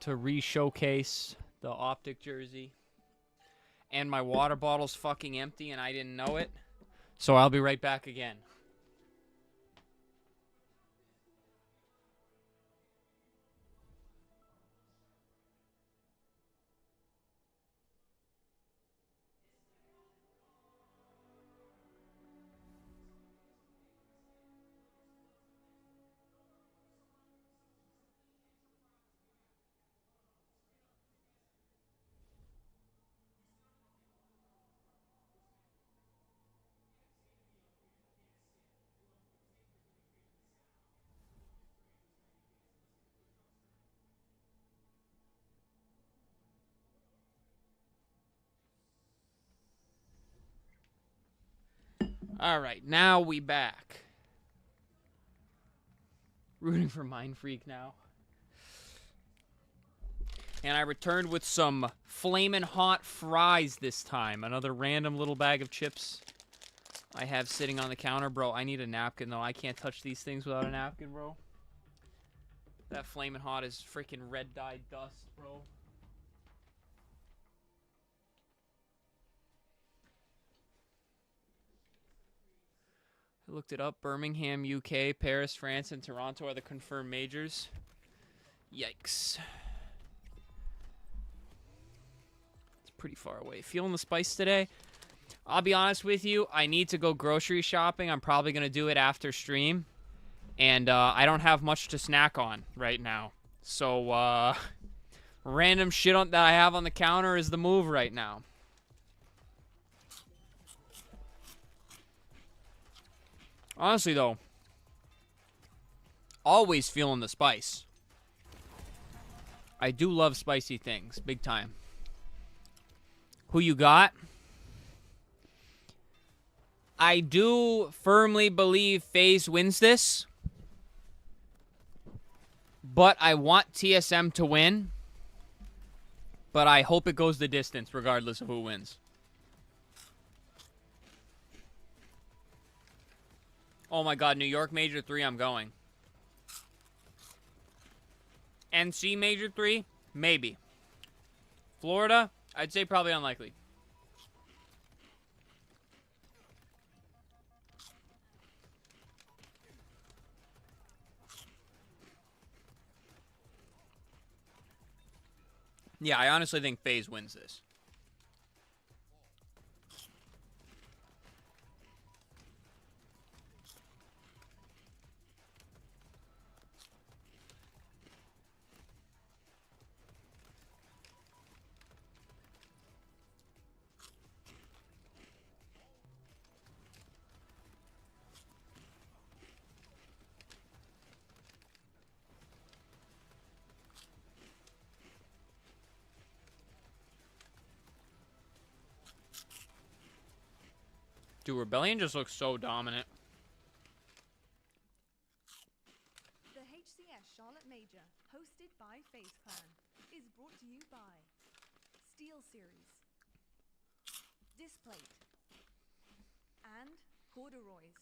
Speaker 1: to re-showcase the Optic jersey. And my water bottle's fucking empty and I didn't know it. So I'll be right back again. All right, now we back. Rooting for Mind Freak now. And I returned with some flamin' hot fries this time. Another random little bag of chips I have sitting on the counter. Bro, I need a napkin, though. I can't touch these things without a napkin, bro. That flamin' hot is freaking red-dyed dust, bro. I looked it up. Birmingham, UK, Paris, France, and Toronto are the confirmed majors. Yikes. It's pretty far away. Feeling the spice today? I'll be honest with you. I need to go grocery shopping. I'm probably going to do it after stream. And I don't have much to snack on right now. So, random shit that I have on the counter is the move right now. Honestly, though, always feeling the spice. I do love spicy things, big time. Who you got? I do firmly believe FaZe wins this, but I want TSM to win, but I hope it goes the distance regardless of who wins. Oh my god, New York Major 3, I'm going. NC Major 3, maybe. Florida, I'd say probably unlikely. Yeah, I honestly think FaZe wins this. Dude, Rebellion just looks so dominant.
Speaker 3: The HCS Charlotte Major, hosted by FaZe Clan, is brought to you by Steel Series, Displate, and Corduroys.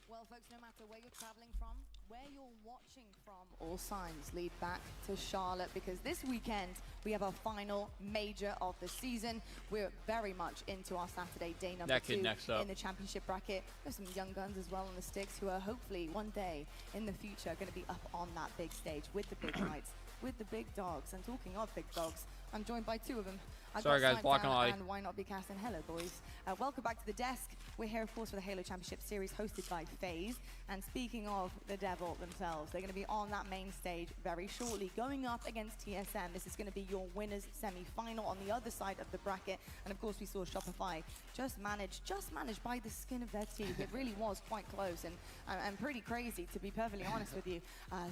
Speaker 6: Well, folks, no matter where you're traveling from, where you're watching from, all signs lead back to Charlotte, because this weekend we have our final major of the season. We're very much into our Saturday, day number 2 in the championship bracket. There's some young guns as well on the sticks who are hopefully one day in the future going to be up on that big stage with the big fights, with the big dogs. And talking of big dogs, I'm joined by two of them.
Speaker 1: Sorry, guys, blocking a lot.
Speaker 6: And Why Not Be Casting. Hello, boys. Welcome back to the desk. We're here, of course, for the Halo Championship Series hosted by FaZe. And speaking of the devil themselves, they're going to be on that main stage very shortly, going up against TSM. This is going to be your winners semi-final on the other side of the bracket. And of course, we saw Shopify just managed by the skin of their teeth. It really was quite close and pretty crazy, to be perfectly honest with you,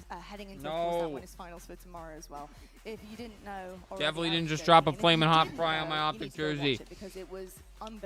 Speaker 6: heading into of course, that winners finals for tomorrow as well. If you didn't know,
Speaker 1: definitely didn't just drop a flaming hot fry on my optic jersey.
Speaker 6: Because it was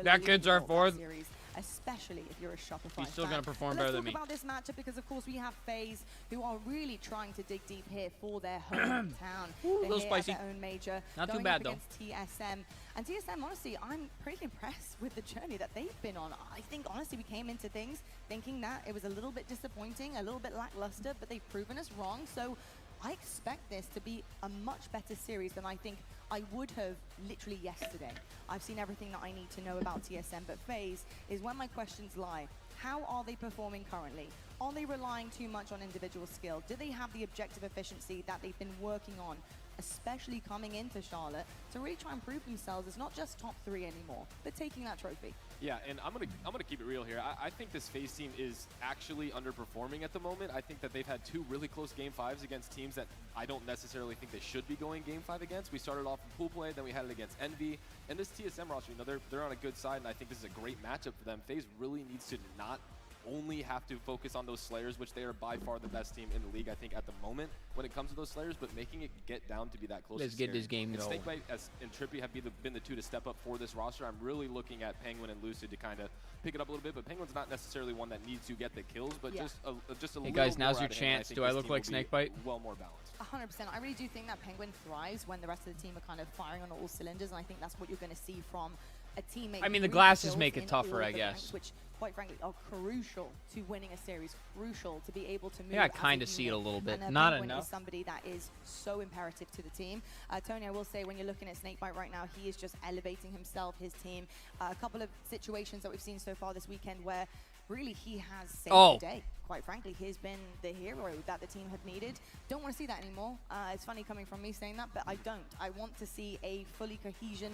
Speaker 1: That kid's our fourth.
Speaker 6: Series, especially if you're a Shopify
Speaker 1: He's still
Speaker 6: fan.
Speaker 1: going to perform better than me.
Speaker 6: Let's talk about this matchup because, of course, we have FaZe, who are really trying to dig deep here for their hometown.
Speaker 1: Ooh, a little
Speaker 6: here
Speaker 1: spicy.
Speaker 6: At their own major,
Speaker 1: Not too
Speaker 6: going
Speaker 1: bad,
Speaker 6: up against TSM. And TSM, honestly, I'm pretty impressed with the journey that they've been on. I think, honestly, we came into things thinking that it was a little bit disappointing, a little bit lackluster, but they've proven us wrong. So I expect this to be a much better series than I think I would have literally yesterday. I've seen everything that I need to know about TSM, but FaZe is where my questions lie. How are they performing currently? Are they relying too much on individual skill? Do they have the objective efficiency that they've been working on, especially coming into Charlotte, to really try and prove themselves as not just top 3 anymore, but taking that trophy?
Speaker 7: Yeah, and I'm gonna keep it real here. I think this FaZe team is actually underperforming at the moment. I think that they've had 2 really close Game 5s against teams that I don't necessarily think they should be going Game 5 against. We started off in pool play, then we had it against Envy, and this TSM roster, you know, they're on a good side, and I think this is a great matchup for them. FaZe really needs to not only have to focus on those Slayers, which they are by far the best team in the league, I think, at the moment when it comes to those Slayers, but making it get down to be that close.
Speaker 1: Let's get this game
Speaker 7: and
Speaker 1: going.
Speaker 7: Snakebite and Trippy have been the 2 to step up for this roster. I'm really looking at Penguin and Lucid to kind of pick it up a little bit, but Penguin's not necessarily one that needs to get the kills, but just a
Speaker 1: Hey
Speaker 7: little
Speaker 1: guys, now's
Speaker 7: more
Speaker 1: your
Speaker 7: out of him,
Speaker 1: chance.
Speaker 7: I
Speaker 1: Do
Speaker 7: think
Speaker 1: I
Speaker 7: this
Speaker 1: look
Speaker 7: team
Speaker 1: like
Speaker 7: will be
Speaker 1: Snakebite?
Speaker 7: well more balanced.
Speaker 6: 100%. I really do think that Penguin thrives when the rest of the team are kind of firing on all cylinders, and I think that's what you're going to see from a teammate.
Speaker 1: I mean, the
Speaker 6: really
Speaker 1: glasses
Speaker 6: built
Speaker 1: make it
Speaker 6: in
Speaker 1: tougher,
Speaker 6: all
Speaker 1: I
Speaker 6: of the
Speaker 1: guess.
Speaker 6: ranks, which, quite frankly, are crucial to winning a series, crucial to be able to move.
Speaker 1: Yeah, I
Speaker 6: as a
Speaker 1: kind of see it a
Speaker 6: unit.
Speaker 1: little bit.
Speaker 6: And,
Speaker 1: Not
Speaker 6: Penguin
Speaker 1: enough.
Speaker 6: is somebody that is so imperative to the team. Tony, I will say, when you're looking at Snakebite right now, he is just elevating himself, his team. A couple of situations that we've seen so far this weekend where really he has saved the day. Quite frankly, he's been the hero that the team had needed. Don't want to see that anymore. It's funny coming from me saying that, but I don't. I want to see a fully cohesion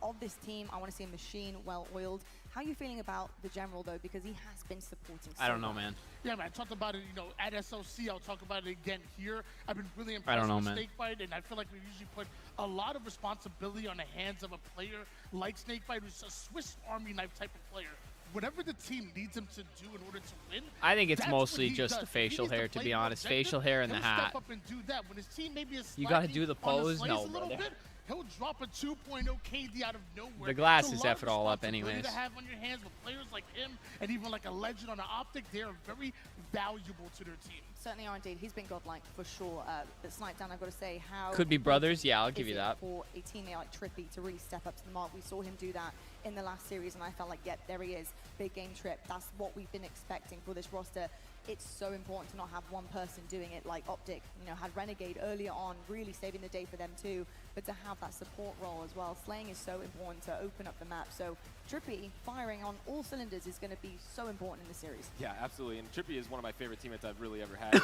Speaker 6: of this team. I want to see a machine well-oiled. How are you feeling about the general, though? Because he has been supporting so
Speaker 1: I don't know,
Speaker 6: much.
Speaker 1: man.
Speaker 8: Yeah, man, I talked about it, you know, at SLC. I'll talk about it again here. I've been really
Speaker 1: I
Speaker 8: impressed
Speaker 1: don't know,
Speaker 8: with
Speaker 1: man.
Speaker 8: Snakebite, and I feel like we usually put a lot of responsibility on the hands of a player like Snakebite, who's a Swiss Army knife type of player. Whatever the team needs him to do in order to win,
Speaker 1: I think it's
Speaker 8: that's
Speaker 1: mostly
Speaker 8: what he
Speaker 1: just
Speaker 8: does.
Speaker 1: the
Speaker 8: If he
Speaker 1: facial
Speaker 8: needs to
Speaker 1: hair, to
Speaker 8: play
Speaker 1: be
Speaker 8: more
Speaker 1: honest.
Speaker 8: objective,
Speaker 1: Facial hair and the
Speaker 8: he'll
Speaker 1: hat.
Speaker 8: Step up and do that. When his team maybe is
Speaker 1: You gotta
Speaker 8: slacking
Speaker 1: do the
Speaker 8: on
Speaker 1: pose?
Speaker 8: slays
Speaker 1: No,
Speaker 8: a little
Speaker 1: brother.
Speaker 8: bit, he'll drop a 2.0 KD out of nowhere.
Speaker 1: The glasses
Speaker 8: It's a lot
Speaker 1: F it all up
Speaker 8: of responsibility
Speaker 1: anyways.
Speaker 8: to have on your hands with players like him and even like a legend on the optic. They are very valuable to their team.
Speaker 6: Certainly are indeed. He's been godlike for sure. But Snipedown, I've got to say, how
Speaker 1: Could be brothers. Yeah, I'll
Speaker 6: is
Speaker 1: give you
Speaker 6: it
Speaker 1: that.
Speaker 6: for a teammate like Trippy to really step up to the mark. We saw him do that in the last series, and I felt like, yep, there he is. Big game Trip. That's what we've been expecting for this roster. It's so important to not have one person doing it like Optic, you know, had Renegade earlier on, really saving the day for them too, but to have that support role as well. Slaying is so important to open up the map. So Trippy firing on all cylinders is going to be so important in the series.
Speaker 7: Yeah, absolutely. And Trippy is one of my favorite teammates I've really ever had.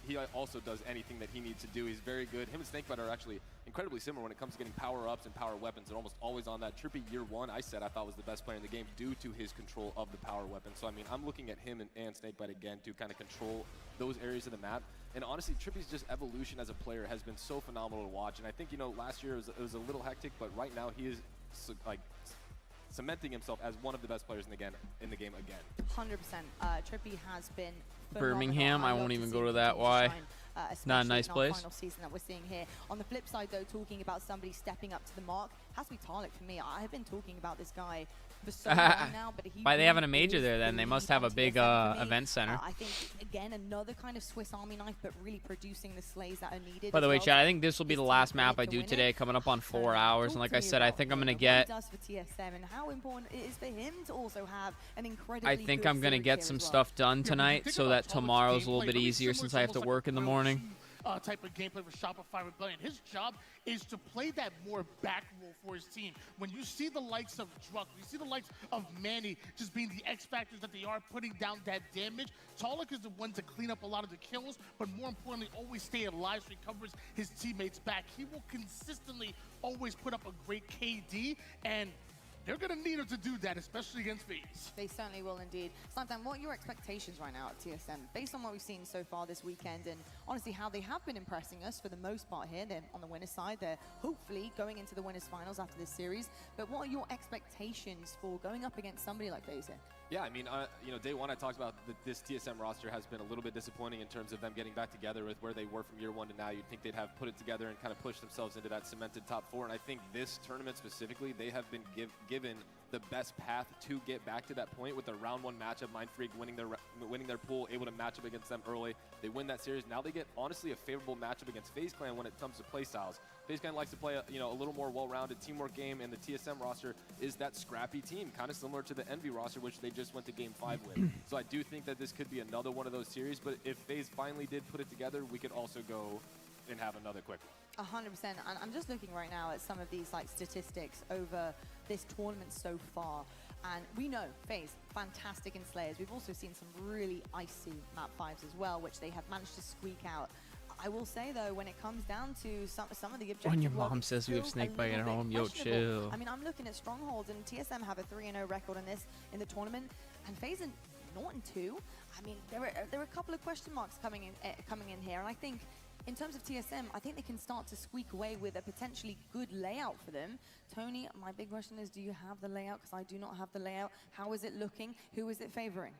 Speaker 7: He also does anything that he needs to do. He's very good. Him and Snakebite are actually incredibly similar when it comes to getting power-ups and power weapons. They're almost always on that. Trippy, year 1, I said I thought was the best player in the game due to his control of the power weapon. So, I mean, I'm looking at him and Snakebite again to kind of control those areas of the map. And honestly, Trippy's just evolution as a player has been so phenomenal to watch. And I think, you know, last year it was a little hectic, but right now he is like cementing himself as one of the best players in the game again.
Speaker 6: 100%. Trippy has been
Speaker 1: Birmingham,
Speaker 6: phenomenal.
Speaker 1: I
Speaker 6: love
Speaker 1: won't
Speaker 6: to
Speaker 1: even
Speaker 6: see
Speaker 1: go
Speaker 6: him
Speaker 1: to that.
Speaker 6: continue
Speaker 1: Why?
Speaker 6: shine,
Speaker 1: Not a
Speaker 6: especially
Speaker 1: nice
Speaker 6: in our
Speaker 1: place.
Speaker 6: final season that we're seeing here. On the flip side, though, talking about somebody stepping up to the mark, has to be Tarlik for me. I have been talking about this guy for so long now, but he
Speaker 1: Why are they having a
Speaker 6: really
Speaker 1: major
Speaker 6: is
Speaker 1: there then?
Speaker 6: the
Speaker 1: They
Speaker 6: lead
Speaker 1: must have a
Speaker 6: on
Speaker 1: big
Speaker 6: TSM for me.
Speaker 1: event center.
Speaker 6: I think, again, another kind of Swiss Army knife, but really producing the slays that are needed.
Speaker 1: By the
Speaker 6: as
Speaker 1: way,
Speaker 6: well.
Speaker 1: Chad, I think this will be the last map I
Speaker 6: to
Speaker 1: do
Speaker 6: win it.
Speaker 1: today, coming up on 4 hours. And like I said, I think I'm going to
Speaker 6: What
Speaker 1: get...
Speaker 6: he does for TSM and how important it is for him to also have an incredibly
Speaker 1: I think
Speaker 6: good
Speaker 1: I'm going to
Speaker 6: series
Speaker 1: get
Speaker 6: here
Speaker 1: some
Speaker 6: as well.
Speaker 1: stuff done tonight so that tomorrow's a little bit easier since I have to work in the morning.
Speaker 8: type of gameplay for Shopify Rebellion. His job is to play that more back role for his team. When you see the likes of Druck, you see the likes of Manny just being the X factors that they are, putting down that damage, Talik is the one to clean up a lot of the kills, but more importantly, always stay alive so he covers his teammates back. He will consistently always put up a great KD, and they're going to need him to do that, especially against FaZe.
Speaker 6: They certainly will indeed. Slamtown, what are your expectations right now at TSM? Based on what we've seen so far this weekend and honestly how they have been impressing us for the most part here. They're on the winner's side. They're hopefully going into the winner's finals after this series. But what are your expectations for going up against somebody like FaZe here?
Speaker 7: Yeah, I mean, you know, day one I talked about that this TSM roster has been a little bit disappointing in terms of them getting back together with where they were from year one to now. You'd think they'd have put it together and kind of pushed themselves into that cemented top four. And I think this tournament specifically, they have been given the best path to get back to that point with the round one matchup. Mindfreak winning their pool, able to match up against them early. They win that series. Now they get honestly a favorable matchup against FaZe Clan when it comes to play styles. FaZe Clan likes to play a little more well-rounded teamwork game, and the TSM roster is that scrappy team, kind of similar to the Envy roster, which they just went to Game 5 with. So I do think that this could be another one of those series, but if FaZe finally did put it together, we could also go and have another quick one.
Speaker 6: 100%. And I'm just looking right now at some of these statistics over this tournament so far. And we know FaZe, fantastic in Slayers. We've also seen some really icy map 5s as well, which they have managed to squeak out. I will say, though, when it comes down to some of the objectives,
Speaker 1: When your mom says we have Snakebite at home, yo, chill.
Speaker 6: I mean, I'm looking at Strongholds, and TSM have a 3-0 record on this in the tournament, and FaZe are 0-2. I mean, there are a couple of question marks coming in here, and I think in terms of TSM, I think they can start to squeak away with a potentially good layout for them. Tony, my big question is, do you have the layout? Because I do not have the layout. How is it looking? Who is it favoring?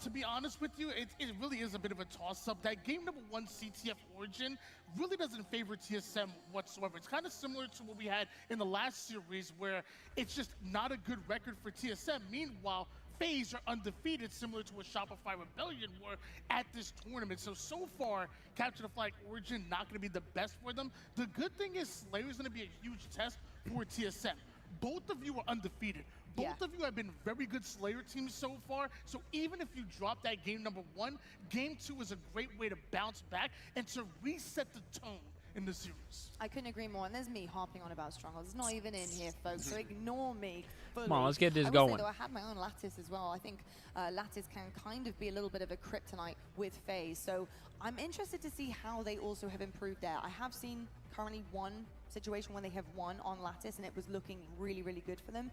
Speaker 8: To be honest with you, it really is a bit of a toss-up. That game number 1 CTF Origin really doesn't favor TSM whatsoever. It's kind of similar to what we had in the last series, where it's just not a good record for TSM. Meanwhile, FaZe are undefeated, similar to what Shopify Rebellion were at this tournament. So far, Capture the Flag Origin not going to be the best for them. The good thing is Slayer is going to be a huge test for TSM. Both of you are undefeated. Both of you have been very good Slayer teams so far. So even if you drop that game number 1, game 2 is a great way to bounce back and to reset the tone in the series.
Speaker 6: I couldn't agree more. And there's me harping on about Strongholds. It's not even in here, folks, so ignore me fully.
Speaker 1: Come on, let's get this
Speaker 6: I will
Speaker 1: going.
Speaker 6: say, though, I had my own Lattice as well. I think Lattice can kind of be a little bit of a kryptonite with FaZe. So I'm interested to see how they also have improved there. I have seen currently one situation when they have won on Lattice, and it was looking really, really good for them.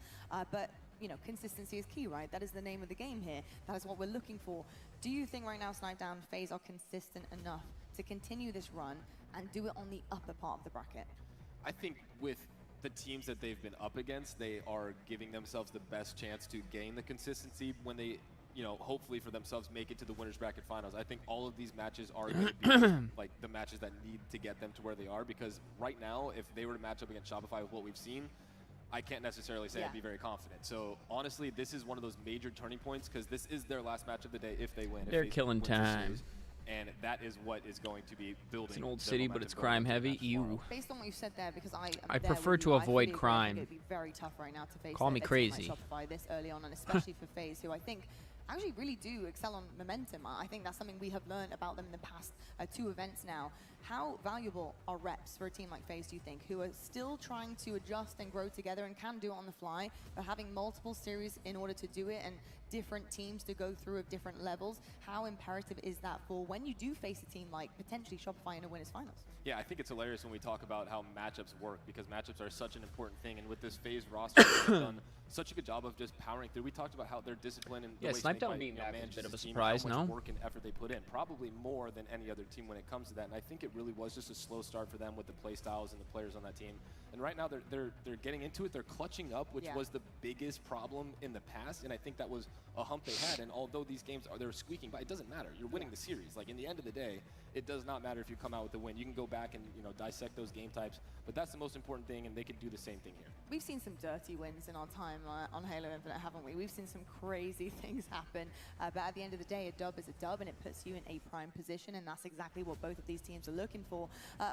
Speaker 6: But you know, consistency is key, right? That is the name of the game here. That is what we're looking for. Do you think right now, Snipedown, FaZe are consistent enough to continue this run and do it on the upper part of the bracket?
Speaker 7: I think with the teams that they've been up against, they are giving themselves the best chance to gain the consistency when they, you know, hopefully for themselves make it to the winners bracket finals. I think all of these matches are going to be like the matches that need to get them to where they are, because right now, if they were to match up against Shopify with what we've seen, I can't necessarily say I'd be very confident. So honestly, this is one of those major turning points, because this is their last match of the day if they win.
Speaker 1: They're killing time.
Speaker 7: And that is what is going to be building.
Speaker 1: It's an old city, but it's crime heavy. Ew.
Speaker 6: Based on what you said there, because
Speaker 1: I prefer to avoid crime.
Speaker 6: It would be very tough right now to face
Speaker 1: Call me crazy.
Speaker 6: Shopify this early on, and especially for FaZe, who I think actually really do excel on momentum. I think that's something we have learned about them in the past 2 events now. How valuable are reps for a team like FaZe, do you think, who are still trying to adjust and grow together and can do it on the fly, but having multiple series in order to do it and different teams to go through at different levels? How imperative is that for when you do face a team like potentially Shopify in a winners finals?
Speaker 7: Yeah, I think it's hilarious when we talk about how matchups work, because matchups are such an important thing. And with this FaZe roster, they've done such a good job of just powering through. We talked about how their discipline and the way
Speaker 1: Snipedown being back is a bit of a surprise,
Speaker 7: how much work and effort they put in, probably more than any other team when it comes to that. And I think it really was just a slow start for them with the play styles and the players on that team. And right now they're getting into it. They're clutching up, which was the biggest problem in the past. And I think that was a hump they had. And although these games they're squeaking by, it doesn't matter. You're winning the series. Like, in the end of the day, it does not matter if you come out with the win. You can go back and, you know, dissect those game types, but that's the most important thing, and they can do the same thing here.
Speaker 6: We've seen some dirty wins in our time on Halo Infinite, haven't we? We've seen some crazy things happen, but at the end of the day, a dub is a dub, and it puts you in a prime position, and that's exactly what both of these teams are looking for.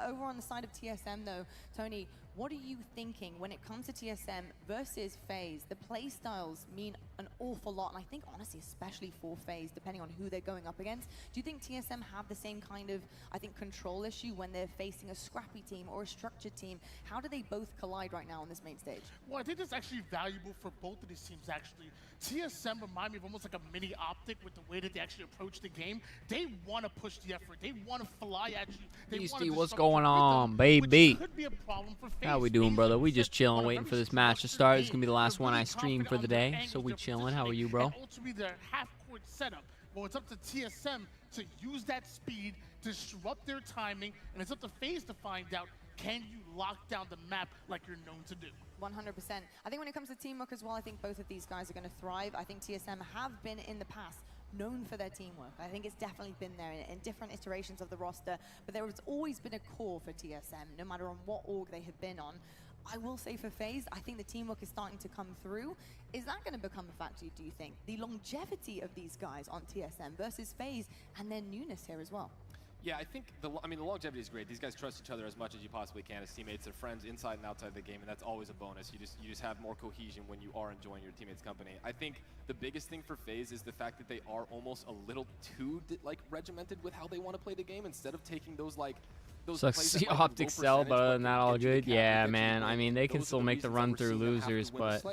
Speaker 6: Over on the side of TSM, though, Tony, what are you thinking when it comes to TSM versus FaZe? The play styles mean an awful lot, and I think honestly, especially for FaZe, depending on who they're going up against. Do you think TSM have the same kind of, I think, control issue when they're facing a scrappy team or a structured team? How do they both collide right now on this main stage?
Speaker 8: Well, I think that's actually valuable for both of these teams, actually. TSM remind me of almost like a mini Optic with the way that they actually approach the game. They want to push the effort. They want to fly at you. They
Speaker 1: Beastie, what's going on, baby?
Speaker 8: Could be a problem for FaZe.
Speaker 1: How we doing, brother? We just chilling, waiting for this match to start. It's gonna be the last one I stream for the day, so we chilling. How are you, bro?
Speaker 8: And ultimately their half-court setup. Well, it's up to TSM to use that speed, to disrupt their timing, and it's up to FaZe to find out, can you lock down the map like you're known to do?
Speaker 6: 100%. I think when it comes to teamwork as well, I think both of these guys are going to thrive. I think TSM have been in the past known for their teamwork. I think it's definitely been there in different iterations of the roster, but there has always been a core for TSM, no matter on what org they have been on. I will say for FaZe, I think the teamwork is starting to come through. Is that going to become a factor, do you think? The longevity of these guys on TSM versus FaZe and their newness here as well.
Speaker 7: Yeah, I think the longevity is great. These guys trust each other as much as you possibly can as teammates. They're friends inside and outside the game, and that's always a bonus. You just have more cohesion when you are enjoying your teammates' company. I think the biggest thing for FaZe is the fact that they are almost a little too regimented with how they want to play the game, instead of taking those
Speaker 1: Sucks to see Optic sell, but other than that, all good. Yeah, man. I mean, they can still make the run through losers, but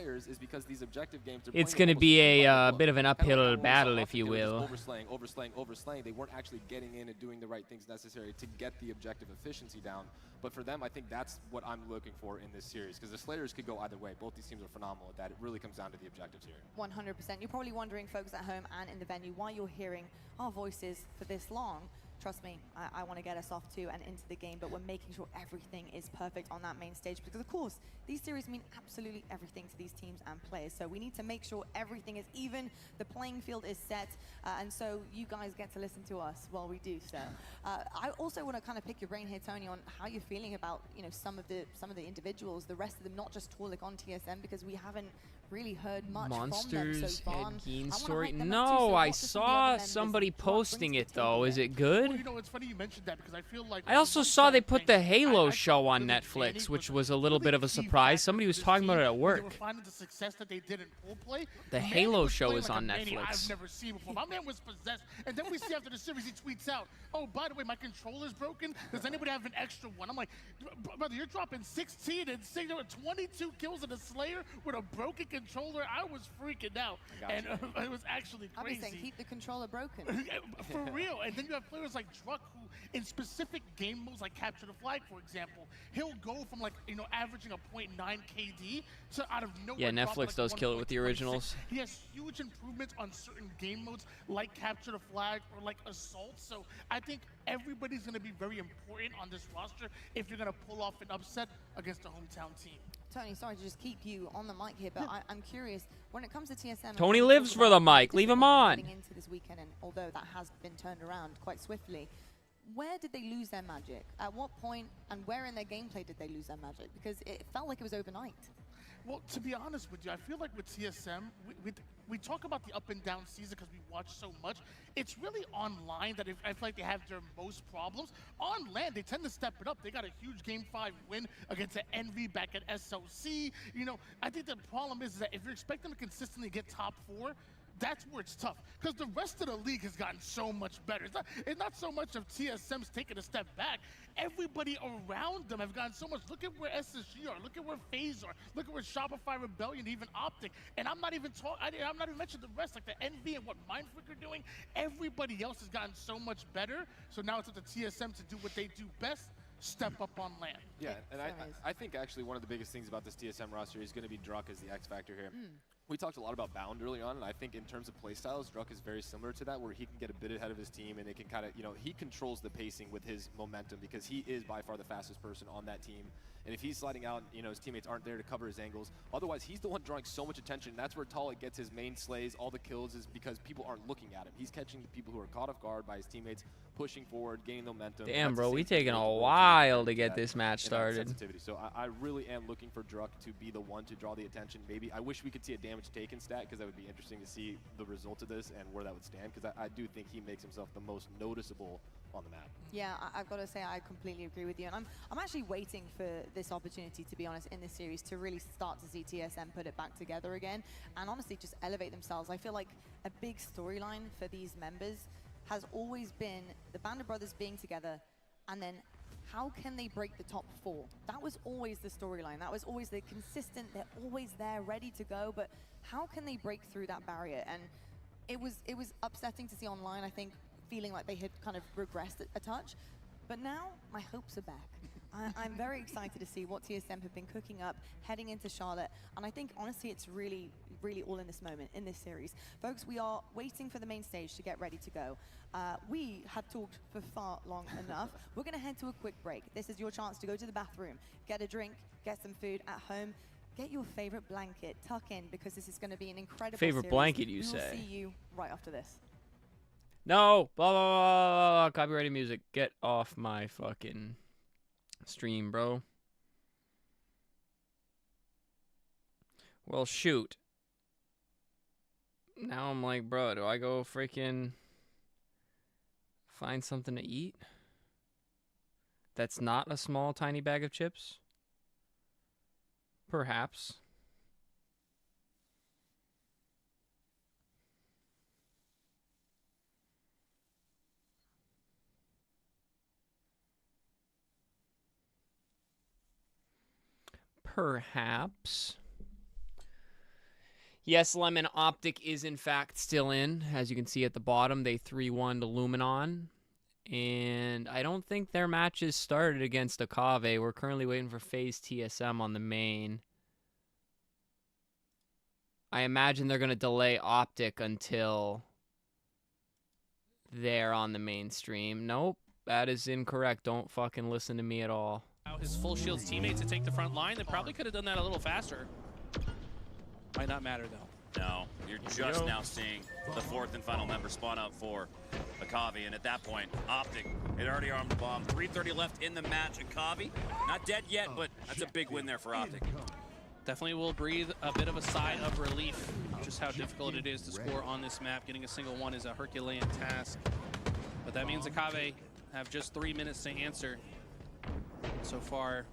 Speaker 1: it's going to be a bit of an uphill battle, if you will.
Speaker 7: Overslaying. They weren't actually getting in and doing the right things necessary to get the objective efficiency down. But for them, I think that's what I'm looking for in this series, because the Slayers could go either way. Both these teams are phenomenal at that. It really comes down to the objectives here.
Speaker 6: 100%. You're probably wondering, folks at home and in the venue, why you're hearing our voices for this long. Trust me, I want to get us off too and into the game, but we're making sure everything is perfect on that main stage, because of course, these series mean absolutely everything to these teams and players. So we need to make sure everything is even, the playing field is set, and so you guys get to listen to us while we do so. I also want to kind of pick your brain here, Tony, on how you're feeling about, you know, some of the individuals, the rest of them, not just Torlik on TSM, because we haven't really heard much
Speaker 1: Monsters
Speaker 6: from them so far.
Speaker 1: Head Geen story. No, I saw somebody posting it though. Is it good?
Speaker 8: Well, you know, it's funny you mentioned that, because I feel like
Speaker 1: I also saw they put the Halo show on Netflix, which was a little bit of a surprise. Somebody was talking about it at work.
Speaker 8: They were finding the success that they did in pool play.
Speaker 1: The Halo show is on Netflix.
Speaker 8: I've never seen before. My man was possessed, and then we see after the series he tweets out, "Oh, by the way, my controller's broken. Does anybody have an extra one?" I'm like, brother, you're dropping 16 and 22 kills in a Slayer with a broken controller. I was freaking out, and it was actually crazy.
Speaker 6: I'll be saying, keep the controller broken.
Speaker 8: For real. And then you have players like Druck, who in specific game modes like Capture the Flag, for example, he'll go from like, you know, averaging a .9 KD to out of nowhere.
Speaker 1: Yeah, Netflix does kill it with the originals.
Speaker 8: He has huge improvements on certain game modes like Capture the Flag or like Assault. So I think everybody's going to be very important on this roster if you're going to pull off an upset against a hometown team.
Speaker 6: Tony, sorry to just keep you on the mic here, but I'm curious, when it comes to TSM...
Speaker 1: Tony lives for the mic. Leave him on.
Speaker 6: ...into this weekend, and although that has been turned around quite swiftly, where did they lose their magic? At what point and where in their gameplay did they lose their magic? Because it felt like it was overnight.
Speaker 8: Well, to be honest with you, I feel like with TSM, we talk about the up and down season because we watch so much. It's really online that I feel like they have their most problems. On land, they tend to step it up. They got a huge Game 5 win against the Envy back at SOC. You know, I think the problem is that if you're expecting to consistently get top 4, that's where it's tough, because the rest of the league has gotten so much better. It's not so much of TSM's taking a step back. Everybody around them have gotten so much. Look at where SSG are. Look at where FaZe are. Look at where Shopify, Rebellion, even Optic. And I'm not even mentioning the rest, like the Envy and what Mindfreak are doing. Everybody else has gotten so much better. So now it's up to TSM to do what they do best. Step up on land.
Speaker 7: Yeah, and I think actually one of the biggest things about this TSM roster is going to be Druck as the X factor here. We talked a lot about Bound early on, and I think in terms of playstyles, Druck is very similar to that, where he can get a bit ahead of his team, and it can kind of, you know, he controls the pacing with his momentum because he is by far the fastest person on that team. And if he's sliding out, you know, his teammates aren't there to cover his angles. Otherwise, he's the one drawing so much attention. That's where Talik gets his main slays, all the kills, is because people aren't looking at him. He's catching the people who are caught off guard by his teammates, pushing forward, gaining momentum.
Speaker 1: Damn, bro, we taking a while to get this match started.
Speaker 7: So I really am looking for Druck to be the one to draw the attention. Maybe I wish we could see a damage taken stat, because that would be interesting to see the result of this and where that would stand, because I do think he makes himself the most noticeable
Speaker 17: on the map.
Speaker 6: Yeah, I've got to say I completely agree with you, and I'm actually waiting for this opportunity, to be honest, in this series to really start to see TSM put it back together again, and honestly just elevate themselves. I feel like a big storyline for these members has always been the Band of Brothers being together, and then how can they break the top 4? That was always the storyline. That was always the consistent. They're always there, ready to go, but how can they break through that barrier? And it was upsetting to see online, I think, feeling like they had kind of regressed a touch. But now, my hopes are back. I'm very excited to see what TSM have been cooking up heading into Charlotte. And I think, honestly, it's really, really all in this moment, in this series. Folks, we are waiting for the main stage to get ready to go. We have talked for far long enough. We're going to head to a quick break. This is your chance to go to the bathroom, get a drink, get some food at home, get your favorite blanket, tuck in, because this is going to be an incredible
Speaker 1: Favorite
Speaker 6: series.
Speaker 1: blanket, you
Speaker 6: We will
Speaker 1: say?
Speaker 6: see you right after this.
Speaker 1: No, blah, blah, blah, blah, copyrighted music. Get off my fucking stream, bro. Well, shoot. Now I'm like, bro, do I go freaking find something to eat? That's not a small, tiny bag of chips? Perhaps. Perhaps. Yes, Lemon Optic is in fact still in. As you can see at the bottom, they 3-1 to Luminon. And I don't think their match is started against Akave. We're currently waiting for FaZe TSM on the main. I imagine they're going to delay Optic until they're on the main stream. Nope, that is incorrect. Don't fucking listen to me at all.
Speaker 10: His full shield's teammate to take the front line. They probably could have done that a little faster. Might not matter though.
Speaker 16: No, you're just now seeing the 4th and final member spawn out for Akavi, and at that point, Optic had already armed the bomb. 3:30 left in the match. Akavi, not dead yet, but that's a big win there for Optic.
Speaker 10: Definitely will breathe a bit of a sigh of relief. Just how difficult it is to score on this map. Getting a single one is a Herculean task. But that means Akavi have just 3 minutes to answer. So far,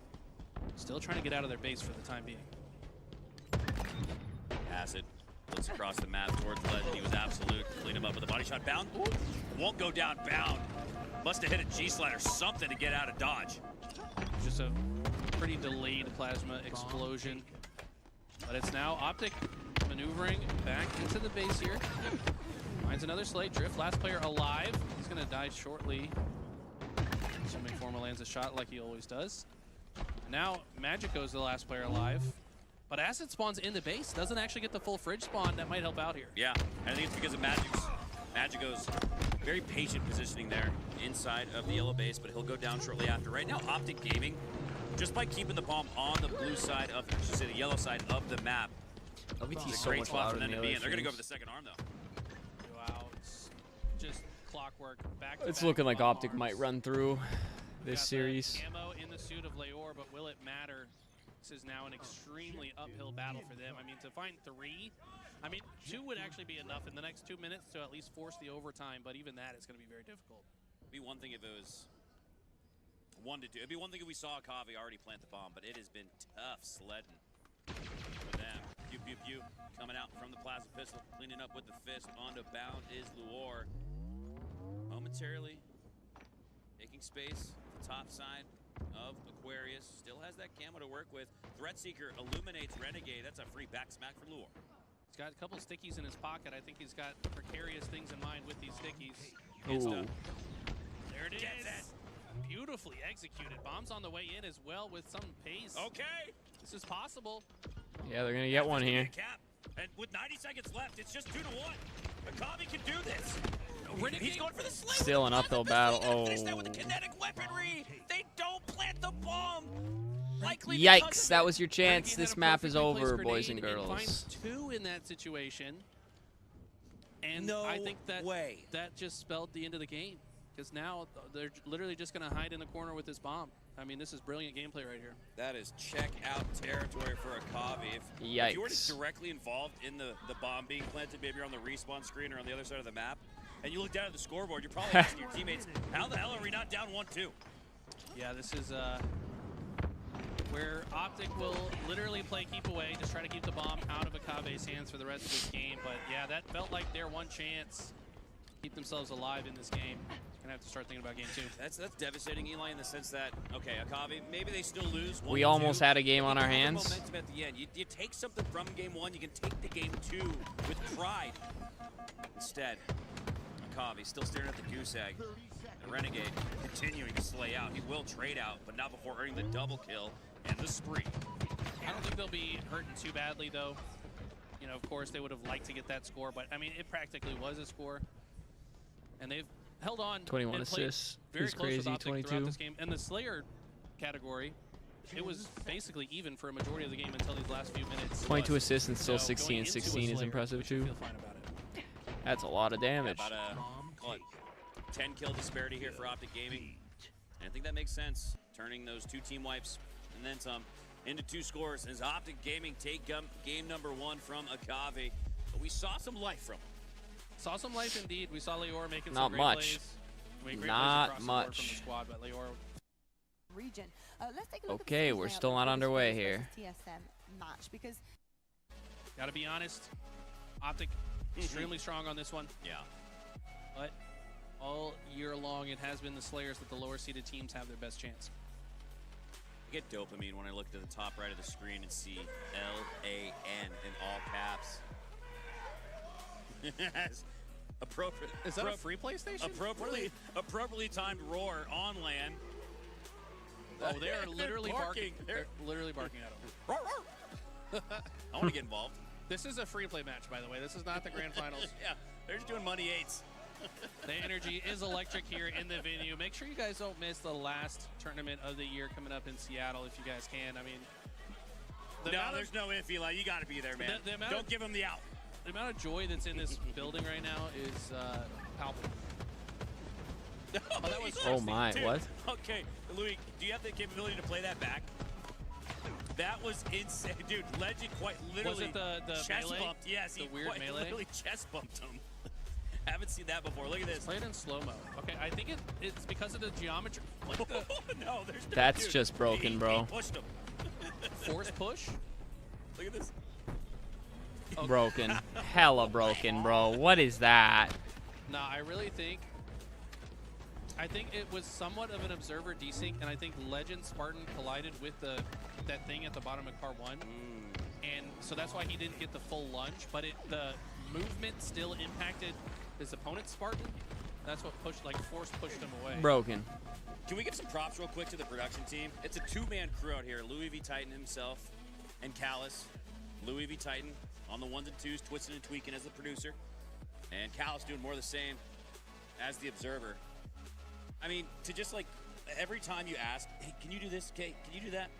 Speaker 10: still trying to get out of their base for the time being.
Speaker 16: Acid looks across the map towards Legend. He was absolute. Clean him up with a body shot. Bound. Ooh, won't go down. Bound. Must have hit a G-slide or something to get out of dodge.
Speaker 10: Just a pretty delayed plasma explosion. But it's now Optic maneuvering back into the base here. Finds another slate. Drift, last player alive. He's going to die shortly. Assuming Forma lands a shot like he always does. And now Magic goes the last player alive. But Acid spawns in the base. Doesn't actually get the full fridge spawn. That might help out here.
Speaker 16: Yeah, and I think it's because of Magico's very patient positioning there inside of the yellow base, but he'll go down shortly after. Right now, Optic Gaming, just by keeping the bomb on the blue side of, I should say, the yellow side of the map.
Speaker 1: LBT
Speaker 16: It's
Speaker 1: so
Speaker 16: a great
Speaker 1: much
Speaker 16: spot
Speaker 1: louder
Speaker 16: for them
Speaker 1: than
Speaker 16: to
Speaker 1: the
Speaker 16: be
Speaker 1: other
Speaker 16: in. They're going to go
Speaker 1: streams.
Speaker 16: for the second arm, though.
Speaker 10: Wow, it's just clockwork. Back to
Speaker 1: It's
Speaker 10: back
Speaker 1: looking like
Speaker 10: bomb
Speaker 1: Optic
Speaker 10: arms.
Speaker 1: might run through this
Speaker 10: Got
Speaker 1: series.
Speaker 10: the ammo in the suit of Leor, but will it matter? This is now an extremely uphill battle for them. I mean, to find 3, I mean, 2 would actually be enough in the next 2 minutes to at least force the overtime, but even that is going to be very difficult.
Speaker 16: It'd be one thing if it was 1 to 2. It'd be one thing if we saw Akavi already plant the bomb, but it has been tough sledding for them. Pew, pew, pew. Coming out from the plasma pistol, cleaning up with the fist. Onto Bound is Luor. Momentarily taking space at the top side of Aquarius. Still has that camo to work with. Threat Seeker illuminates Renegade. That's a free back smack for Luor.
Speaker 10: He's got a couple stickies in his pocket. I think he's got precarious things in mind with these stickies.
Speaker 1: Ooh.
Speaker 10: There it is. Beautifully executed. Bombs on the way in as well with some pace.
Speaker 16: Okay.
Speaker 10: This is possible.
Speaker 1: Yeah, they're going to get one here.
Speaker 16: Cap. And with 90 seconds left, it's just 2 to 1. Akavi can do this.
Speaker 10: Renegade.
Speaker 16: He's going for the slay.
Speaker 1: Still an uphill battle. Oh.
Speaker 16: Finish that with the kinetic weaponry. They don't plant the bomb. Likely
Speaker 1: Yikes, that was your chance.
Speaker 10: Renegade
Speaker 1: This
Speaker 10: had a
Speaker 1: map is
Speaker 10: perfectly
Speaker 1: over,
Speaker 10: placed
Speaker 1: boys and
Speaker 10: grenade
Speaker 1: girls.
Speaker 10: finds 2 in that situation. And
Speaker 16: No
Speaker 10: I think that
Speaker 16: way.
Speaker 10: that just spelled the end of the game. because now they're literally just going to hide in the corner with this bomb. I mean, this is brilliant gameplay right here.
Speaker 16: That is check-out territory for Akavi. If you were directly involved in the bomb being planted, maybe you're on the respawn screen or on the other side of the map, and you look down at the scoreboard, you're probably asking your teammates, how the hell are we not down 1-2?
Speaker 10: Yeah, this is where Optic will literally play keep away, just try to keep the bomb out of Akave's hands for the rest of this game. But yeah, that felt like their one chance to keep themselves alive in this game. Gonna have to start thinking about game 2.
Speaker 16: That's devastating, Eli, in the sense that, okay, Akavi, maybe they still lose.
Speaker 1: We almost had a game on our hands.
Speaker 16: Momentum at the end. You take something from game 1, you can take the game 2 with pride. Instead, Akavi still staring at the goose egg. And Renegade continuing to slay out. He will trade out, but not before earning the double kill and the spree.
Speaker 10: I don't think they'll be hurting too badly, though. You know, of course, they would have liked to get that score, but, I mean, it practically was a score. And they've held on
Speaker 1: 21
Speaker 10: and
Speaker 1: assists.
Speaker 10: very
Speaker 1: He's
Speaker 10: close
Speaker 1: crazy,
Speaker 10: with Optic
Speaker 1: 22.
Speaker 10: throughout this game. And the Slayer category, it was basically even for a majority of the game until these last few minutes.
Speaker 1: 22 assists and still
Speaker 10: So
Speaker 1: 16
Speaker 10: going
Speaker 1: and
Speaker 10: into a
Speaker 1: 16 is
Speaker 10: Slayer,
Speaker 1: impressive
Speaker 10: we should
Speaker 1: too.
Speaker 10: feel fine about it.
Speaker 1: That's a lot of damage.
Speaker 16: About a 10 kill disparity here for Optic Gaming. And I think that makes sense. Turning those 2 team wipes and then some into 2 scores as Optic Gaming take game number 1 from Akavi. But we saw some life from him.
Speaker 10: Saw some life indeed. We saw Leor making
Speaker 1: Not
Speaker 10: some great
Speaker 1: much.
Speaker 10: plays. I mean, great
Speaker 1: Not
Speaker 10: plays across the board
Speaker 1: much.
Speaker 10: from the squad, but Leor.
Speaker 6: Region. Let's take a look
Speaker 1: Okay,
Speaker 6: at the
Speaker 1: we're
Speaker 6: layout
Speaker 1: still
Speaker 6: of
Speaker 1: not
Speaker 6: the
Speaker 1: underway
Speaker 6: TSM
Speaker 1: here.
Speaker 6: match because
Speaker 10: Gotta be honest, Optic extremely strong on this one.
Speaker 16: Yeah.
Speaker 10: But all year long, it has been the Slayers that the lower seeded teams have their best chance.
Speaker 16: I get dopamine when I look to the top right of the screen and see L-A-N in all caps. Appropriate.
Speaker 10: Is that a free PlayStation?
Speaker 16: Appropriately timed roar on land.
Speaker 10: Oh, they are literally barking. They're literally barking at him.
Speaker 16: I want to get involved.
Speaker 10: This is a free play match, by the way. This is not the grand finals.
Speaker 16: Yeah, they're just doing money 8s.
Speaker 10: The energy is electric here in the venue. Make sure you guys don't miss the last tournament of the year coming up in Seattle if you guys can. I mean,
Speaker 16: there's no if, Eli. You got to be there, man. Don't give them the out.
Speaker 10: The amount of joy that's in this building right now is palpable.
Speaker 1: Oh my,
Speaker 16: Dude,
Speaker 1: what?
Speaker 16: Okay, Louis, do you have the capability to play that back? That was insane. Dude, Legend quite literally
Speaker 10: Was it the
Speaker 16: chest
Speaker 10: melee?
Speaker 16: bumped. Yes,
Speaker 10: The
Speaker 16: he
Speaker 10: weird
Speaker 16: quite
Speaker 10: melee?
Speaker 16: literally chest bumped him. Haven't seen that before. Look at this.
Speaker 10: Play it in slow-mo. Okay, I think it's because of the geometry. Like the
Speaker 16: no, there's no,
Speaker 1: That's
Speaker 16: dude,
Speaker 1: just broken,
Speaker 16: he
Speaker 1: bro.
Speaker 16: pushed him.
Speaker 10: force push.
Speaker 16: Look at this.
Speaker 1: Broken. Hella broken, bro. What is that?
Speaker 10: Nah, I really think it was somewhat of an observer desync, and I think Legend Spartan collided with that thing at the bottom of car 1, and so that's why he didn't get the full lunge. But the movement still impacted his opponent Spartan. That's what force pushed him away.
Speaker 1: Broken.
Speaker 16: Can we give some props real quick to the production team? It's a 2-man crew out here. Louis V. Titan himself and Callus. Louis V. Titan on the 1s and 2s, twisting and tweaking as the producer. And Callus doing more of the same as the observer. I mean, to just every time you ask, hey, can you do this? Okay, can you do that?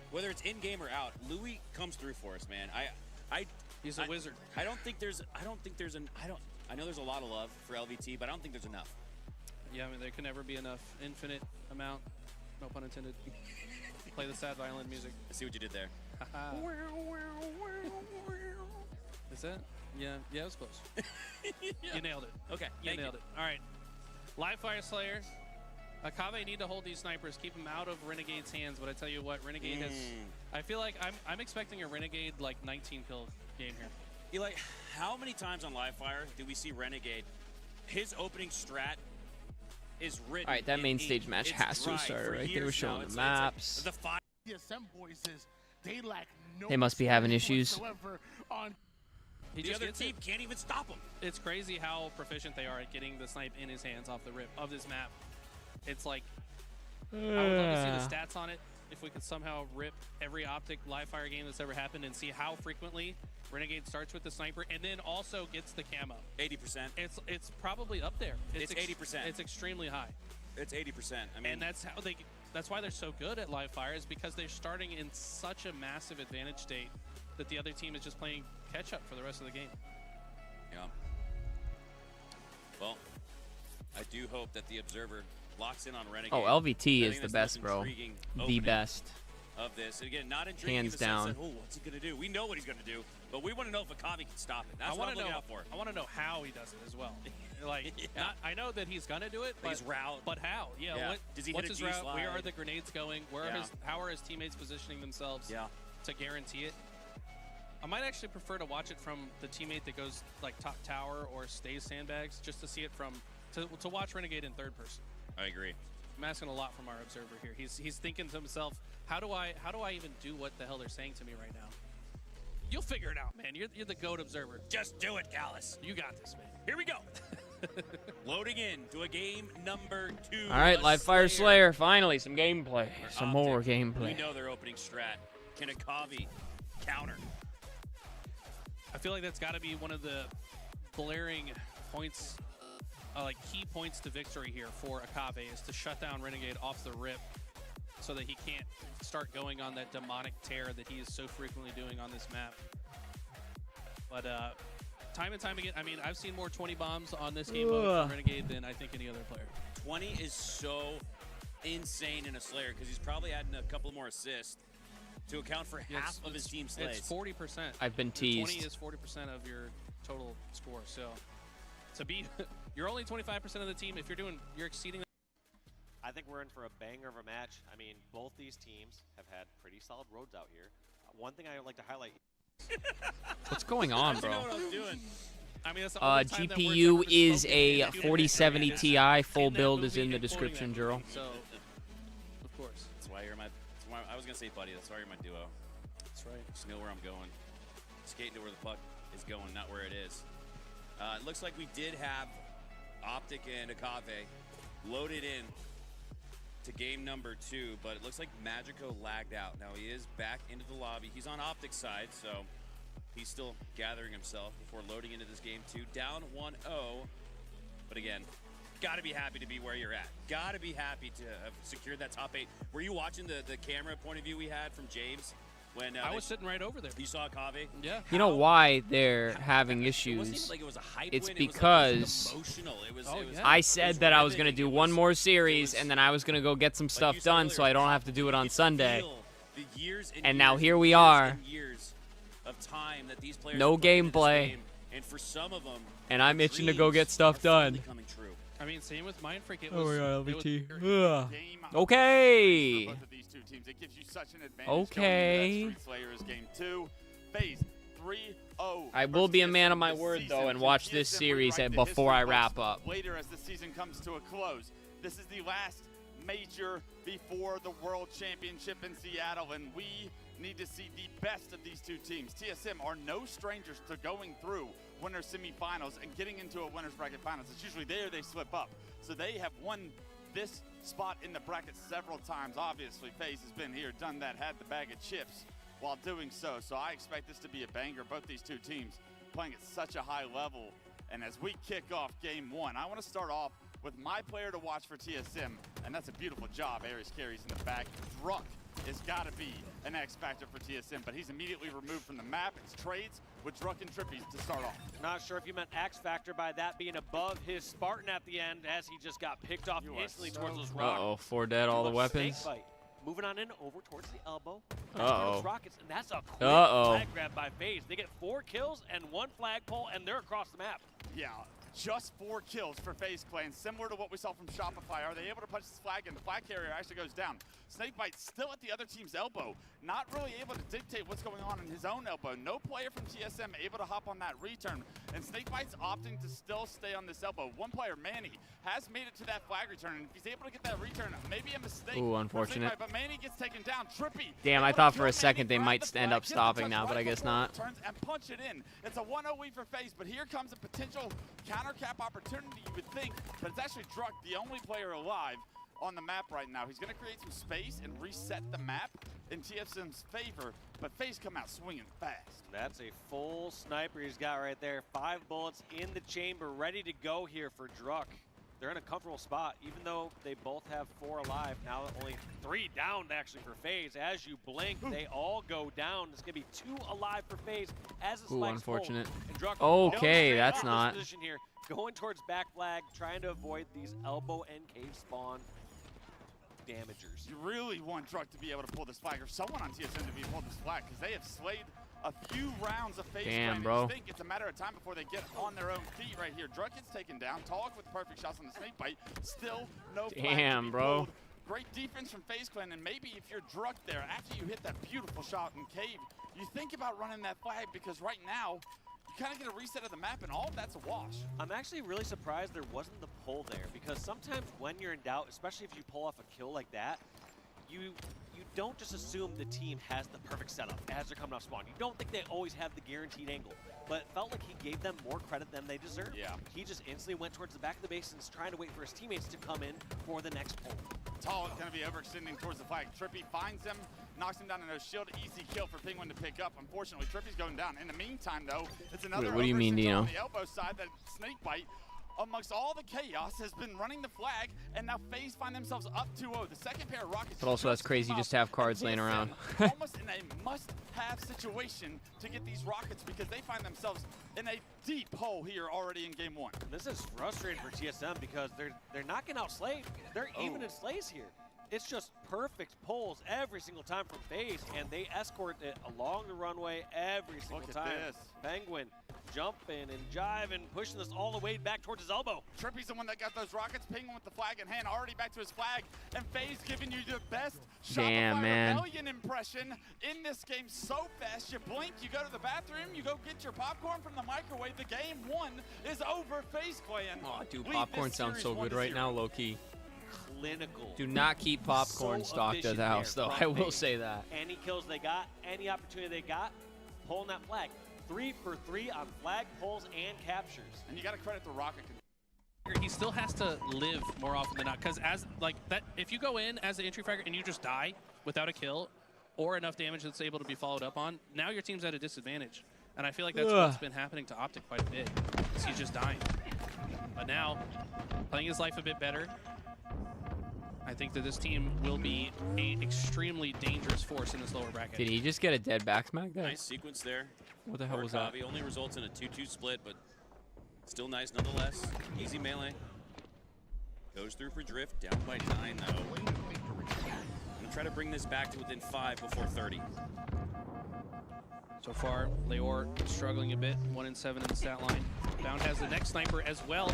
Speaker 16: Whether it's in-game or out, Louis comes through for us, man.
Speaker 10: He's a wizard.
Speaker 16: I know there's a lot of love for LVT, but I don't think there's enough.
Speaker 10: Yeah, I mean, there can never be enough. Infinite amount, no pun intended. Play the sad violin music.
Speaker 16: I see what you did there.
Speaker 10: Is that? Yeah, it was close.
Speaker 16: Yeah.
Speaker 10: You nailed it.
Speaker 16: Okay,
Speaker 10: You nailed it. All right. Live Fire Slayer. Akave need to hold these snipers, keep them out of Renegade's hands, but I tell you what, Renegade has... I feel like I'm expecting a Renegade, 19 kill game here.
Speaker 16: Eli, how many times on Live Fire do we see Renegade? His opening strat is written.
Speaker 1: All right, that main stage match
Speaker 16: it's
Speaker 1: has to have
Speaker 16: dried
Speaker 1: started,
Speaker 16: for
Speaker 1: right? They
Speaker 16: years
Speaker 1: were showing
Speaker 16: now.
Speaker 1: the maps.
Speaker 8: The TSM boys is they lack no
Speaker 1: They must be having
Speaker 8: experience
Speaker 1: issues.
Speaker 8: whatsoever on
Speaker 16: The other team can't even stop him.
Speaker 10: It's crazy how proficient they are at getting the snipe in his hands off the rip of this map. It's like, I would love to see the stats on it. If we could somehow rip every Optic live fire game that's ever happened and see how frequently Renegade starts with the sniper and then also gets the camo.
Speaker 16: 80%.
Speaker 10: It's probably up there.
Speaker 16: It's 80%.
Speaker 10: It's extremely high.
Speaker 16: It's 80%. I mean,
Speaker 10: And that's why they're so good at live fire, is because they're starting in such a massive advantage state that the other team is just playing catch up for the rest of the game.
Speaker 16: Yeah. Well, I do hope that the Observer locks in on Renegade.
Speaker 1: Oh, LVT
Speaker 16: I
Speaker 1: is
Speaker 16: think
Speaker 1: the
Speaker 16: that's
Speaker 1: best,
Speaker 16: most
Speaker 1: bro.
Speaker 16: intriguing
Speaker 1: The
Speaker 16: opening
Speaker 1: best.
Speaker 16: of this. And again, not intriguing
Speaker 1: Hands
Speaker 16: in the
Speaker 1: down.
Speaker 16: sense that, oh, what's he going to do? We know what he's going to do, but we want to know if Akavi can stop it. That's
Speaker 10: I
Speaker 16: what
Speaker 10: want
Speaker 16: I'm
Speaker 10: to
Speaker 16: looking
Speaker 10: know.
Speaker 16: out for.
Speaker 10: I want to know how he does it as well. Like, I know that he's gonna do it, but
Speaker 16: his route.
Speaker 10: But how? Yeah.
Speaker 16: Yeah.
Speaker 10: What,
Speaker 16: Does he
Speaker 10: what's
Speaker 16: hit a
Speaker 10: his route?
Speaker 16: G-slide?
Speaker 10: Where are the grenades going? Where are
Speaker 16: Yeah.
Speaker 10: how are his teammates positioning themselves?
Speaker 16: Yeah.
Speaker 10: To guarantee it. I might actually prefer to watch it from the teammate that goes like top tower or stays sandbags, just to see it from to watch Renegade in third person.
Speaker 16: I agree.
Speaker 10: I'm asking a lot from our observer here. He's thinking to himself, how do I even do what the hell they're saying to me right now? You'll figure it out, man. You're the GOAT observer.
Speaker 16: Just do it, Callus.
Speaker 10: You got this, man.
Speaker 16: Here we go. Loading in to a game number 2.
Speaker 1: All right, Live Fire Slayer. Finally, some gameplay. Some more
Speaker 16: We
Speaker 1: gameplay.
Speaker 16: know their opening strat. Can Akavi counter?
Speaker 10: I feel like that's got to be one of the blaring points, like key points to victory here for Akabe, is to shut down Renegade off the rip so that he can't start going on that demonic tear that he is so frequently doing on this map. But time and time again, I mean, I've seen more 20 bombs on this game mode from Renegade than I think any other player.
Speaker 16: 20 is so insane in a Slayer because he's probably adding a couple more assists to account for half of his team slays.
Speaker 10: It's 40%.
Speaker 1: I've been teased.
Speaker 10: 20 is 40% of your total score. So to be, you're only 25% of the team. If you're exceeding.
Speaker 2: I think we're in for a banger of a match. I mean, both these teams have had pretty solid roads out here. One thing I would like to highlight.
Speaker 1: What's going on, bro?
Speaker 10: I mean, that's the only time that
Speaker 1: GPU
Speaker 10: words
Speaker 1: is
Speaker 10: ever
Speaker 1: a
Speaker 10: spoken in
Speaker 1: 4070
Speaker 10: history.
Speaker 1: Ti. Full
Speaker 10: In that
Speaker 1: build is
Speaker 10: movie
Speaker 1: in the
Speaker 10: and quoting
Speaker 1: description,
Speaker 10: that
Speaker 1: Juro.
Speaker 10: movie. So, of course.
Speaker 16: That's why you're my. I was gonna say buddy. That's why you're my duo.
Speaker 10: That's right.
Speaker 16: Just know where I'm going. Skating to where the puck is going, not where it is. It looks like we did have Optic and Akave loaded in to game number 2, but it looks like Magico lagged out. Now he is back into the lobby. He's on Optic's side, so he's still gathering himself before loading into this game 2. Down 1-0, but again, gotta be happy to be where you're at. Gotta be happy to have secured that top 8. Were you watching the camera point of view we had from James? When
Speaker 10: I was sitting right over there.
Speaker 16: You saw Akave?
Speaker 10: Yeah.
Speaker 1: You know why they're having issues?
Speaker 16: It wasn't like it was a hype
Speaker 1: It's
Speaker 16: win,
Speaker 1: because
Speaker 16: it was emotional. It was,
Speaker 1: I said that I was going to do one more series, and then I was going to go get some stuff done so I don't have to do it on Sunday. And now here we are.
Speaker 16: Of time that these players
Speaker 1: No
Speaker 16: have put into this
Speaker 1: gameplay.
Speaker 16: game, and for some of them,
Speaker 1: And I'm itching to go get stuff done.
Speaker 16: coming true.
Speaker 10: I mean, same with Mindfreak. It
Speaker 1: Oh
Speaker 10: was,
Speaker 1: my God,
Speaker 10: it was
Speaker 1: LVT.
Speaker 10: very-
Speaker 1: Ugh. Okay.
Speaker 5: Both of these two teams, it gives you such an advantage
Speaker 1: Okay.
Speaker 5: going into that Street Slayers game 2. Phase 3-0.
Speaker 1: I will be a man of my
Speaker 5: this
Speaker 1: word, though,
Speaker 5: season.
Speaker 1: and watch
Speaker 5: TSM
Speaker 1: this series
Speaker 5: rewrite the
Speaker 1: before I
Speaker 5: history
Speaker 1: wrap
Speaker 5: books
Speaker 1: up.
Speaker 5: Later as the season comes to a close. This is the last major before the World Championship in Seattle, and we need to see the best of these two teams. TSM are no strangers to going through winner semifinals and getting into a winner's bracket finals. It's usually there they slip up. So they have won this spot in the bracket several times. Obviously, FaZe has been here, done that, had the bag of chips while doing so. So I expect this to be a banger. Both these two teams playing at such a high level. And as we kick off game 1, I want to start off with my player to watch for TSM, and that's a beautiful job. Aries carries in the back. Druck has got to be an X factor for TSM, but he's immediately removed from the map. It's trades with Druck and Trippy to start off.
Speaker 2: Not sure if you meant X Factor by that being above his Spartan at the end as he just got picked off instantly towards those rocks.
Speaker 1: Uh-oh, 4 dead, all the weapons.
Speaker 2: Snakebite. Moving on in over towards the elbow.
Speaker 1: Uh-oh.
Speaker 2: Rockets, and that's a quick flag grab by FaZe. They get 4 kills and 1 flagpole, and they're across the map.
Speaker 5: Yeah, just 4 kills for FaZe Clan, similar to what we saw from Shopify. Are they able to punch this flag, and the flag carrier actually goes down. Snakebite still at the other team's elbow, not really able to dictate what's going on in his own elbow. No player from TSM able to hop on that return, and Snakebite's opting to still stay on this elbow. One player, Manny, has made it to that flag return, and if he's able to get that return, maybe a mistake.
Speaker 1: Ooh, unfortunate.
Speaker 5: But Manny gets taken down. Trippy.
Speaker 1: Damn, I thought for a second they might end up stopping now, but I guess not.
Speaker 5: Turns and punch it in. It's a 1-0 lead for FaZe, but here comes a potential counter cap opportunity, you would think, but it's actually Druck, the only player alive on the map right now. He's going to create some space and reset the map in TSM's favor, but FaZe come out swinging fast.
Speaker 2: That's a full sniper he's got right there. 5 bullets in the chamber, ready to go here for Druck. they're in a comfortable spot, even though they both have 4 alive. Now only 3 down actually for FaZe. As you blink, they all go down. It's gonna be 2 alive for FaZe as it's
Speaker 1: unfortunate.
Speaker 2: Okay,
Speaker 1: that's not.
Speaker 2: Position here, going towards back flag, trying to avoid these elbow and cave spawn damagers.
Speaker 5: You really want Druk to be able to pull this flag, or someone on TSM to be able to pull this flag, because they have slayed a few rounds of FaZe.
Speaker 1: Damn, bro.
Speaker 5: I think it's a matter of time before they get on their own feet right here. Druk gets taken down. Tomahawk with perfect shots on the snake bite. Still no flag to be
Speaker 1: bro.
Speaker 5: pulled. Great defense from FaZe Clan, and maybe if you're Druk there, after you hit that beautiful shot in cave, you think about running that flag, because right now, you kind of get a reset of the map, and all of that's a wash.
Speaker 2: I'm actually really surprised there wasn't the pull there, because sometimes when you're in doubt, especially if you pull off a kill like that, you don't just assume the team has the perfect setup as they're coming off spawn. You don't think they always have the guaranteed angle, but it felt like he gave them more credit than they deserved.
Speaker 5: Yeah.
Speaker 2: He just instantly went towards the back of the base and is trying to wait for his teammates to come in for the next pull.
Speaker 5: Tall is going to be overextending towards the flag. Trippy finds him, knocks him down in a shield. Easy kill for Penguin to pick up. Unfortunately, Trippy's going down. In the meantime, though, it's another
Speaker 1: what do you mean, Dino?
Speaker 5: on the elbow side. That snake bite, amongst all the chaos, has been running the flag, and now FaZe find themselves up 2-0. The second pair of rockets.
Speaker 1: But also, that's crazy just to have cards laying around.
Speaker 5: Almost in a must-have situation to get these rockets, because they find themselves in a deep hole here already in game 1.
Speaker 2: This is frustrating for TSM because they're not getting outslayed. They're even in slays here. It's just perfect pulls every single time from FaZe, and they escort it along the runway every single time.
Speaker 5: This.
Speaker 2: Penguin jumping and jiving, pushing this all the way back towards his elbow.
Speaker 5: Trippy's the one that got those rockets. Penguin with the flag in hand, already back to his flag, and FaZe giving you the best Shopify Rebellion impression in this game so fast. You blink, you go to the bathroom, you go get your popcorn from the microwave. The game 1 is over. FaZe Clan.
Speaker 1: Oh, dude, popcorn sounds so good right now, low-key.
Speaker 2: Clinical.
Speaker 1: Do not keep popcorn stocked at the house, though. I will say that.
Speaker 2: Any kills they got, any opportunity they got, pulling that flag. 3 for 3 on flag pulls and captures.
Speaker 5: And you got to credit the rocket.
Speaker 10: He still has to live more often than not, because as like that, if you go in as the entry fragger and you just die without a kill or enough damage that's able to be followed up on, now your team's at a disadvantage. And I feel like that's what's been happening to Optic quite a bit, is he's just dying. But now, playing his life a bit better, I think that this team will be an extremely dangerous force in this lower bracket.
Speaker 1: Did he just get a dead back smack there?
Speaker 16: Nice sequence there.
Speaker 1: What the hell was that?
Speaker 16: Only results in a 2-2 split, but still nice nonetheless. Easy melee. Goes through for Drift, down by 9 though. I'm gonna try to bring this back to within 5 before 30.
Speaker 10: So far, Leor struggling a bit, 1-7 in the stat line. Bound has the next sniper as well,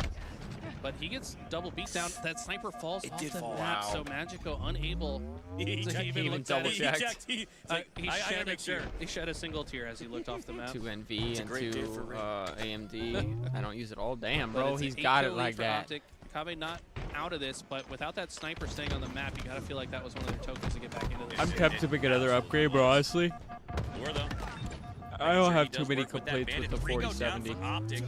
Speaker 10: but he gets double beat down. That sniper falls off the map, so Magico unable to even look at it. He shed a single tear as he looked off the map.
Speaker 1: 2 NV and 2 AMD. I don't use it all. Damn, bro, he's got it like that.
Speaker 10: Kabe not out of this, but without that sniper staying on the map, you gotta feel like that was one of their tokens to get back into this.
Speaker 1: I'm tempted to pick another upgrade, bro, honestly.
Speaker 16: Though.
Speaker 1: I don't have too many complaints with the 4070.
Speaker 16: Probably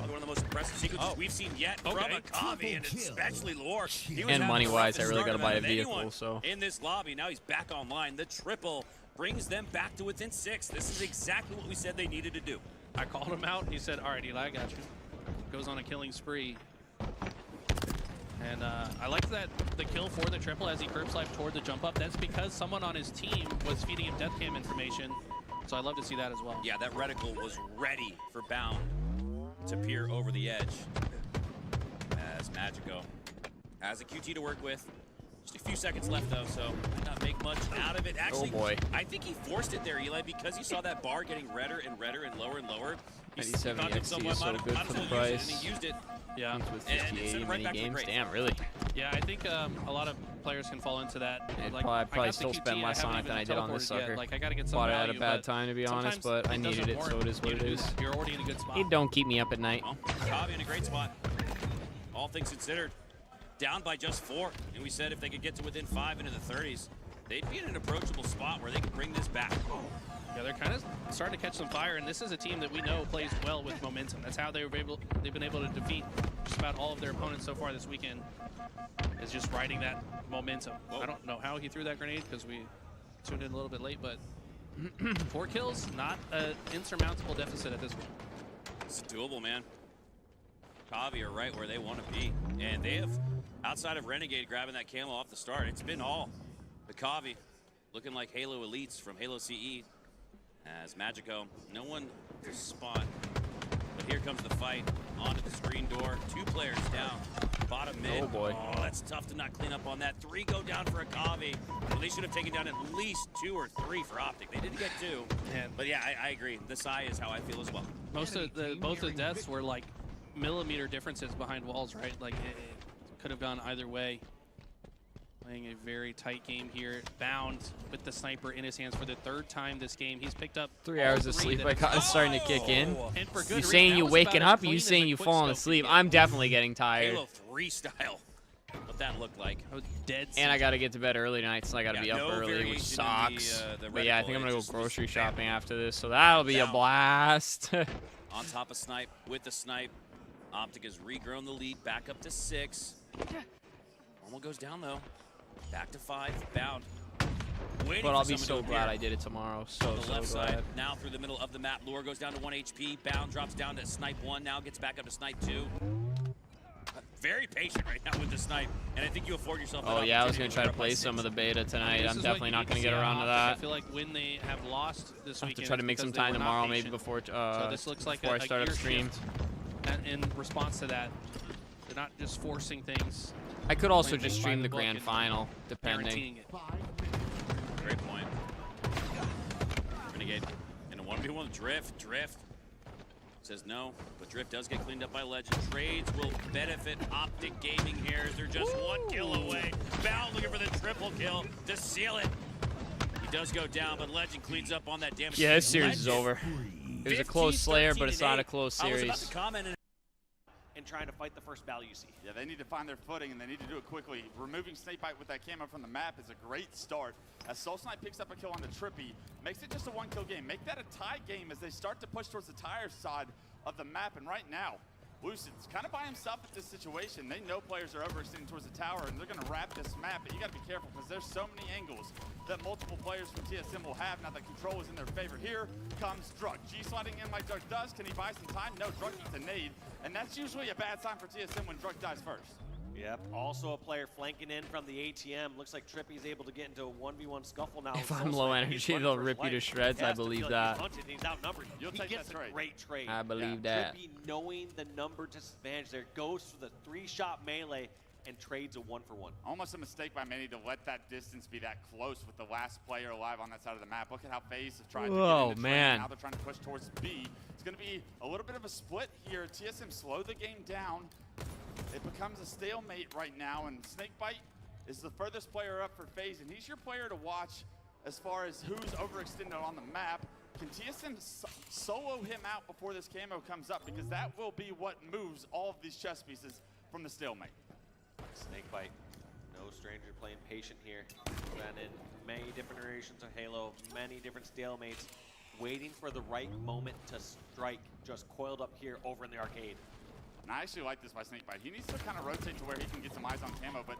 Speaker 16: one of the most impressive sequences we've seen yet from Akavi, and especially Lore.
Speaker 1: And money-wise, I really got to buy a vehicle, so.
Speaker 16: In this lobby, now he's back online. The triple brings them back to within 6. This is exactly what we said they needed to do.
Speaker 10: I called him out. He said, all right, Eli, I got you. Goes on a killing spree. And I liked that the kill for the triple as he curb sliped toward the jump up. That's because someone on his team was feeding him death cam information. So I'd love to see that as well.
Speaker 16: Yeah, that reticle was ready for Bound to peer over the edge. As Magico has a QT to work with. Just a few seconds left though, so might not make much out of it. Actually,
Speaker 1: oh boy.
Speaker 16: I think he forced it there, Eli, because he saw that bar getting redder and redder and lower and lower.
Speaker 1: 97 XT is so good for the price.
Speaker 16: And he used it.
Speaker 10: Yeah.
Speaker 1: With 50-80 mini games. Damn, really?
Speaker 10: Yeah, I think a lot of players can fall into that.
Speaker 1: I'd probably still spend less on it than I did on this sucker.
Speaker 10: Like, I gotta get some
Speaker 1: Bought it
Speaker 10: value,
Speaker 1: at a bad time, to be honest, but I needed it, so it is what it is.
Speaker 10: You're already in a good spot.
Speaker 1: It don't keep me up at night.
Speaker 16: Well, Kavi in a great spot. All things considered, down by just 4. And we said if they could get to within 5 into the 30s, they'd be in an approachable spot where they could bring this back.
Speaker 10: Yeah, they're kind of starting to catch some fire, and this is a team that we know plays well with momentum. That's how they've been able to defeat just about all of their opponents so far this weekend, is just riding that momentum. Whoa. I don't know how he threw that grenade because we tuned in a little bit late, but 4 kills, not an insurmountable deficit at this point.
Speaker 16: It's doable, man. Kavi are right where they want to be. And they have, outside of Renegade grabbing that camo off the start, it's been all the Kavi looking like Halo Elites from Halo CE. As Magico, no one to spot. But here comes the fight onto the screen door. 2 players down. Bottom mid.
Speaker 1: Oh boy.
Speaker 16: Oh, that's tough to not clean up on that. 3 go down for a Kavi. Well, they should have taken down at least 2 or 3 for Optic. They didn't get 2. But yeah, I agree. This eye is how I feel as well.
Speaker 10: Both of the deaths were like millimeter differences behind walls, right? Like it could have gone either way. Playing a very tight game here. Bound with the sniper in his hands for the 3rd time this game. He's picked up
Speaker 1: 3 hours of sleep is starting to kick in.
Speaker 10: And for good
Speaker 1: You
Speaker 10: reason.
Speaker 1: saying
Speaker 10: That
Speaker 1: you
Speaker 10: was
Speaker 1: waking
Speaker 10: about as
Speaker 1: up? Or you
Speaker 10: clean as
Speaker 1: saying
Speaker 10: a
Speaker 1: you
Speaker 10: quick
Speaker 1: falling
Speaker 10: scope
Speaker 1: asleep?
Speaker 10: could get.
Speaker 1: I'm definitely getting tired.
Speaker 16: Halo 3 style. What that looked like.
Speaker 10: Dead.
Speaker 1: And I got to get to bed early tonight, so I got to be up early, which sucks. But yeah, I think I'm going to go grocery shopping after this, so that'll be a blast.
Speaker 16: On top of Snipe, with the Snipe. Optic has regrown the lead, back up to 6. Normal goes down, though. Back to 5, Bound.
Speaker 1: But I'll be so glad I did it tomorrow. So
Speaker 16: left
Speaker 1: glad.
Speaker 16: side, now through the middle of the map. Lure goes down to 1 HP. Bound drops down to Snipe 1, now gets back up to Snipe 2. Very patient right now with the Snipe, and I think you afford yourself.
Speaker 1: Oh yeah, I was gonna try to play some of the beta tonight. I'm definitely not gonna get around to that.
Speaker 10: I feel like when they have lost this
Speaker 1: I'll have
Speaker 10: weekend,
Speaker 1: to try to make some time tomorrow, maybe before
Speaker 10: so this looks like
Speaker 1: before I start up stream.
Speaker 10: And in response to that, they're not just forcing things.
Speaker 1: I could also just stream the grand final, depending.
Speaker 16: Great point. Renegade in a 1v1 Drift. Says no, but Drift does get cleaned up by Legend. Trades will benefit Optic Gaming here. They're just 1 kill away. Bound looking for the triple kill to seal it. He does go down, but Legend cleans up on that damage.
Speaker 1: Yeah, this series is over. It was a close Slayer, but it's not a close
Speaker 16: I was
Speaker 1: series.
Speaker 16: about to comment
Speaker 2: And trying to fight the first battle you see.
Speaker 5: Yeah, they need to find their footing, and they need to do it quickly. Removing Snakebite with that camo from the map is a great start. As Soul Snipe picks up a kill on the Trippy, makes it just a 1-kill game. Make that a tie game as they start to push towards the tire side of the map. And right now, Lucid's kind of by himself at this situation. They know players are overextending towards the tower, and they're going to wrap this map. But you got to be careful because there's so many angles that multiple players from TSM will have. Now that control is in their favor. Here comes Drug. G-sliding in like Drug does. Can he buy some time? No, Drug gets a nade. And that's usually a bad sign for TSM when Drug dies first.
Speaker 2: Yep, also a player flanking in from the ATM. Looks like Trippy's able to get into a 1v1 scuffle now.
Speaker 1: If I'm low energy, they'll rip you to shreds. I believe that.
Speaker 2: He's outnumbered.
Speaker 5: You'll
Speaker 2: he
Speaker 5: take
Speaker 2: gets
Speaker 5: that
Speaker 2: a
Speaker 5: trade.
Speaker 2: great trade.
Speaker 1: I believe that.
Speaker 2: Trippy, knowing the number disadvantage there, goes for the 3-shot melee and trades a 1-for-1.
Speaker 5: Almost a mistake by many to let that distance be that close with the last player alive on that side of the map. Look at how FaZe have tried to get into
Speaker 1: man.
Speaker 5: Now they're trying to push towards B. It's going to be a little bit of a split here. TSM slow the game down. It becomes a stalemate right now, and Snakebite is the furthest player up for FaZe, and he's your player to watch as far as who's overextended on the map. Can TSM solo him out before this camo comes up? Because that will be what moves all of these chess pieces from the stalemate.
Speaker 2: Snakebite, no stranger playing patient here. Been in many different iterations of Halo, many different stalemates, waiting for the right moment to strike, just coiled up here over in the arcade.
Speaker 5: And I actually like this by Snakebite. He needs to kind of rotate to where he can get some eyes on camo, but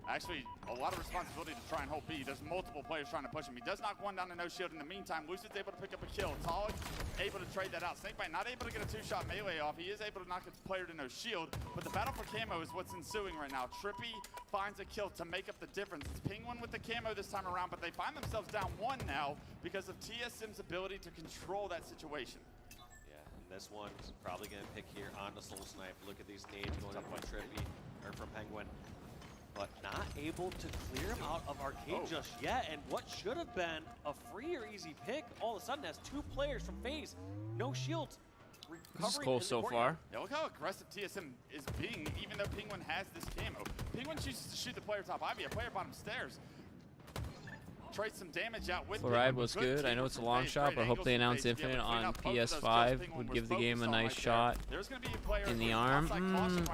Speaker 5: actually a lot of responsibility to try and hold B. There's multiple players trying to push him. He does knock one down to no shield. In the meantime, Lucid's able to pick up a kill. Tomahawk able to trade that out. Snakebite not able to get a 2-shot melee off. He is able to knock a player to no shield, but the battle for camo is what's ensuing right now. Trippy finds a kill to make up the difference. It's Penguin with the camo this time around, but they find themselves down 1 now because of TSM's ability to control that situation.
Speaker 2: This one's probably going to pick here on the Soul Snipe. Look at these nades going up by Trippy, or from Penguin. But not able to clear him out of arcade just yet. And what should have been a free or easy pick, all of a sudden has 2 players from FaZe. No shields.
Speaker 1: This is close so far.
Speaker 5: Yeah, look how aggressive TSM is being, even though Penguin has this camo. Penguin chooses to shoot the player top Ivy, a player bottom stairs. Trade some damage out with
Speaker 1: Fluoride was good. I know it's a long shot, but I hope they announce Infinite on PS5 would give the game a nice shot in the arm.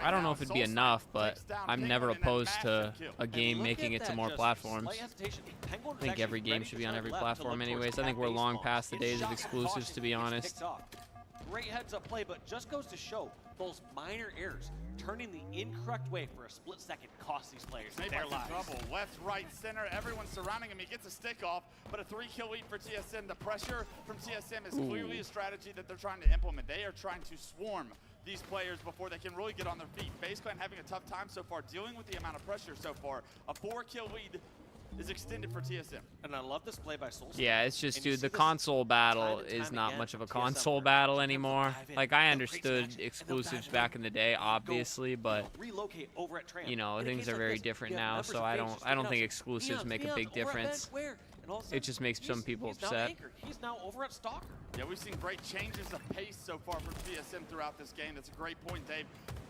Speaker 1: I don't know if it'd be enough, but I'm never opposed to a game making it to more platforms. I think every game should be on every platform anyways. I think we're long past the days of exclusives, to be honest.
Speaker 2: Great heads-up play, but just goes to show those minor errors. Turning the incorrect way for a split second costs these players their lives.
Speaker 5: Trouble. Left, right, center, everyone's surrounding him. He gets a stick off, but a 3-kill lead for TSM. The pressure from TSM is clearly a strategy that they're trying to implement. They are trying to swarm these players before they can really get on their feet. FaZe Clan having a tough time so far, dealing with the amount of pressure so far. A 4-kill lead is extended for TSM.
Speaker 2: And I love this play by Soulstar.
Speaker 1: Yeah, it's just,
Speaker 2: And you
Speaker 1: dude,
Speaker 2: see
Speaker 1: the
Speaker 2: this
Speaker 1: console battle
Speaker 2: time and
Speaker 1: is
Speaker 2: time
Speaker 1: not
Speaker 2: again
Speaker 1: much of a
Speaker 2: from TSM
Speaker 1: console
Speaker 2: where
Speaker 1: battle
Speaker 2: they'll
Speaker 1: anymore.
Speaker 2: dive in,
Speaker 1: Like, I
Speaker 2: they'll
Speaker 1: understood
Speaker 2: create some action,
Speaker 1: exclusives
Speaker 2: they'll
Speaker 1: back in the day,
Speaker 2: go,
Speaker 1: obviously, but
Speaker 2: relocate over at Tram.
Speaker 1: you know,
Speaker 2: In a
Speaker 1: things
Speaker 2: case
Speaker 1: are
Speaker 2: like
Speaker 1: very
Speaker 2: this,
Speaker 1: different
Speaker 2: you have
Speaker 1: now,
Speaker 2: members
Speaker 1: so
Speaker 2: of
Speaker 1: I
Speaker 2: FaZe
Speaker 1: don't
Speaker 2: just
Speaker 1: I don't
Speaker 2: sticking
Speaker 1: think
Speaker 2: out,
Speaker 1: exclusives
Speaker 2: Neon's,
Speaker 1: make a big
Speaker 2: over at
Speaker 1: difference.
Speaker 2: Where? And all of a
Speaker 1: It
Speaker 2: sudden,
Speaker 1: just makes some people
Speaker 2: he's now
Speaker 1: upset.
Speaker 2: Anchor. He's now over at Stalker.
Speaker 5: Yeah, we've seen great changes of pace so far from TSM throughout this game. That's a great point, Dave.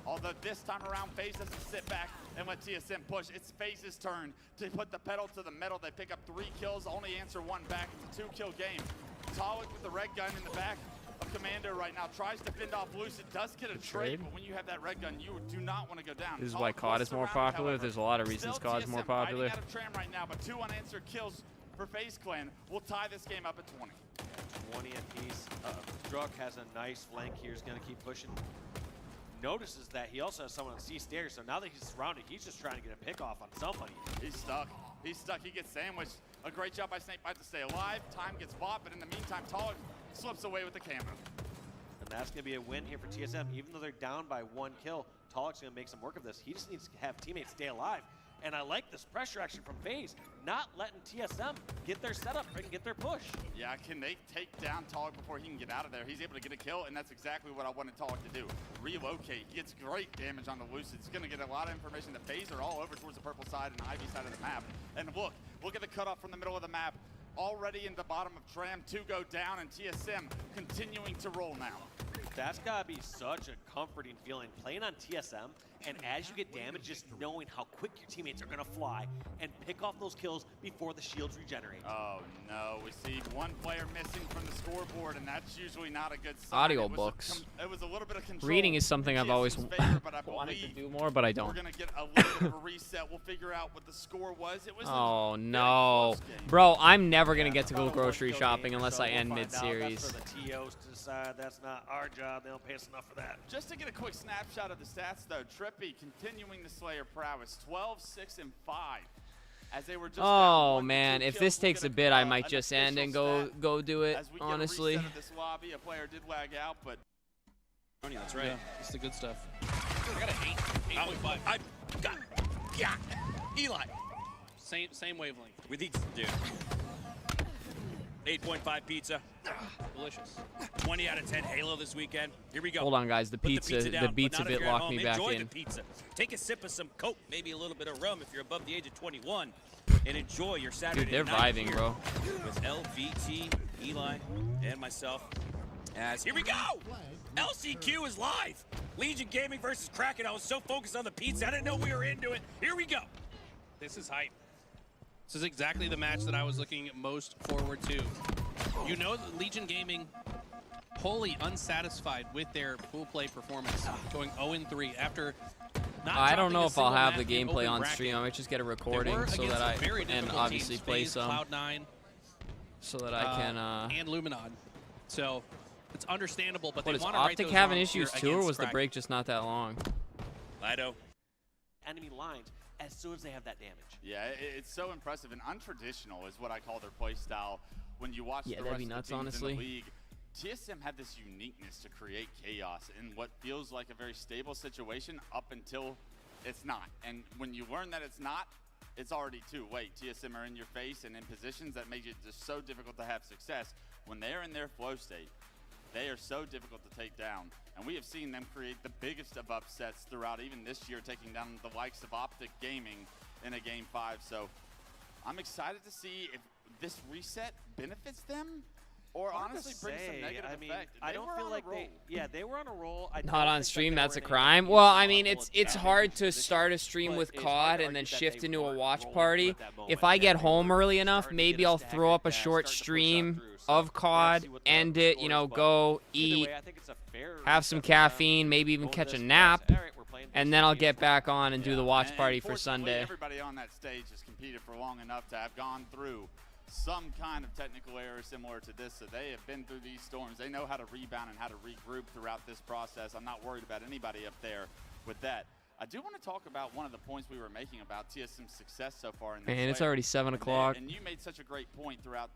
Speaker 5: Although this time around, FaZe doesn't sit back and let TSM push. It's FaZe's turn to put the pedal to the metal. They pick up 3 kills, only answer 1 back. It's a 2-kill game. Talik with the red gun in the back of Commando right now. Tries to fend off Lucid. Does get a trade, but when you have that red gun, you do not want to go down.
Speaker 1: This is why COD is more popular. There's a lot of reasons COD is more popular.
Speaker 5: Out of Tram right now, but 2 unanswered kills for FaZe Clan will tie this game up at 20.
Speaker 2: 20 apiece. Druk has a nice flank here. He's going to keep pushing. Notices that he also has someone on C stairs, so now that he's surrounded, he's just trying to get a pick off on somebody.
Speaker 5: He's stuck. He's stuck. He gets sandwiched. A great job by Snakebite to stay alive. Time gets bought, but in the meantime, Talik slips away with the camera.
Speaker 2: And that's going to be a win here for TSM. Even though they're down by 1 kill, Talik's going to make some work of this. He just needs to have teammates stay alive. And I like this pressure action from FaZe, not letting TSM get their setup and get their push.
Speaker 5: Yeah, can they take down Talik before he can get out of there? He's able to get a kill, and that's exactly what I wanted Talik to do. Relocate. He gets great damage on the Lucid. He's going to get a lot of information. The FaZe are all over towards the purple side and the Ivy side of the map. And look at the cutoff from the middle of the map. Already in the bottom of Tram, 2 go down, and TSM continuing to roll now.
Speaker 2: That's got to be such a comforting feeling, playing on TSM, and as you get damage, just knowing how quick your teammates are going to fly and pick off those kills before the shields regenerate.
Speaker 5: Oh, no. We see 1 player missing from the scoreboard, and that's usually not a good sign.
Speaker 1: Audio books.
Speaker 5: It was a little bit of control.
Speaker 1: Reading is something I've always wanted to do more, but I don't.
Speaker 5: We're going to get a little bit of a reset. We'll figure out what the score was. It was
Speaker 1: oh, no. Bro, I'm never going to get to go grocery shopping unless I end mid-series.
Speaker 2: That's for the TOs to decide. That's not our job. They don't pay us enough for that.
Speaker 5: Just to get a quick snapshot of the stats, though, Trippy continuing the Slayer prowess, 12, 6, and 5. As they were just
Speaker 1: oh man, if this takes a bit, I might just end and go do it. Honestly.
Speaker 5: As we get a reset of this lobby, a player did lag out, but
Speaker 10: that's right. Yeah, it's the good stuff.
Speaker 9: I got an 8.5. I got Eli.
Speaker 10: Same wavelength.
Speaker 16: With each dude. 8.5 pizza.
Speaker 10: Delicious.
Speaker 16: 20 out of 10 Halo this weekend. Here we go.
Speaker 1: Hold on, guys. The pizza
Speaker 16: down,
Speaker 1: bit locked me back
Speaker 16: Enjoy
Speaker 1: in.
Speaker 16: the pizza. Take a sip of some Coke, maybe a little bit of rum if you're above the age of 21, and enjoy your Saturday
Speaker 1: Dude, they're
Speaker 16: night
Speaker 1: vibing,
Speaker 16: here
Speaker 1: bro.
Speaker 16: with LVT, Eli, and myself. As here we go. LCQ is live. Legion Gaming versus Kraken. I was so focused on the pizza, I didn't know we were into it. Here we go.
Speaker 10: This is hype. This is exactly the match that I was looking most forward to. You know that Legion Gaming wholly unsatisfied with their pool play performance, going 0-3 after not
Speaker 1: I don't know
Speaker 10: dropping a
Speaker 1: if I'll
Speaker 10: single
Speaker 1: have the
Speaker 10: map in
Speaker 1: gameplay
Speaker 10: open
Speaker 1: on
Speaker 10: bracket.
Speaker 1: stream. I might just get a
Speaker 10: They
Speaker 1: recording
Speaker 10: were
Speaker 1: so
Speaker 10: against
Speaker 1: that
Speaker 10: some very
Speaker 1: I and
Speaker 10: difficult
Speaker 1: obviously
Speaker 10: teams,
Speaker 1: play
Speaker 10: FaZe,
Speaker 1: some
Speaker 10: Cloud9,
Speaker 1: so that I can
Speaker 10: and Luminon. So it's understandable, but
Speaker 1: What
Speaker 10: they
Speaker 1: is
Speaker 10: want to right
Speaker 1: Optic
Speaker 10: those
Speaker 1: having
Speaker 10: wrongs
Speaker 1: issues
Speaker 10: here
Speaker 1: too, or
Speaker 10: against
Speaker 1: was the
Speaker 10: Kraken.
Speaker 1: break just not that long?
Speaker 16: Lido.
Speaker 2: Enemy lines as soon as they have that damage.
Speaker 5: yeah, it's so impressive and untraditional is what I call their play style. When you watch
Speaker 1: Yeah,
Speaker 5: the
Speaker 1: that'd
Speaker 5: rest
Speaker 1: be
Speaker 5: of the
Speaker 1: nuts,
Speaker 5: teams
Speaker 1: honestly.
Speaker 5: in the league, TSM had this uniqueness to create chaos in what feels like a very stable situation up until it's not. And when you learn that it's not, it's already too late. TSM are in your face and in positions that make it just so difficult to have success. When they're in their flow state, they are so difficult to take down. And we have seen them create the biggest of upsets throughout even this year, taking down the likes of Optic Gaming in a Game 5. So I'm excited to see if this reset benefits them or honestly brings some negative effect.
Speaker 2: I don't feel like they were on a roll.
Speaker 1: Not on stream, that's a crime. Well, I mean, it's hard to start a stream with COD and then shift into a watch party. If I get home early enough, maybe I'll throw up a short stream of COD, end it, you know, go eat, have some caffeine, maybe even catch a nap, and then I'll get back on and do the watch party for Sunday.
Speaker 5: Everybody on that stage has competed for long enough to have gone through some kind of technical error similar to this, so they have been through these storms. They know how to rebound and how to regroup throughout this process. I'm not worried about anybody up there with that. I do want to talk about one of the points we were making about TSM's success so far in this.
Speaker 1: Man, it's already 7 o'clock.
Speaker 5: And you made such a great point throughout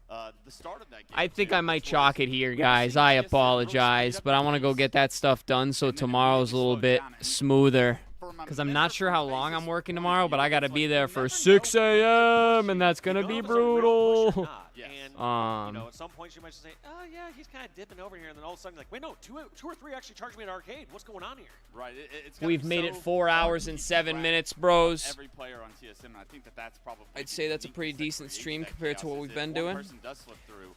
Speaker 5: the start of that game.
Speaker 1: I think I might chalk it here, guys. I apologize, but I want to go get that stuff done so tomorrow's a little bit smoother. Because I'm not sure how long I'm working tomorrow, but I got to be there for 6 a.m., and that's going to be brutal.
Speaker 2: And, at some point you might just say, oh, yeah, he's kind of dipping over here. And then all of a sudden, like, wait, no, two or three actually charged me at arcade. What's going on here?
Speaker 5: Right.
Speaker 1: We've made it 4 hours and 7 minutes, bros.
Speaker 5: Every player on TSM, and I think that's probably
Speaker 1: I'd say that's a pretty decent stream compared to what we've been doing.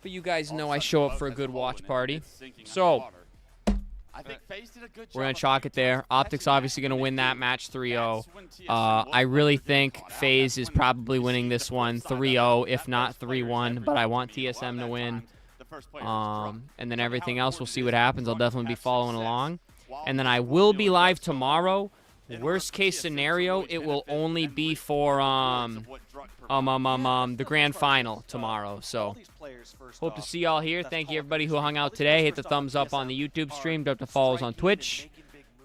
Speaker 1: But you guys know I show up for a good watch party. So, we're going to chalk it there. Optic's obviously going to win that match 3-0. I really think FaZe is probably winning this one 3-0, if not 3-1, but I want TSM to win. And then everything else, we'll see what happens. I'll definitely be following along. And then I will be live tomorrow. Worst case scenario, it will only be for the grand final tomorrow. So hope to see y'all here. Thank you everybody who hung out today. Hit the thumbs up on the YouTube stream. Don't have to follow us on Twitch.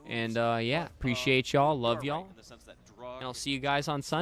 Speaker 1: And yeah, appreciate y'all. Love y'all. And I'll see you guys on Sunday.